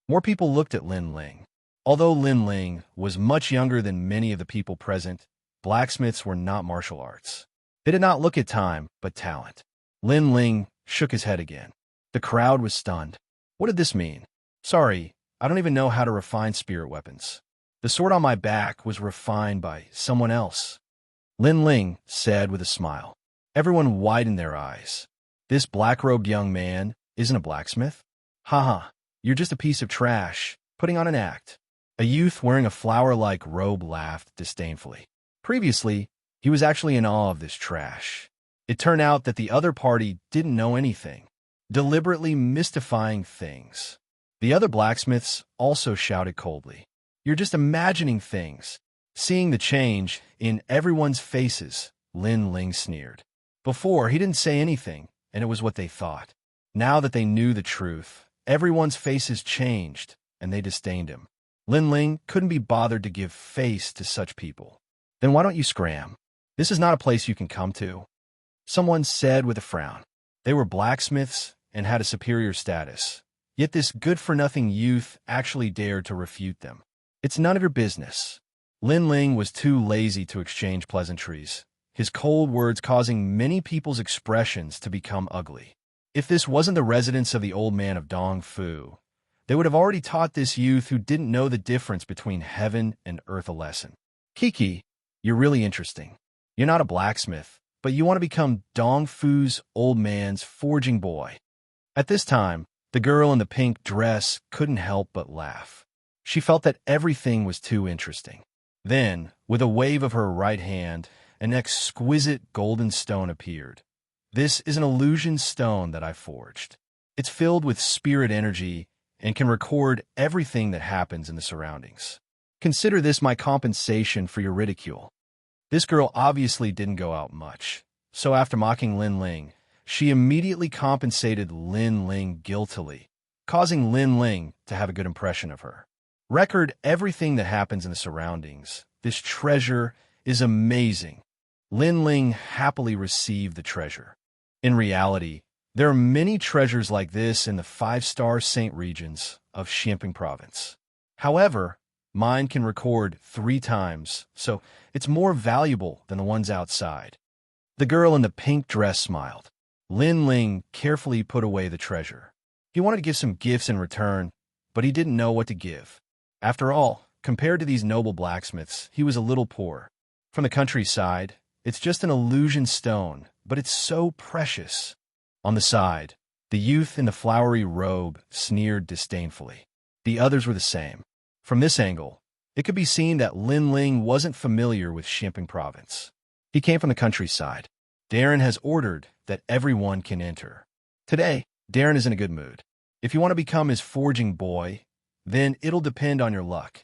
More people looked at Lin Ling. Although Lin Ling was much younger than many of the people present, blacksmiths were not martial arts. They did not look at time, but talent. Lin Ling shook his head again. The crowd was stunned. What did this mean? Sorry, I don't even know how to refine spirit weapons. The sword on my back was refined by someone else. Lin Ling said with a smile. Everyone widened their eyes. This black-robed young man isn't a blacksmith? Haha, you're just a piece of trash, putting on an act. A youth wearing a flower-like robe laughed disdainfully. Previously, he was actually in awe of this trash. It turned out that the other party didn't know anything, deliberately mystifying things. The other blacksmiths also shouted coldly. You're just imagining things. Seeing the change in everyone's faces, Lin Ling sneered. Before, he didn't say anything, and it was what they thought. Now that they knew the truth, everyone's faces changed, and they disdained him. Lin Ling couldn't be bothered to give face to such people. Then why don't you scram? This is not a place you can come to. Someone said with a frown. They were blacksmiths and had a superior status. Yet this good-for-nothing youth actually dared to refute them. It's none of your business. Lin Ling was too lazy to exchange pleasantries, his cold words causing many people's expressions to become ugly. If this wasn't the residence of the old man of Dongfu, they would have already taught this youth who didn't know the difference between heaven and earth a lesson. Kiki, you're really interesting. You're not a blacksmith, but you want to become Dongfu's old man's forging boy. At this time, the girl in the pink dress couldn't help but laugh. She felt that everything was too interesting. Then, with a wave of her right hand, an exquisite golden stone appeared. This is an illusion stone that I forged. It's filled with spirit energy and can record everything that happens in the surroundings. Consider this my compensation for your ridicule. This girl obviously didn't go out much, so after mocking Lin Ling, she immediately compensated Lin Ling guiltily, causing Lin Ling to have a good impression of her. Record everything that happens in the surroundings. This treasure is amazing. Lin Ling happily received the treasure. In reality, there are many treasures like this in the 5-star Saint regions of Xianxia province. However, mine can record 3 times, so it's more valuable than the ones outside. The girl in the pink dress smiled. Lin Ling carefully put away the treasure. He wanted to give some gifts in return, but he didn't know what to give. After all, compared to these noble blacksmiths, he was a little poor. From the countryside, it's just an illusion stone, but it's so precious. On the side, the youth in the flowery robe sneered disdainfully. The others were the same. From this angle, it could be seen that Lin Ling wasn't familiar with Xianxia province. He came from the countryside. Darren has ordered that everyone can enter. Today, Darren is in a good mood. If you want to become his forging boy, then it'll depend on your luck.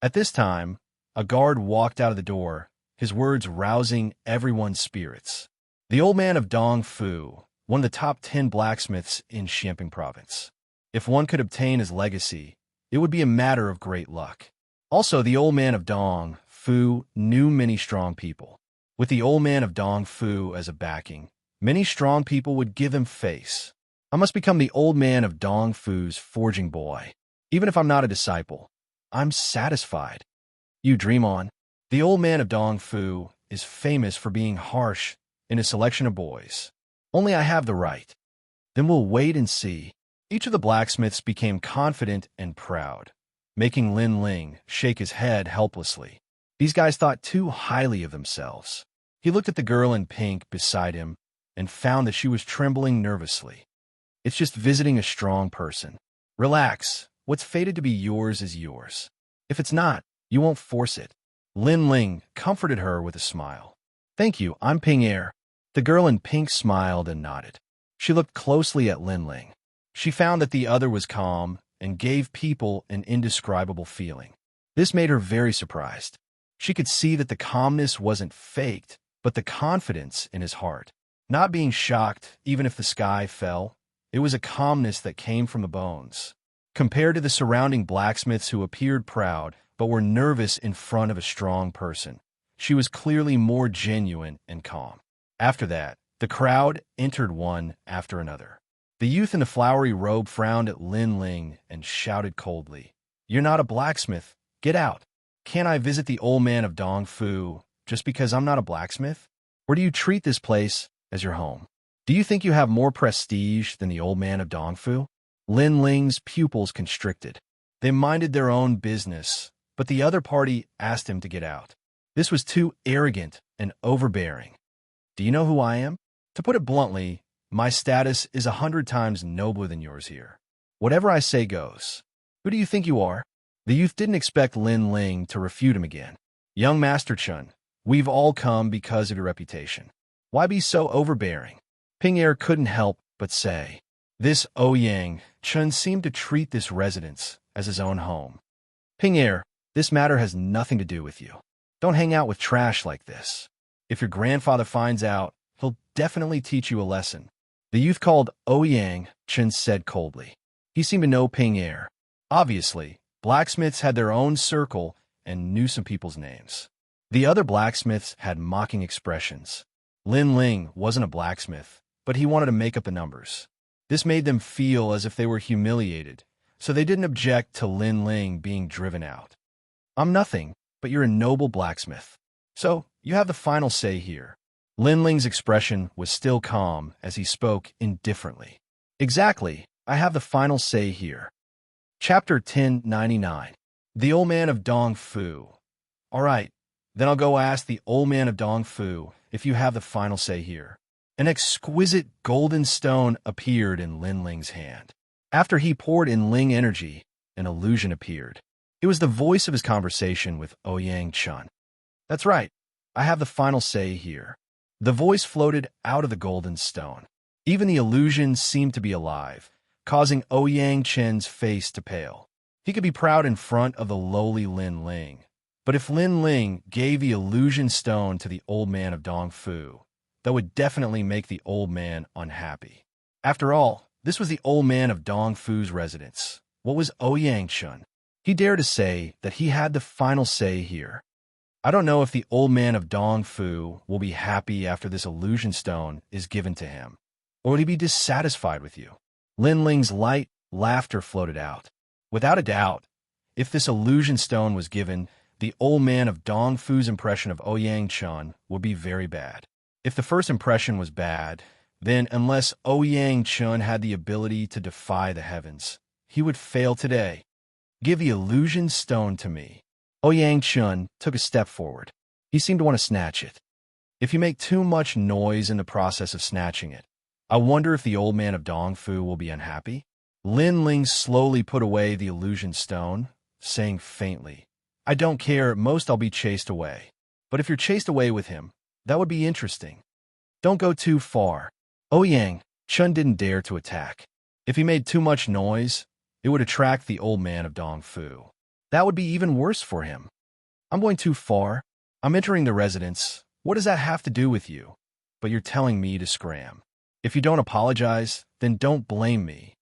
At this time, a guard walked out of the door, his words rousing everyone's spirits. The old man of Dongfu, one of the top 10 blacksmiths in Xianxia province. If one could obtain his legacy, it would be a matter of great luck. Also, the old man of Dongfu knew many strong people. With the old man of Dongfu as a backing, many strong people would give him face. I must become the old man of Dongfu's forging boy. Even if I'm not a disciple, I'm satisfied. You dream on. The old man of Dongfu is famous for being harsh in his selection of boys. Only I have the right. Then we'll wait and see. Each of the blacksmiths became confident and proud, making Lin Ling shake his head helplessly. These guys thought too highly of themselves. He looked at the girl in pink beside him and found that she was trembling nervously. It's just visiting a strong person. Relax. What's fated to be yours is yours. If it's not, you won't force it. Lin Ling comforted her with a smile. Thank you, I'm Ping Er. The girl in pink smiled and nodded. She looked closely at Lin Ling. She found that the other was calm and gave people an indescribable feeling. This made her very surprised. She could see that the calmness wasn't faked, but the confidence in his heart. Not being shocked, even if the sky fell, it was a calmness that came from the bones. Compared to the surrounding blacksmiths who appeared proud but were nervous in front of a strong person, she was clearly more genuine and calm. After that, the crowd entered one after another. The youth in the flowery robe frowned at Lin Ling and shouted coldly, "You're not a blacksmith. Get out. Can't I visit the old man of Dongfu just because I'm not a blacksmith? Or do you treat this place as your home? Do you think you have more prestige than the old man of Dongfu?" Lin Ling's pupils constricted. They minded their own business, but the other party asked him to get out. This was too arrogant and overbearing. Do you know who I am? To put it bluntly, my status is 100 times nobler than yours here. Whatever I say goes. Who do you think you are? The youth didn't expect Lin Ling to refute him again. Young Master Chun, we've all come because of your reputation. Why be so overbearing? Ping Er couldn't help but say. This Ouyang Chun seemed to treat this residence as his own home. Ping Er, this matter has nothing to do with you. Don't hang out with trash like this. If your grandfather finds out, he'll definitely teach you a lesson. The youth called Ouyang Chun said coldly. He seemed to know Ping Er. Obviously, blacksmiths had their own circle and knew some people's names. The other blacksmiths had mocking expressions. Lin Ling wasn't a blacksmith, but he wanted to make up the numbers. This made them feel as if they were humiliated, so they didn't object to Lin Ling being driven out. I'm nothing, but you're a noble blacksmith. So, you have the final say here. Lin Ling's expression was still calm as he spoke indifferently. Exactly, I have the final say here. Chapter 1099. The Old Man of Dongfu. All right, then I'll go ask the Old Man of Dongfu if you have the final say here. An exquisite golden stone appeared in Lin Ling's hand. After he poured in Ling energy, an illusion appeared. It was the voice of his conversation with Ouyang Chun. That's right, I have the final say here. The voice floated out of the golden stone. Even the illusion seemed to be alive, causing Ouyang Chen's face to pale. He could be proud in front of the lowly Lin Ling. But if Lin Ling gave the illusion stone to the old man of Dongfu, that would definitely make the old man unhappy. After all, this was the old man of Dongfu's residence. What was Ouyang Chun? He dared to say that he had the final say here. I don't know if the old man of Dongfu will be happy after this illusion stone is given to him, or will he be dissatisfied with you? Lin Ling's light laughter floated out. Without a doubt, if this illusion stone was given, the old man of Dongfu's impression of Ouyang Chun would be very bad. If the first impression was bad, then unless Ouyang Chun had the ability to defy the heavens, he would fail today. Give the illusion stone to me. Ouyang Chun took a step forward. He seemed to want to snatch it. If you make too much noise in the process of snatching it, I wonder if the old man of Dongfu will be unhappy? Lin Ling slowly put away the illusion stone, saying faintly, I don't care, at most I'll be chased away. But if you're chased away with him, that would be interesting. Don't go too far. Ouyang Chun didn't dare to attack. If he made too much noise, it would attract the old man of Dongfu. That would be even worse for him. I'm going too far. I'm entering the residence. What does that have to do with you? But you're telling me to scram. If you don't apologize, then don't blame me.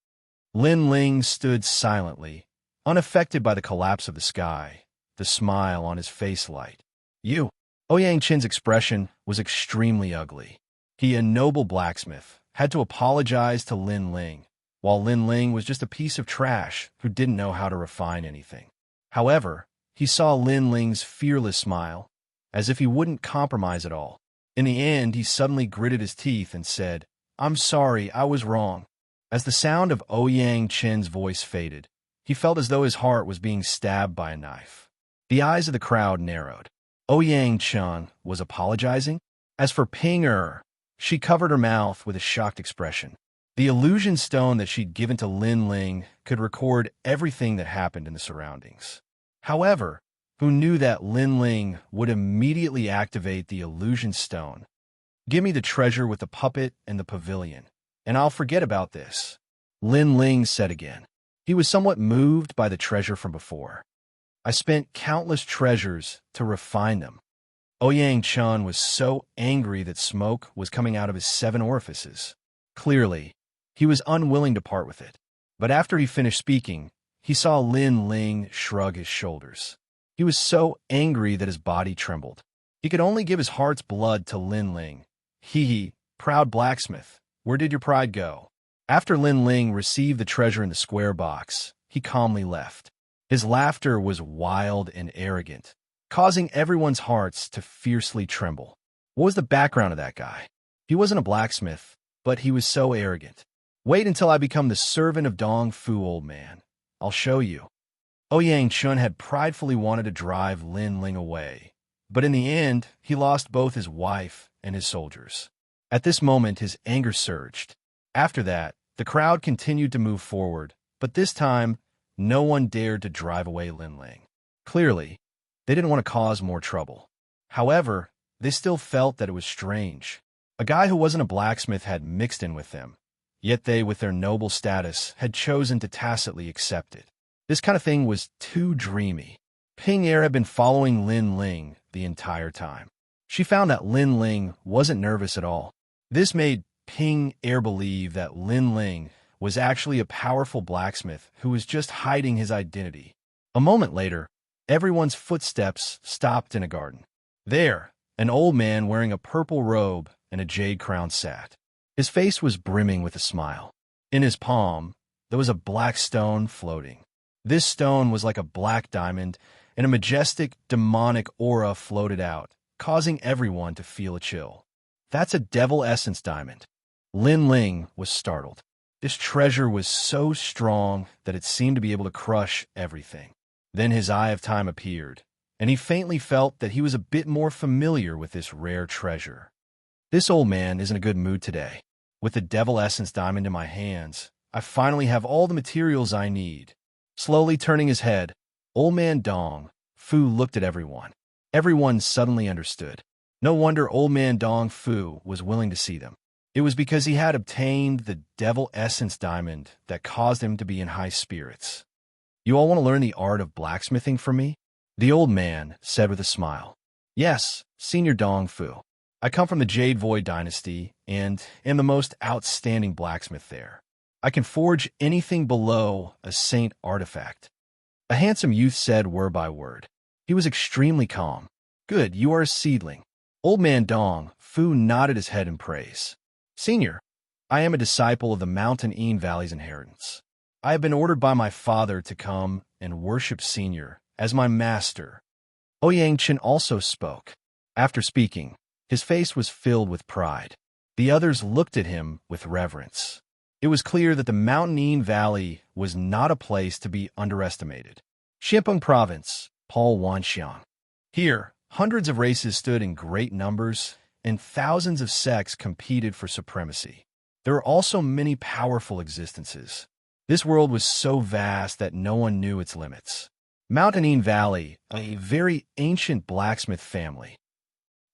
Lin Ling stood silently, unaffected by the collapse of the sky, the smile on his face light. You. Ouyang Chen's expression was extremely ugly. He, a noble blacksmith, had to apologize to Lin Ling, while Lin Ling was just a piece of trash who didn't know how to refine anything. However, he saw Lin Ling's fearless smile, as if he wouldn't compromise at all. In the end, he suddenly gritted his teeth and said, I'm sorry, I was wrong. As the sound of Ouyang Chen's voice faded, he felt as though his heart was being stabbed by a knife. The eyes of the crowd narrowed. Xianxia was apologizing. As for Ping Er, she covered her mouth with a shocked expression. The illusion stone that she'd given to Lin Ling could record everything that happened in the surroundings. However, who knew that Lin Ling would immediately activate the illusion stone? Give me the treasure with the puppet and the pavilion, and I'll forget about this, Lin Ling said again. He was somewhat moved by the treasure from before. I spent countless treasures to refine them. Xianxia was so angry that smoke was coming out of his 7 orifices. Clearly, he was unwilling to part with it. But after he finished speaking, he saw Lin Ling shrug his shoulders. He was so angry that his body trembled. He could only give his heart's blood to Lin Ling. Hee, proud blacksmith, where did your pride go? After Lin Ling received the treasure in the square box, he calmly left. His laughter was wild and arrogant, causing everyone's hearts to fiercely tremble. What was the background of that guy? He wasn't a blacksmith, but he was so arrogant. Wait until I become the servant of Dong Fu, old man. I'll show you. Xianxia had pridefully wanted to drive Lin Ling away, but in the end, he lost both his wife and his soldiers. At this moment, his anger surged. After that, the crowd continued to move forward, but this time, no one dared to drive away Lin Ling. Clearly, they didn't want to cause more trouble. However, they still felt that it was strange. A guy who wasn't a blacksmith had mixed in with them, yet they, with their noble status, had chosen to tacitly accept it. This kind of thing was too dreamy. Ping Er had been following Lin Ling the entire time. She found that Lin Ling wasn't nervous at all. This made Ping Er believe that Lin Ling was actually a powerful blacksmith who was just hiding his identity. A moment later, everyone's footsteps stopped in a garden. There, an old man wearing a purple robe and a jade crown sat. His face was brimming with a smile. In his palm, there was a black stone floating. This stone was like a black diamond, and a majestic, demonic aura floated out, causing everyone to feel a chill. That's a devil essence diamond. Lin Ling was startled. This treasure was so strong that it seemed to be able to crush everything. Then his eye of time appeared, and he faintly felt that he was a bit more familiar with this rare treasure. This old man is in a good mood today. With the devil essence diamond in my hands, I finally have all the materials I need. Slowly turning his head, old man Dong Fu looked at everyone. Everyone suddenly understood. No wonder old man Dong Fu was willing to see them. It was because he had obtained the devil essence diamond that caused him to be in high spirits. You all want to learn the art of blacksmithing from me? The old man said with a smile. Yes, Senior Dong Fu. I come from the Jade Void dynasty and am the most outstanding blacksmith there. I can forge anything below a saint artifact. A handsome youth said word by word. He was extremely calm. Good, you are a seedling. Old man Dong Fu nodded his head in praise. Senior, I am a disciple of the Mountain Ean Valley's inheritance. I have been ordered by my father to come and worship Senior as my master. Xianxia also spoke. After speaking, his face was filled with pride. The others looked at him with reverence. It was clear that the Mountain Ean Valley was not a place to be underestimated. Xianpeng Province, Paul Wanxiang. Here, hundreds of races stood in great numbers, and thousands of sects competed for supremacy. There were also many powerful existences. This world was so vast that no one knew its limits. Mountain Ean Valley, a very ancient blacksmith family.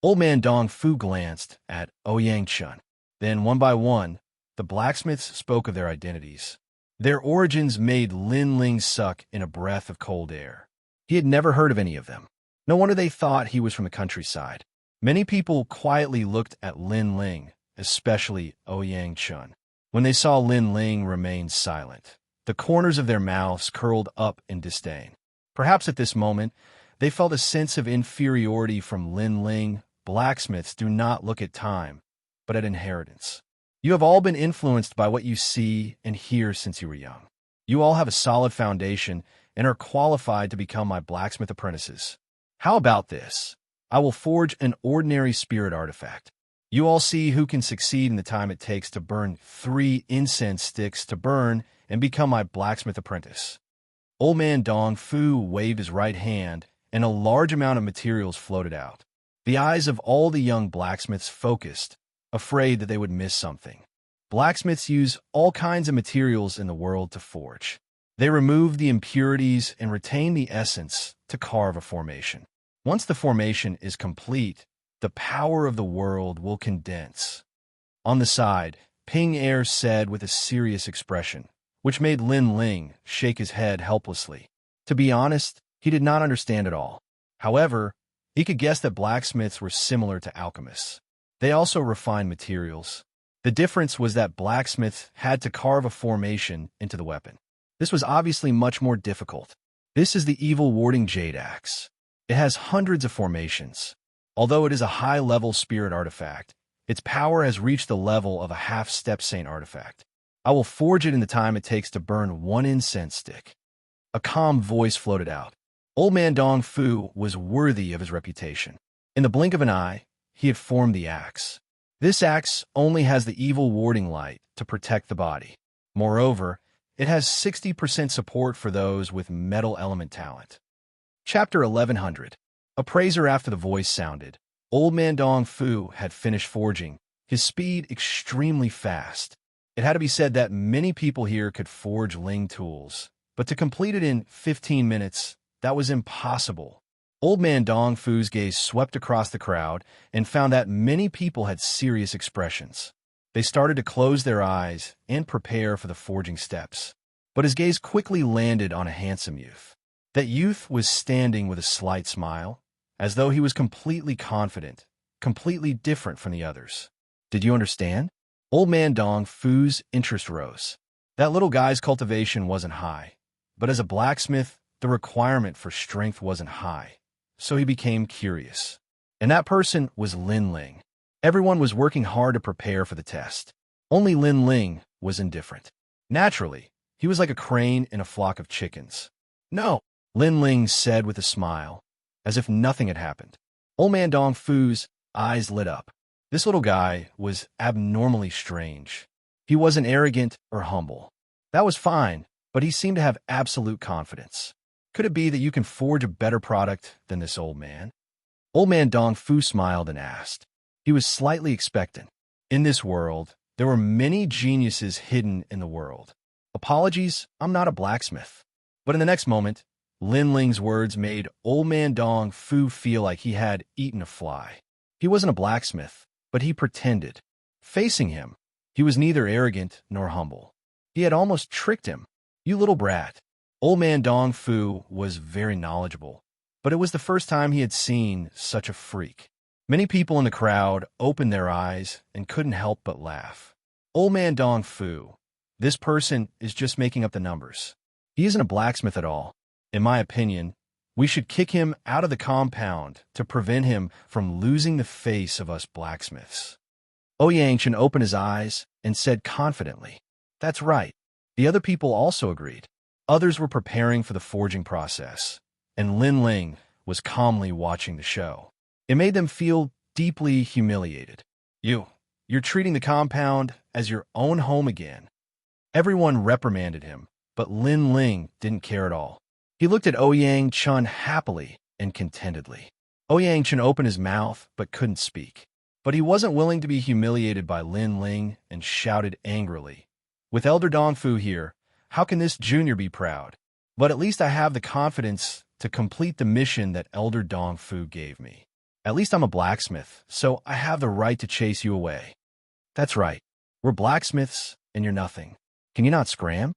Old man Dong Fu glanced at Xianxia. Then, one by one, the blacksmiths spoke of their identities. Their origins made Lin Ling suck in a breath of cold air. He had never heard of any of them. No wonder they thought he was from the countryside. Many people quietly looked at Lin Ling, especially Xianxia. When they saw Lin Ling remain silent, the corners of their mouths curled up in disdain. Perhaps at this moment, they felt a sense of inferiority from Lin Ling. Blacksmiths do not look at time, but at inheritance. You have all been influenced by what you see and hear since you were young. You all have a solid foundation and are qualified to become my blacksmith apprentices. How about this? I will forge an ordinary spirit artifact. You all see who can succeed in the time it takes to burn 3 incense sticks to burn and become my blacksmith apprentice. Old man Dong Fu waved his right hand, and a large amount of materials floated out. The eyes of all the young blacksmiths focused, afraid that they would miss something. Blacksmiths use all kinds of materials in the world to forge. They remove the impurities and retain the essence to carve a formation. Once the formation is complete, the power of the world will condense. On the side, Ping Er said with a serious expression, which made Lin Ling shake his head helplessly. To be honest, he did not understand it all. However, he could guess that blacksmiths were similar to alchemists. They also refined materials. The difference was that blacksmiths had to carve a formation into the weapon. This was obviously much more difficult. This is the evil warding jade axe. It has hundreds of formations. Although it is a high-level spirit artifact, its power has reached the level of a half-step saint artifact. I will forge it in the time it takes to burn one incense stick. A calm voice floated out. Old man Dong Fu was worthy of his reputation. In the blink of an eye, he had formed the axe. This axe only has the evil warding light to protect the body. Moreover, it has 60% support for those with metal element talent. Chapter 1100. Appraiser. After the voice sounded, Old man Dong Fu had finished forging, his speed extremely fast. It had to be said that many people here could forge Ling tools, but to complete it in 15 minutes, that was impossible. Old man Dong Fu's gaze swept across the crowd and found that many people had serious expressions. They started to close their eyes and prepare for the forging steps. But his gaze quickly landed on a handsome youth. That youth was standing with a slight smile, as though he was completely confident, completely different from the others. Did you understand? Old man Dong Fu's interest rose. That little guy's cultivation wasn't high, but as a blacksmith, the requirement for strength wasn't high, so he became curious. And that person was Lin Ling. Everyone was working hard to prepare for the test. Only Lin Ling was indifferent. Naturally, he was like a crane in a flock of chickens. No, Lin Ling said with a smile, as if nothing had happened. Old man Dong Fu's eyes lit up. This little guy was abnormally strange. He wasn't arrogant or humble. That was fine, but he seemed to have absolute confidence. Could it be that you can forge a better product than this old man? Old man Dong Fu smiled and asked. He was slightly expectant. In this world, there were many geniuses hidden in the world. Apologies, I'm not a blacksmith. But in the next moment, Lin Ling's words made old man Dong Fu feel like he had eaten a fly. He wasn't a blacksmith, but he pretended. Facing him, he was neither arrogant nor humble. He had almost tricked him. You little brat. Old man Dong Fu was very knowledgeable, but it was the first time he had seen such a freak. Many people in the crowd opened their eyes and couldn't help but laugh. Old man Dong Fu, this person is just making up the numbers. He isn't a blacksmith at all. In my opinion, we should kick him out of the compound to prevent him from losing the face of us blacksmiths. Xianxia opened his eyes and said confidently, That's right. The other people also agreed. Others were preparing for the forging process, and Lin Ling was calmly watching the show. It made them feel deeply humiliated. You're treating the compound as your own home again. Everyone reprimanded him, but Lin Ling didn't care at all. He looked at Xianxia happily and contentedly. Xianxia opened his mouth but couldn't speak. But he wasn't willing to be humiliated by Lin Ling and shouted angrily, With Elder Dong Fu here, how can this junior be proud? But at least I have the confidence to complete the mission that Elder Dong Fu gave me. At least I'm a blacksmith, so I have the right to chase you away. That's right. We're blacksmiths, and you're nothing. Can you not scram?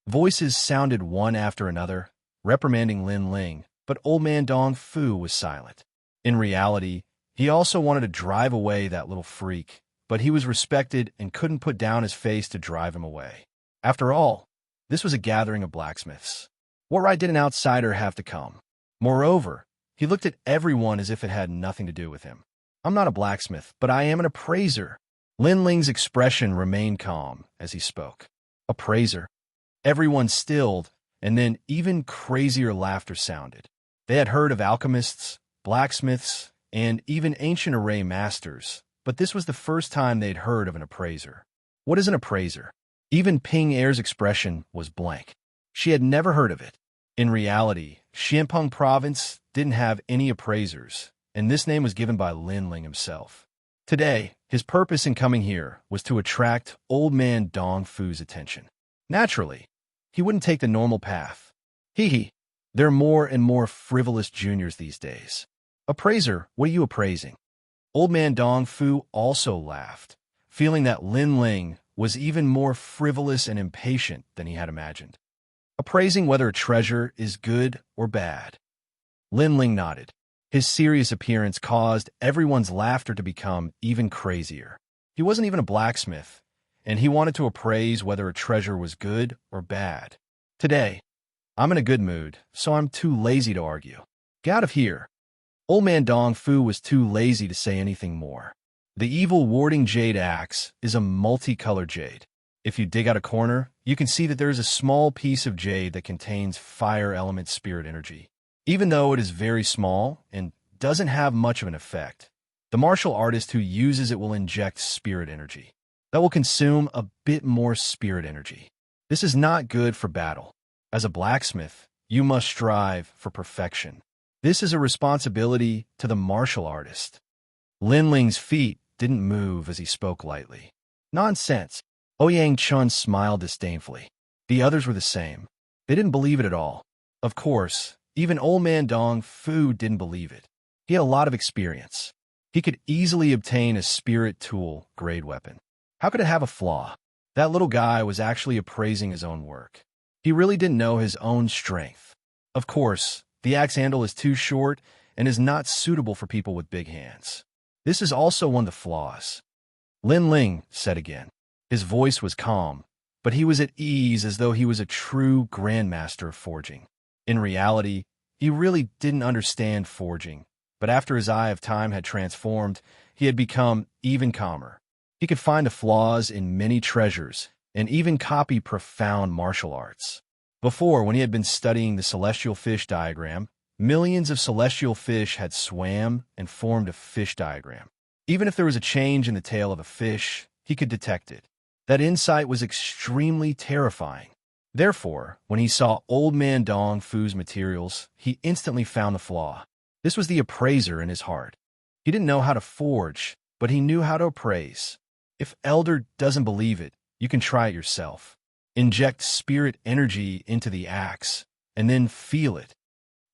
Voices sounded one after another, reprimanding Lin Ling, but old man Dong Fu was silent. In reality, he also wanted to drive away that little freak, but he was respected and couldn't put down his face to drive him away. After all, this was a gathering of blacksmiths. What right did an outsider have to come? Moreover, he looked at everyone as if it had nothing to do with him. I'm not a blacksmith, but I am an appraiser. Lin Ling's expression remained calm as he spoke. Appraiser. Everyone stilled, and then even crazier laughter sounded. They had heard of alchemists, blacksmiths, and even ancient array masters, but this was the first time they'd heard of an appraiser. What is an appraiser? Even Ping Er's expression was blank. She had never heard of it. In reality, Xianpeng province didn't have any appraisers, and this name was given by Lin Ling himself. Today, his purpose in coming here was to attract Old Man Dong Fu's attention. Naturally, he wouldn't take the normal path. Hee. There are more and more frivolous juniors these days. Appraiser, what are you appraising? Old Man Dong Fu also laughed, feeling that Lin Ling was even more frivolous and impatient than he had imagined. Appraising whether a treasure is good or bad. Lin Ling nodded. His serious appearance caused everyone's laughter to become even crazier. He wasn't even a blacksmith, and he wanted to appraise whether a treasure was good or bad. Today, I'm in a good mood, so I'm too lazy to argue. Get out of here. Old Man Dong Fu was too lazy to say anything more. The evil warding jade axe is a multicolored jade. If you dig out a corner, you can see that there is a small piece of jade that contains fire element spirit energy. Even though it is very small and doesn't have much of an effect, the martial artist who uses it will inject spirit energy. That will consume a bit more spirit energy. This is not good for battle. As a blacksmith, you must strive for perfection. This is a responsibility to the martial artist. Lin Ling's feet didn't move as he spoke lightly. Nonsense. Ouyang Chun smiled disdainfully. The others were the same. They didn't believe it at all. Of course, even Old Man Dong Fu didn't believe it. He had a lot of experience. He could easily obtain a spirit tool grade weapon. How could it have a flaw? That little guy was actually appraising his own work. He really didn't know his own strength. Of course, the axe handle is too short and is not suitable for people with big hands. This is also one of the flaws. Lin Ling said again. His voice was calm, but he was at ease as though he was a true grandmaster of forging. In reality, he really didn't understand forging, but after his eye of time had transformed, he had become even calmer. He could find the flaws in many treasures and even copy profound martial arts. Before, when he had been studying the celestial fish diagram, millions of celestial fish had swam and formed a fish diagram. Even if there was a change in the tail of a fish, he could detect it. That insight was extremely terrifying. Therefore, when he saw Old Man Dong Fu's materials, he instantly found the flaw. This was the appraiser in his heart. He didn't know how to forge, but he knew how to appraise. If Elder doesn't believe it, you can try it yourself. Inject spirit energy into the axe, and then feel it.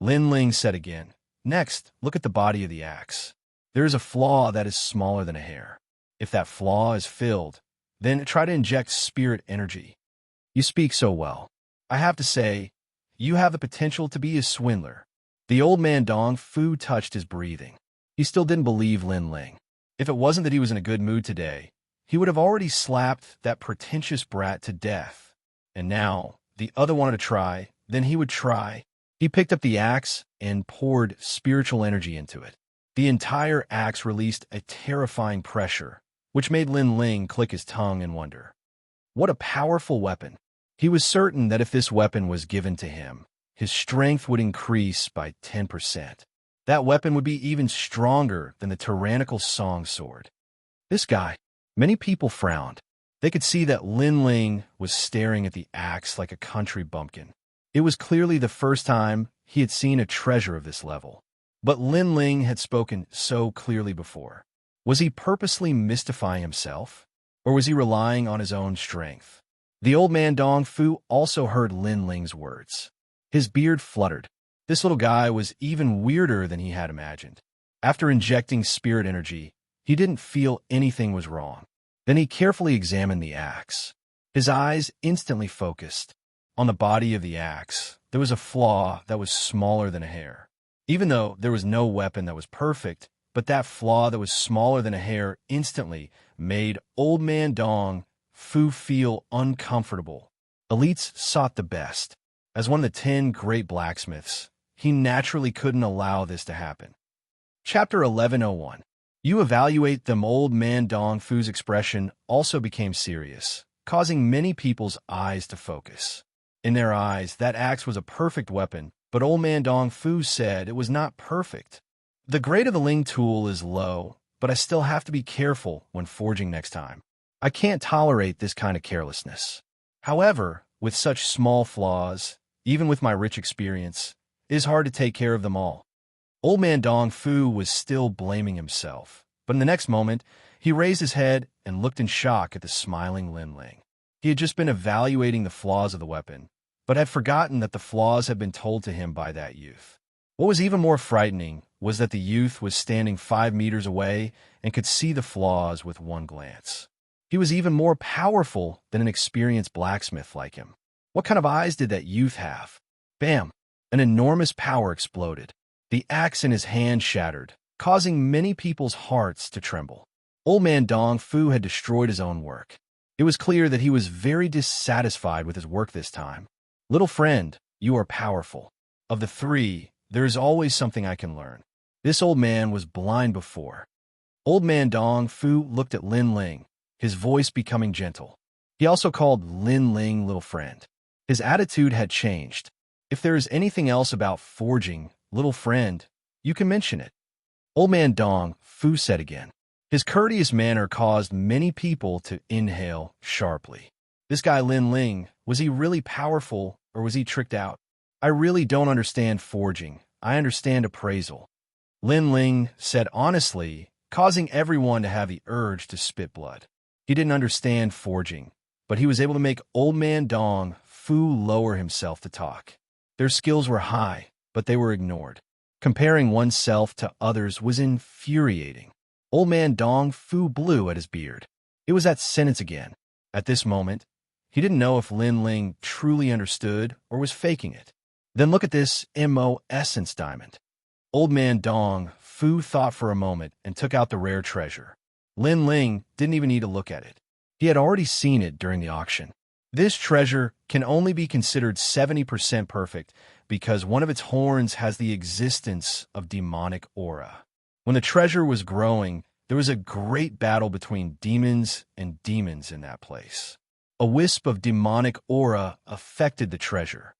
Lin Ling said again. Next, look at the body of the axe. There is a flaw that is smaller than a hair. If that flaw is filled, then try to inject spirit energy. You speak so well. I have to say, you have the potential to be a swindler. The Old Man Dong Fu touched his breathing. He still didn't believe Lin Ling. If it wasn't that he was in a good mood today, he would have already slapped that pretentious brat to death. And now, the other wanted to try, then he would try. He picked up the axe and poured spiritual energy into it. The entire axe released a terrifying pressure, which made Lin Ling click his tongue in wonder. What a powerful weapon! He was certain that if this weapon was given to him, his strength would increase by 10%. That weapon would be even stronger than the tyrannical song sword. This guy, many people frowned. They could see that Lin Ling was staring at the axe like a country bumpkin. It was clearly the first time he had seen a treasure of this level. But Lin Ling had spoken so clearly before. Was he purposely mystifying himself? Or was he relying on his own strength? The Old Man Dong Fu also heard Lin Ling's words. His beard fluttered. This little guy was even weirder than he had imagined. After injecting spirit energy, he didn't feel anything was wrong. Then he carefully examined the axe. His eyes instantly focused. On the body of the axe, there was a flaw that was smaller than a hair. Even though there was no weapon that was perfect, but that flaw that was smaller than a hair instantly made Old Man Dong Fu feel uncomfortable. Elites sought the best. As one of the 10 great blacksmiths, he naturally couldn't allow this to happen. Chapter 1101. You evaluate them. Old Man Dong Fu's expression also became serious, causing many people's eyes to focus. In their eyes, that axe was a perfect weapon, but Old Man Dong Fu said it was not perfect. The grade of the Ling tool is low, but I still have to be careful when forging next time. I can't tolerate this kind of carelessness. However, with such small flaws, even with my rich experience, it is hard to take care of them all. Old man Dong Fu was still blaming himself, but in the next moment, he raised his head and looked in shock at the smiling Lin Ling. He had just been evaluating the flaws of the weapon, but had forgotten that the flaws had been told to him by that youth. What was even more frightening was that the youth was standing 5 meters away and could see the flaws with one glance. He was even more powerful than an experienced blacksmith like him. What kind of eyes did that youth have? Bam! An enormous power exploded. The axe in his hand shattered, causing many people's hearts to tremble. Old man Dong Fu had destroyed his own work. It was clear that he was very dissatisfied with his work this time. Little friend, you are powerful. Of the three, there is always something I can learn. This old man was blind before. Old man Dong Fu looked at Lin Ling, his voice becoming gentle. He also called Lin Ling little friend. His attitude had changed. If there is anything else about forging, little friend, you can mention it. Old man Dong Fu said again. His courteous manner caused many people to inhale sharply. This guy Lin Ling, was he really powerful or was he tricked out? I really don't understand forging. I understand appraisal. Lin Ling said honestly, causing everyone to have the urge to spit blood. He didn't understand forging, but he was able to make old man Dong Fu lower himself to talk. Their skills were high, but they were ignored. Comparing oneself to others was infuriating. Old man Dong Fu blew at his beard. It was that sentence again. At this moment, he didn't know if Lin Ling truly understood or was faking it. Then look at this MO Essence diamond. Old man Dong Fu thought for a moment and took out the rare treasure. Lin Ling didn't even need to look at it. He had already seen it during the auction. This treasure can only be considered 70% perfect because one of its horns has the existence of demonic aura. When the treasure was growing, there was a great battle between demons and demons in that place. A wisp of demonic aura affected the treasure.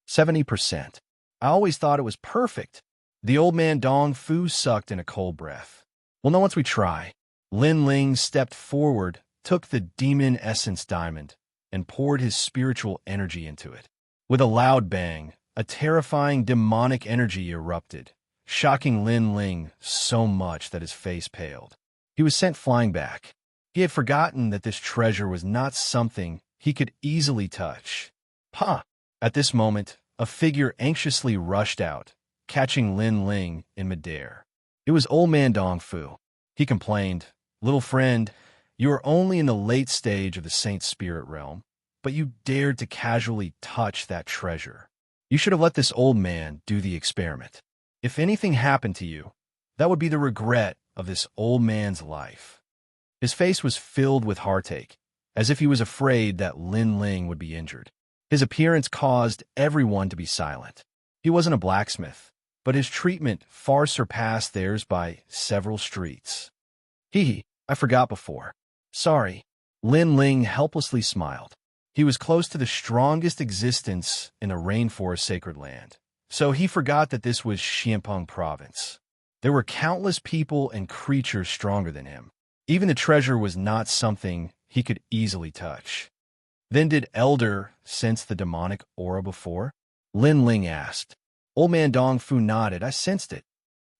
70%. I always thought it was perfect. The old man Dong Fu sucked in a cold breath. Well, now once we try. Lin Ling stepped forward, took the demon essence diamond, and poured his spiritual energy into it. With a loud bang, a terrifying demonic energy erupted, shocking Lin Ling so much that his face paled. He was sent flying back. He had forgotten that this treasure was not something he could easily touch. Ha! At this moment, a figure anxiously rushed out, catching Lin Ling in midair. It was old man Dong Fu. He complained, "Little friend, you are only in the late stage of the Saint Spirit realm, but you dared to casually touch that treasure. You should have let this old man do the experiment. If anything happened to you, that would be the regret of this old man's life." His face was filled with heartache, as if he was afraid that Lin Ling would be injured. His appearance caused everyone to be silent. He wasn't a blacksmith, but his treatment far surpassed theirs by several streets. I forgot before. Sorry. Lin Ling helplessly smiled. He was close to the strongest existence in the rainforest sacred land, so he forgot that this was Xianpeng province. There were countless people and creatures stronger than him. Even the treasure was not something he could easily touch. Then did Elder sense the demonic aura before? Lin Ling asked. Old man Dong Fu nodded. I sensed it.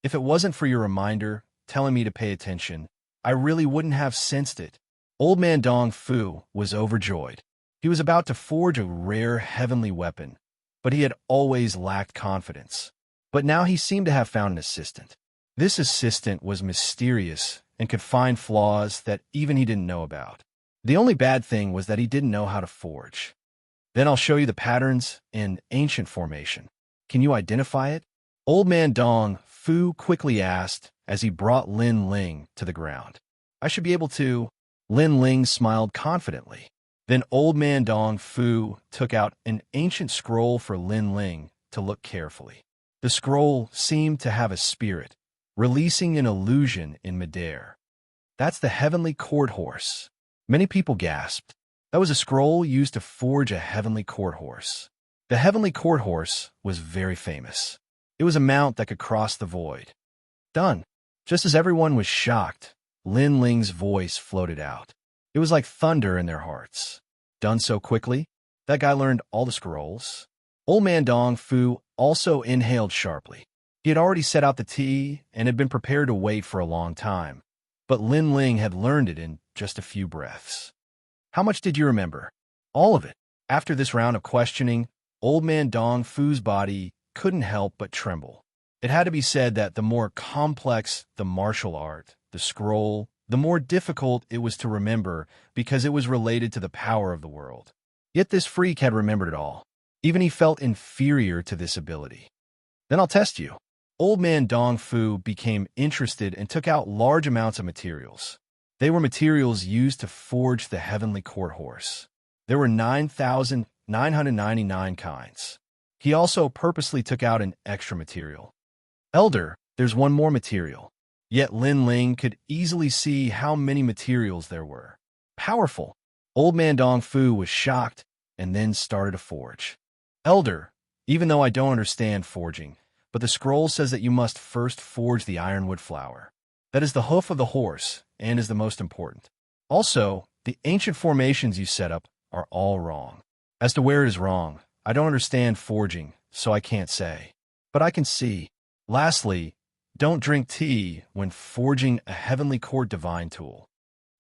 If it wasn't for your reminder, telling me to pay attention, I really wouldn't have sensed it. Old man Dong Fu was overjoyed. He was about to forge a rare heavenly weapon, but he had always lacked confidence. But now he seemed to have found an assistant. This assistant was mysterious and could find flaws that even he didn't know about. The only bad thing was that he didn't know how to forge. Then I'll show you the patterns in ancient formation. Can you identify it? Old man Dong Fu quickly asked as he brought Lin Ling to the ground. I should be able to. Lin Ling smiled confidently. Then old man Dong Fu took out an ancient scroll for Lin Ling to look carefully. The scroll seemed to have a spirit, releasing an illusion in midair. That's the heavenly court horse. Many people gasped. That was a scroll used to forge a heavenly court horse. The heavenly court horse was very famous. It was a mount that could cross the void. Done. Just as everyone was shocked, Lin Ling's voice floated out. It was like thunder in their hearts. Done so quickly? That guy learned all the scrolls. Old man Dong Fu also inhaled sharply. He had already set out the tea and had been prepared to wait for a long time, but Lin Ling had learned it in just a few breaths. How much did you remember? All of it. After this round of questioning, Old Man Dong Fu's body couldn't help but tremble. It had to be said that the more complex the martial art, the scroll, the more difficult it was to remember because it was related to the power of the world. Yet this freak had remembered it all. Even he felt inferior to this ability. Then I'll test you. Old Man Dong Fu became interested and took out large amounts of materials. They were materials used to forge the heavenly court horse. There were 9,999 kinds. He also purposely took out an extra material. Elder, there's one more material. Yet Lin Ling could easily see how many materials there were. Powerful. Old Man Dong Fu was shocked and then started to forge. Elder, even though I don't understand forging, but the scroll says that you must first forge the ironwood flower. That is the hoof of the horse and is the most important. Also, the ancient formations you set up are all wrong. As to where it is wrong, I don't understand forging, so I can't say. But I can see. Lastly, don't drink tea when forging a heavenly court divine tool.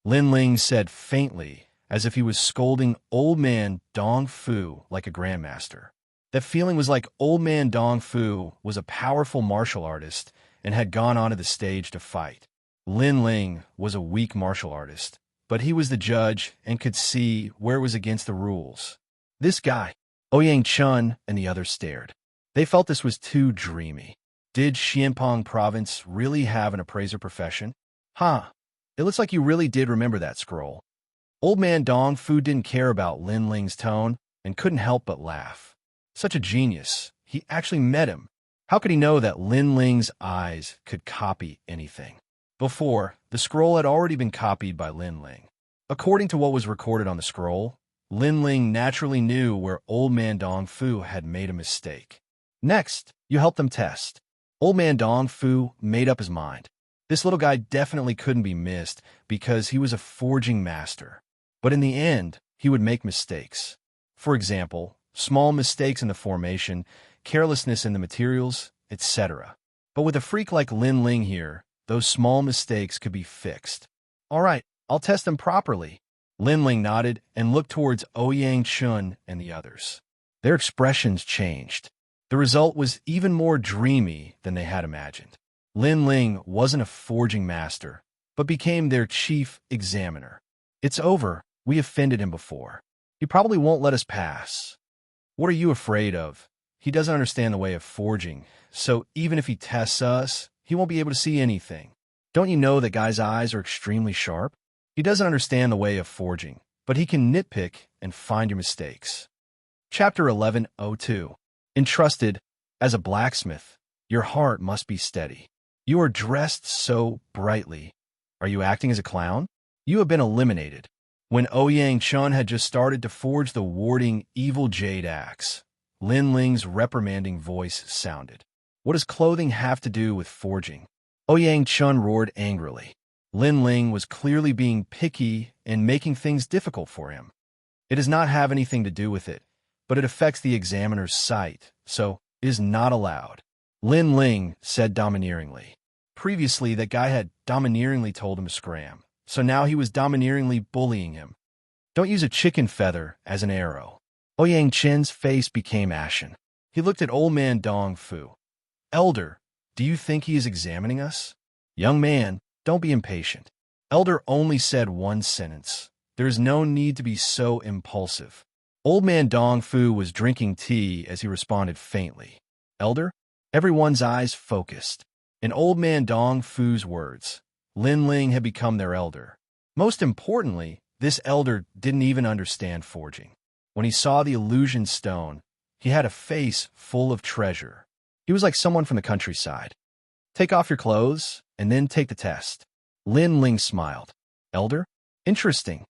Lin Ling said faintly, as if he was scolding Old Man Dong Fu like a grandmaster. That feeling was like Old Man Dong Fu was a powerful martial artist and had gone onto the stage to fight. Lin Ling was a weak martial artist, but he was the judge and could see where it was against the rules. This guy, Ouyang Chun and the others stared. They felt this was too dreamy. Did Xianpeng Province really have an appraiser profession? Huh. It looks like you really did remember that scroll. Old Man Dong Fu didn't care about Lin Ling's tone and couldn't help but laugh. Such a genius. He actually met him. How could he know that Lin Ling's eyes could copy anything? Before, the scroll had already been copied by Lin Ling. According to what was recorded on the scroll, Lin Ling naturally knew where Old Man Dong Fu had made a mistake. Next, you helped them test. Old Man Dong Fu made up his mind. This little guy definitely couldn't be missed because he was a forging master. But in the end, he would make mistakes. For example, small mistakes in the formation, carelessness in the materials, etc. But with a freak like Lin Ling here, those small mistakes could be fixed. All right, I'll test them properly. Lin Ling nodded and looked towards Ouyang Chun and the others. Their expressions changed. The result was even more dreamy than they had imagined. Lin Ling wasn't a forging master, but became their chief examiner. It's over. We offended him before. He probably won't let us pass. What are you afraid of? He doesn't understand the way of forging, so even if he tests us, he won't be able to see anything. Don't you know that guy's eyes are extremely sharp? He doesn't understand the way of forging, but he can nitpick and find your mistakes. Chapter 11:02. Entrusted as a blacksmith, your heart must be steady. You are dressed so brightly. Are you acting as a clown? You have been eliminated. When Ouyang Chun had just started to forge the warding evil jade axe, Lin Ling's reprimanding voice sounded. What does clothing have to do with forging? Ouyang Chun roared angrily. Lin Ling was clearly being picky and making things difficult for him. It does not have anything to do with it, but it affects the examiner's sight, so it is not allowed. Lin Ling said domineeringly. Previously, that guy had domineeringly told him to scram, so now he was domineeringly bullying him. Don't use a chicken feather as an arrow. Ouyang Chen's face became ashen. He looked at Old Man Dong Fu. Elder, do you think he is examining us? Young man, don't be impatient. Elder only said one sentence. There is no need to be so impulsive. Old Man Dong Fu was drinking tea as he responded faintly. Elder? Everyone's eyes focused. In Old Man Dong Fu's words, Lin Ling had become their elder. Most importantly, this elder didn't even understand forging. When he saw the illusion stone, he had a face full of treasure. He was like someone from the countryside. Take off your clothes, and then take the test. Lin Ling smiled. Elder? Interesting.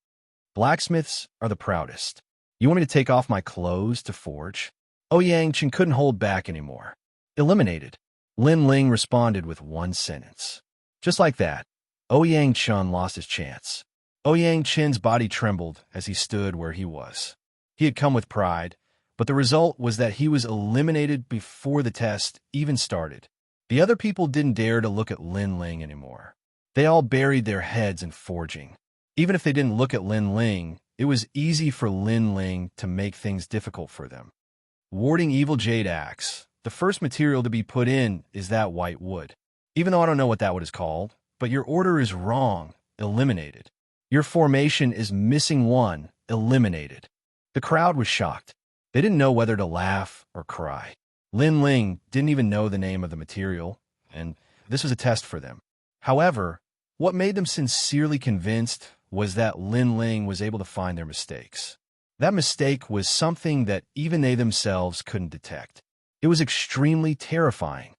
Blacksmiths are the proudest. You want me to take off my clothes to forge? Ouyang Chen couldn't hold back anymore. Eliminated. Lin Ling responded with one sentence. Just like that, Ouyang Chen lost his chance. Ouyang Chen's body trembled as he stood where he was. He had come with pride, but the result was that he was eliminated before the test even started. The other people didn't dare to look at Lin Ling anymore. They all buried their heads in forging. Even if they didn't look at Lin Ling, it was easy for Lin Ling to make things difficult for them. Warding evil jade axe. The first material to be put in is that white wood. Even though I don't know what that wood is called, but your order is wrong. Eliminated. Your formation is missing one. Eliminated. The crowd was shocked. They didn't know whether to laugh or cry. Lin Ling didn't even know the name of the material, and this was a test for them. However, what made them sincerely convinced was that Lin Ling was able to find their mistakes. That mistake was something that even they themselves couldn't detect. It was extremely terrifying.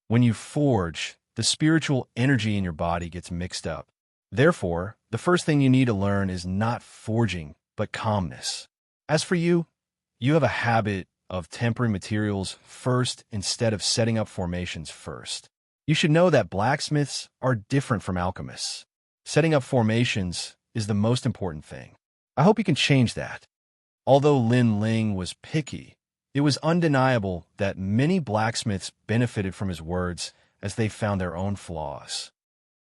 When you forge, the spiritual energy in your body gets mixed up. Therefore, the first thing you need to learn is not forging, but calmness. As for you, you have a habit of tempering materials first instead of setting up formations first. You should know that blacksmiths are different from alchemists. Setting up formations is the most important thing. I hope you can change that. Although Lin Ling was picky, it was undeniable that many blacksmiths benefited from his words as they found their own flaws.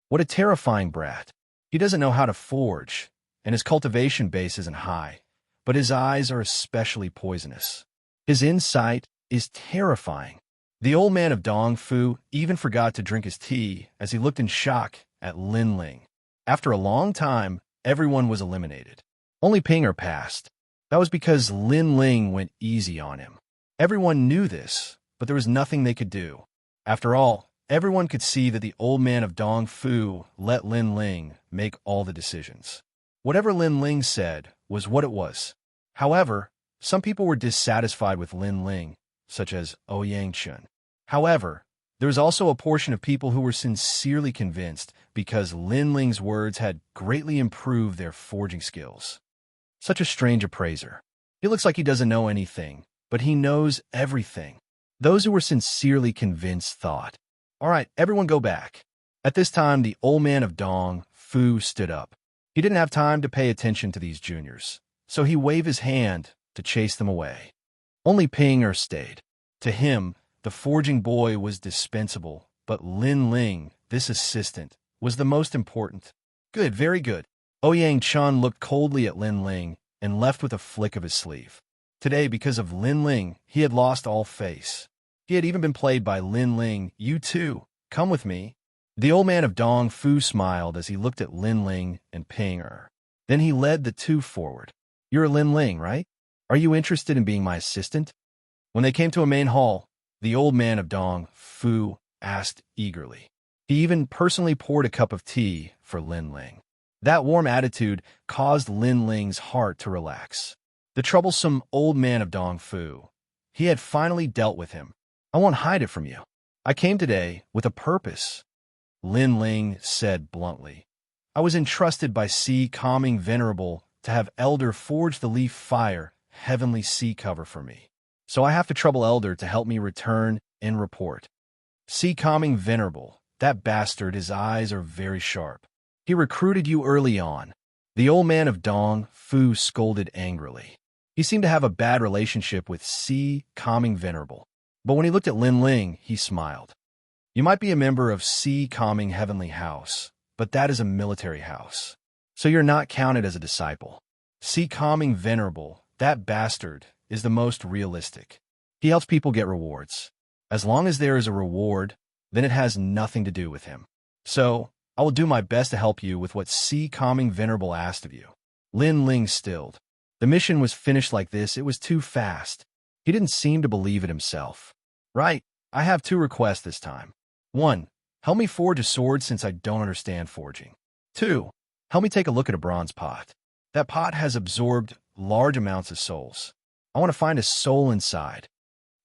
What a terrifying brat. He doesn't know how to forge, and his cultivation base isn't high, but his eyes are especially poisonous. His insight is terrifying. The old man of Dongfu even forgot to drink his tea as he looked in shock at Lin Ling. After a long time, everyone was eliminated. Only Pinger passed. That was because Lin Ling went easy on him. Everyone knew this, but there was nothing they could do. After all, everyone could see that the old man of Dongfu let Lin Ling make all the decisions. Whatever Lin Ling said was what it was. However, some people were dissatisfied with Lin Ling, such as Xianxia. However, there was also a portion of people who were sincerely convinced because Lin Ling's words had greatly improved their forging skills. Such a strange appraiser. He looks like he doesn't know anything, but he knows everything. Those who were sincerely convinced thought, "All right, everyone go back." At this time, the old man of Dongfu stood up. He didn't have time to pay attention to these juniors, so he waved his hand to chase them away. Only Pinger stayed. To him, the forging boy was dispensable, but Lin Ling, this assistant, was the most important. Good, very good. Ouyang Chun looked coldly at Lin Ling and left with a flick of his sleeve. Today, because of Lin Ling, he had lost all face. He had even been played by Lin Ling. "You too, come with me." The old man of Dongfu smiled as he looked at Lin Ling and Pinger. Then he led the two forward. "You're Lin Ling, right? Are you interested in being my assistant?" When they came to a main hall, the old man of Dongfu asked eagerly. He even personally poured a cup of tea for Lin Ling. That warm attitude caused Lin Ling's heart to relax. The troublesome old man of Dongfu. He had finally dealt with him. "I won't hide it from you. I came today with a purpose," Lin Ling said bluntly. "I was entrusted by Sea Calming Venerable to have Elder forge the leaf fire heavenly sea cover for me. So I have to trouble Elder to help me return and report." Sea Calming Venerable, that bastard, his eyes are very sharp. He recruited you early on. The old man of Dongfu scolded angrily. He seemed to have a bad relationship with Sea Calming Venerable. But when he looked at Lin Ling, he smiled. "You might be a member of Sea Calming Heavenly House, but that is a military house. So you're not counted as a disciple. Sea Calming Venerable, that bastard, is the most realistic. He helps people get rewards. As long as there is a reward, then it has nothing to do with him. So, I will do my best to help you with what Sea Calming Venerable asked of you." Lin Ling stilled. The mission was finished like this. It was too fast. He didn't seem to believe it himself. "Right, I have two requests this time. 1. Help me forge a sword since I don't understand forging. 2. Help me take a look at a bronze pot. That pot has absorbed large amounts of souls. I want to find a soul inside."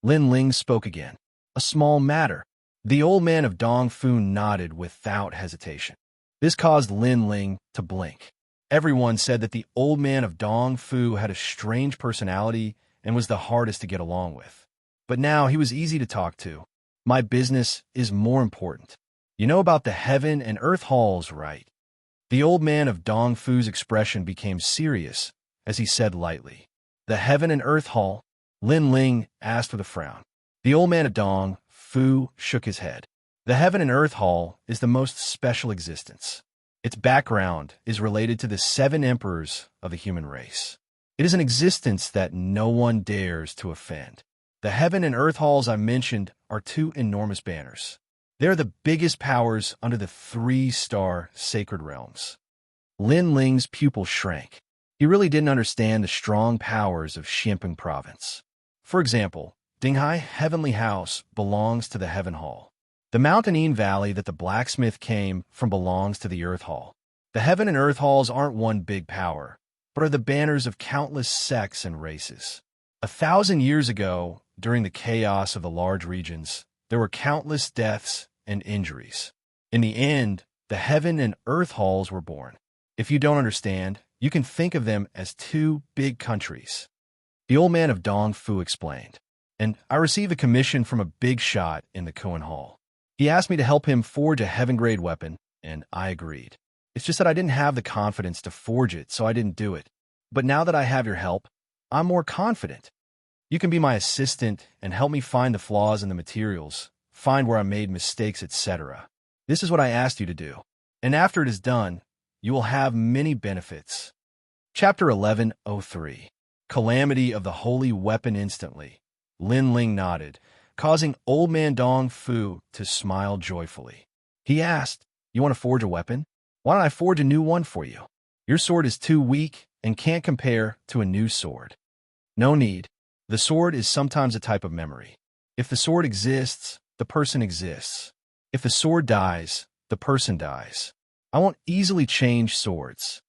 Lin Ling spoke again. "A small matter." The old man of Dongfu nodded without hesitation. This caused Lin Ling to blink. Everyone said that the old man of Dongfu had a strange personality and was the hardest to get along with. But now he was easy to talk to. "My business is more important. You know about the heaven and earth halls, right?" The old man of Dongfu's expression became serious as he said lightly, "The heaven and earth hall?" Lin Ling asked with a frown. The old man of Dongfu shook his head. The Heaven and Earth Hall is the most special existence. Its background is related to the 7 emperors of the human race. It is an existence that no one dares to offend. The Heaven and Earth Halls I mentioned are 2 enormous banners. They are the biggest powers under the 3-star sacred realms. Lin Ling's pupil shrank. He really didn't understand the strong powers of Xianxia province. For example, Dinghai Heavenly House belongs to the Heaven Hall. The mountainine valley that the blacksmith came from belongs to the Earth Hall. The Heaven and Earth Halls aren't one big power, but are the banners of countless sects and races. 1,000 years ago, during the chaos of the large regions, there were countless deaths and injuries. In the end, the Heaven and Earth Halls were born. If you don't understand, you can think of them as 2 big countries. The old man of Dongfu explained, and I received a commission from a big shot in the Kuan Hall. He asked me to help him forge a heaven-grade weapon, and I agreed. It's just that I didn't have the confidence to forge it, so I didn't do it. But now that I have your help, I'm more confident. You can be my assistant and help me find the flaws in the materials, find where I made mistakes, etc. This is what I asked you to do. And after it is done, you will have many benefits. Chapter 11:03 Calamity of the Holy Weapon. Instantly, Lin Ling nodded, causing Old Man Dong Fu to smile joyfully. He asked, "You want to forge a weapon? Why don't I forge a new one for you? Your sword is too weak and can't compare to a new sword." "No need. The sword is sometimes a type of memory. If the sword exists, the person exists. If the sword dies, the person dies. I won't easily change swords."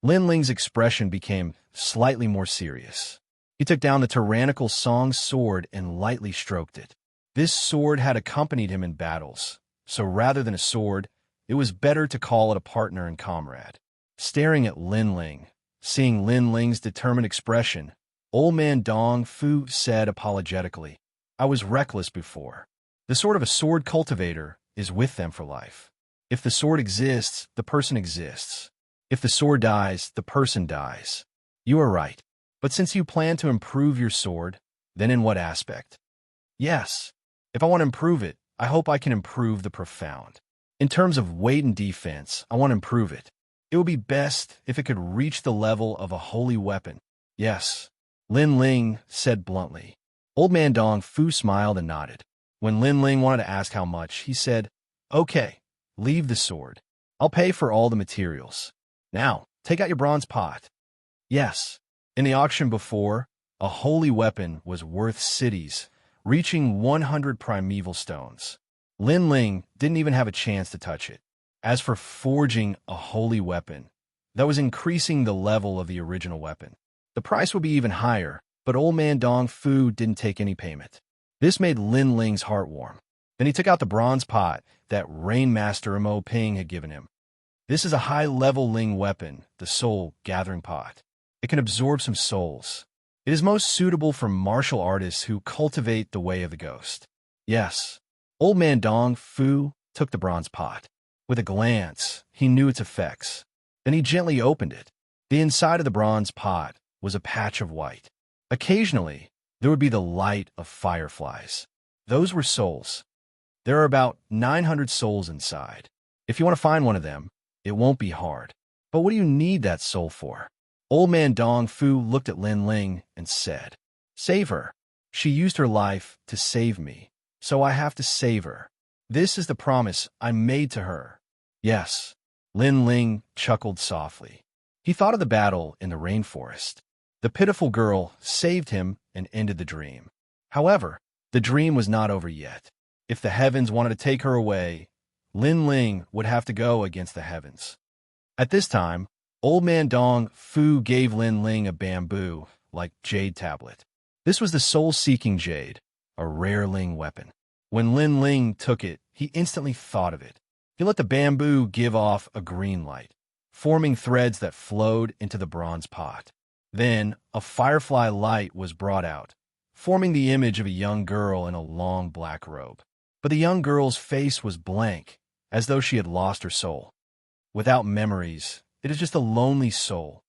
Lin Ling's expression became slightly more serious. He took down the tyrannical Song's sword and lightly stroked it. This sword had accompanied him in battles, so rather than a sword, it was better to call it a partner and comrade. Staring at Lin Ling, seeing Lin Ling's determined expression, Old Man Dong Fu said apologetically, "I was reckless before. The sword of a sword cultivator is with them for life. If the sword exists, the person exists. If the sword dies, the person dies. You are right. But since you plan to improve your sword, then in what aspect?" "Yes. If I want to improve it, I hope I can improve the profound. In terms of weight and defense, I want to improve it. It would be best if it could reach the level of a holy weapon." "Yes," Lin Ling said bluntly. Old Man Dong Fu smiled and nodded. When Lin Ling wanted to ask how much, he said, "Okay, leave the sword. I'll pay for all the materials. Now, take out your bronze pot." "Yes." In the auction before, a holy weapon was worth cities, reaching 100 primeval stones. Lin Ling didn't even have a chance to touch it. As for forging a holy weapon, that was increasing the level of the original weapon. The price would be even higher, but Old Man Dong Fu didn't take any payment. This made Lin Ling's heart warm. Then he took out the bronze pot that Rainmaster Mo Ping had given him. This is a high-level Ling weapon, the soul gathering pot. It can absorb some souls. It is most suitable for martial artists who cultivate the way of the ghost. Yes. Old Man Dong Fu took the bronze pot. With a glance, he knew its effects. Then he gently opened it. The inside of the bronze pot was a patch of white. Occasionally, there would be the light of fireflies. Those were souls. There are about 900 souls inside. If you want to find one of them, it won't be hard. But what do you need that soul for? Old Man Dong Fu looked at Lin Ling and said, "Save her. She used her life to save me, so I have to save her. This is the promise I made to her." "Yes." Lin Ling chuckled softly. He thought of the battle in the rainforest. The pitiful girl saved him and ended the dream. However, the dream was not over yet. If the heavens wanted to take her away, Lin Ling would have to go against the heavens. At this time, Old Man Dong Fu gave Lin Ling a bamboo-like jade tablet. This was the soul-seeking jade, a rare Ling weapon. When Lin Ling took it, he instantly thought of it. He let the bamboo give off a green light, forming threads that flowed into the bronze pot. Then, a firefly light was brought out, forming the image of a young girl in a long black robe. But the young girl's face was blank, as though she had lost her soul. Without memories, it is just a lonely soul.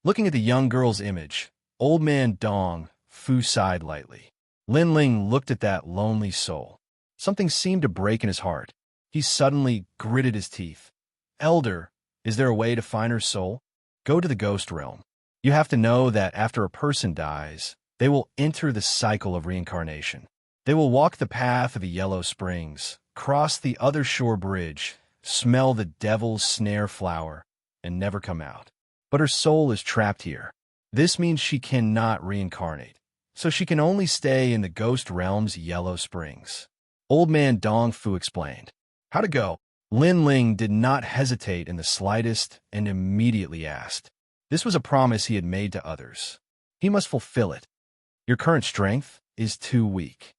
Looking at the young girl's image, Old Man Dong Fu sighed lightly. Lin Ling looked at that lonely soul. Something seemed to break in his heart. He suddenly gritted his teeth. Elder, is there a way to find her soul? Go to the ghost realm. You have to know that after a person dies, they will enter the cycle of reincarnation. They will walk the path of the yellow springs, cross the other shore bridge, smell the devil's snare flower, and never come out. But her soul is trapped here. This means she cannot reincarnate, so she can only stay in the ghost realm's yellow springs. Old man Dong Fu explained. How to go? Lin Ling did not hesitate in the slightest and immediately asked. This was a promise he had made to others. He must fulfill it. Your current strength is too weak.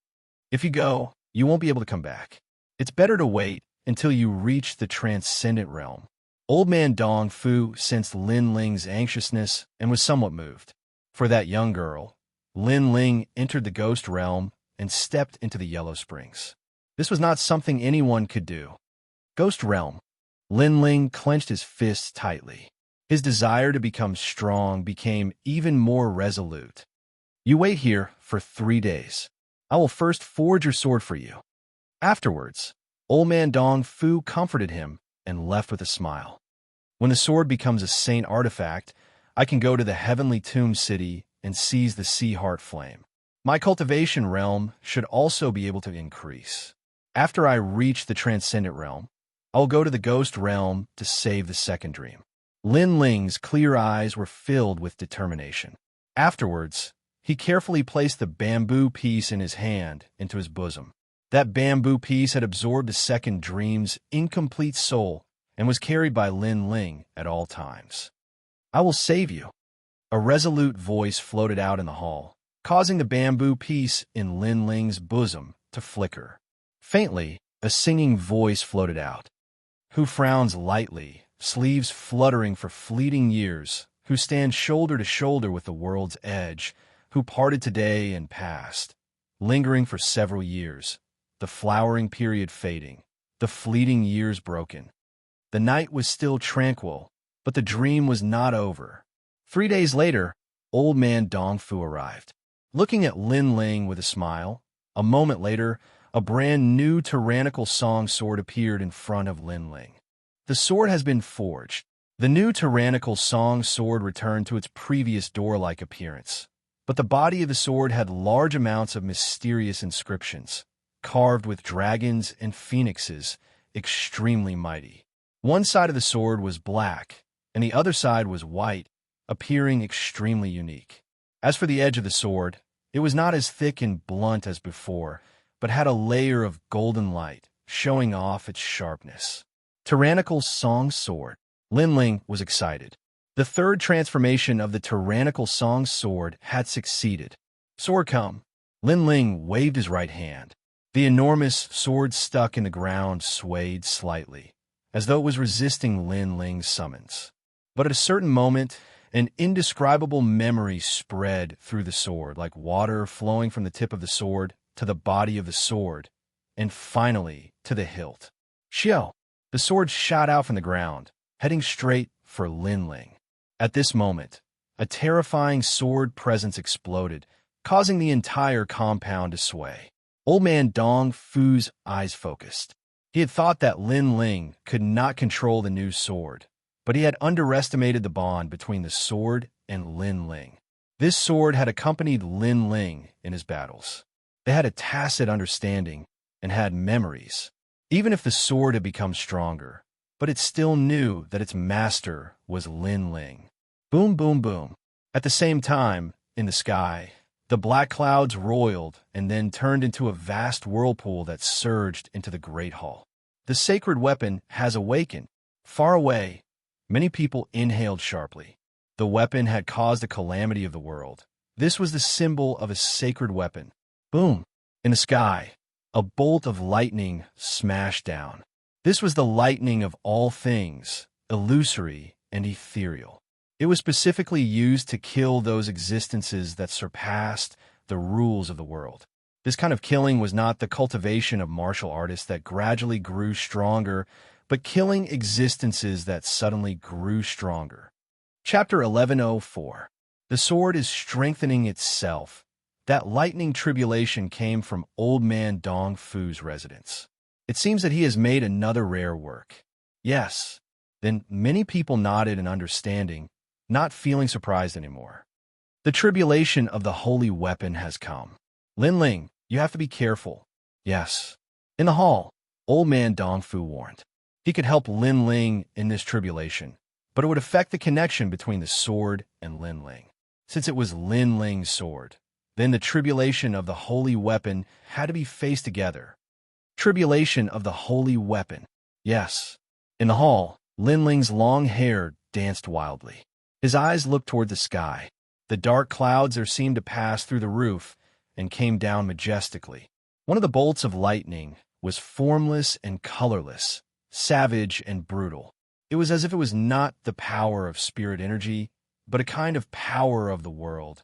If you go, you won't be able to come back. It's better to wait until you reach the transcendent realm. Old man Dong Fu sensed Lin Ling's anxiousness and was somewhat moved. For that young girl, Lin Ling entered the ghost realm and stepped into the yellow springs. This was not something anyone could do. Ghost realm. Lin Ling clenched his fists tightly. His desire to become strong became even more resolute. You wait here for 3 days. I will first forge your sword for you. Afterwards, old man Dong Fu comforted him and left with a smile. When the sword becomes a saint artifact, I can go to the heavenly tomb city and seize the sea heart flame. My cultivation realm should also be able to increase. After I reach the transcendent realm, I will go to the ghost realm to save the second dream. Lin Ling's clear eyes were filled with determination. Afterwards, he carefully placed the bamboo piece in his hand into his bosom. That bamboo piece had absorbed the second dream's incomplete soul and was carried by Lin Ling at all times. I will save you. A resolute voice floated out in the hall, causing the bamboo piece in Lin Ling's bosom to flicker. Faintly, a singing voice floated out. Who frowns lightly, sleeves fluttering for fleeting years, who stands shoulder to shoulder with the world's edge, who parted today and past, lingering for several years, the flowering period fading, the fleeting years broken. The night was still tranquil, but the dream was not over. 3 days later, old man Dong Fu arrived. Looking at Lin Ling with a smile, a moment later, a brand new tyrannical song sword appeared in front of Lin Ling. The sword has been forged. The new tyrannical song sword returned to its previous door-like appearance, but the body of the sword had large amounts of mysterious inscriptions, carved with dragons and phoenixes, extremely mighty. One side of the sword was black, and the other side was white, appearing extremely unique. As for the edge of the sword, it was not as thick and blunt as before, but had a layer of golden light, showing off its sharpness. Tyrannical Song Sword. Lin Ling was excited. The third transformation of the tyrannical Song Sword had succeeded. Sword come. Lin Ling waved his right hand. The enormous sword stuck in the ground swayed slightly, as though it was resisting Lin Ling's summons. But at a certain moment, an indescribable memory spread through the sword, like water flowing from the tip of the sword to the body of the sword, and finally to the hilt. Xiao! The sword shot out from the ground, heading straight for Lin Ling. At this moment, a terrifying sword presence exploded, causing the entire compound to sway. Old man Dong Fu's eyes focused. He had thought that Lin Ling could not control the new sword, but he had underestimated the bond between the sword and Lin Ling. This sword had accompanied Lin Ling in his battles. They had a tacit understanding and had memories. Even if the sword had become stronger, but it still knew that its master was Lin Ling. Boom, boom, boom. At the same time, in the sky, the black clouds roiled and then turned into a vast whirlpool that surged into the great hall. The sacred weapon has awakened. Far away, many people inhaled sharply. The weapon had caused a calamity of the world. This was the symbol of a sacred weapon. Boom! In the sky, a bolt of lightning smashed down. This was the lightning of all things, illusory and ethereal. It was specifically used to kill those existences that surpassed the rules of the world. This kind of killing was not the cultivation of martial artists that gradually grew stronger, but killing existences that suddenly grew stronger. Chapter 1104. The sword is strengthening itself, That lightning tribulation came from Old Man Dong Fu's residence. It seems that he has made another rare work. Yes. Then many people nodded in understanding, not feeling surprised anymore. The tribulation of the holy weapon has come. Lin Ling, you have to be careful. Yes. In the hall, Old Man Dong Fu warned. He could help Lin Ling in this tribulation, but it would affect the connection between the sword and Lin Ling. Since it was Lin Ling's sword, then the tribulation of the holy weapon had to be faced together. Tribulation of the holy weapon. Yes. In the hall, Lin Ling's long hair danced wildly. His eyes looked toward the sky. The dark clouds there seemed to pass through the roof and came down majestically. One of the bolts of lightning was formless and colorless, savage and brutal. It was as if it was not the power of spirit energy, but a kind of power of the world.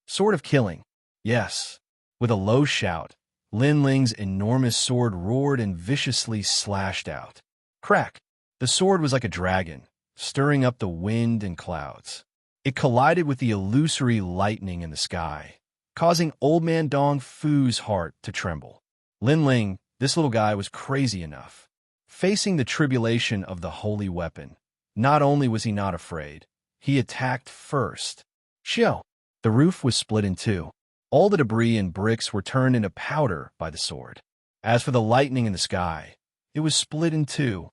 Sword of killing. Yes. With a low shout, Lin Ling's enormous sword roared and viciously slashed out. Crack! The sword was like a dragon, stirring up the wind and clouds. It collided with the illusory lightning in the sky, causing Old Man Dong Fu's heart to tremble. Lin Ling, this little guy, was crazy enough. Facing the tribulation of the holy weapon, not only was he not afraid, he attacked first. Xiao! The roof was split in two. All the debris and bricks were turned into powder by the sword. As for the lightning in the sky, it was split in two.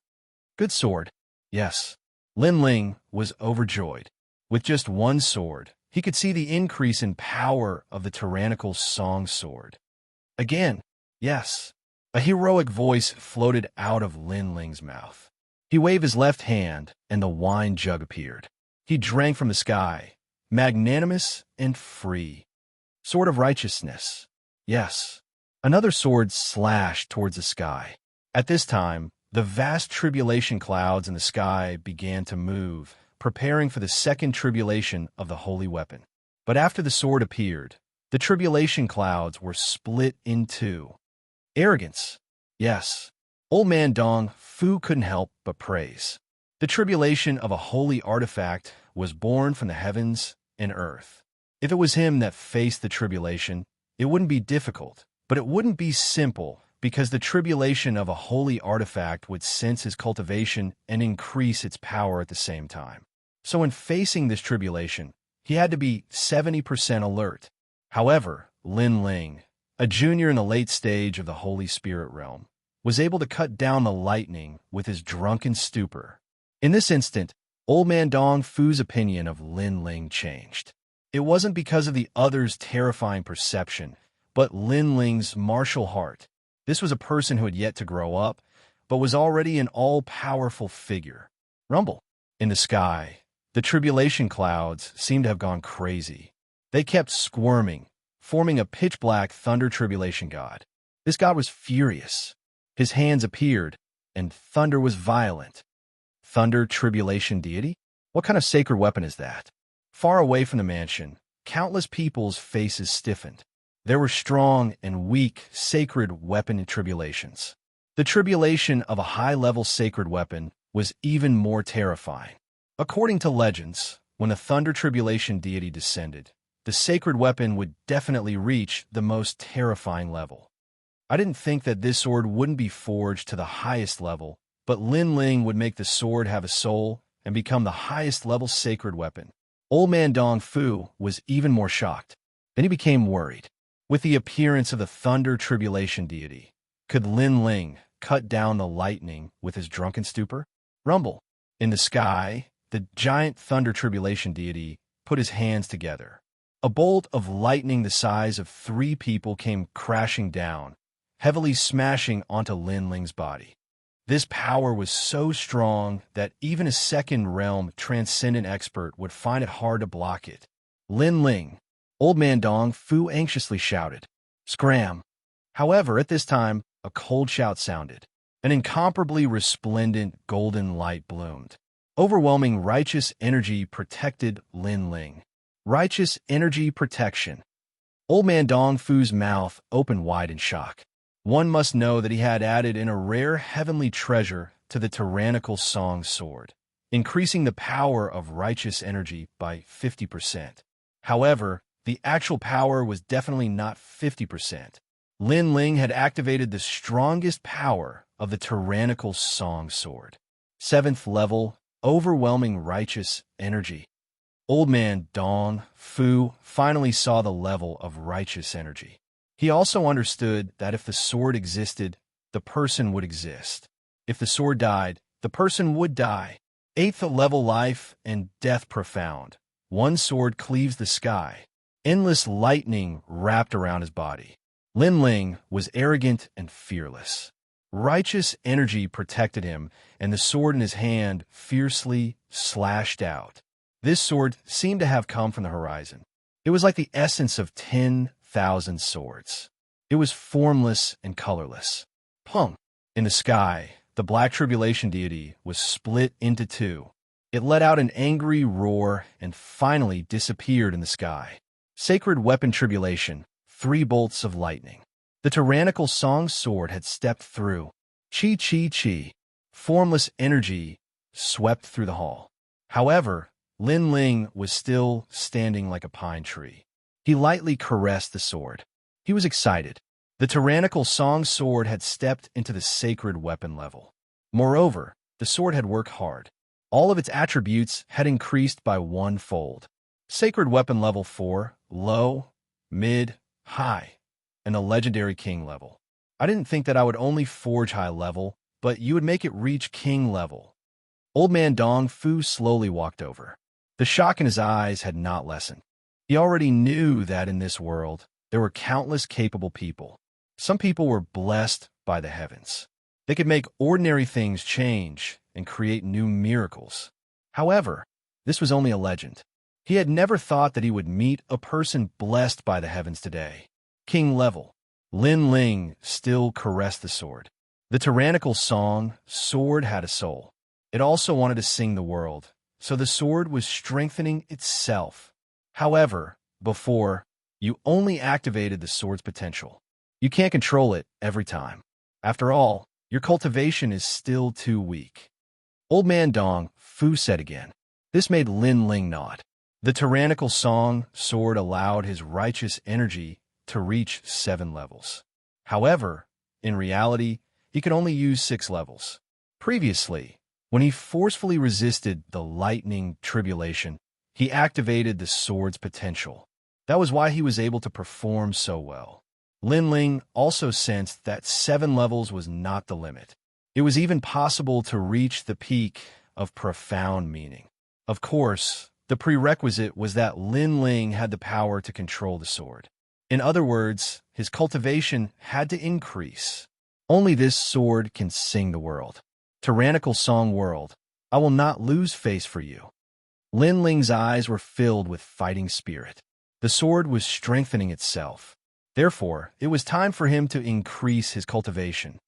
Good sword. Yes. Lin Ling was overjoyed. With just one sword, he could see the increase in power of the tyrannical song sword. Again, yes. A heroic voice floated out of Lin Ling's mouth. He waved his left hand, and the wine jug appeared. He drank from the sky, magnanimous and free. Sword of righteousness. Yes. Another sword slashed towards the sky. At this time, the vast tribulation clouds in the sky began to move, preparing for the second tribulation of the holy weapon. But after the sword appeared, the tribulation clouds were split in two. Arrogance. Yes. Old Man Dong Fu couldn't help but praise. The tribulation of a holy artifact was born from the heavens and earth. If it was him that faced the tribulation, it wouldn't be difficult, but it wouldn't be simple, because the tribulation of a holy artifact would sense his cultivation and increase its power at the same time. So in facing this tribulation, he had to be 70% alert. However, Lin Ling, a junior in the late stage of the Holy Spirit realm, was able to cut down the lightning with his drunken stupor. In this instant, Old Man Dong Fu's opinion of Lin Ling changed. It wasn't because of the other's terrifying perception, but Lin Ling's martial heart. This was a person who had yet to grow up, but was already an all-powerful figure. Rumble. In the sky, the tribulation clouds seemed to have gone crazy. They kept squirming, forming a pitch-black thunder tribulation god. This god was furious. His hands appeared, and thunder was violent. Thunder tribulation deity? What kind of sacred weapon is that? Far away from the mansion, countless people's faces stiffened. There were strong and weak sacred weapon tribulations. The tribulation of a high-level sacred weapon was even more terrifying. According to legends, when the thunder tribulation deity descended, the sacred weapon would definitely reach the most terrifying level. I didn't think that this sword wouldn't be forged to the highest level, but Lin Ling would make the sword have a soul and become the highest level sacred weapon. Old Man Dong Fu was even more shocked. Then he became worried. With the appearance of the thunder tribulation deity, could Lin Ling cut down the lightning with his drunken stupor? Rumble. In the sky, the giant thunder tribulation deity put his hands together. A bolt of lightning the size of 3 people came crashing down, heavily smashing onto Lin Ling's body. This power was so strong that even a second realm transcendent expert would find it hard to block it. Lin Ling. Old Man Dong Fu anxiously shouted. Scram! However, at this time, a cold shout sounded. An incomparably resplendent golden light bloomed. Overwhelming righteous energy protected Lin Ling. Righteous energy protection. Old Man Dong Fu's mouth opened wide in shock. One must know that he had added in a rare heavenly treasure to the tyrannical song sword, increasing the power of righteous energy by 50%. However, the actual power was definitely not 50%. Lin Ling had activated the strongest power of the tyrannical song sword. 7th level, overwhelming righteous energy. Old man Dong Fu finally saw the level of righteous energy. He also understood that if the sword existed, the person would exist. If the sword died, the person would die. 8th level, life and death profound. One sword cleaves the sky. Endless lightning wrapped around his body. Lin Ling was arrogant and fearless. Righteous energy protected him, and the sword in his hand fiercely slashed out. This sword seemed to have come from the horizon. It was like the essence of 10,000 swords. It was formless and colorless. Pung! In the sky, the Black Tribulation deity was split into two. It let out an angry roar and finally disappeared in the sky. Sacred weapon Tribulation, 3 bolts of lightning. The tyrannical song sword had stepped through. Chi chi chi. Formless energy swept through the hall. However, Lin Ling was still standing like a pine tree. He lightly caressed the sword. He was excited. The tyrannical song sword had stepped into the sacred weapon level. Moreover, the sword had worked hard. All of its attributes had increased by 1-fold. Sacred weapon level 4, low, mid, high, and a legendary king level. I didn't think that I would only forge high level, but you would make it reach king level. Old man Dong Fu slowly walked over. The shock in his eyes had not lessened. He already knew that in this world, there were countless capable people. Some people were blessed by the heavens. They could make ordinary things change and create new miracles. However, this was only a legend. He had never thought that he would meet a person blessed by the heavens today. King level. Lin Ling still caressed the sword. The tyrannical song sword had a soul. It also wanted to sing the world, so the sword was strengthening itself. However, before, you only activated the sword's potential. You can't control it every time. After all, your cultivation is still too weak. Old man Dong Fu said again. This made Lin Ling nod. The tyrannical song sword allowed his righteous energy to reach 7 levels. However, in reality, he could only use 6 levels. Previously, when he forcefully resisted the lightning tribulation, he activated the sword's potential. That was why he was able to perform so well. Lin Ling also sensed that 7 levels was not the limit. It was even possible to reach the peak of profound meaning. Of course, the prerequisite was that Lin Ling had the power to control the sword. In other words, his cultivation had to increase. Only this sword can sing the world. Tyrannical song world, I will not lose face for you. Lin Ling's eyes were filled with fighting spirit. The sword was strengthening itself. Therefore, it was time for him to increase his cultivation.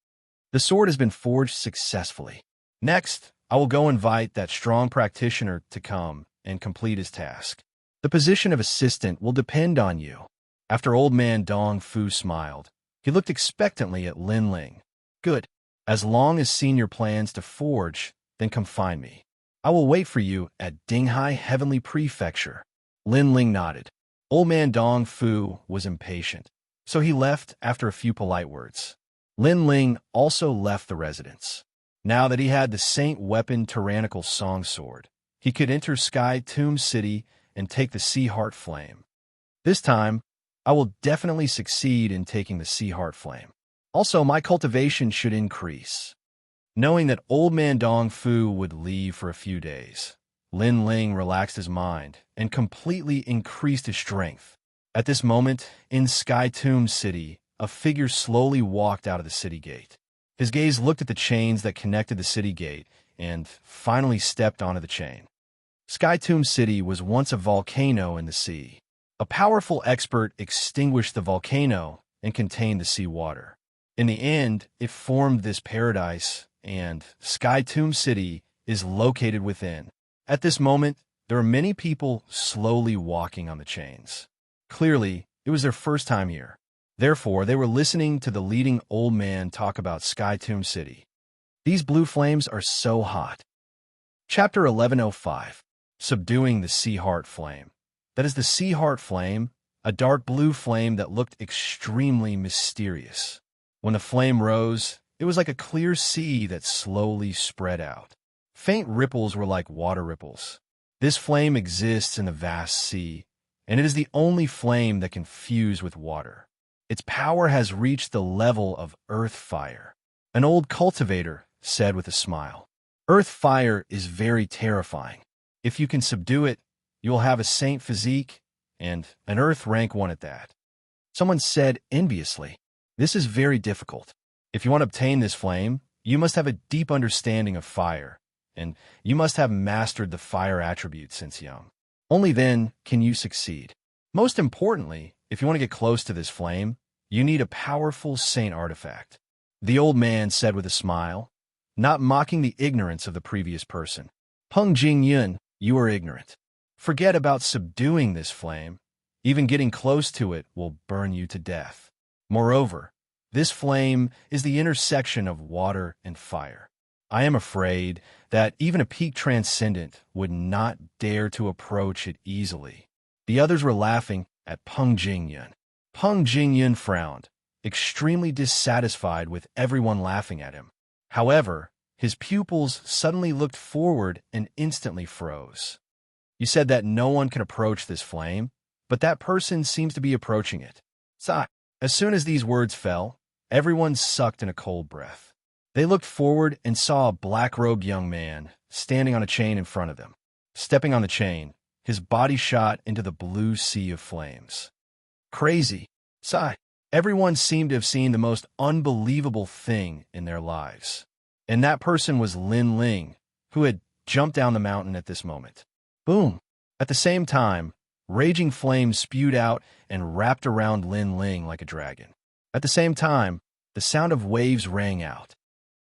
The sword has been forged successfully. Next, I will go invite that strong practitioner to come and complete his task. The position of assistant will depend on you. After old man Dong Fu smiled, he looked expectantly at Lin Ling. Good. As long as senior plans to forge, then come find me. I will wait for you at Dinghai Heavenly Prefecture. Lin Ling nodded. Old man Dong Fu was impatient, so he left after a few polite words. Lin Ling also left the residence. Now that he had the saint weapon tyrannical song sword, he could enter Sky Tomb City and take the Sea Heart Flame. This time, I will definitely succeed in taking the Sea Heart Flame. Also, my cultivation should increase. Knowing that old man Dong Fu would leave for a few days, Lin Ling relaxed his mind and completely increased his strength. At this moment, in Sky Tomb City, a figure slowly walked out of the city gate. His gaze looked at the chains that connected the city gate and finally stepped onto the chain. Sky Tomb City was once a volcano in the sea. A powerful expert extinguished the volcano and contained the sea water. In the end, it formed this paradise, and Sky Tomb City is located within. At this moment, there are many people slowly walking on the chains. Clearly, it was their first time here. Therefore, they were listening to the leading old man talk about Sky Tomb City. These blue flames are so hot. Chapter 1105. Subduing the Sea Heart Flame. That is the Sea Heart Flame, a dark blue flame that looked extremely mysterious. When the flame rose, it was like a clear sea that slowly spread out. Faint ripples were like water ripples. This flame exists in the vast sea, and it is the only flame that can fuse with water. Its power has reached the level of earth fire. An old cultivator said with a smile. Earth fire is very terrifying. If you can subdue it, you will have a saint physique, and an earth rank 1 at that. Someone said enviously, this is very difficult. If you want to obtain this flame, you must have a deep understanding of fire, and you must have mastered the fire attribute since young. Only then can you succeed. Most importantly, if you want to get close to this flame, you need a powerful saint artifact. The old man said with a smile, not mocking the ignorance of the previous person. Peng Jingyun, you are ignorant. Forget about subduing this flame. Even getting close to it will burn you to death. Moreover, this flame is the intersection of water and fire. I am afraid that even a peak transcendent would not dare to approach it easily. The others were laughing at Peng Jingyun. Peng Jingyun frowned, extremely dissatisfied with everyone laughing at him. However, his pupils suddenly looked forward and instantly froze. You said that no one can approach this flame, but that person seems to be approaching it. Sigh. As soon as these words fell, everyone sucked in a cold breath. They looked forward and saw a black-robed young man standing on a chain in front of them. Stepping on the chain, his body shot into the blue sea of flames. Crazy. Sigh. Everyone seemed to have seen the most unbelievable thing in their lives. And that person was Lin Ling, who had jumped down the mountain at this moment. Boom! At the same time, raging flames spewed out and wrapped around Lin Ling like a dragon. At the same time, the sound of waves rang out.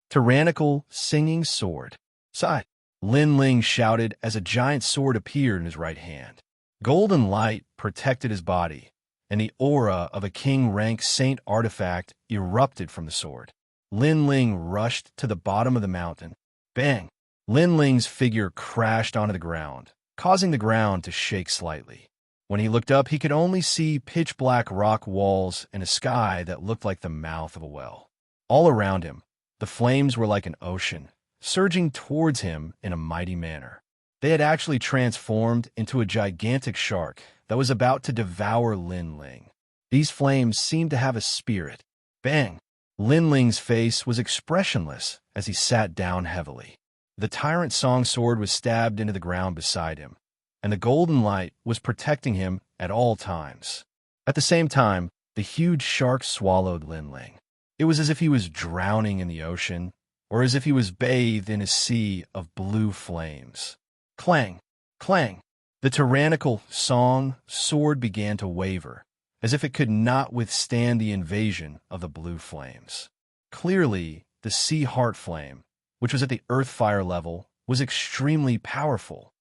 Tyrannical, singing sword. Sigh! Lin Ling shouted as a giant sword appeared in his right hand. Golden light protected his body, and the aura of a king-rank saint artifact erupted from the sword. Lin Ling rushed to the bottom of the mountain. Bang! Lin Ling's figure crashed onto the ground, causing the ground to shake slightly. When he looked up, he could only see pitch-black rock walls and a sky that looked like the mouth of a well. All around him, the flames were like an ocean, surging towards him in a mighty manner. They had actually transformed into a gigantic shark that was about to devour Lin Ling. These flames seemed to have a spirit. Bang! Lin Ling's face was expressionless as he sat down heavily. The tyrant song sword was stabbed into the ground beside him, and the golden light was protecting him at all times. At the same time, the huge shark swallowed Lin Ling. It was as if he was drowning in the ocean, or as if he was bathed in a sea of blue flames. Clang! Clang! The tyrannical song sword began to waver, as if it could not withstand the invasion of the blue flames. Clearly, the sea heart flame, which was at the earth fire level, was extremely powerful.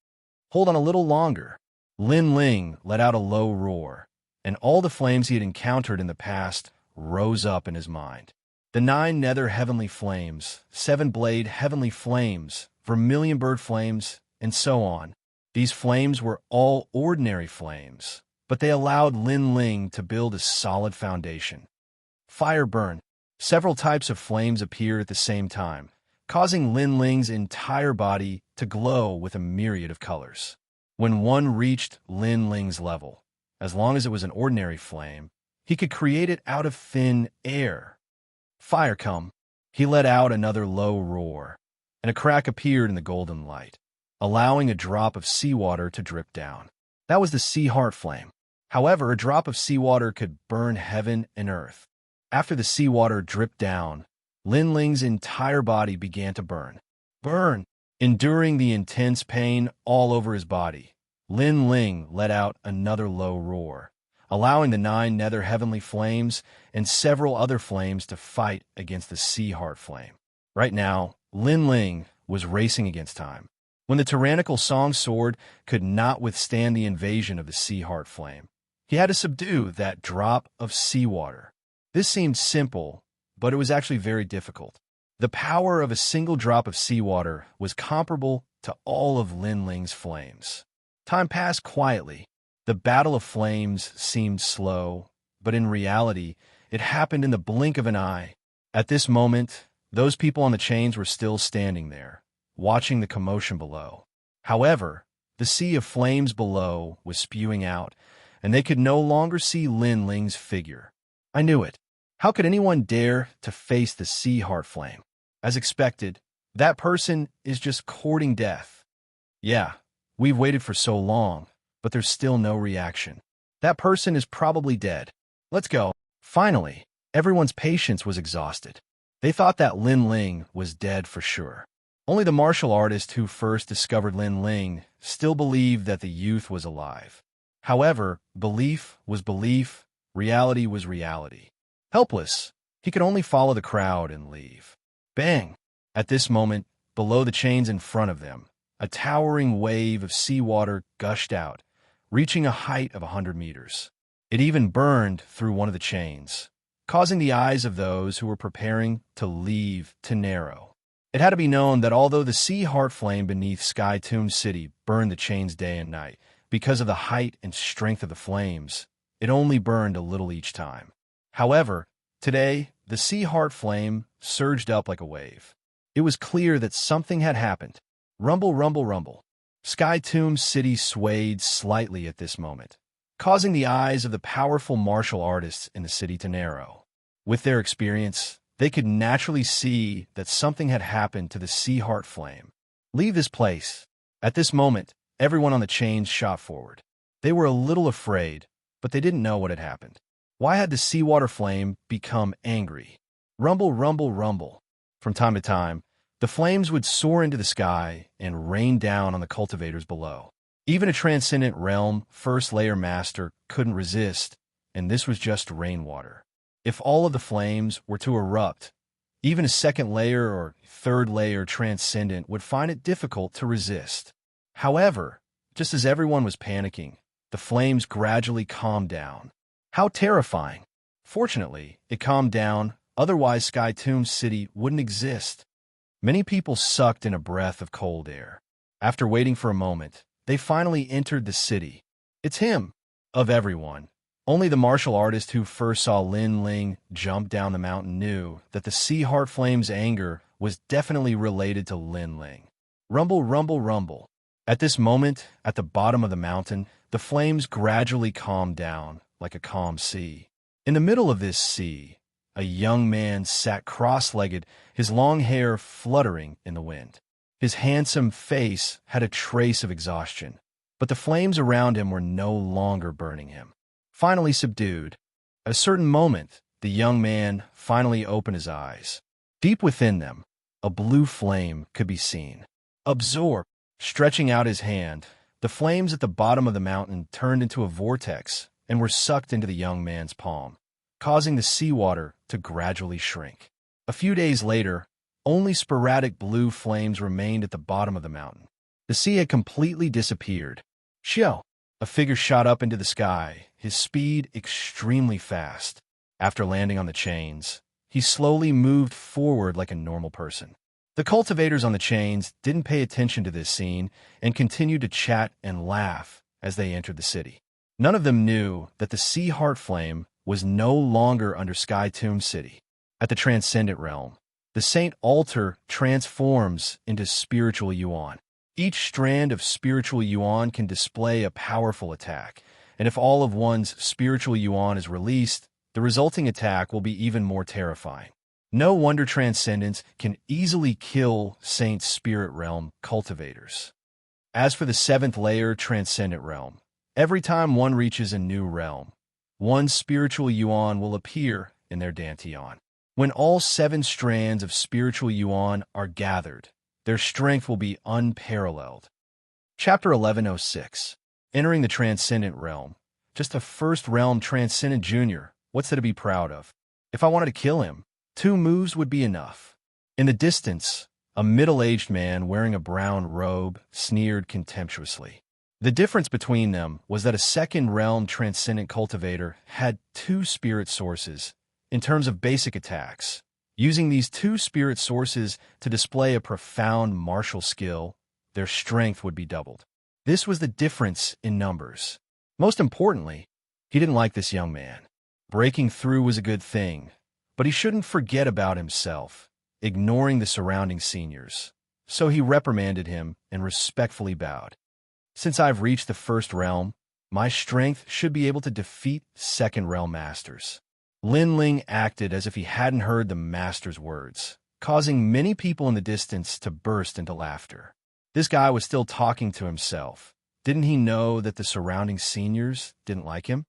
Hold on a little longer. Lin Ling let out a low roar, and all the flames he had encountered in the past rose up in his mind. The 9 nether heavenly flames, 7 blade heavenly flames, vermilion bird flames, and so on. These flames were all ordinary flames, but they allowed Lin Ling to build a solid foundation. Fire burn. Several types of flames appeared at the same time, causing Lin Ling's entire body to glow with a myriad of colors. When one reached Lin Ling's level, as long as it was an ordinary flame, he could create it out of thin air. Fire come. He let out another low roar, and a crack appeared in the golden light, allowing a drop of seawater to drip down. That was the sea heart flame. However, a drop of seawater could burn heaven and earth. After the seawater dripped down, Lin Ling's entire body began to burn. Burn! Enduring the intense pain all over his body, Lin Ling let out another low roar, allowing the 9 nether heavenly flames and several other flames to fight against the sea heart flame. Right now, Lin Ling was racing against time. When the tyrannical song sword could not withstand the invasion of the sea heart flame, he had to subdue that drop of seawater. This seemed simple, but it was actually very difficult. The power of a single drop of seawater was comparable to all of Lin Ling's flames. Time passed quietly. The Battle of Flames seemed slow, but in reality, it happened in the blink of an eye. At this moment, those people on the chains were still standing there, watching the commotion below. However, the sea of flames below was spewing out, and they could no longer see Lin Ling's figure. I knew it. How could anyone dare to face the sea heart flame? As expected, that person is just courting death. Yeah, we've waited for so long, but there's still no reaction. That person is probably dead. Let's go. Finally, everyone's patience was exhausted. They thought that Lin Ling was dead for sure. Only the martial artist who first discovered Lin Ling still believed that the youth was alive. However, belief was belief, reality was reality. Helpless, he could only follow the crowd and leave. Bang! At this moment, below the chains in front of them, a towering wave of seawater gushed out, reaching a height of 100 meters. It even burned through one of the chains, causing the eyes of those who were preparing to leave to narrow. It had to be known that although the sea heart flame beneath Sky Tomb City burned the chains day and night, because of the height and strength of the flames, it only burned a little each time. However, today, the sea heart flame surged up like a wave. It was clear that something had happened. Rumble, rumble, rumble. Sky Tomb City swayed slightly at this moment, causing the eyes of the powerful martial artists in the city to narrow. With their experience, they could naturally see that something had happened to the sea heart flame. Leave this place. At this moment, everyone on the chains shot forward. They were a little afraid, but they didn't know what had happened. Why had the seawater flame become angry? Rumble, rumble, rumble. From time to time, the flames would soar into the sky and rain down on the cultivators below. Even a transcendent realm first layer master couldn't resist, and this was just rainwater. If all of the flames were to erupt, even a second layer or third layer transcendent would find it difficult to resist. However, just as everyone was panicking, the flames gradually calmed down. How terrifying! Fortunately, it calmed down, otherwise Sky Tomb City wouldn't exist. Many people sucked in a breath of cold air. After waiting for a moment, they finally entered the city. It's him. Of everyone, only the martial artist who first saw Lin Ling jump down the mountain knew that the sea heart flame's anger was definitely related to Lin Ling. Rumble, rumble, rumble. At this moment, at the bottom of the mountain, the flames gradually calmed down like a calm sea. In the middle of this sea, a young man sat cross-legged, his long hair fluttering in the wind. His handsome face had a trace of exhaustion, but the flames around him were no longer burning him. Finally subdued, at a certain moment, the young man finally opened his eyes. Deep within them, a blue flame could be seen. Absorb. Stretching out his hand, the flames at the bottom of the mountain turned into a vortex and were sucked into the young man's palm, causing the seawater to gradually shrink. A few days later, only sporadic blue flames remained at the bottom of the mountain. The sea had completely disappeared. Xiao! A figure shot up into the sky, his speed extremely fast. After landing on the chains, he slowly moved forward like a normal person. The cultivators on the chains didn't pay attention to this scene and continued to chat and laugh as they entered the city. None of them knew that the sea heart flame was no longer under Sky Tomb City. At the transcendent realm, the Saint Altar transforms into spiritual yuan. Each strand of spiritual yuan can display a powerful attack, and if all of one's spiritual yuan is released, the resulting attack will be even more terrifying. No wonder Transcendence can easily kill Saint Spirit Realm cultivators. As for the 7th layer Transcendent Realm, every time one reaches a new realm, one spiritual yuan will appear in their dantian. When all 7 strands of spiritual yuan are gathered, their strength will be unparalleled. Chapter 1106. Entering the Transcendent Realm. Just a first realm Transcendent Junior. What's there to be proud of? If I wanted to kill him, 2 moves would be enough. In the distance, a middle-aged man wearing a brown robe sneered contemptuously. The difference between them was that a second realm Transcendent Cultivator had 2 spirit sources in terms of basic attacks. Using these 2 spirit sources to display a profound martial skill, their strength would be doubled. This was the difference in numbers. Most importantly, he didn't like this young man. Breaking through was a good thing, but he shouldn't forget about himself, ignoring the surrounding seniors. So he reprimanded him and respectfully bowed. Since I've reached the first realm, my strength should be able to defeat second realm masters. Lin Ling acted as if he hadn't heard the master's words, causing many people in the distance to burst into laughter. This guy was still talking to himself. Didn't he know that the surrounding seniors didn't like him?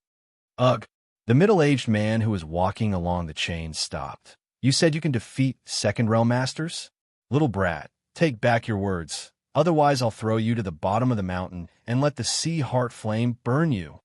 Ugh. The middle-aged man who was walking along the chain stopped. You said you can defeat second realm masters? Little brat, take back your words. Otherwise I'll throw you to the bottom of the mountain and let the sea heart flame burn you.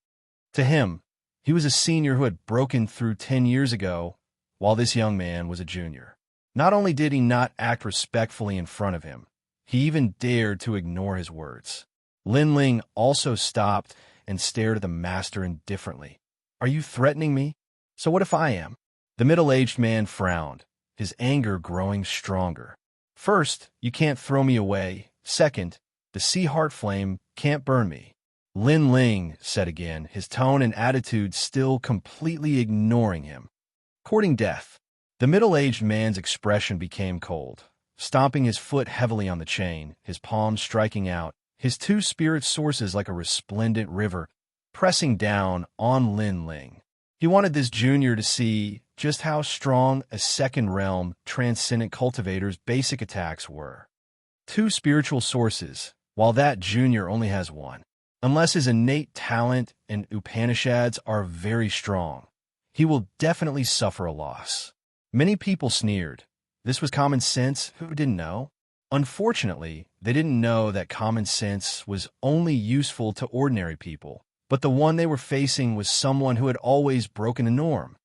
To him, he was a senior who had broken through 10 years ago, while this young man was a junior. Not only did he not act respectfully in front of him, he even dared to ignore his words. Lin Ling also stopped and stared at the master indifferently. Are you threatening me? So what if I am? The middle-aged man frowned, his anger growing stronger. First, you can't throw me away. Second, the sea heart flame can't burn me. Lin Ling said again, his tone and attitude still completely ignoring him. Courting death. The middle-aged man's expression became cold, stomping his foot heavily on the chain, his palms striking out, his two spirit sources like a resplendent river, pressing down on Lin Ling. He wanted this junior to see just how strong a second realm transcendent cultivator's basic attacks were. Two spiritual sources, while that junior only has one. Unless his innate talent and Upanishads are very strong, he will definitely suffer a loss. Many people sneered. This was common sense. Who didn't know? Unfortunately, they didn't know that common sense was only useful to ordinary people, but the one they were facing was someone who had always broken the norm.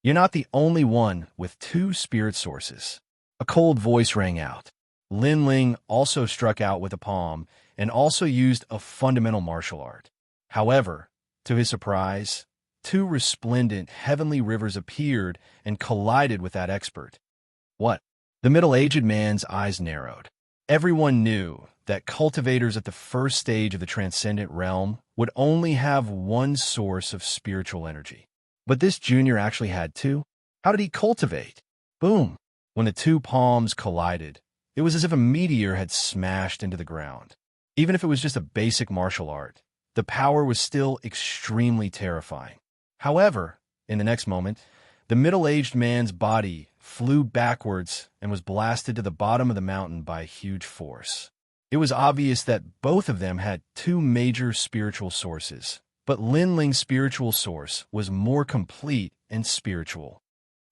You're not the only one with two spirit sources. A cold voice rang out. Lin Ling also struck out with a palm and also used a fundamental martial art. However, to his surprise, two resplendent heavenly rivers appeared and collided with that expert. What? The middle-aged man's eyes narrowed. Everyone knew that cultivators at the first stage of the transcendent realm would only have one source of spiritual energy. But this junior actually had two? How did he cultivate? Boom! When the two palms collided, it was as if a meteor had smashed into the ground. Even if it was just a basic martial art, the power was still extremely terrifying. However, in the next moment, the middle-aged man's body flew backwards and was blasted to the bottom of the mountain by a huge force. It was obvious that both of them had two major spiritual sources, but Lin Ling's spiritual source was more complete and spiritual.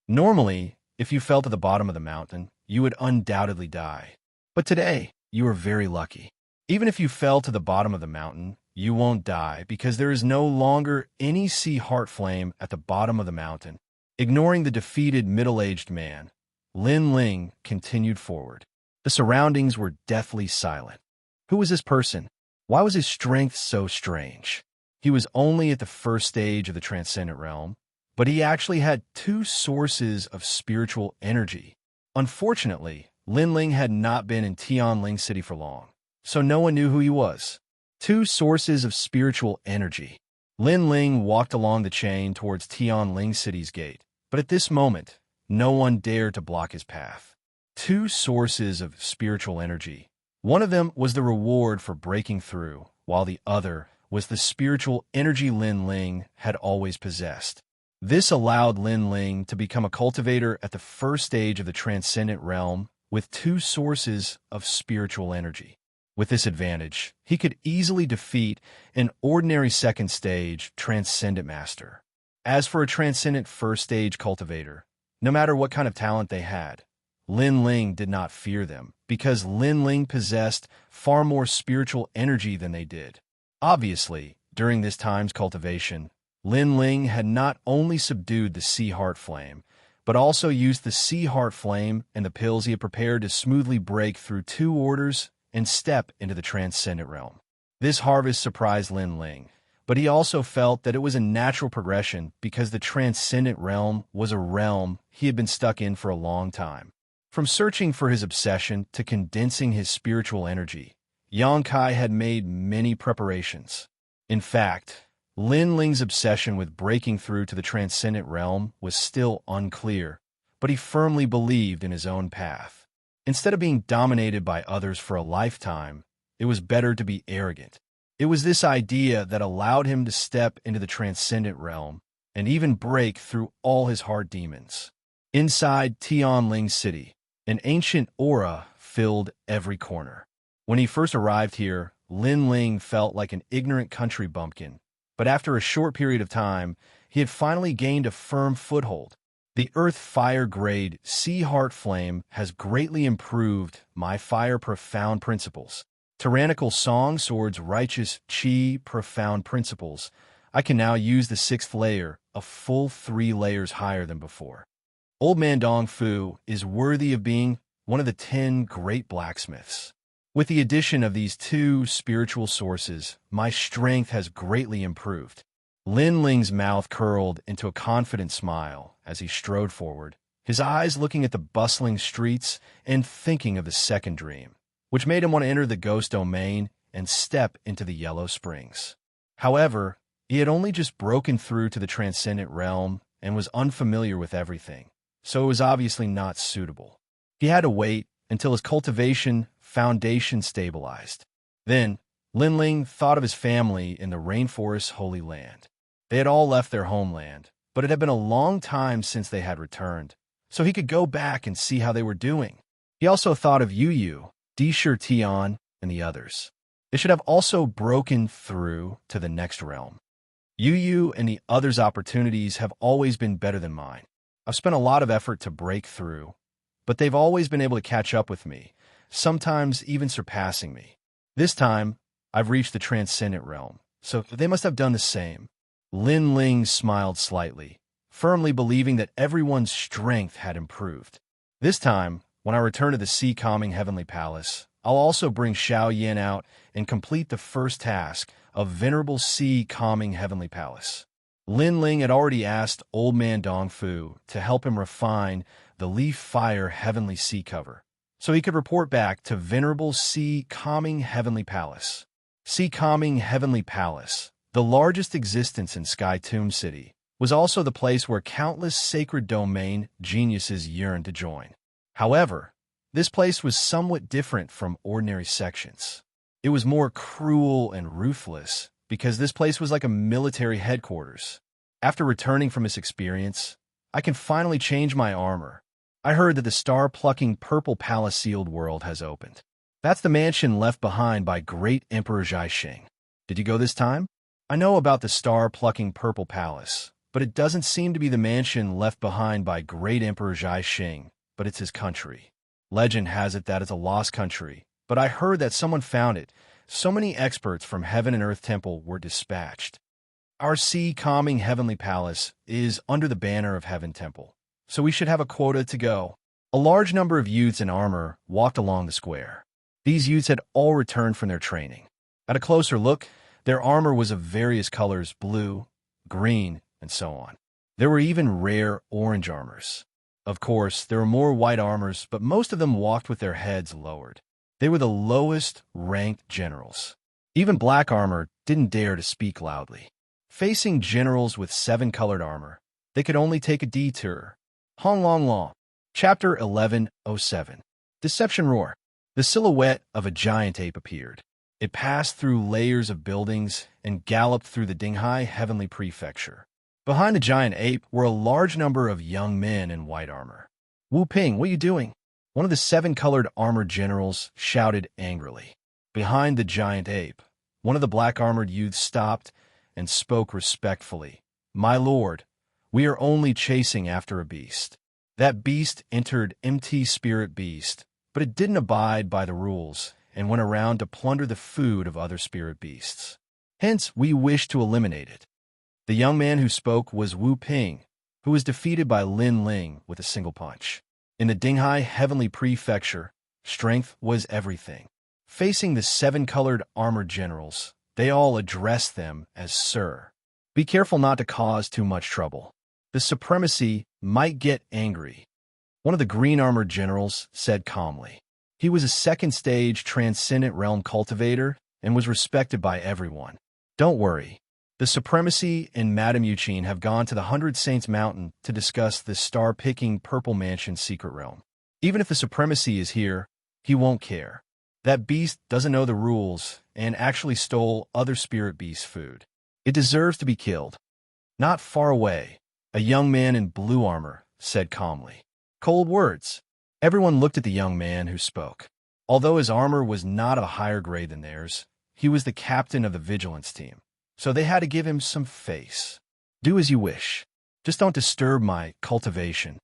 Normally, if you fell to the bottom of the mountain, you would undoubtedly die. But today, you are very lucky. Even if you fell to the bottom of the mountain, you won't die because there is no longer any sea heart flame at the bottom of the mountain. Ignoring the defeated middle-aged man, Lin Ling continued forward. The surroundings were deathly silent. Who was this person? Why was his strength so strange? He was only at the first stage of the transcendent realm, but he actually had two sources of spiritual energy. Unfortunately, Lin Ling had not been in Tianling City for long, so no one knew who he was. Two sources of spiritual energy. Lin Ling walked along the chain towards Tianling City's gate, but at this moment, no one dared to block his path. Two sources of spiritual energy. One of them was the reward for breaking through, while the other was the spiritual energy Lin Ling had always possessed. This allowed Lin Ling to become a cultivator at the first stage of the transcendent realm with two sources of spiritual energy. With this advantage, he could easily defeat an ordinary second stage transcendent master. As for a transcendent first stage cultivator, no matter what kind of talent they had, Lin Ling did not fear them because Lin Ling possessed far more spiritual energy than they did. Obviously, during this time's cultivation, Lin Ling had not only subdued the sea heart flame, but also used the sea heart flame and the pills he had prepared to smoothly break through two orders and step into the transcendent realm. This harvest surprised Lin Ling, but he also felt that it was a natural progression because the transcendent realm was a realm he had been stuck in for a long time. From searching for his obsession to condensing his spiritual energy, Xianxia had made many preparations. In fact, Lin Ling's obsession with breaking through to the transcendent realm was still unclear, but he firmly believed in his own path. Instead of being dominated by others for a lifetime, it was better to be arrogant. It was this idea that allowed him to step into the transcendent realm and even break through all his hard demons. Inside Tianling City, an ancient aura filled every corner. When he first arrived here, Lin Ling felt like an ignorant country bumpkin, but after a short period of time, he had finally gained a firm foothold. The Earth Fire Grade Sea Heart Flame has greatly improved my Fire Profound Principles. Tyrannical Song Sword's Righteous Qi Profound Principles. I can now use the 6th layer, a full 3 layers higher than before. Old Man Dong Fu is worthy of being one of the 10 great blacksmiths. With the addition of these 2 spiritual sources, my strength has greatly improved. Lin Ling's mouth curled into a confident smile as he strode forward, his eyes looking at the bustling streets and thinking of the second dream, which made him want to enter the ghost domain and step into the Yellow Springs. However, he had only just broken through to the transcendent realm and was unfamiliar with everything, so it was obviously not suitable. He had to wait until his cultivation foundation stabilized. Then, Lin Ling thought of his family in the rainforest's holy land. They had all left their homeland, but it had been a long time since they had returned, so he could go back and see how they were doing. He also thought of Yu, Dishir Tian, and the others. They should have also broken through to the next realm. Yu and the others' opportunities have always been better than mine. I've spent a lot of effort to break through, but they've always been able to catch up with me, sometimes even surpassing me. This time, I've reached the transcendent realm, so they must have done the same. Lin Ling smiled slightly, firmly believing that everyone's strength had improved. This time, when I return to the Sea Calming Heavenly Palace, I'll also bring Xiao Yan out and complete the first task of Venerable Sea Calming Heavenly Palace. Lin Ling had already asked Old Man Dong Fu to help him refine the Leaf Fire Heavenly Sea Cover, so he could report back to Venerable Sea Calming Heavenly Palace. Sea Calming Heavenly Palace, the largest existence in Sky Tomb City, was also the place where countless sacred domain geniuses yearned to join. However, this place was somewhat different from ordinary sections. It was more cruel and ruthless because this place was like a military headquarters. After returning from this experience, I can finally change my armor. I heard that the star-plucking Purple Palace sealed world has opened. That's the mansion left behind by great Emperor Xianxia. Did you go this time? I know about the star-plucking Purple Palace, but it doesn't seem to be the mansion left behind by great Emperor Xianxia, but it's his country. Legend has it that it's a lost country, but I heard that someone found it. So many experts from Heaven and Earth Temple were dispatched. Our Sea Calming Heavenly Palace is under the banner of Heaven Temple, so we should have a quota to go. A large number of youths in armor walked along the square. These youths had all returned from their training. At a closer look, their armor was of various colors, blue, green, and so on. There were even rare orange armors. Of course, there were more white armors, but most of them walked with their heads lowered. They were the lowest ranked generals. Even black armor didn't dare to speak loudly. Facing generals with 7-colored armor, they could only take a detour. Hong Long Long. Chapter 1107. Deception Roar. The silhouette of a giant ape appeared. It passed through layers of buildings and galloped through the Dinghai Heavenly Prefecture. Behind the giant ape were a large number of young men in white armor. Wu Ping, what are you doing? One of the 7-colored armored generals shouted angrily. Behind the giant ape, one of the black-armored youths stopped and spoke respectfully. My lord, we are only chasing after a beast. That beast entered MT Spirit Beast, but it didn't abide by the rules and went around to plunder the food of other spirit beasts. Hence, we wish to eliminate it. The young man who spoke was Wu Ping, who was defeated by Lin Ling with a single punch. In the Dinghai Heavenly Prefecture, strength was everything. Facing the 7-colored armored generals, they all addressed them as Sir. Be careful not to cause too much trouble. The supremacy might get angry. One of the green armored generals said calmly. He was a second-stage transcendent realm cultivator and was respected by everyone. Don't worry. The Supremacy and Madame Eugene have gone to the 100 Saints Mountain to discuss this star-picking Purple Mansion's secret realm. Even if the Supremacy is here, he won't care. That beast doesn't know the rules and actually stole other spirit beasts' food. It deserves to be killed. Not far away, a young man in blue armor said calmly. Cold words. Everyone looked at the young man who spoke. Although his armor was not of a higher grade than theirs, he was the captain of the vigilance team, so they had to give him some face. Do as you wish. Just don't disturb my cultivation.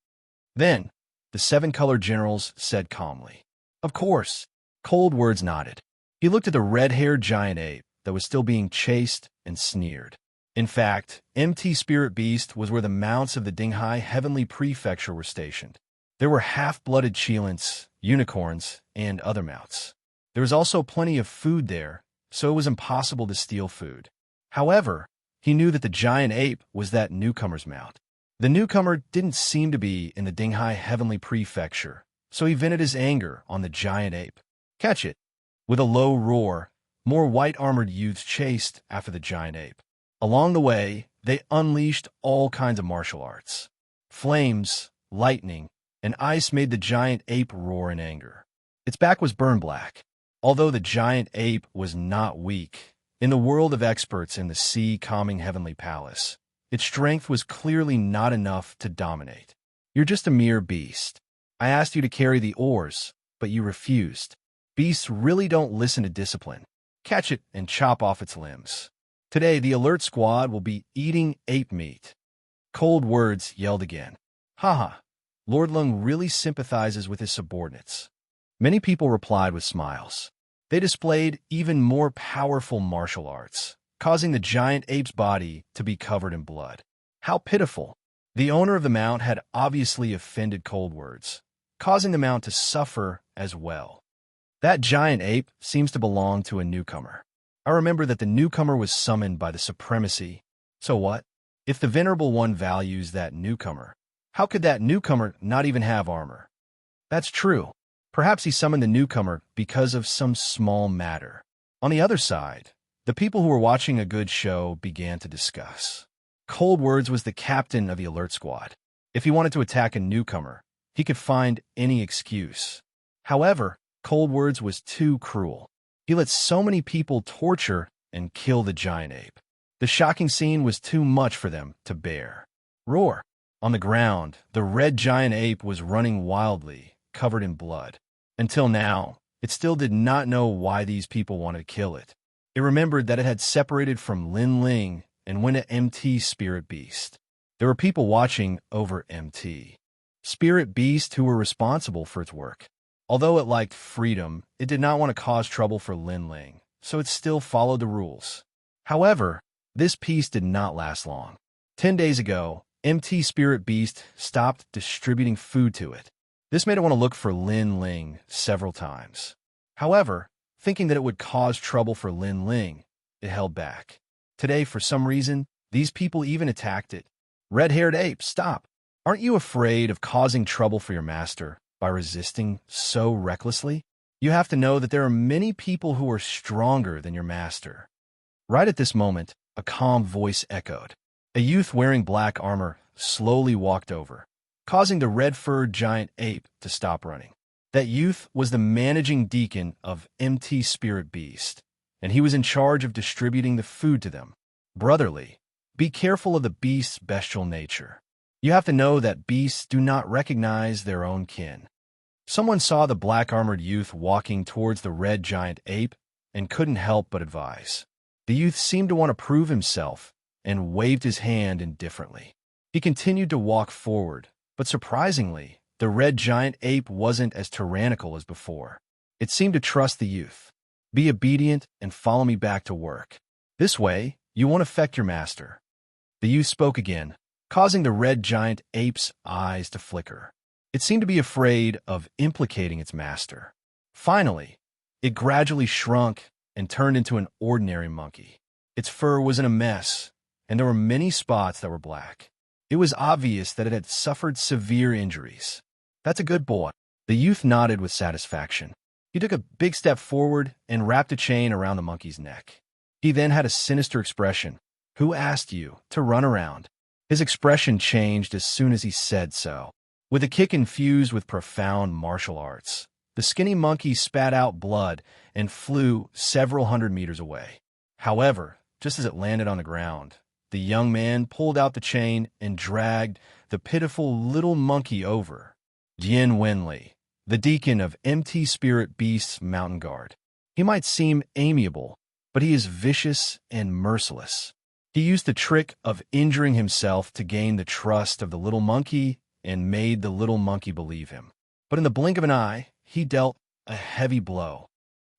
Then, the 7-colored generals said calmly. Of course. Cold words nodded. He looked at the red-haired giant ape that was still being chased and sneered. In fact, MT Spirit Beast was where the mounts of the Dinghai Heavenly Prefecture were stationed. There were half-blooded Qilins, unicorns, and other mounts. There was also plenty of food there, so it was impossible to steal food. However, he knew that the giant ape was that newcomer's mount. The newcomer didn't seem to be in the Dinghai Heavenly Prefecture, so he vented his anger on the giant ape. Catch it! With a low roar, more white-armored youths chased after the giant ape. Along the way, they unleashed all kinds of martial arts. Flames, lightning, and ice made the giant ape roar in anger. Its back was burned black. Although the giant ape was not weak, in the world of experts in the sea-calming heavenly palace, its strength was clearly not enough to dominate. You're just a mere beast. I asked you to carry the oars, but you refused. Beasts really don't listen to discipline. Catch it and chop off its limbs. Today, the alert squad will be eating ape meat. Cold words yelled again. Haha, Lord Lung really sympathizes with his subordinates. Many people replied with smiles. They displayed even more powerful martial arts, causing the giant ape's body to be covered in blood. How pitiful! The owner of the mount had obviously offended Cold words, causing the mount to suffer as well. That giant ape seems to belong to a newcomer. I remember that the newcomer was summoned by the Supremacy. So what? If the Venerable One values that newcomer, how could that newcomer not even have armor? That's true. Perhaps he summoned the newcomer because of some small matter. On the other side, the people who were watching a good show began to discuss. Cold words was the captain of the alert squad. If he wanted to attack a newcomer, he could find any excuse. However, Cold words was too cruel. He let so many people torture and kill the giant ape. The shocking scene was too much for them to bear. Roar! On the ground, the red giant ape was running wildly, covered in blood. Until now, it still did not know why these people wanted to kill it. It remembered that it had separated from Lin Ling and went to MT Spirit Beast. There were people watching over MT Spirit Beast who were responsible for its work. Although it liked freedom, it did not want to cause trouble for Lin Ling, so it still followed the rules. However, this peace did not last long. 10 days ago, MT Spirit Beast stopped distributing food to it. This made it want to look for Lin Ling several times. However, thinking that it would cause trouble for Lin Ling, it held back. Today, for some reason, these people even attacked it. Red-haired ape, stop! Aren't you afraid of causing trouble for your master by resisting so recklessly? You have to know that there are many people who are stronger than your master. Right at this moment, a calm voice echoed. A youth wearing black armor slowly walked over, causing the red-furred giant ape to stop running. That youth was the managing deacon of MT Spirit Beast, and he was in charge of distributing the food to them. Brotherly, be careful of the beast's bestial nature. You have to know that beasts do not recognize their own kin. Someone saw the black-armored youth walking towards the red giant ape and couldn't help but advise. The youth seemed to want to prove himself and waved his hand indifferently. He continued to walk forward, but surprisingly, the red giant ape wasn't as tyrannical as before. It seemed to trust the youth. Be obedient and follow me back to work. This way, you won't affect your master. The youth spoke again, causing the red giant ape's eyes to flicker. It seemed to be afraid of implicating its master. Finally, it gradually shrunk and turned into an ordinary monkey. Its fur was in a mess, and there were many spots that were black. It was obvious that it had suffered severe injuries. That's a good boy. The youth nodded with satisfaction. He took a big step forward and wrapped a chain around the monkey's neck. He then had a sinister expression. Who asked you to run around? His expression changed as soon as he said so. With a kick infused with profound martial arts, the skinny monkey spat out blood and flew several hundred meters away. However, just as it landed on the ground, the young man pulled out the chain and dragged the pitiful little monkey over. Dian Wenli, the deacon of MT Spirit Beast's mountain guard. He might seem amiable, but he is vicious and merciless. He used the trick of injuring himself to gain the trust of the little monkey and made the little monkey believe him. But in the blink of an eye, he dealt a heavy blow.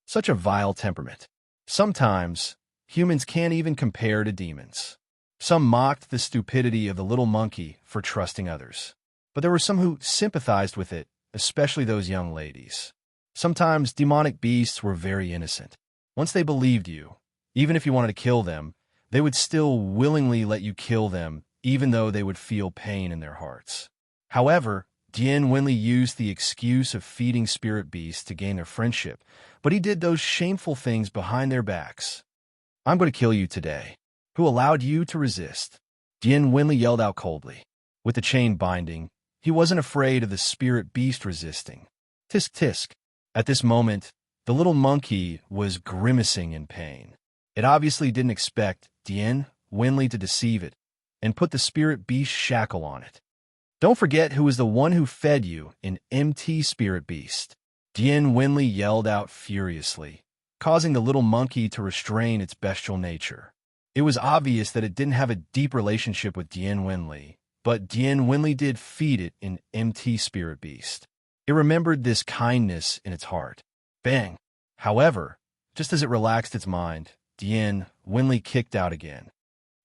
Such a vile temperament. Sometimes, humans can't even compare to demons. Some mocked the stupidity of the little monkey for trusting others. But there were some who sympathized with it, especially those young ladies. Sometimes demonic beasts were very innocent. Once they believed you, even if you wanted to kill them, they would still willingly let you kill them, even though they would feel pain in their hearts. However, Dian Wenli used the excuse of feeding spirit beasts to gain their friendship, but he did those shameful things behind their backs. I'm going to kill you today. Who allowed you to resist? Dian Wenli yelled out coldly. With the chain binding, he wasn't afraid of the spirit beast resisting. Tisk tisk. At this moment, the little monkey was grimacing in pain. It obviously didn't expect Dian Wenli to deceive it and put the spirit beast shackle on it. Don't forget who was the one who fed you in MT Spirit Beast. Dian Wenli yelled out furiously, causing the little monkey to restrain its bestial nature. It was obvious that it didn't have a deep relationship with Dian Wenli, but Dian Wenli did feed it in MT Spirit Beast. It remembered this kindness in its heart. Bang! However, just as it relaxed its mind, Dian Wenli kicked out again.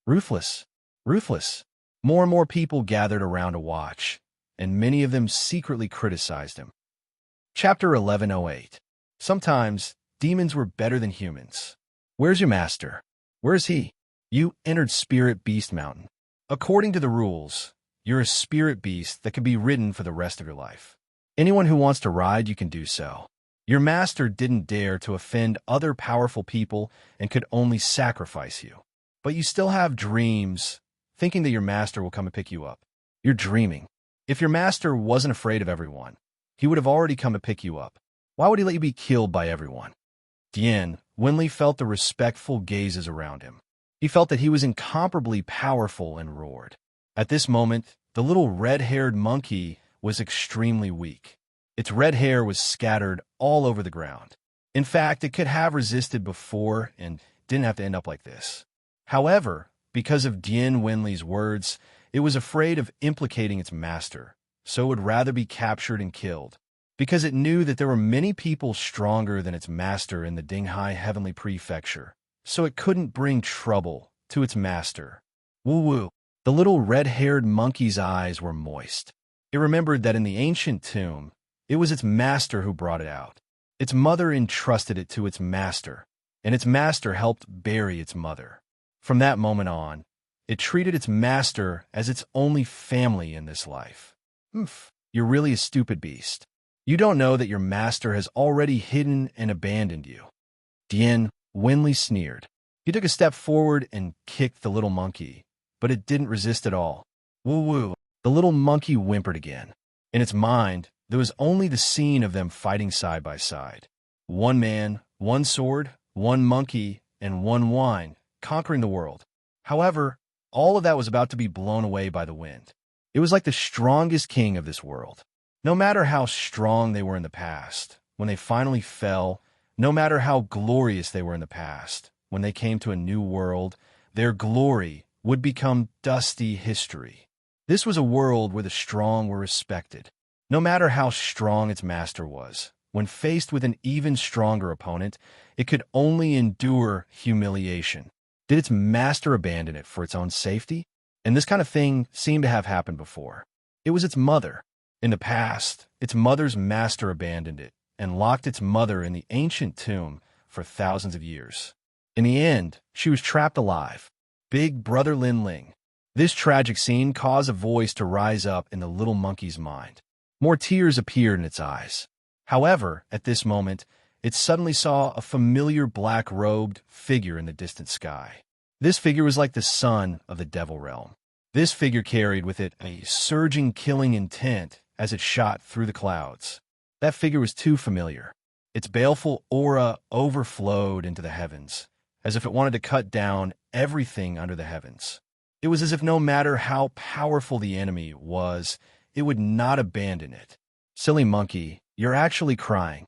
Ruthless! Ruthless! More and more people gathered around to watch, and many of them secretly criticized him. Chapter 1108. Sometimes, demons were better than humans. Where's your master? Where is he? You entered Spirit Beast Mountain. According to the rules, you're a spirit beast that can be ridden for the rest of your life. Anyone who wants to ride, you can do so. Your master didn't dare to offend other powerful people and could only sacrifice you. But you still have dreams, thinking that your master will come and pick you up. You're dreaming. If your master wasn't afraid of everyone, he would have already come to pick you up. Why would he let you be killed by everyone? Dian Wenli felt the respectful gazes around him. He felt that he was incomparably powerful and roared. At this moment, the little red-haired monkey was extremely weak. Its red hair was scattered all over the ground. In fact, it could have resisted before and didn't have to end up like this. However, because of Dian Wenli's words, it was afraid of implicating its master, so it would rather be captured and killed, because it knew that there were many people stronger than its master in the Dinghai Heavenly Prefecture, so it couldn't bring trouble to its master. Woo-woo. The little red-haired monkey's eyes were moist. It remembered that in the ancient tomb, it was its master who brought it out. Its mother entrusted it to its master, and its master helped bury its mother. From that moment on, it treated its master as its only family in this life. You're really a stupid beast. You don't know that your master has already hidden and abandoned you. Dian Wenli sneered. He took a step forward and kicked the little monkey, but it didn't resist at all. Woo-woo. The little monkey whimpered again. In its mind, there was only the scene of them fighting side by side. One man, one sword, one monkey, and one wine, conquering the world. However, all of that was about to be blown away by the wind. It was like the strongest king of this world. No matter how strong they were in the past, when they finally fell, no matter how glorious they were in the past, when they came to a new world, their glory would become dusty history. This was a world where the strong were respected. No matter how strong its master was, when faced with an even stronger opponent, it could only endure humiliation. Did its master abandon it for its own safety? And this kind of thing seemed to have happened before. It was its mother. In the past, its mother's master abandoned it and locked its mother in the ancient tomb for thousands of years. In the end, she was trapped alive. Big Brother Lin Ling. This tragic scene caused a voice to rise up in the little monkey's mind. More tears appeared in its eyes. However, at this moment, it suddenly saw a familiar black-robed figure in the distant sky. This figure was like the son of the devil realm. This figure carried with it a surging, killing intent as it shot through the clouds. That figure was too familiar. Its baleful aura overflowed into the heavens, as if it wanted to cut down everything under the heavens. It was as if no matter how powerful the enemy was, it would not abandon it. Silly monkey, you're actually crying.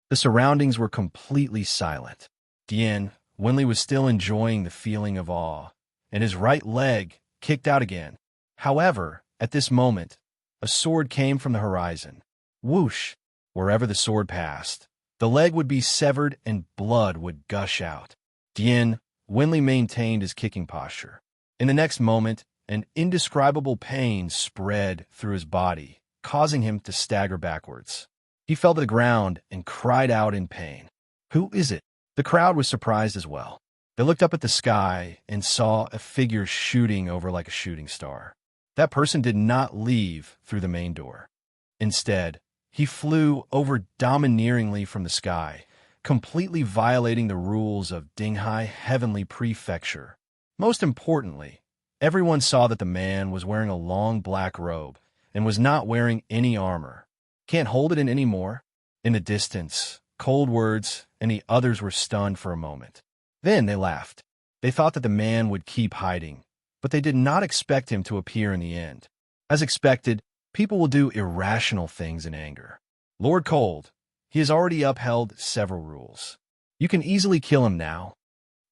The surroundings were completely silent. Dian Winley was still enjoying the feeling of awe, and his right leg kicked out again. However, at this moment, a sword came from the horizon. Whoosh! Wherever the sword passed, the leg would be severed and blood would gush out. Dian Winley maintained his kicking posture. In the next moment, an indescribable pain spread through his body, causing him to stagger backwards. He fell to the ground and cried out in pain. Who is it? The crowd was surprised as well. They looked up at the sky and saw a figure shooting over like a shooting star. That person did not leave through the main door. Instead, he flew over domineeringly from the sky, completely violating the rules of Dinghai Heavenly Prefecture. Most importantly, everyone saw that the man was wearing a long black robe and was not wearing any armor. Can't hold it in anymore. In the distance, Cold Words and the others were stunned for a moment. Then they laughed. They thought that the man would keep hiding, but they did not expect him to appear in the end. As expected, people will do irrational things in anger. Lord Cold, he has already upheld several rules. You can easily kill him now.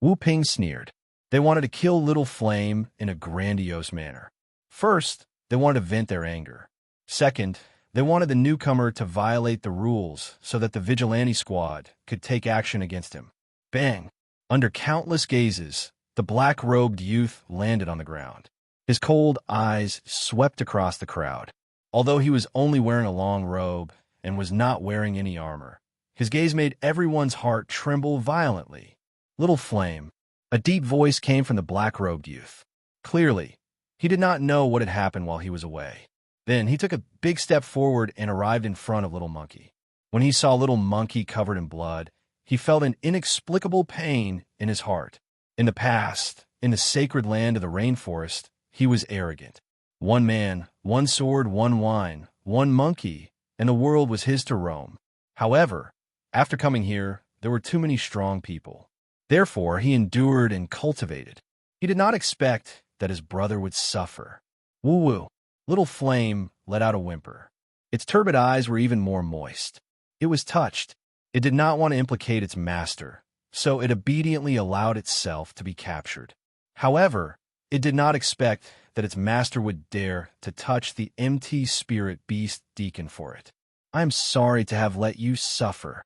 Wu Ping sneered. They wanted to kill Little Flame in a grandiose manner. First, they wanted to vent their anger. Second, they wanted the newcomer to violate the rules so that the vigilante squad could take action against him. Bang! Under countless gazes, the black-robed youth landed on the ground. His cold eyes swept across the crowd. Although he was only wearing a long robe and was not wearing any armor, his gaze made everyone's heart tremble violently. Little Flame. A deep voice came from the black-robed youth. Clearly, he did not know what had happened while he was away. Then he took a big step forward and arrived in front of Little Monkey. When he saw Little Monkey covered in blood, he felt an inexplicable pain in his heart. In the past, in the sacred land of the rainforest, he was arrogant. One man, one sword, one wine, one monkey, and the world was his to roam. However, after coming here, there were too many strong people. Therefore, he endured and cultivated. He did not expect that his brother would suffer. Woo-woo. Little Flame let out a whimper. Its turbid eyes were even more moist. It was touched. It did not want to implicate its master, so it obediently allowed itself to be captured. However, it did not expect that its master would dare to touch the empty spirit beast deacon for it. I am sorry to have let you suffer,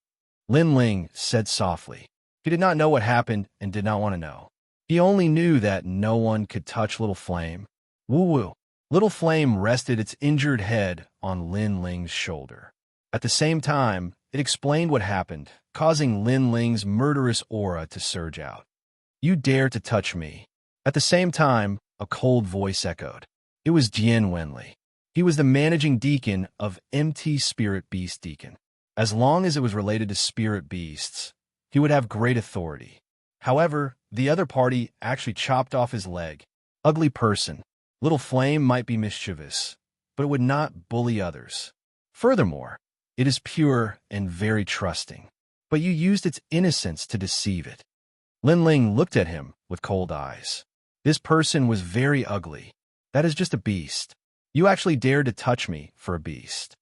Lin Ling said softly. He did not know what happened and did not want to know. He only knew that no one could touch Little Flame. Woo-woo. Little Flame rested its injured head on Lin Ling's shoulder. At the same time, it explained what happened, causing Lin Ling's murderous aura to surge out. You dare to touch me. At the same time, a cold voice echoed. It was Dian Wenli. He was the managing deacon of MT Spirit Beast Deacon. As long as it was related to spirit beasts, he would have great authority. However, the other party actually chopped off his leg. Ugly person. Little Flame might be mischievous, but it would not bully others. Furthermore, it is pure and very trusting, but you used its innocence to deceive it. Lin Ling looked at him with cold eyes. This person was very ugly. That is just a beast. You actually dared to touch me for a beast.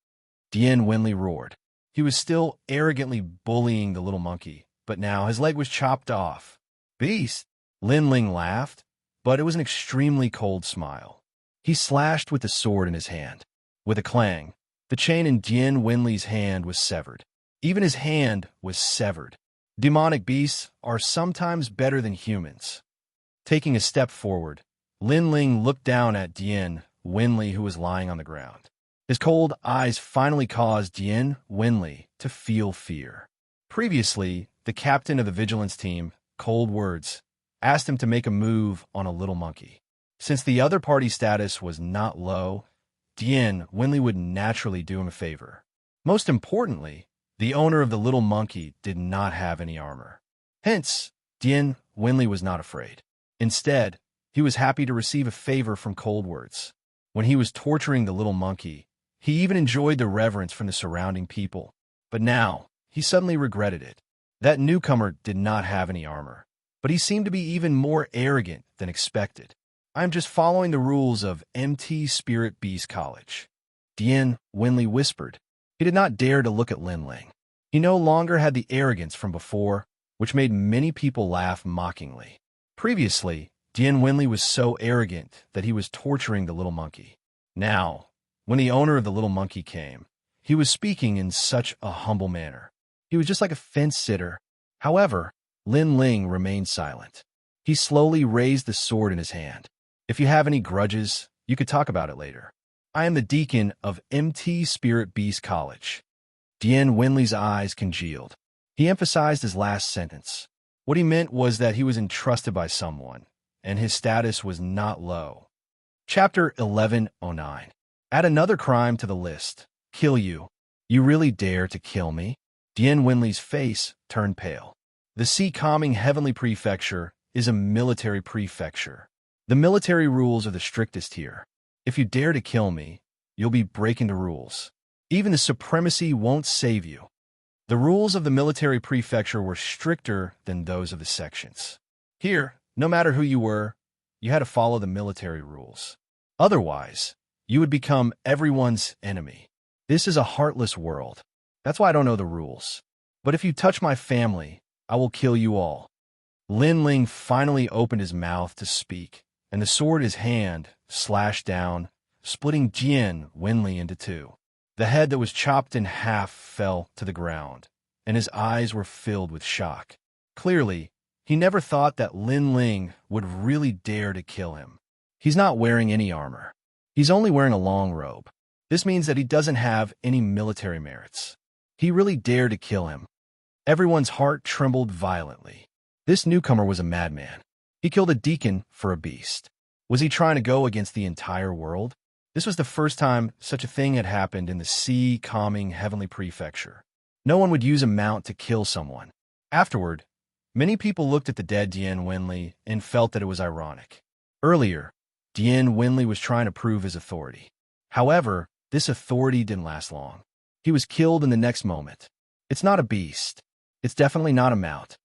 Dian Wenli roared. He was still arrogantly bullying the little monkey, but now his leg was chopped off. Beast? Lin Ling laughed, but it was an extremely cold smile. He slashed with the sword in his hand. With a clang, the chain in Dian Wenli's hand was severed. Even his hand was severed. Demonic beasts are sometimes better than humans. Taking a step forward, Lin Ling looked down at Dian Wenli, who was lying on the ground. His cold eyes finally caused Dian Wenli to feel fear. Previously, the captain of the vigilance team, Cold Words, asked him to make a move on a little monkey. Since the other party's status was not low, Dian Wenli would naturally do him a favor. Most importantly, the owner of the little monkey did not have any armor. Hence, Dian Wenli was not afraid. Instead, he was happy to receive a favor from cold words. When he was torturing the little monkey, he even enjoyed the reverence from the surrounding people. But now, he suddenly regretted it. That newcomer did not have any armor, but he seemed to be even more arrogant than expected. "I am just following the rules of MT Spirit Beast College," Dian Wenli whispered. He did not dare to look at Linling. He no longer had the arrogance from before, which made many people laugh mockingly. Previously, Dian Wenli was so arrogant that he was torturing the little monkey. Now, when the owner of the little monkey came, he was speaking in such a humble manner. He was just like a fence-sitter. However, Lin Ling remained silent. He slowly raised the sword in his hand. "If you have any grudges, you could talk about it later. I am the deacon of MT Spirit Beast College." Dian Wenli's eyes congealed. He emphasized his last sentence. What he meant was that he was entrusted by someone, and his status was not low. Chapter 1109. Add another crime to the list. Kill you. You really dare to kill me? Dian Wenli's face turned pale. The Sea Calming Heavenly Prefecture is a military prefecture. The military rules are the strictest here. If you dare to kill me, you'll be breaking the rules. Even the supremacy won't save you. The rules of the military prefecture were stricter than those of the sections. Here, no matter who you were, you had to follow the military rules. Otherwise, you would become everyone's enemy. This is a heartless world. That's why I don't know the rules. But if you touch my family, I will kill you all. Lin Ling finally opened his mouth to speak, and the sword in his hand slashed down, splitting Dian Wenli into two. The head that was chopped in half fell to the ground, and his eyes were filled with shock. Clearly, he never thought that Lin Ling would really dare to kill him. He's not wearing any armor. He's only wearing a long robe. This means that he doesn't have any military merits. He really dared to kill him. Everyone's heart trembled violently. This newcomer was a madman. He killed a deacon for a beast. Was he trying to go against the entire world? This was the first time such a thing had happened in the Sea Calming Heavenly Prefecture. No one would use a mount to kill someone. Afterward, many people looked at the dead Dian Wenli and felt that it was ironic. Earlier, Dian Wenli was trying to prove his authority. However, this authority didn't last long. He was killed in the next moment. It's not a beast. It's definitely not a mount.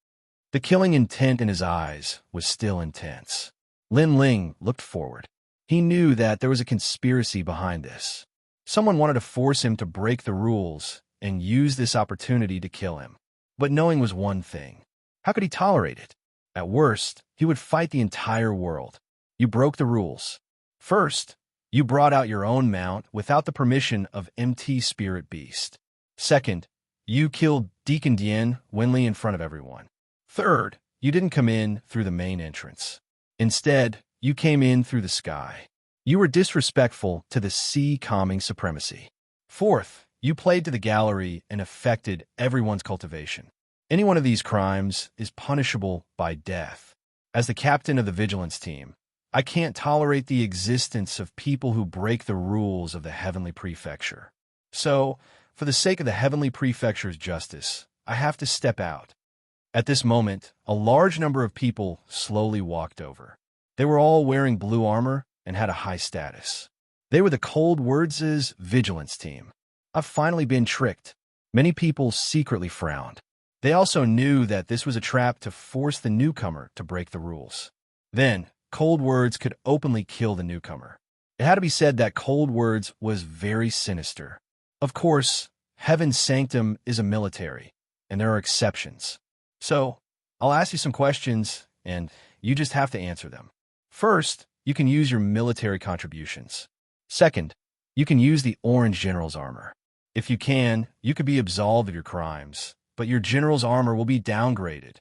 The killing intent in his eyes was still intense. Lin Ling looked forward. He knew that there was a conspiracy behind this. Someone wanted to force him to break the rules and use this opportunity to kill him. But knowing was one thing. How could he tolerate it? At worst, he would fight the entire world. You broke the rules. First, you brought out your own mount without the permission of MT Spirit Beast. Second, you killed Deacon Dian Wenli in front of everyone. Third, you didn't come in through the main entrance. Instead, you came in through the sky. You were disrespectful to the Sea Calming supremacy. Fourth, you played to the gallery and affected everyone's cultivation. Any one of these crimes is punishable by death. As the captain of the vigilance team, I can't tolerate the existence of people who break the rules of the Heavenly Prefecture. So, for the sake of the Heavenly Prefecture's justice, I have to step out. At this moment, a large number of people slowly walked over. They were all wearing blue armor and had a high status. They were the Cold Words' vigilance team. I've finally been tricked. Many people secretly frowned. They also knew that this was a trap to force the newcomer to break the rules. Then, Cold Words could openly kill the newcomer. It had to be said that Cold Words was very sinister. Of course, Heaven's Sanctum is a military, and there are exceptions. So, I'll ask you some questions, and you just have to answer them. First, you can use your military contributions. Second, you can use the Orange General's armor. If you can, you could be absolved of your crimes, but your general's armor will be downgraded.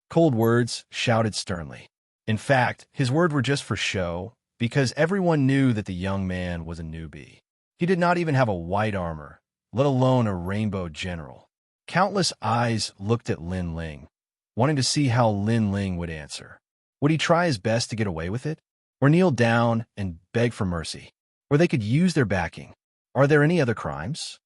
Cold Words shouted sternly. In fact, his words were just for show, because everyone knew that the young man was a newbie. He did not even have a white armor, let alone a rainbow general. Countless eyes looked at Lin Ling, wanting to see how Lin Ling would answer. Would he try his best to get away with it? Or kneel down and beg for mercy? Or they could use their backing. Are there any other crimes?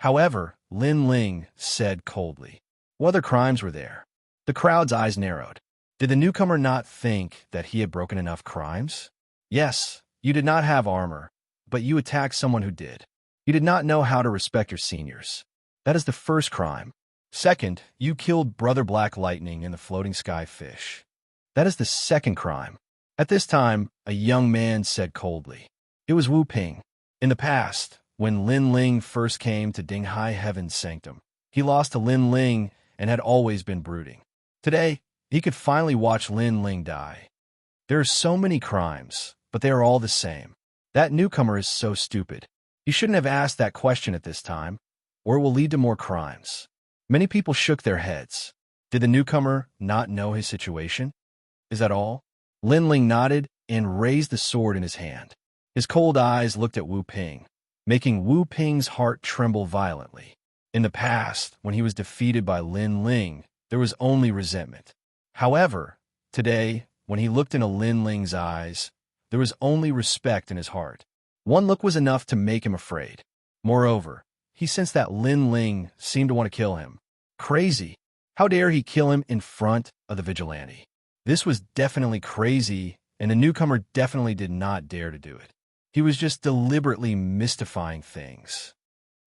However, Lin Ling said coldly. What other crimes were there? The crowd's eyes narrowed. Did the newcomer not think that he had broken enough crimes? Yes, you did not have armor, but you attacked someone who did. You did not know how to respect your seniors. That is the first crime. Second, you killed Brother Black Lightning and the floating sky fish. That is the second crime. At this time, a young man said coldly. It was Wu Ping. In the past, when Lin Ling first came to Dinghai Heaven's sanctum, he lost to Lin Ling and had always been brooding. Today, he could finally watch Lin Ling die. There are so many crimes, but they are all the same. That newcomer is so stupid. He shouldn't have asked that question at this time, or it will lead to more crimes. Many people shook their heads. Did the newcomer not know his situation? Is that all? Lin Ling nodded and raised the sword in his hand. His cold eyes looked at Wu Ping, making Wu Ping's heart tremble violently. In the past, when he was defeated by Lin Ling, there was only resentment. However, today, when he looked into Lin Ling's eyes, there was only respect in his heart. One look was enough to make him afraid. Moreover, he sensed that Lin Ling seemed to want to kill him. Crazy. How dare he kill him in front of the vigilante? This was definitely crazy, and the newcomer definitely did not dare to do it. He was just deliberately mystifying things.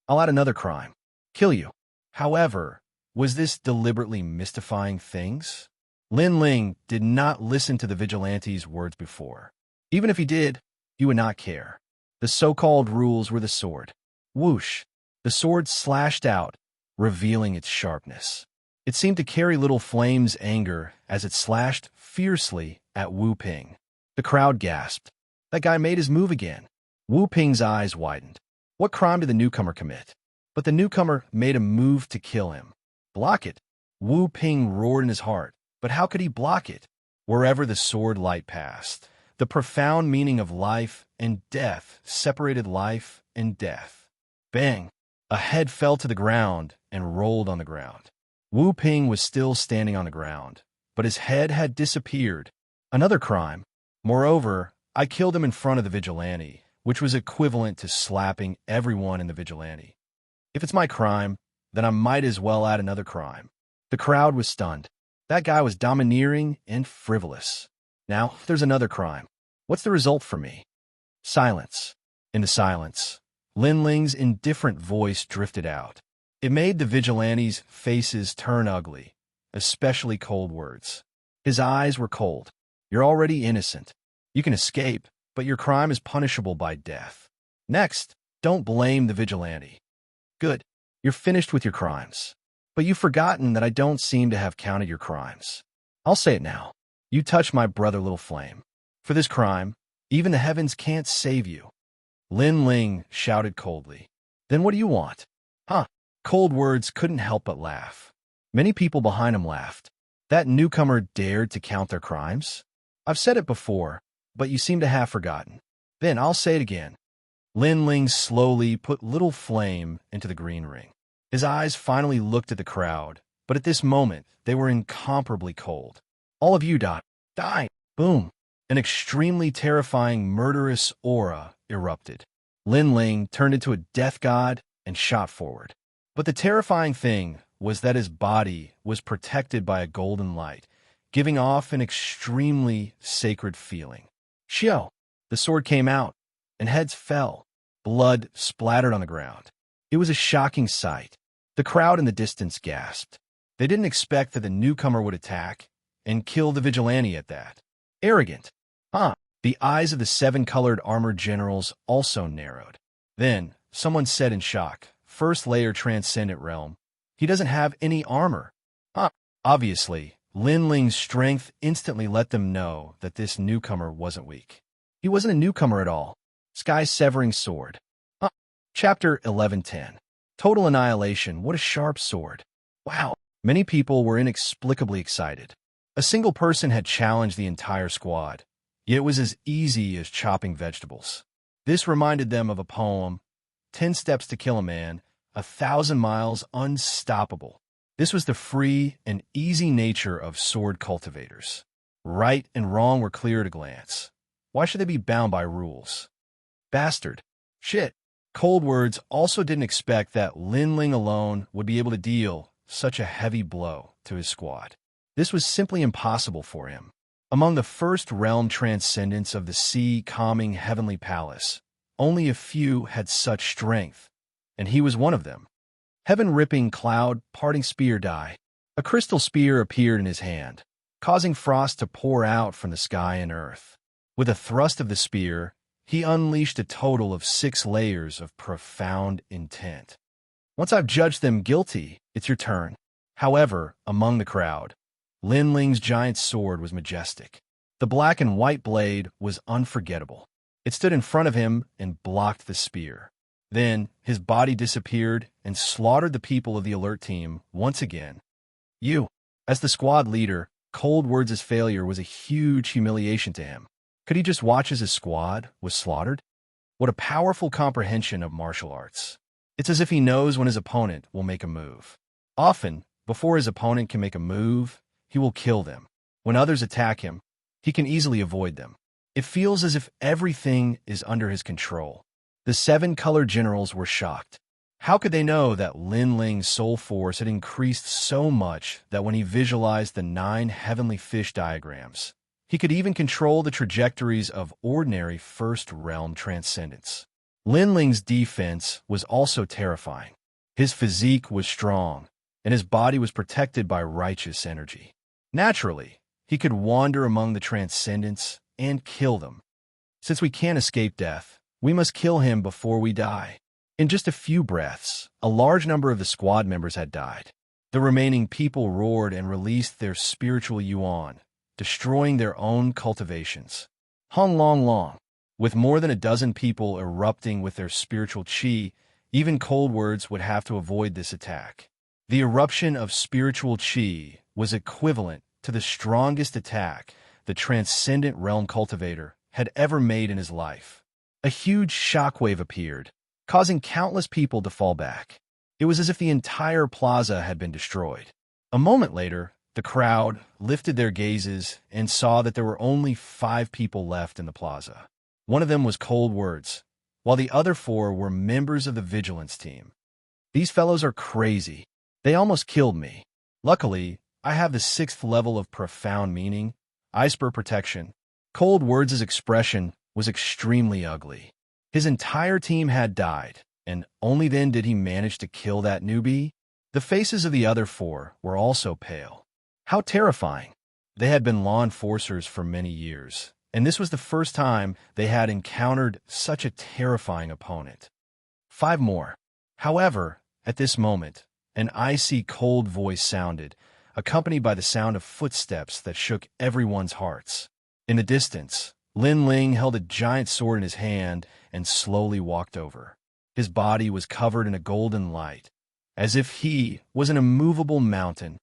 I'll add another crime. Kill you. However, was this deliberately mystifying things? Lin Ling did not listen to the vigilante's words before. Even if he did, he would not care. The so-called rules were the sword. Whoosh! The sword slashed out, revealing its sharpness. It seemed to carry little flames' anger as it slashed fiercely at Wu Ping. The crowd gasped. That guy made his move again. Wu Ping's eyes widened. What crime did the newcomer commit? But the newcomer made a move to kill him. Block it. Wu Ping roared in his heart. But how could he block it? Wherever the sword light passed, the profound meaning of life and death separated life and death. Bang! A head fell to the ground and rolled on the ground. Wu Ping was still standing on the ground, but his head had disappeared. Another crime. Moreover, I killed him in front of the vigilante, which was equivalent to slapping everyone in the vigilante. If it's my crime, then I might as well add another crime. The crowd was stunned. That guy was domineering and frivolous. Now, there's another crime. What's the result for me? Silence. In the silence, Lin Ling's indifferent voice drifted out. It made the vigilantes' faces turn ugly, especially cold words. His eyes were cold. You're already innocent. You can escape, but your crime is punishable by death. Next, don't blame the vigilante. Good. You're finished with your crimes. But you've forgotten that I don't seem to have counted your crimes. I'll say it now. You touched my brother Little Flame. For this crime, even the heavens can't save you. Lin Ling shouted coldly. Then what do you want? Huh? Cold words couldn't help but laugh. Many people behind him laughed. That newcomer dared to count their crimes? I've said it before, but you seem to have forgotten. Then I'll say it again. Lin Ling slowly put Little Flame into the green ring. His eyes finally looked at the crowd, but at this moment, they were incomparably cold. All of you die. Boom. An extremely terrifying, murderous aura erupted. Lin Ling turned into a death god and shot forward. But the terrifying thing was that his body was protected by a golden light, giving off an extremely sacred feeling. Xiao! The sword came out, and heads fell. Blood splattered on the ground. It was a shocking sight. The crowd in the distance gasped. They didn't expect that the newcomer would attack and kill the vigilante at that. Arrogant. The eyes of the seven-colored armored generals also narrowed. Then, someone said in shock, First layer transcendent realm. He doesn't have any armor. Obviously, Lin Ling's strength instantly let them know that this newcomer wasn't weak. He wasn't a newcomer at all. Sky-severing sword. Chapter 1110. Total annihilation. What a sharp sword. Wow. Many people were inexplicably excited. A single person had challenged the entire squad, yet it was as easy as chopping vegetables. This reminded them of a poem, 10 Steps to Kill a Man, 1,000 Miles Unstoppable. This was the free and easy nature of sword cultivators. Right and wrong were clear at a glance. Why should they be bound by rules? Bastard. Shit. Cold words also didn't expect that Lin Ling alone would be able to deal such a heavy blow to his squad. This was simply impossible for him. Among the first realm transcendents of the sea-calming heavenly palace, only a few had such strength, and he was one of them. Heaven-ripping cloud-parting spear die. A crystal spear appeared in his hand, causing frost to pour out from the sky and earth. With a thrust of the spear, he unleashed a total of 6 layers of profound intent. Once I've judged them guilty, it's your turn. However, among the crowd, Lin Ling's giant sword was majestic. The black and white blade was unforgettable. It stood in front of him and blocked the spear. Then, his body disappeared and slaughtered the people of the alert team once again. As the squad leader, Cold Words' failure was a huge humiliation to him. Could he just watch as his squad was slaughtered? What a powerful comprehension of martial arts. It's as if he knows when his opponent will make a move. Often, before his opponent can make a move, he will kill them. When others attack him, he can easily avoid them. It feels as if everything is under his control. The 7 colored generals were shocked. How could they know that Lin Ling's soul force had increased so much that when he visualized the 9 heavenly fish diagrams, he could even control the trajectories of ordinary first realm transcendence? Lin Ling's defense was also terrifying. His physique was strong, and his body was protected by righteous energy. Naturally, he could wander among the transcendents and kill them. Since we can't escape death, we must kill him before we die. In just a few breaths, a large number of the squad members had died. The remaining people roared and released their spiritual yuan, destroying their own cultivations. Hung Long Long. With more than a dozen people erupting with their spiritual qi, even Cold Words would have to avoid this attack. The eruption of spiritual qi was equivalent to the strongest attack the transcendent realm cultivator had ever made in his life. A huge shockwave appeared, causing countless people to fall back. It was as if the entire plaza had been destroyed. A moment later, the crowd lifted their gazes and saw that there were only 5 people left in the plaza. One of them was Cold Words, while the other 4 were members of the vigilance team. These fellows are crazy. They almost killed me. Luckily, I have the 6th level of profound meaning, Iceberg Protection. Cold Words' expression was extremely ugly. His entire team had died, and only then did he manage to kill that newbie. The faces of the other 4 were also pale. How terrifying. They had been law enforcers for many years, and this was the first time they had encountered such a terrifying opponent. 5 more. However, at this moment, an icy cold voice sounded, accompanied by the sound of footsteps that shook everyone's hearts. In the distance, Lin Ling held a giant sword in his hand and slowly walked over. His body was covered in a golden light, as if he was an immovable mountain.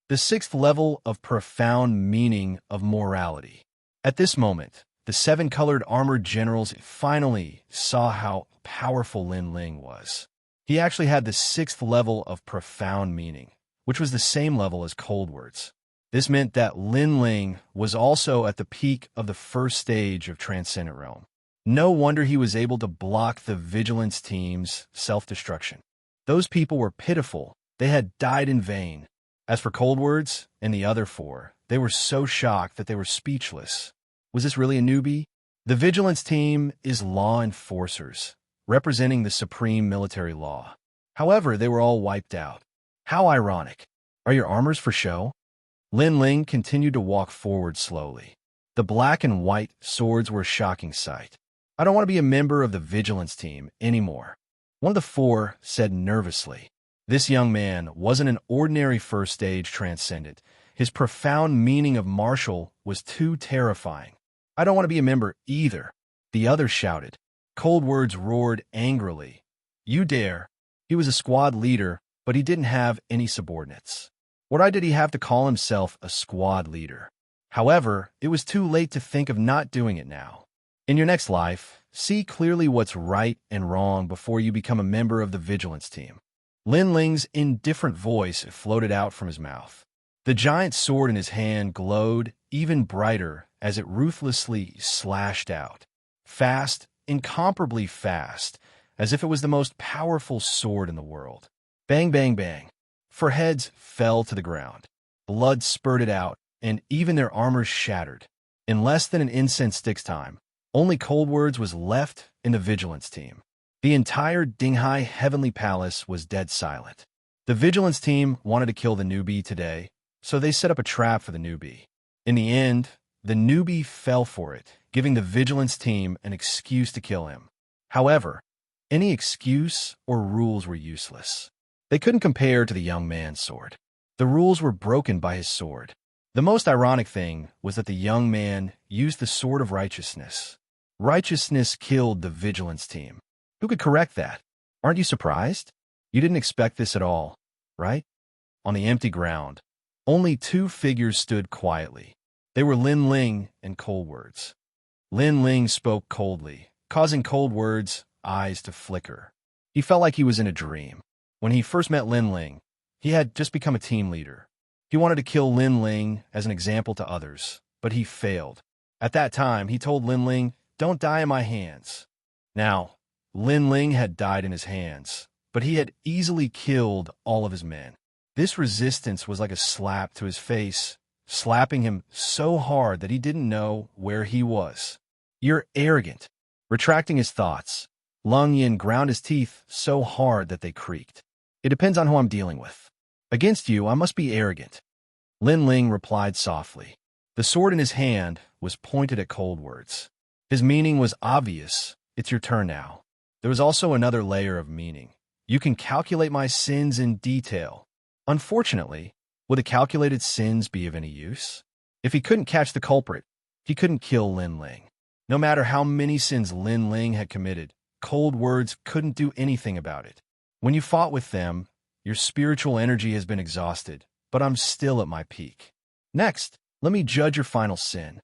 The 6th level of profound meaning of morality. At this moment, the 7 colored armored generals finally saw how powerful Lin Ling was. He actually had the 6th level of profound meaning, which was the same level as Cold Words. This meant that Lin Ling was also at the peak of the first stage of Transcendent Realm. No wonder he was able to block the Vigilance team's self-destruction. Those people were pitiful. They had died in vain. As for Cold Words and the other 4, they were so shocked that they were speechless. Was this really a newbie? The Vigilance team is law enforcers, representing the supreme military law. However, they were all wiped out. How ironic. Are your armors for show? Lin Ling continued to walk forward slowly. The black and white swords were a shocking sight. I don't want to be a member of the Vigilance team anymore. One of the 4 said nervously. This young man wasn't an ordinary first-stage transcendent. His profound meaning of martial was too terrifying. I don't want to be a member either. The others shouted. Cold Words roared angrily. You dare. He was a squad leader, but he didn't have any subordinates. Why did he have to call himself a squad leader? However, it was too late to think of not doing it now. In your next life, see clearly what's right and wrong before you become a member of the Vigilance team. Lin Ling's indifferent voice floated out from his mouth. The giant sword in his hand glowed even brighter as it ruthlessly slashed out. Fast, incomparably fast, as if it was the most powerful sword in the world. Bang, bang, bang. 4 heads fell to the ground. Blood spurted out, and even their armor shattered. In less than an incense stick's time, only Cold Words was left in the Vigilance team. The entire Dinghai Heavenly Palace was dead silent. The Vigilance team wanted to kill the newbie today, so they set up a trap for the newbie. In the end, the newbie fell for it, giving the Vigilance team an excuse to kill him. However, any excuse or rules were useless. They couldn't compare to the young man's sword. The rules were broken by his sword. The most ironic thing was that the young man used the sword of righteousness. Righteousness killed the Vigilance team. Who could correct that? Aren't you surprised? You didn't expect this at all, right? On the empty ground, only two figures stood quietly. They were Lin Ling and Cold Words. Lin Ling spoke coldly, causing Cold Words' eyes to flicker. He felt like he was in a dream. When he first met Lin Ling, he had just become a team leader. He wanted to kill Lin Ling as an example to others, but he failed. At that time, he told Lin Ling, "Don't die in my hands." Now, Lin Ling had died in his hands, but he had easily killed all of his men. This resistance was like a slap to his face, slapping him so hard that he didn't know where he was. "You're arrogant." Retracting his thoughts, Lung Yin ground his teeth so hard that they creaked. "It depends on who I'm dealing with. Against you, I must be arrogant." Lin Ling replied softly. The sword in his hand was pointed at Cold Words. His meaning was obvious. "It's your turn now." There was also another layer of meaning. "You can calculate my sins in detail." Unfortunately, would the calculated sins be of any use? If he couldn't catch the culprit, he couldn't kill Lin Ling. No matter how many sins Lin Ling had committed, Cold Words couldn't do anything about it. "When you fought with them, your spiritual energy has been exhausted, but I'm still at my peak. Next, let me judge your final sin."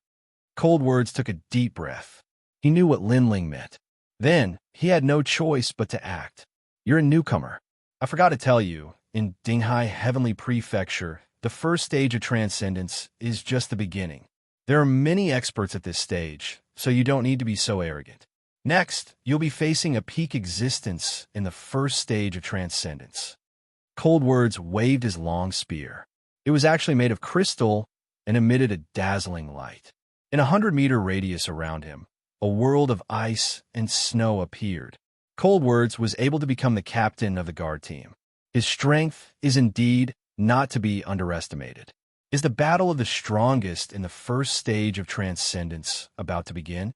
Cold Words took a deep breath. He knew what Lin Ling meant. Then, he had no choice but to act. "You're a newcomer. I forgot to tell you, in Dinghai Heavenly Prefecture, the first stage of transcendence is just the beginning. There are many experts at this stage, so you don't need to be so arrogant. Next, you'll be facing a peak existence in the first stage of transcendence." Cold Words waved his long spear. It was actually made of crystal and emitted a dazzling light. In a 100-meter radius around him, a world of ice and snow appeared. Cold Words was able to become the captain of the guard team. His strength is indeed not to be underestimated. Is the battle of the strongest in the first stage of transcendence about to begin?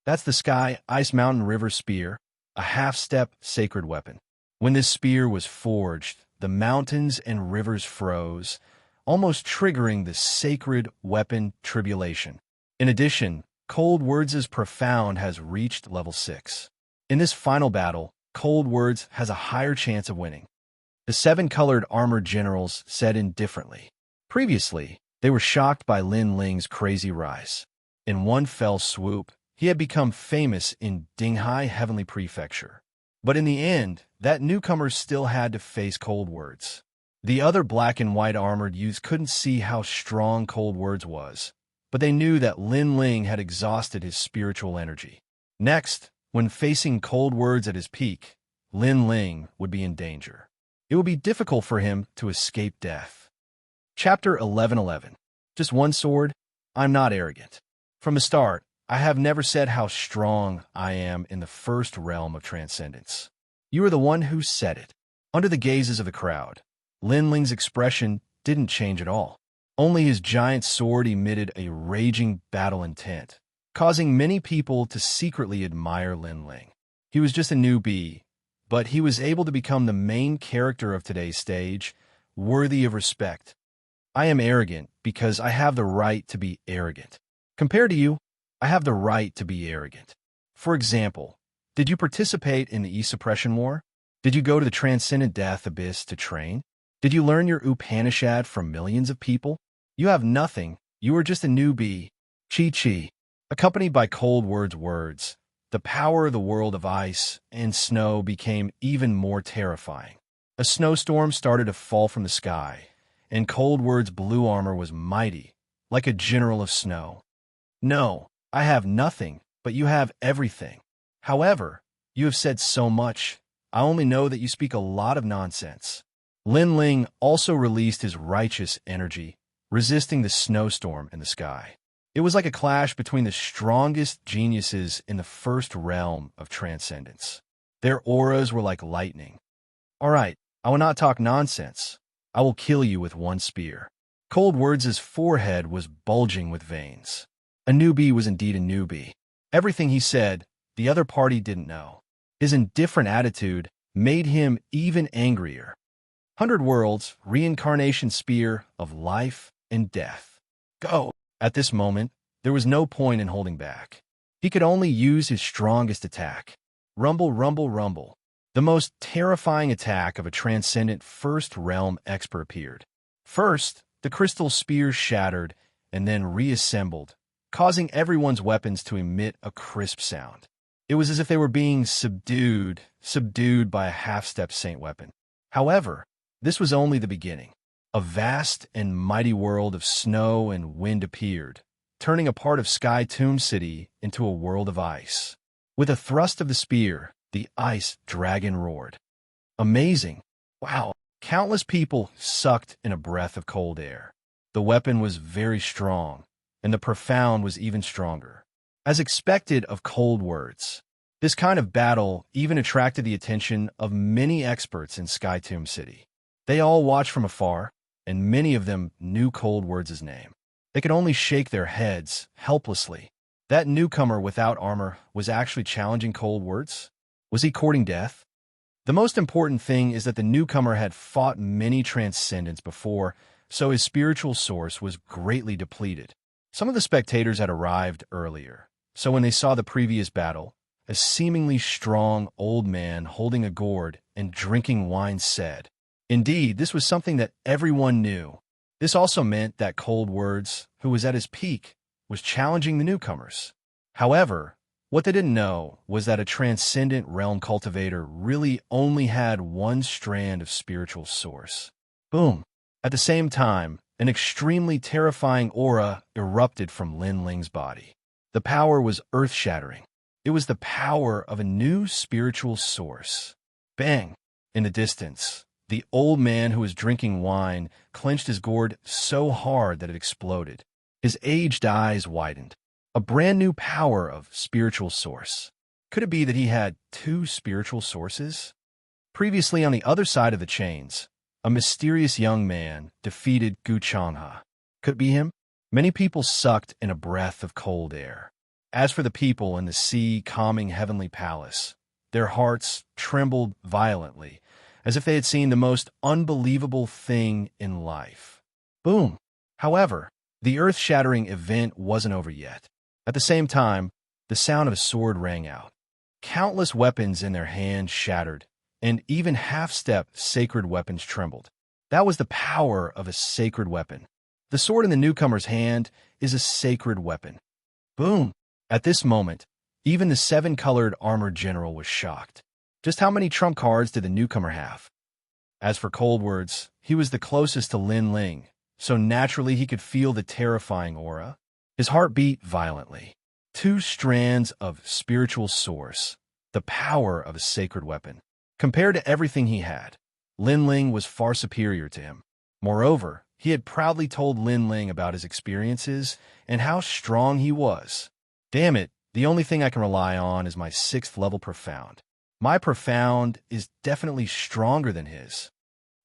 That's the Sky Ice Mountain River Spear, a half-step sacred weapon. When this spear was forged, the mountains and rivers froze, almost triggering the sacred weapon tribulation. In addition, Cold Words' Profound has reached level 6. In this final battle, Cold Words has a higher chance of winning. The 7-colored armored generals said indifferently. Previously, they were shocked by Lin Ling's crazy rise. In one fell swoop, he had become famous in Dinghai Heavenly Prefecture. But in the end, that newcomer still had to face Cold Words. The other black and white armored youths couldn't see how strong Cold Words was, but they knew that Lin Ling had exhausted his spiritual energy. Next, when facing Cold Words at his peak, Lin Ling would be in danger. It would be difficult for him to escape death. Chapter 11:11. Just one sword? I'm not arrogant. From the start, I have never said how strong I am in the first realm of transcendence. You are the one who said it. Under the gazes of the crowd, Lin Ling's expression didn't change at all. Only his giant sword emitted a raging battle intent, causing many people to secretly admire Lin Ling. He was just a newbie, but he was able to become the main character of today's stage, worthy of respect. I am arrogant because I have the right to be arrogant. Compared to you, I have the right to be arrogant. For example, did you participate in the E-Suppression War? Did you go to the Transcendent Death Abyss to train? Did you learn your Upanishad from millions of people? You have nothing. You are just a newbie. Chi. Accompanied by Cold words, the power of the world of ice and snow became even more terrifying. A snowstorm started to fall from the sky, and Cold Words' blue armor was mighty, like a general of snow. "No, I have nothing, but you have everything. However, you have said so much. I only know that you speak a lot of nonsense." Lin Ling also released his righteous energy, resisting the snowstorm in the sky. It was like a clash between the strongest geniuses in the first realm of transcendence. Their auras were like lightning. All right, I will not talk nonsense. I will kill you with one spear. Cold Words' forehead was bulging with veins. A newbie was indeed a newbie. Everything he said, the other party didn't know. His indifferent attitude made him even angrier. 100 Worlds, reincarnation spear of life and death. Go! At this moment, there was no point in holding back. He could only use his strongest attack. Rumble, rumble, rumble. The most terrifying attack of a transcendent first realm expert appeared. First, the crystal spears shattered and then reassembled, causing everyone's weapons to emit a crisp sound. It was as if they were being subdued by a half-step saint weapon. However, this was only the beginning. A vast and mighty world of snow and wind appeared, turning a part of Sky Tomb City into a world of ice. With a thrust of the spear, the ice dragon roared. Amazing! Wow! Countless people sucked in a breath of cold air. The weapon was very strong, and the profound was even stronger. As expected of Cold Words, this kind of battle even attracted the attention of many experts in Sky Tomb City. They all watched from afar, and many of them knew Cold Words' name. They could only shake their heads helplessly. That newcomer without armor was actually challenging Cold Words? Was he courting death? The most important thing is that the newcomer had fought many transcendents before, so his spiritual source was greatly depleted. Some of the spectators had arrived earlier, so when they saw the previous battle, a seemingly strong old man holding a gourd and drinking wine said, "Indeed, this was something that everyone knew." This also meant that Cold Words, who was at his peak, was challenging the newcomers. However, what they didn't know was that a transcendent realm cultivator really only had one strand of spiritual source. Boom! At the same time, an extremely terrifying aura erupted from Lin Ling's body. The power was earth-shattering. It was the power of a new spiritual source. Bang! In the distance, the old man who was drinking wine clenched his gourd so hard that it exploded. His aged eyes widened. A brand new power of spiritual source. Could it be that he had two spiritual sources? Previously on the other side of the chains, a mysterious young man defeated Gu Changhe. Could it be him? Many people sucked in a breath of cold air. As for the people in the sea-calming heavenly palace, their hearts trembled violently, as if they had seen the most unbelievable thing in life. Boom! However, the earth-shattering event wasn't over yet. At the same time, the sound of a sword rang out. Countless weapons in their hands shattered, and even half-step sacred weapons trembled. That was the power of a sacred weapon. The sword in the newcomer's hand is a sacred weapon. Boom! At this moment, even the seven-colored armored general was shocked. Just how many trump cards did the newcomer have? As for Cold Words, he was the closest to Lin Ling, so naturally he could feel the terrifying aura. His heart beat violently. Two strands of spiritual source, the power of a sacred weapon. Compared to everything he had, Lin Ling was far superior to him. Moreover, he had proudly told Lin Ling about his experiences and how strong he was. Damn it, the only thing I can rely on is my 6th level profound. My profound is definitely stronger than his.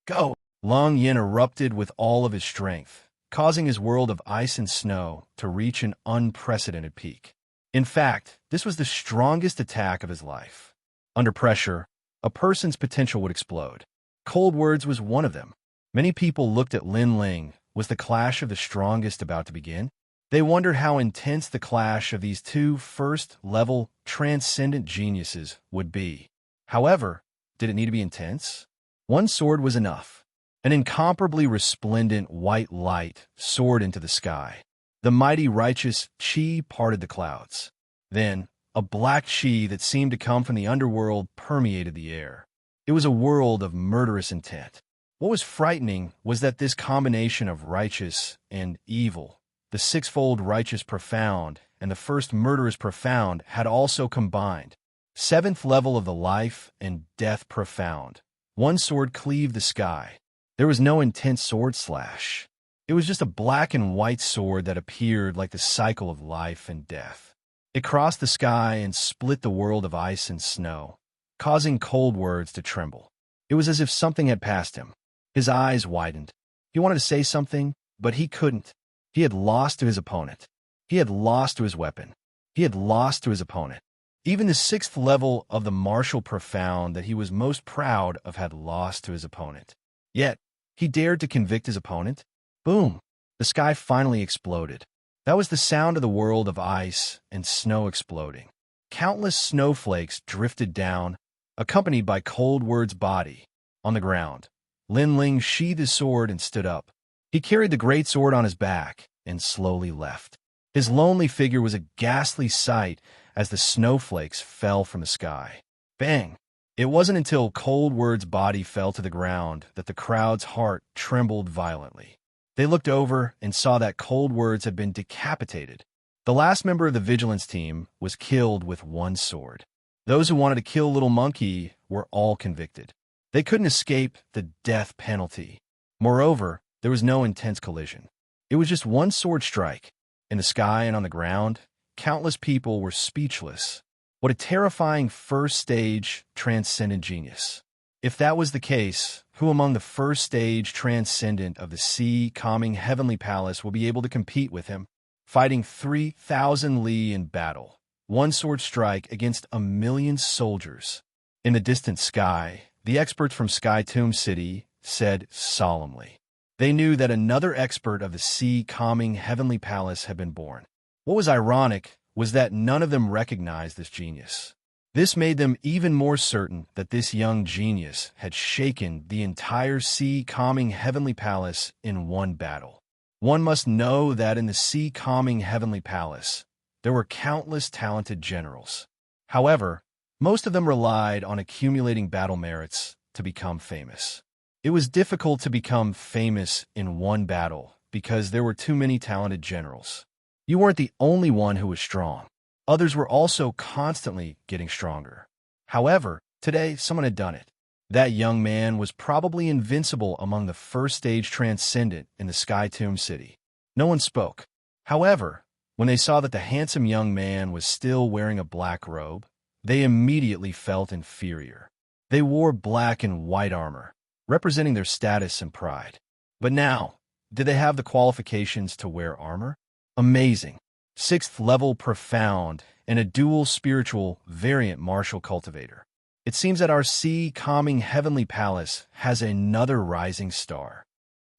Go! Long Yin erupted with all of his strength, causing his world of ice and snow to reach an unprecedented peak. In fact, this was the strongest attack of his life. Under pressure, a person's potential would explode. Cold Words was one of them. Many people looked at Lin Ling. Was the clash of the strongest about to begin? They wondered how intense the clash of these two first-level transcendent geniuses would be. However, did it need to be intense? One sword was enough. An incomparably resplendent white light soared into the sky. The mighty righteous Qi parted the clouds. Then, a black Qi that seemed to come from the underworld permeated the air. It was a world of murderous intent. What was frightening was that this combination of righteous and evil, the 6-fold righteous profound and the first murderous profound, had also combined. 7th level of the life and death profound. One sword cleaved the sky. There was no intense sword slash. It was just a black and white sword that appeared like the cycle of life and death. It crossed the sky and split the world of ice and snow, causing cold words to tremble. It was as if something had passed him. His eyes widened. He wanted to say something, but he couldn't. He had lost to his opponent. He had lost to his weapon. He had lost to his opponent. Even the 6th level of the martial profound that he was most proud of had lost to his opponent. Yet, he dared to convict his opponent. Boom! The sky finally exploded. That was the sound of the world of ice and snow exploding. Countless snowflakes drifted down, accompanied by Cold Word's body. On the ground, Lin Ling sheathed his sword and stood up. He carried the great sword on his back and slowly left. His lonely figure was a ghastly sight as the snowflakes fell from the sky. Bang! It wasn't until Cold Word's body fell to the ground that the crowd's heart trembled violently. They looked over and saw that Cold Words had been decapitated. The last member of the vigilance team was killed with one sword. Those who wanted to kill Little Monkey were all convicted. They couldn't escape the death penalty. Moreover, there was no intense collision. It was just one sword strike. In the sky and on the ground, countless people were speechless. What a terrifying first stage transcendent genius. If that was the case, who among the first stage transcendent of the sea calming heavenly palace will be able to compete with him? Fighting 3,000 li in battle, one sword strike against 1,000,000 soldiers. In the distant sky, the experts from Sky Tomb City said solemnly. They knew that another expert of the sea calming heavenly palace had been born. What was ironic was that none of them recognized this genius. This made them even more certain that this young genius had shaken the entire sea calming heavenly palace in one battle. One must know that in the sea calming heavenly palace, there were countless talented generals. However, most of them relied on accumulating battle merits to become famous. It was difficult to become famous in one battle because there were too many talented generals. You weren't the only one who was strong. Others were also constantly getting stronger. However, today someone had done it. That young man was probably invincible among the first stage transcendent in the Sky Tomb City. No one spoke. However, when they saw that the handsome young man was still wearing a black robe, they immediately felt inferior. They wore black and white armor, representing their status and pride. But now, did they have the qualifications to wear armor? Amazing. 6th level profound and a dual spiritual variant martial cultivator. It seems that our sea calming heavenly palace has another rising star.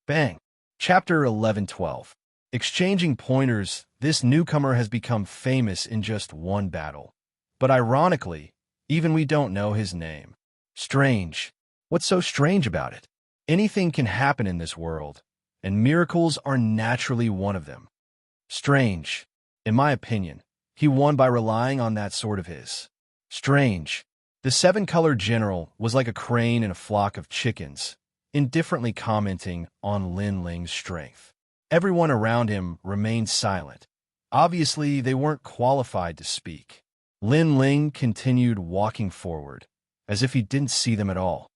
Bang! Chapter 11-12. Exchanging pointers, this newcomer has become famous in just one battle. But ironically, even we don't know his name. Strange. What's so strange about it? Anything can happen in this world, and miracles are naturally one of them. Strange. In my opinion, he won by relying on that sword of his. Strange. The 7-color general was like a crane in a flock of chickens, indifferently commenting on Lin Ling's strength. Everyone around him remained silent. Obviously, they weren't qualified to speak. Lin Ling continued walking forward, as if he didn't see them at all.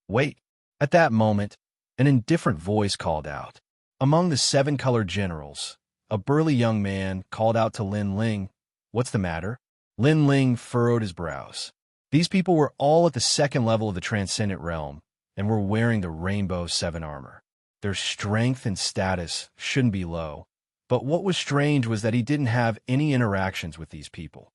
Wait. At that moment, an indifferent voice called out. Among the 7-color generals, a burly young man called out to Lin Ling, "What's the matter?" Lin Ling furrowed his brows. These people were all at the 2nd level of the Transcendent Realm and were wearing the Rainbow 7 armor. Their strength and status shouldn't be low, but what was strange was that he didn't have any interactions with these people.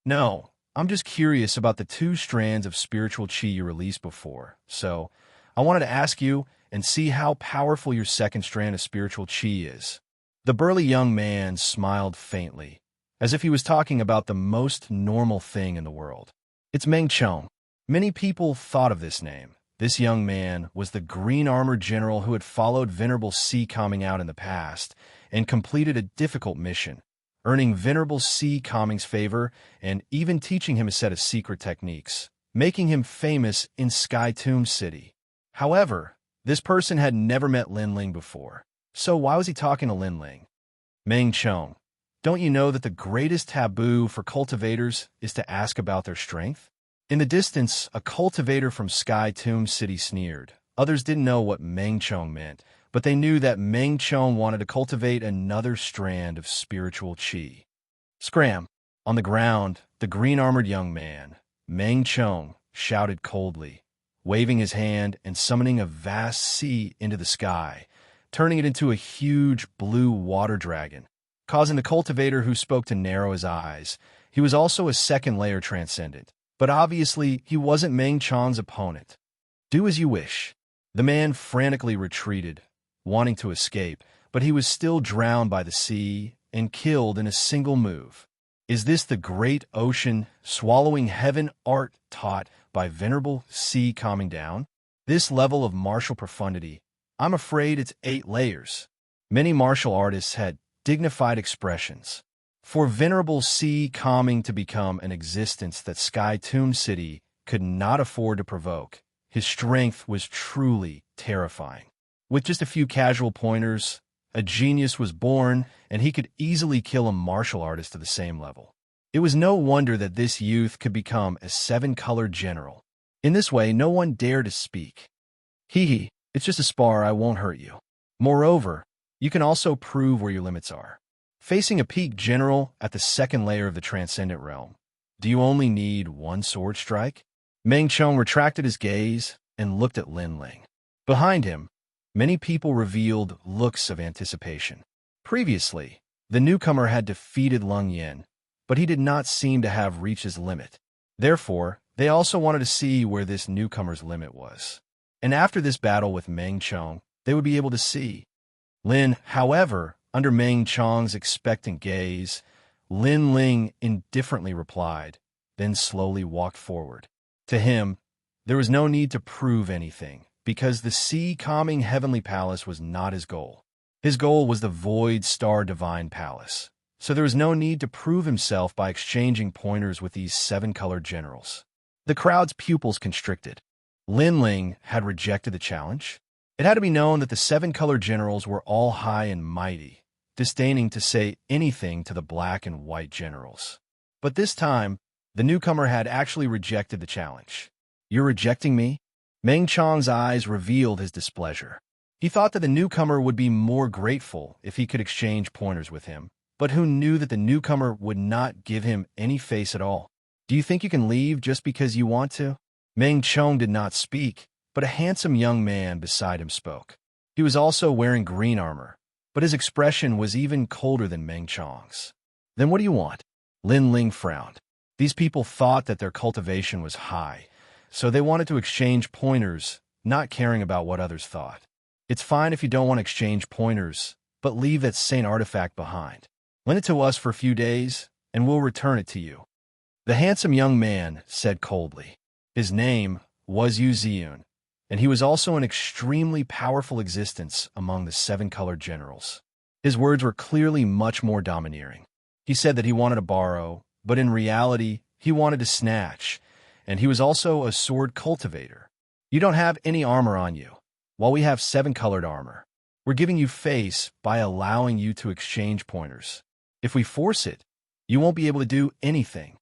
"No, I'm just curious about the 2 strands of spiritual chi you released before, so I wanted to ask you and see how powerful your 2nd strand of spiritual chi is." The burly young man smiled faintly, as if he was talking about the most normal thing in the world. It's Meng Chong. Many people thought of this name. This young man was the green armored general who had followed Venerable C Calming out in the past and completed a difficult mission, earning Venerable C Calming's favor and even teaching him a set of secret techniques, making him famous in Sky Tomb City. However, this person had never met Lin Ling before. So why was he talking to Lin Ling? Meng Chong, don't you know that the greatest taboo for cultivators is to ask about their strength? In the distance, a cultivator from Sky Tomb City sneered. Others didn't know what Meng Chong meant, but they knew that Meng Chong wanted to cultivate another strand of spiritual qi. Scram! On the ground, the green-armored young man, Meng Chong, shouted coldly, waving his hand and summoning a vast sea into the sky, turning it into a huge blue water dragon, causing the cultivator who spoke to narrow his eyes. He was also a second-layer transcendent, but obviously he wasn't Meng Chong's opponent. Do as you wish. The man frantically retreated, wanting to escape, but he was still drowned by the sea and killed in a single move. Is this the great ocean swallowing heaven art taught by venerable sea calming down? This level of martial profundity, I'm afraid it's 8 layers. Many martial artists had dignified expressions. For venerable sea calming to become an existence that Sky Tomb City could not afford to provoke, his strength was truly terrifying. With just a few casual pointers, a genius was born, and he could easily kill a martial artist to the same level. It was no wonder that this youth could become a 7-colored general. In this way, no one dared to speak. Hee, it's just a spar, I won't hurt you. Moreover, you can also prove where your limits are. Facing a peak general at the 2nd layer of the Transcendent Realm, do you only need 1 sword strike? Meng Chong retracted his gaze and looked at Lin Ling. Behind him, many people revealed looks of anticipation. Previously, the newcomer had defeated Lung Yin, but he did not seem to have reached his limit. Therefore, they also wanted to see where this newcomer's limit was. And after this battle with Meng Chong, they would be able to see. Lin, however, under Meng Chong's expectant gaze, Lin Ling indifferently replied, then slowly walked forward. To him, there was no need to prove anything, because the sea-calming heavenly palace was not his goal. His goal was the Void Star Divine Palace, so there was no need to prove himself by exchanging pointers with these 7-colored generals. The crowd's pupils constricted. Lin Ling had rejected the challenge. It had to be known that the 7-colored generals were all high and mighty, disdaining to say anything to the black and white generals. But this time, the newcomer had actually rejected the challenge. You're rejecting me? Meng Chong's eyes revealed his displeasure. He thought that the newcomer would be more grateful if he could exchange pointers with him, but who knew that the newcomer would not give him any face at all? Do you think you can leave just because you want to? Meng Chong did not speak, but a handsome young man beside him spoke. He was also wearing green armor, but his expression was even colder than Meng Chong's. Then what do you want? Lin Ling frowned. These people thought that their cultivation was high, so they wanted to exchange pointers, not caring about what others thought. It's fine if you don't want to exchange pointers, but leave that saint artifact behind. Lend it to us for a few days, and we'll return it to you. The handsome young man said coldly. His name was Yu Ziyun, and he was also an extremely powerful existence among the 7-colored generals. His words were clearly much more domineering. He said that he wanted to borrow, but in reality, he wanted to snatch, and he was also a sword cultivator. You don't have any armor on you, while we have 7-colored armor. We're giving you face by allowing you to exchange pointers. If we force it, you won't be able to do anything.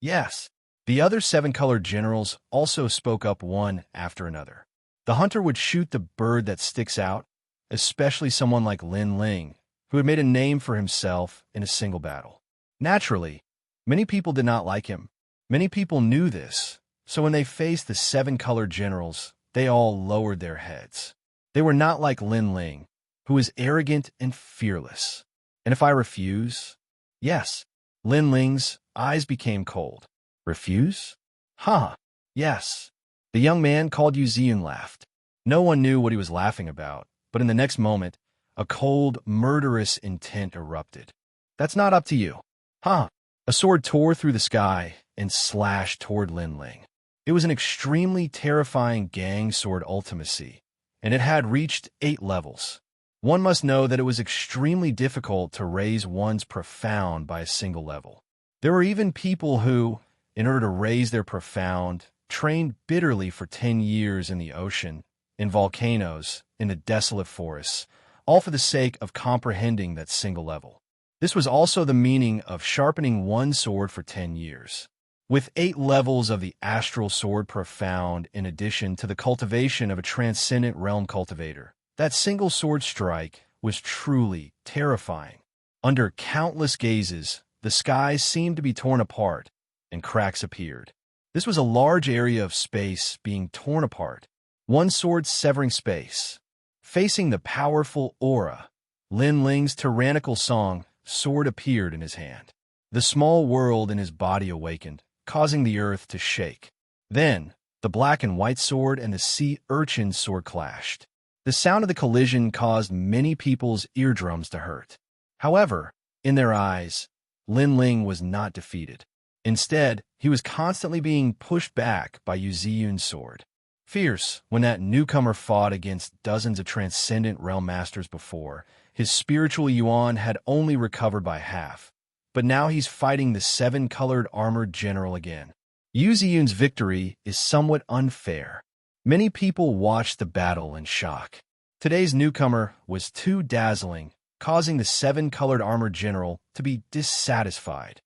Yes. The other 7-colored generals also spoke up one after another. The hunter would shoot the bird that sticks out, especially someone like Lin Ling, who had made a name for himself in a single battle. Naturally, many people did not like him. Many people knew this, so when they faced the 7-colored generals, they all lowered their heads. They were not like Lin Ling, who was arrogant and fearless. And if I refuse? Yes. Lin Ling's eyes became cold. Refuse? Huh. Yes. The young man called Yu Ziyun laughed. No one knew what he was laughing about, but in the next moment, a cold, murderous intent erupted. That's not up to you. Huh. A sword tore through the sky and slashed toward Lin Ling. It was an extremely terrifying gang sword ultimacy, and it had reached 8 levels. One must know that it was extremely difficult to raise one's profound by a single level. There were even people who, in order to raise their profound, trained bitterly for 10 years in the ocean, in volcanoes, in the desolate forests, all for the sake of comprehending that single level. This was also the meaning of sharpening one sword for 10 years. With 8 levels of the astral sword profound in addition to the cultivation of a transcendent realm cultivator, That single sword strike was truly terrifying. Under countless gazes, the skies seemed to be torn apart, and cracks appeared. This was a large area of space being torn apart, one sword severing space. Facing the powerful aura, Lin Ling's tyrannical song sword appeared in his hand. The small world in his body awakened, causing the earth to shake. Then, the black and white sword and the sea urchin's sword clashed. The sound of the collision caused many people's eardrums to hurt. However, in their eyes, Lin Ling was not defeated. Instead, he was constantly being pushed back by Yu Ziyun's sword. Fierce, when that newcomer fought against dozens of transcendent realm masters before, his spiritual yuan had only recovered by half. But now he's fighting the seven-colored armored general again. Yu Ziyun's victory is somewhat unfair. Many people watched the battle in shock. Today's newcomer was too dazzling, causing the seven-colored armored general to be dissatisfied.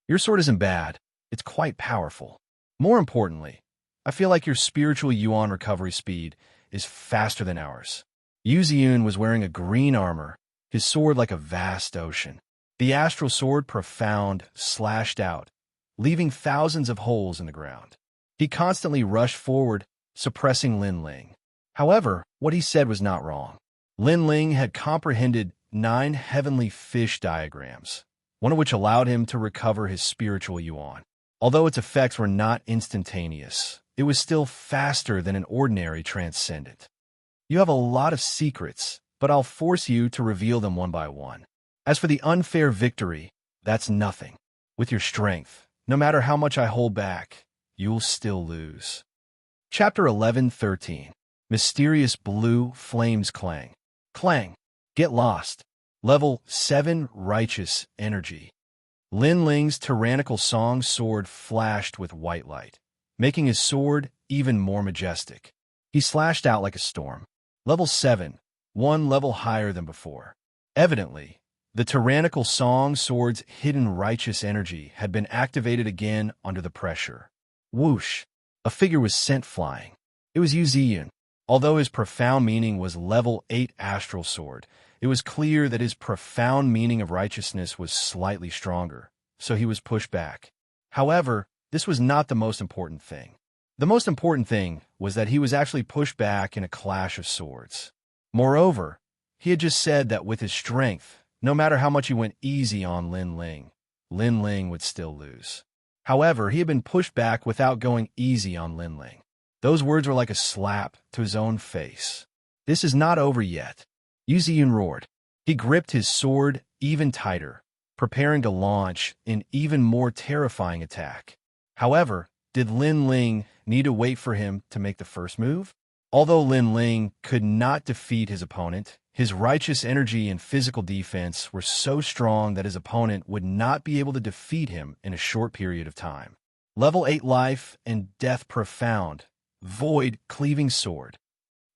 Your sword isn't bad, it's quite powerful. More importantly, I feel like your spiritual yuan recovery speed is faster than ours. Yu Ziyun was wearing a green armor, his sword like a vast ocean. The astral sword profound slashed out, leaving thousands of holes in the ground. He constantly rushed forward, suppressing Lin Ling. However, what he said was not wrong. Lin Ling had comprehended 9 heavenly fish diagrams, one of which allowed him to recover his spiritual yuan. Although its effects were not instantaneous, it was still faster than an ordinary transcendent. You have a lot of secrets, but I'll force you to reveal them one by one. As for the unfair victory, that's nothing. With your strength, no matter how much I hold back, you'll still lose. Chapter 11:13. Mysterious Blue Flames Clang. Clang. Get lost. Level 7 Righteous Energy. Lin Ling's tyrannical song sword flashed with white light, making his sword even more majestic. He slashed out like a storm. Level 7, one level higher than before. Evidently, the tyrannical song sword's hidden righteous energy had been activated again under the pressure. Whoosh! A figure was sent flying. It was Yu Ziyun. Although his profound meaning was level 8 astral sword, it was clear that his profound meaning of righteousness was slightly stronger, so he was pushed back. However, this was not the most important thing. The most important thing was that he was actually pushed back in a clash of swords. Moreover, he had just said that with his strength, no matter how much he went easy on Lin Ling would still lose. However, he had been pushed back without going easy on Lin Ling. Those words were like a slap to his own face. This is not over yet. Yu Ziyun roared. He gripped his sword even tighter, preparing to launch an even more terrifying attack. However, did Lin Ling need to wait for him to make the first move? Although Lin Ling could not defeat his opponent, his righteous energy and physical defense were so strong that his opponent would not be able to defeat him in a short period of time. Level 8 Life and Death Profound, Void Cleaving Sword.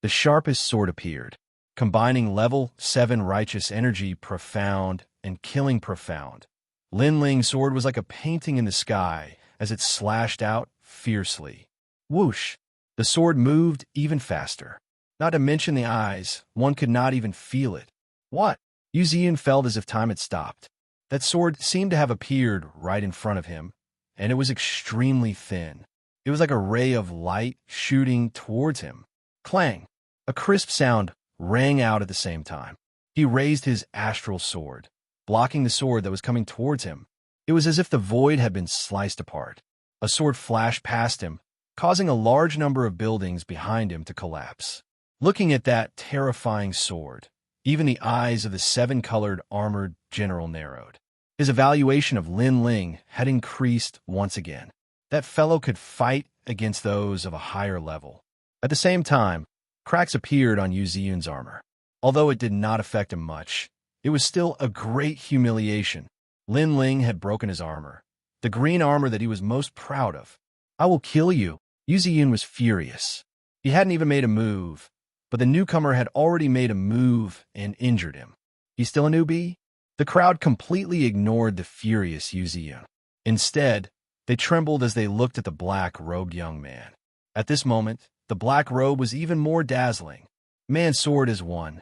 The sharpest sword appeared, combining level 7 righteous energy profound and killing profound. Lin Ling's sword was like a painting in the sky as it slashed out fiercely. Whoosh! The sword moved even faster. Not to mention the eyes, one could not even feel it. What? Yu Ziyun felt as if time had stopped. That sword seemed to have appeared right in front of him, and it was extremely thin. It was like a ray of light shooting towards him. Clang! A crisp sound rang out at the same time. He raised his astral sword, blocking the sword that was coming towards him. It was as if the void had been sliced apart. A sword flashed past him, causing a large number of buildings behind him to collapse. Looking at that terrifying sword, even the eyes of the seven-colored armored general narrowed. His evaluation of Lin Ling had increased once again. That fellow could fight against those of a higher level. At the same time, cracks appeared on Yu Ziyun's armor. Although it did not affect him much, it was still a great humiliation. Lin Ling had broken his armor, the green armor that he was most proud of. I will kill you. Yu Ziyun was furious. He hadn't even made a move, but the newcomer had already made a move and injured him. He's still a newbie? The crowd completely ignored the furious Yu Ziyun. Instead, they trembled as they looked at the black-robed young man. At this moment, the black robe was even more dazzling, Man's sword is one.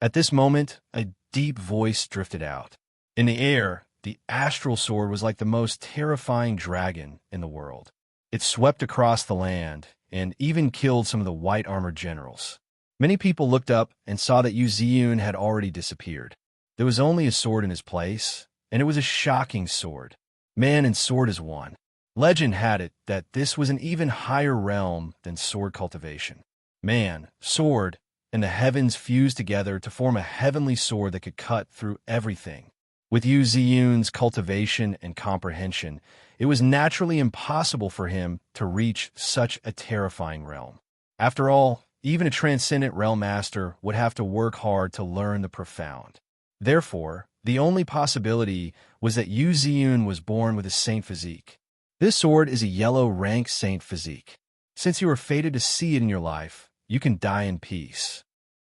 At this moment, a deep voice drifted out. In the air, the astral sword was like the most terrifying dragon in the world. It swept across the land and even killed some of the white-armored generals. Many people looked up and saw that Yu Ziyun had already disappeared. There was only a sword in his place, and it was a shocking sword. Man and sword is one. Legend had it that this was an even higher realm than sword cultivation. Man, sword, and the heavens fused together to form a heavenly sword that could cut through everything. With Yu Ziyun's cultivation and comprehension, it was naturally impossible for him to reach such a terrifying realm. After all, even a transcendent realm master would have to work hard to learn the profound. Therefore, the only possibility was that Yu Ziyun was born with a saint physique. This sword is a yellow rank saint physique. Since you are fated to see it in your life, you can die in peace.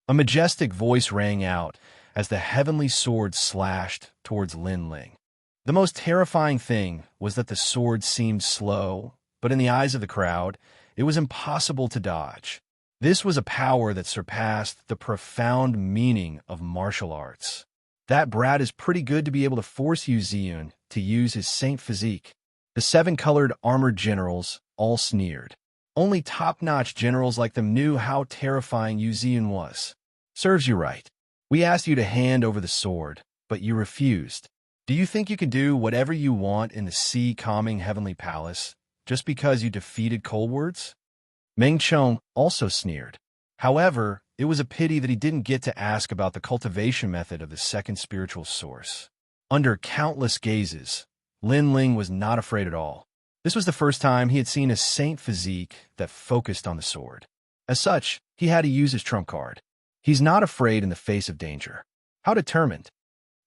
A majestic voice rang out as the heavenly sword slashed towards Lin Ling. The most terrifying thing was that the sword seemed slow, but in the eyes of the crowd, it was impossible to dodge. This was a power that surpassed the profound meaning of martial arts. That brat is pretty good to be able to force Yu Ziyun to use his saint physique. The 7-colored armored generals all sneered. Only top-notch generals like them knew how terrifying Yu Ziyun was. Serves you right. We asked you to hand over the sword, but you refused. Do you think you can do whatever you want in the sea-calming heavenly palace just because you defeated Coldwards? Meng Chong also sneered. However, it was a pity that he didn't get to ask about the cultivation method of the second spiritual source. Under countless gazes, Lin Ling was not afraid at all. This was the first time he had seen a saint physique that focused on the sword. As such, he had to use his trump card. He's not afraid in the face of danger. How determined?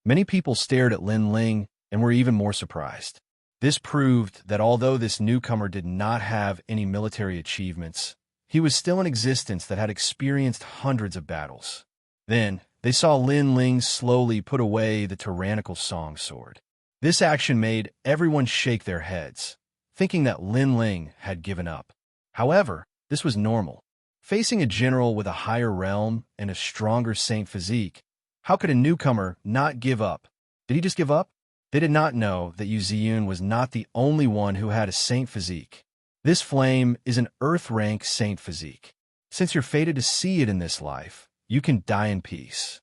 Many people stared at Lin Ling and were even more surprised. This proved that although this newcomer did not have any military achievements, he was still an existence that had experienced hundreds of battles. Then, they saw Lin Ling slowly put away the tyrannical song sword. This action made everyone shake their heads, thinking that Lin Ling had given up. However, this was normal. Facing a general with a higher realm and a stronger saint physique, how could a newcomer not give up? Did he just give up? They did not know that Yu Ziyun was not the only one who had a saint physique. This flame is an earth-rank saint physique. Since you're fated to see it in this life, you can die in peace.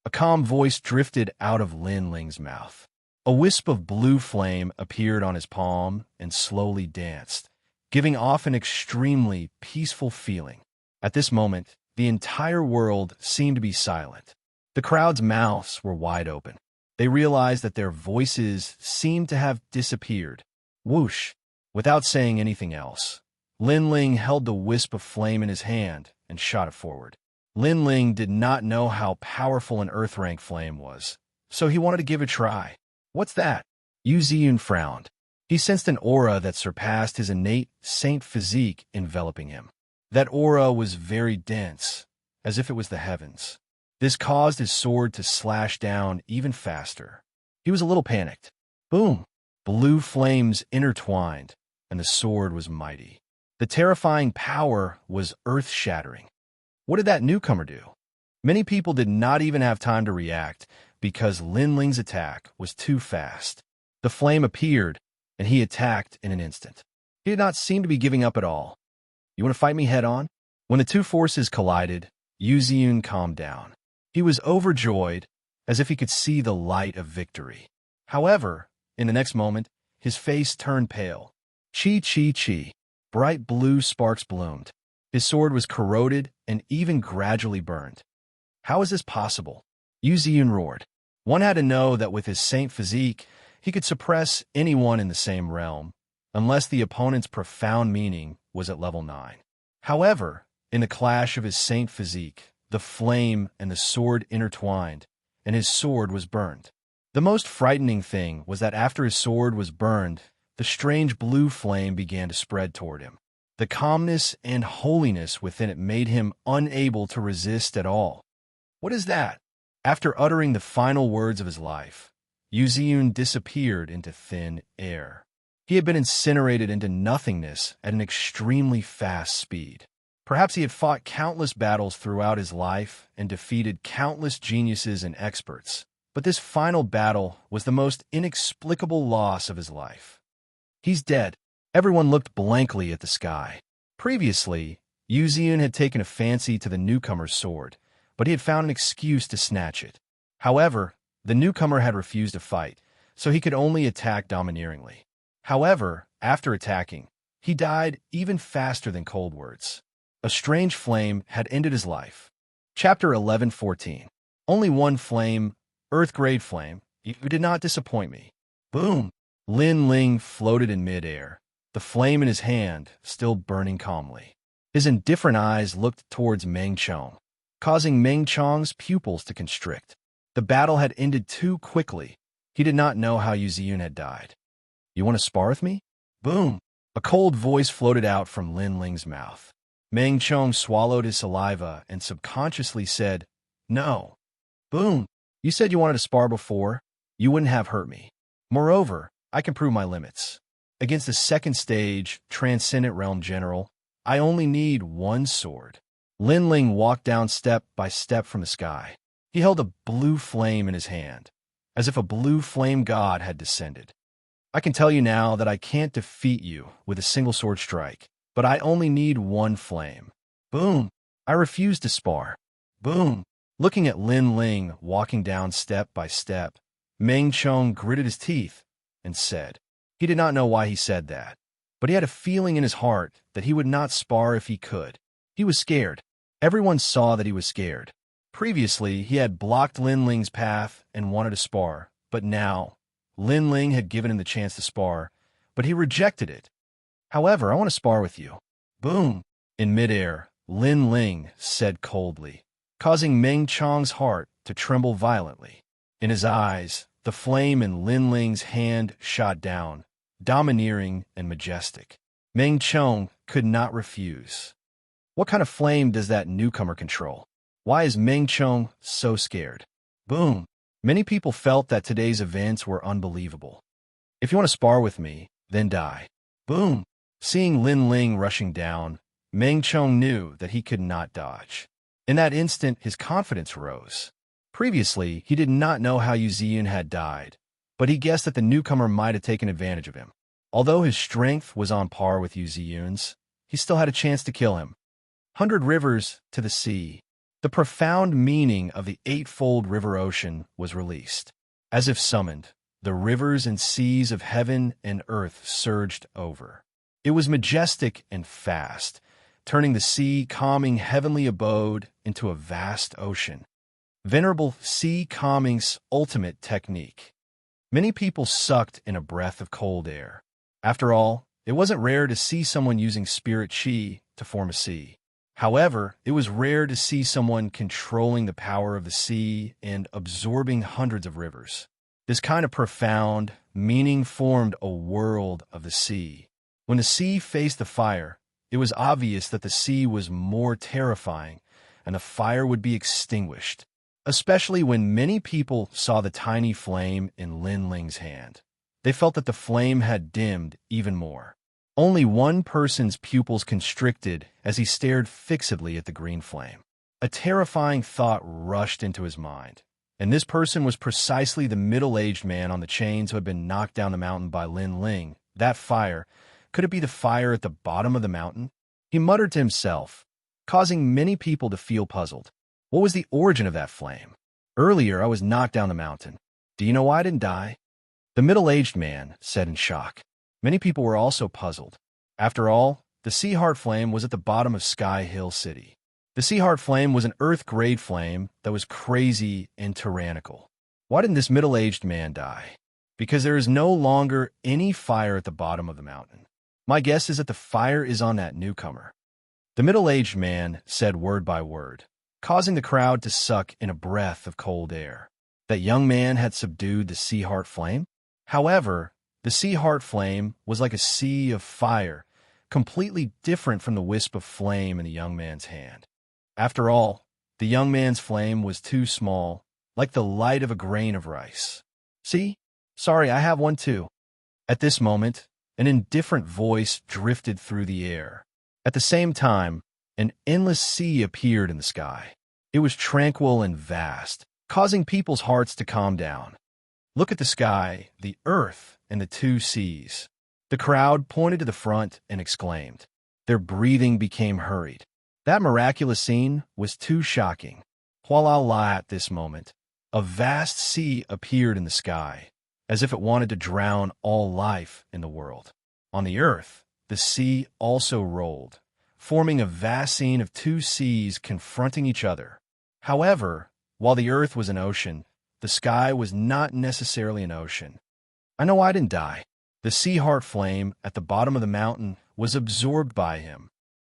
A calm voice drifted out of Lin Ling's mouth. A wisp of blue flame appeared on his palm and slowly danced, giving off an extremely peaceful feeling. At this moment, the entire world seemed to be silent. The crowd's mouths were wide open. They realized that their voices seemed to have disappeared. Whoosh! Without saying anything else, Lin Ling held the wisp of flame in his hand and shot it forward. Lin Ling did not know how powerful an earth-rank flame was, so he wanted to give it a try. What's that? Yu Ziyun frowned. He sensed an aura that surpassed his innate saint physique enveloping him. That aura was very dense, as if it was the heavens. This caused his sword to slash down even faster. He was a little panicked. Boom! Blue flames intertwined, and the sword was mighty. The terrifying power was earth-shattering. What did that newcomer do? Many people did not even have time to react because Lin Ling's attack was too fast. The flame appeared, and he attacked in an instant. He did not seem to be giving up at all. You want to fight me head-on? When the two forces collided, Yu Ziyun calmed down. He was overjoyed, as if he could see the light of victory. However, in the next moment, his face turned pale. Chi, chi, chi. Bright blue sparks bloomed. His sword was corroded and even gradually burned. How is this possible? Yu Ziyun roared. One had to know that with his saint physique, he could suppress anyone in the same realm, unless the opponent's profound meaning was at level 9. However, in the clash of his saint physique, the flame and the sword intertwined, and his sword was burned. The most frightening thing was that after his sword was burned, the strange blue flame began to spread toward him. The calmness and holiness within it made him unable to resist at all. What is that? After uttering the final words of his life, Yu Ziyun disappeared into thin air. He had been incinerated into nothingness at an extremely fast speed. Perhaps he had fought countless battles throughout his life and defeated countless geniuses and experts, but this final battle was the most inexplicable loss of his life. He's dead. Everyone looked blankly at the sky. Previously, Yuzian had taken a fancy to the newcomer's sword, but he had found an excuse to snatch it. However, the newcomer had refused to fight, so he could only attack domineeringly. However, after attacking, he died even faster than cold words. A strange flame had ended his life. Chapter 11:14. Only one flame, Earth-grade flame, you did not disappoint me. Boom! Lin Ling floated in midair, the flame in his hand still burning calmly. His indifferent eyes looked towards Meng Chong, causing Meng Chong's pupils to constrict. The battle had ended too quickly. He did not know how Yuzian had died. You want to spar with me? Boom! A cold voice floated out from Lin Ling's mouth. Meng Chong swallowed his saliva and subconsciously said, No. Boom! You said you wanted to spar before. You wouldn't have hurt me. Moreover, I can prove my limits. Against the second stage, Transcendent Realm General, I only need one sword. Lin Ling walked down step by step from the sky. He held a blue flame in his hand, as if a blue flame god had descended. I can tell you now that I can't defeat you with a single sword strike, but I only need one flame. Boom! I refuse to spar. Boom! Looking at Lin Ling walking down step by step, Meng Chong gritted his teeth and said, he did not know why he said that, but he had a feeling in his heart that he would not spar if he could. He was scared. Everyone saw that he was scared. Previously, he had blocked Lin Ling's path and wanted to spar, but now, Lin Ling had given him the chance to spar, but he rejected it. However, I want to spar with you. Boom! In midair, Lin Ling said coldly, causing Meng Chong's heart to tremble violently. In his eyes, the flame in Lin Ling's hand shot down, domineering and majestic. Meng Chong could not refuse. What kind of flame does that newcomer control? Why is Meng Chong so scared? Boom! Many people felt that today's events were unbelievable. If you want to spar with me, then die. Boom! Seeing Lin Ling rushing down, Meng Chong knew that he could not dodge. In that instant, his confidence rose. Previously, he did not know how Yuzian had died, but he guessed that the newcomer might have taken advantage of him. Although his strength was on par with Yuzian's, he still had a chance to kill him. 100 rivers to the sea. The profound meaning of the eightfold river ocean was released. As if summoned, the rivers and seas of heaven and earth surged over. It was majestic and fast, turning the sea calming heavenly abode into a vast ocean. Venerable sea calming's ultimate technique. Many people sucked in a breath of cold air. After all, it wasn't rare to see someone using spirit chi to form a sea. However, it was rare to see someone controlling the power of the sea and absorbing hundreds of rivers. This kind of profound meaning formed a world of the sea. When the sea faced the fire, it was obvious that the sea was more terrifying and the fire would be extinguished, especially when many people saw the tiny flame in Lin Ling's hand. They felt that the flame had dimmed even more. Only one person's pupils constricted as he stared fixedly at the green flame. A terrifying thought rushed into his mind, and this person was precisely the middle-aged man on the chains who had been knocked down the mountain by Lin Ling. That fire, could it be the fire at the bottom of the mountain? He muttered to himself, causing many people to feel puzzled. What was the origin of that flame? Earlier, I was knocked down the mountain. Do you know why I didn't die? The middle-aged man said in shock. Many people were also puzzled. After all, the Sea Heart Flame was at the bottom of Sky Hill City. The Sea Heart Flame was an Earth-grade flame that was crazy and tyrannical. Why didn't this middle-aged man die? Because there is no longer any fire at the bottom of the mountain. My guess is that the fire is on that newcomer. The middle-aged man said word by word, causing the crowd to suck in a breath of cold air. That young man had subdued the Sea Heart Flame? However, the Sea Heart Flame was like a sea of fire, completely different from the wisp of flame in the young man's hand. After all, the young man's flame was too small, like the light of a grain of rice. See? Sorry, I have one too. At this moment, an indifferent voice drifted through the air. At the same time, An endless sea appeared in the sky. It was tranquil and vast, causing people's hearts to calm down. Look at the sky, the earth, and the two seas. The crowd pointed to the front and exclaimed. Their breathing became hurried. That miraculous scene was too shocking. While I'll lie at this moment, a vast sea appeared in the sky, as if it wanted to drown all life in the world. On the earth, the sea also rolled, forming a vast scene of two seas confronting each other. However, while the earth was an ocean, the sky was not necessarily an ocean. I know I didn't die. The sea heart flame at the bottom of the mountain was absorbed by him.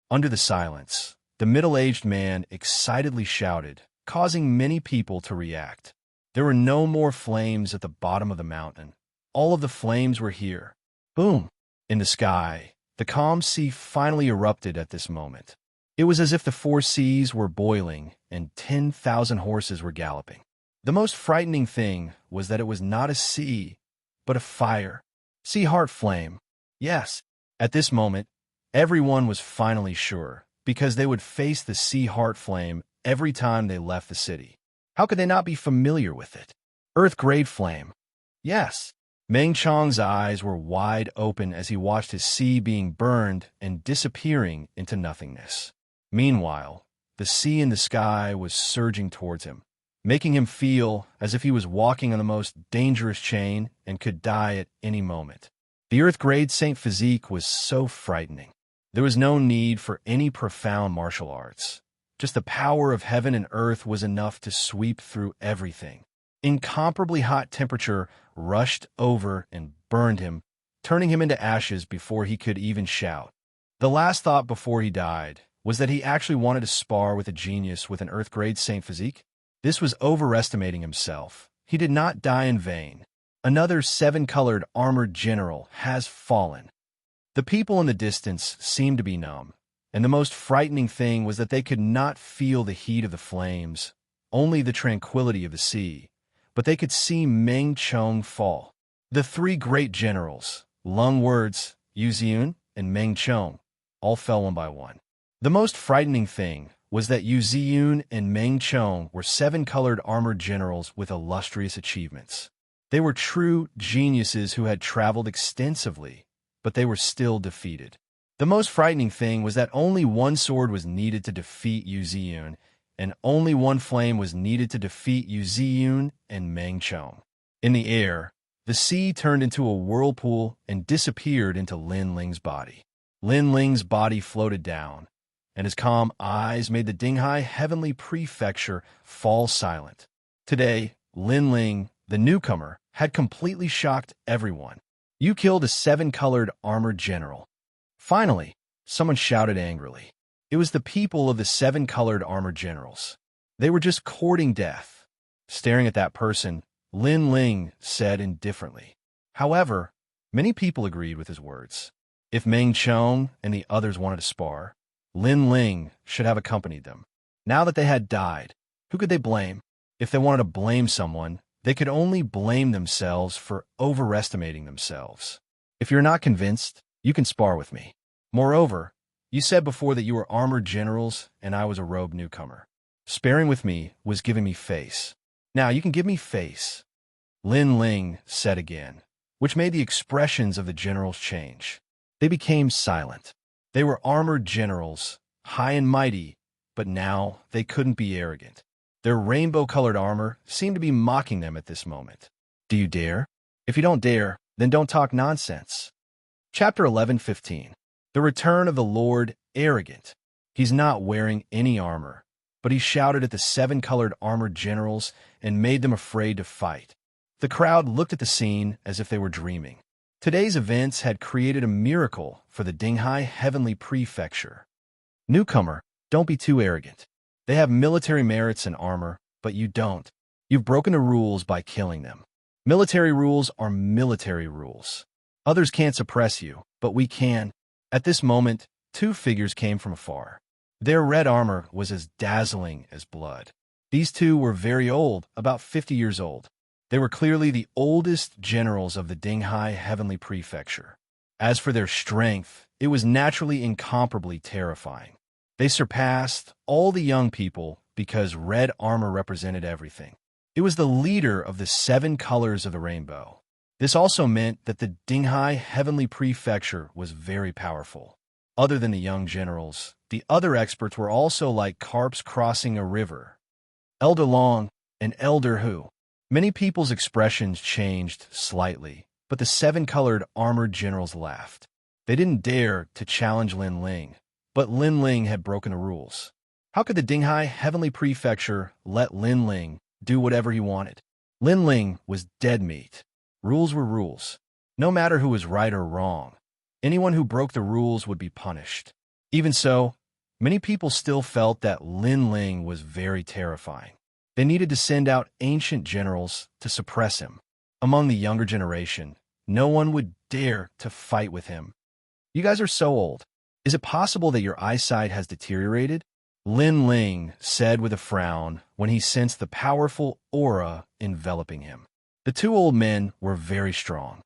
Under the silence, the middle-aged man excitedly shouted, causing many people to react. There were no more flames at the bottom of the mountain. All of the flames were here. Boom! In the sky, the calm sea finally erupted at this moment. It was as if the four seas were boiling and 10,000 horses were galloping. The most frightening thing was that it was not a sea, but a fire. Sea heart flame. Yes, at this moment, everyone was finally sure, because they would face the sea heart flame every time they left the city. How could they not be familiar with it? Earth-grade flame. Yes. Meng Chong's eyes were wide open as he watched his sea being burned and disappearing into nothingness. Meanwhile, the sea in the sky was surging towards him, making him feel as if he was walking on the most dangerous chain and could die at any moment. The Earth-grade Saint physique was so frightening. There was no need for any profound martial arts. Just the power of heaven and earth was enough to sweep through everything. Incomparably hot temperature rushed over and burned him, turning him into ashes before he could even shout. The last thought before he died was that he actually wanted to spar with a genius with an Earth-grade Saint physique. This was overestimating himself. He did not die in vain. Another 7-colored armored general has fallen. The people in the distance seemed to be numb, and the most frightening thing was that they could not feel the heat of the flames, only the tranquility of the sea, but they could see Meng Chong fall. The three great generals, Lung Words, Yu Ziyun, and Meng Chong, all fell one by one. The most frightening thing was that Yu Ziyun and Meng Chong were 7-colored armored generals with illustrious achievements. They were true geniuses who had traveled extensively, but they were still defeated. The most frightening thing was that only one sword was needed to defeat Yu Ziyun, and only one flame was needed to defeat Yu Ziyun and Meng Chong. In the air, the sea turned into a whirlpool and disappeared into Lin Ling's body. Lin Ling's body floated down, and his calm eyes made the Dinghai Heavenly Prefecture fall silent. Today, Lin Ling, the newcomer, had completely shocked everyone. You killed a 7-colored armored general. Finally, someone shouted angrily. It was the people of the 7-colored armored generals. They were just courting death. Staring at that person, Lin Ling said indifferently. However, many people agreed with his words. If Meng Chong and the others wanted to spar, Lin Ling should have accompanied them. Now that they had died, who could they blame? If they wanted to blame someone, they could only blame themselves for overestimating themselves. If you're not convinced, you can spar with me. Moreover, you said before that you were armored generals and I was a robed newcomer. Sparring with me was giving me face. Now you can give me face, Lin Ling said again, which made the expressions of the generals change. They became silent. They were armored generals, high and mighty, but now they couldn't be arrogant. Their rainbow-colored armor seemed to be mocking them at this moment. Do you dare? If you don't dare, then don't talk nonsense. Chapter 11:15. The Return of the Lord Arrogant. He's not wearing any armor, but he shouted at the 7-colored armored generals and made them afraid to fight. The crowd looked at the scene as if they were dreaming. Today's events had created a miracle for the Dinghai Heavenly Prefecture. Newcomer, don't be too arrogant. They have military merits and armor, but you don't. You've broken the rules by killing them. Military rules are military rules. Others can't suppress you, but we can. At this moment, two figures came from afar. Their red armor was as dazzling as blood. These two were very old, about 50 years old. They were clearly the oldest generals of the Dinghai Heavenly Prefecture. As for their strength, it was naturally incomparably terrifying. They surpassed all the young people because red armor represented everything. It was the leader of the 7 colors of the rainbow. This also meant that the Dinghai Heavenly Prefecture was very powerful. Other than the young generals, the other experts were also like carps crossing a river. Elder Long and Elder Hu. Many people's expressions changed slightly, but the 7-colored armored generals laughed. They didn't dare to challenge Lin Ling, but Lin Ling had broken the rules. How could the Dinghai Heavenly Prefecture let Lin Ling do whatever he wanted? Lin Ling was dead meat. Rules were rules. No matter who was right or wrong, anyone who broke the rules would be punished. Even so, many people still felt that Lin Ling was very terrifying. They needed to send out ancient generals to suppress him. Among the younger generation, no one would dare to fight with him. You guys are so old. Is it possible that your eyesight has deteriorated? Lin Ling said with a frown when he sensed the powerful aura enveloping him. The 2 old men were very strong.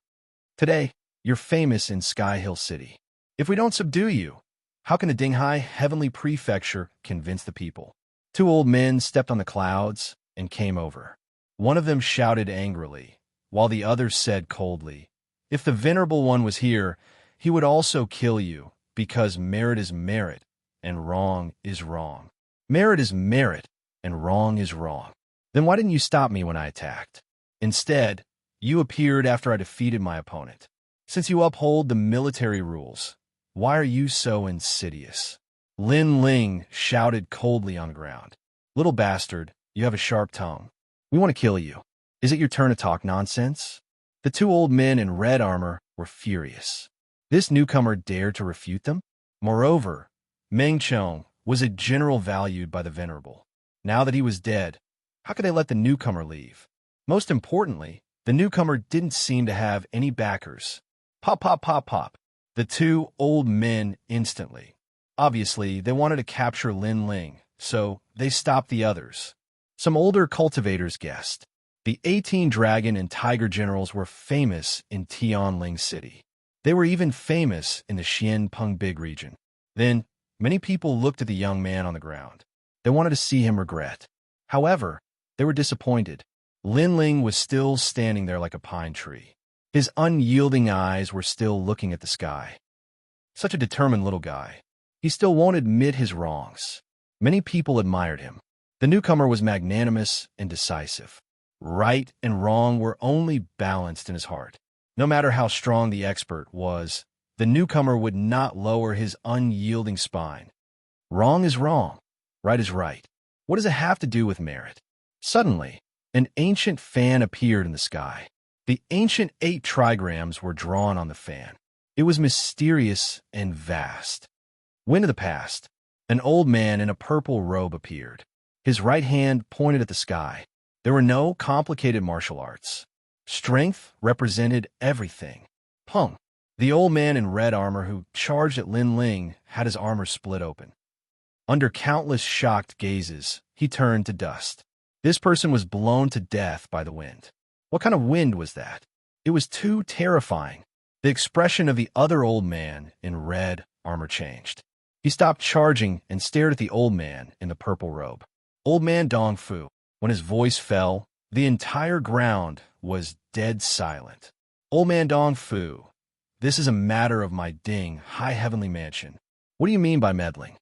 Today, you're famous in Sky Hill City. If we don't subdue you, how can the Dinghai Heavenly Prefecture convince the people? 2 old men stepped on the clouds and came over. One of them shouted angrily, while the other said coldly, "If the Venerable One was here, he would also kill you, because merit is merit, and wrong is wrong. Merit is merit, and wrong is wrong. Then why didn't you stop me when I attacked? Instead, you appeared after I defeated my opponent. Since you uphold the military rules, why are you so insidious?" Lin Ling shouted coldly on the ground. "Little bastard, you have a sharp tongue. We want to kill you. Is it your turn to talk nonsense?" The 2 old men in red armor were furious. This newcomer dared to refute them? Moreover, Meng Chong was a general valued by the Venerable. Now that he was dead, how could they let the newcomer leave? Most importantly, the newcomer didn't seem to have any backers. Pop, pop, pop, pop. The 2 old men instantly. Obviously, they wanted to capture Lin Ling, so they stopped the others. Some older cultivators guessed. The 18 dragon and tiger generals were famous in Tianling City. They were even famous in the Xianpeng Big region. Then, many people looked at the young man on the ground. They wanted to see him regret. However, they were disappointed. Lin Ling was still standing there like a pine tree. His unyielding eyes were still looking at the sky. Such a determined little guy. He still won't admit his wrongs. Many people admired him. The newcomer was magnanimous and decisive. Right and wrong were only balanced in his heart. No matter how strong the expert was, the newcomer would not lower his unyielding spine. Wrong is wrong. Right is right. What does it have to do with merit? Suddenly, an ancient fan appeared in the sky. The ancient 8 trigrams were drawn on the fan. It was mysterious and vast. Wind of the past, an old man in a purple robe appeared. His right hand pointed at the sky. There were no complicated martial arts. Strength represented everything. Pung. The old man in red armor who charged at Lin Ling had his armor split open. Under countless shocked gazes, he turned to dust. This person was blown to death by the wind. What kind of wind was that? It was too terrifying. The expression of the other old man in red armor changed. He stopped charging and stared at the old man in the purple robe. Old man Dong Fu. When his voice fell, the entire ground was dead silent. Old man Dong Fu, this is a matter of my Ding High Heavenly Mansion. What do you mean by meddling?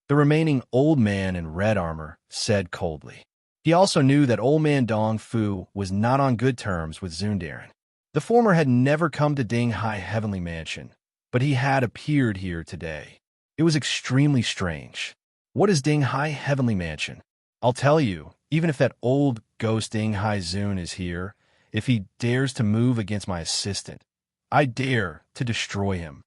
The remaining old man in red armor said coldly. He also knew that old man Dong Fu was not on good terms with Zundarin. The former had never come to Ding High Heavenly Mansion, but he had appeared here today. It was extremely strange. What is Ding High Heavenly Mansion? I'll tell you, even if that old ghost Ding Hai Zun is here, if he dares to move against my assistant, I dare to destroy him.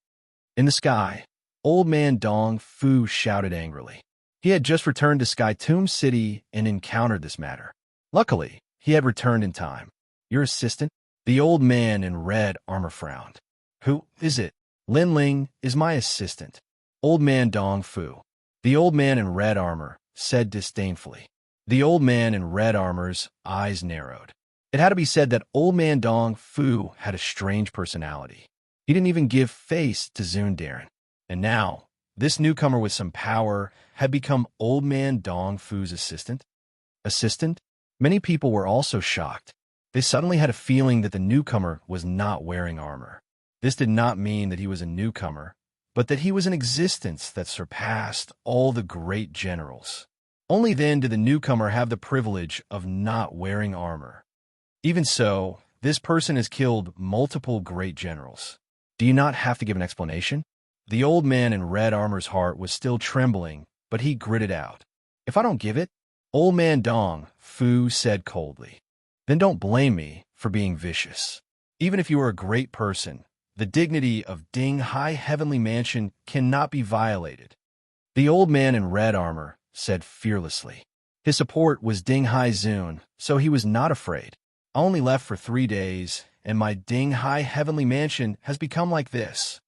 In the sky, old man Dong Fu shouted angrily. He had just returned to Sky Tomb City and encountered this matter. Luckily, he had returned in time. Your assistant? The old man in red armor frowned. Who is it? Lin Ling is my assistant. Old man Dong Fu. The old man in red armor said disdainfully. The old man in red armor's eyes narrowed. It had to be said that old man Dong Fu had a strange personality. He didn't even give face to Zundarin. And now, This newcomer with some power had become Old Man Dong Fu's assistant. Assistant? Many people were also shocked. They suddenly had a feeling that the newcomer was not wearing armor. This did not mean that he was a newcomer, but that he was an existence that surpassed all the great generals. Only then did the newcomer have the privilege of not wearing armor. Even so, this person has killed multiple great generals. Do you not have to give an explanation? The old man in red armor's heart was still trembling, but he gritted out. If I don't give it, Old Man Dong Fu said coldly, then don't blame me for being vicious. Even if you are a great person, the dignity of Ding Hai Heavenly Mansion cannot be violated. The old man in red armor said fearlessly. His support was Ding Hai Zun, so he was not afraid. I only left for 3 days, and my Ding Hai Heavenly Mansion has become like this.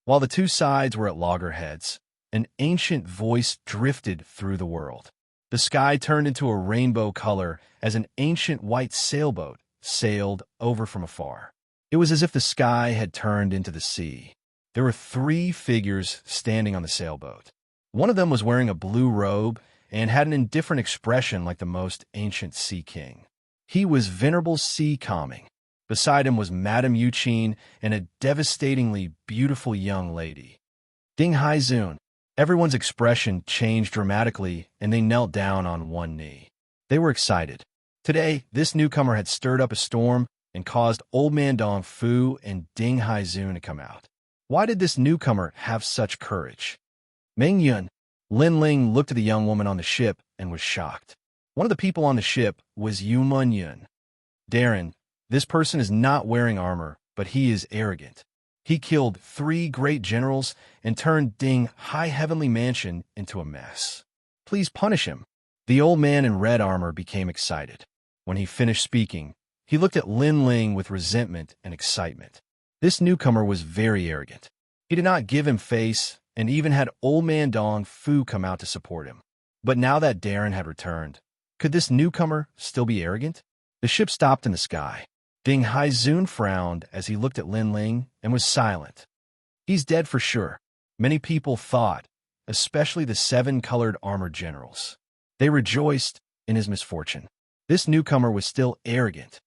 While the two sides were at loggerheads, an ancient voice drifted through the world. The sky turned into a rainbow color as an ancient white sailboat sailed over from afar. It was as if the sky had turned into the sea. There were 3 figures standing on the sailboat. One of them was wearing a blue robe and had an indifferent expression like the most ancient sea king. He was Venerable Sea Calming. Beside him was Madame Yuqin and a devastatingly beautiful young lady. Ding Hai Zun. Everyone's expression changed dramatically, and they knelt down on one knee. They were excited. Today, this newcomer had stirred up a storm and caused Old Man Dong Fu and Ding Hai Zun to come out. Why did this newcomer have such courage? Meng Yun. Lin Ling looked at the young woman on the ship and was shocked. One of the people on the ship was Yumun Yun. Darren, this person is not wearing armor, but he is arrogant. He killed 3 great generals and turned Ding Hai Heavenly Mansion into a mess. Please punish him. The old man in red armor became excited. When he finished speaking, he looked at Lin Ling with resentment and excitement. This newcomer was very arrogant. He did not give him face and even had Old Man Dong Fu come out to support him. But now that Darren had returned, could this newcomer still be arrogant? The ship stopped in the sky. Ding Hai Zun frowned as he looked at Lin Ling and was silent. He's dead for sure, many people thought, especially the 7 colored armored generals. They rejoiced in his misfortune. This newcomer was still arrogant,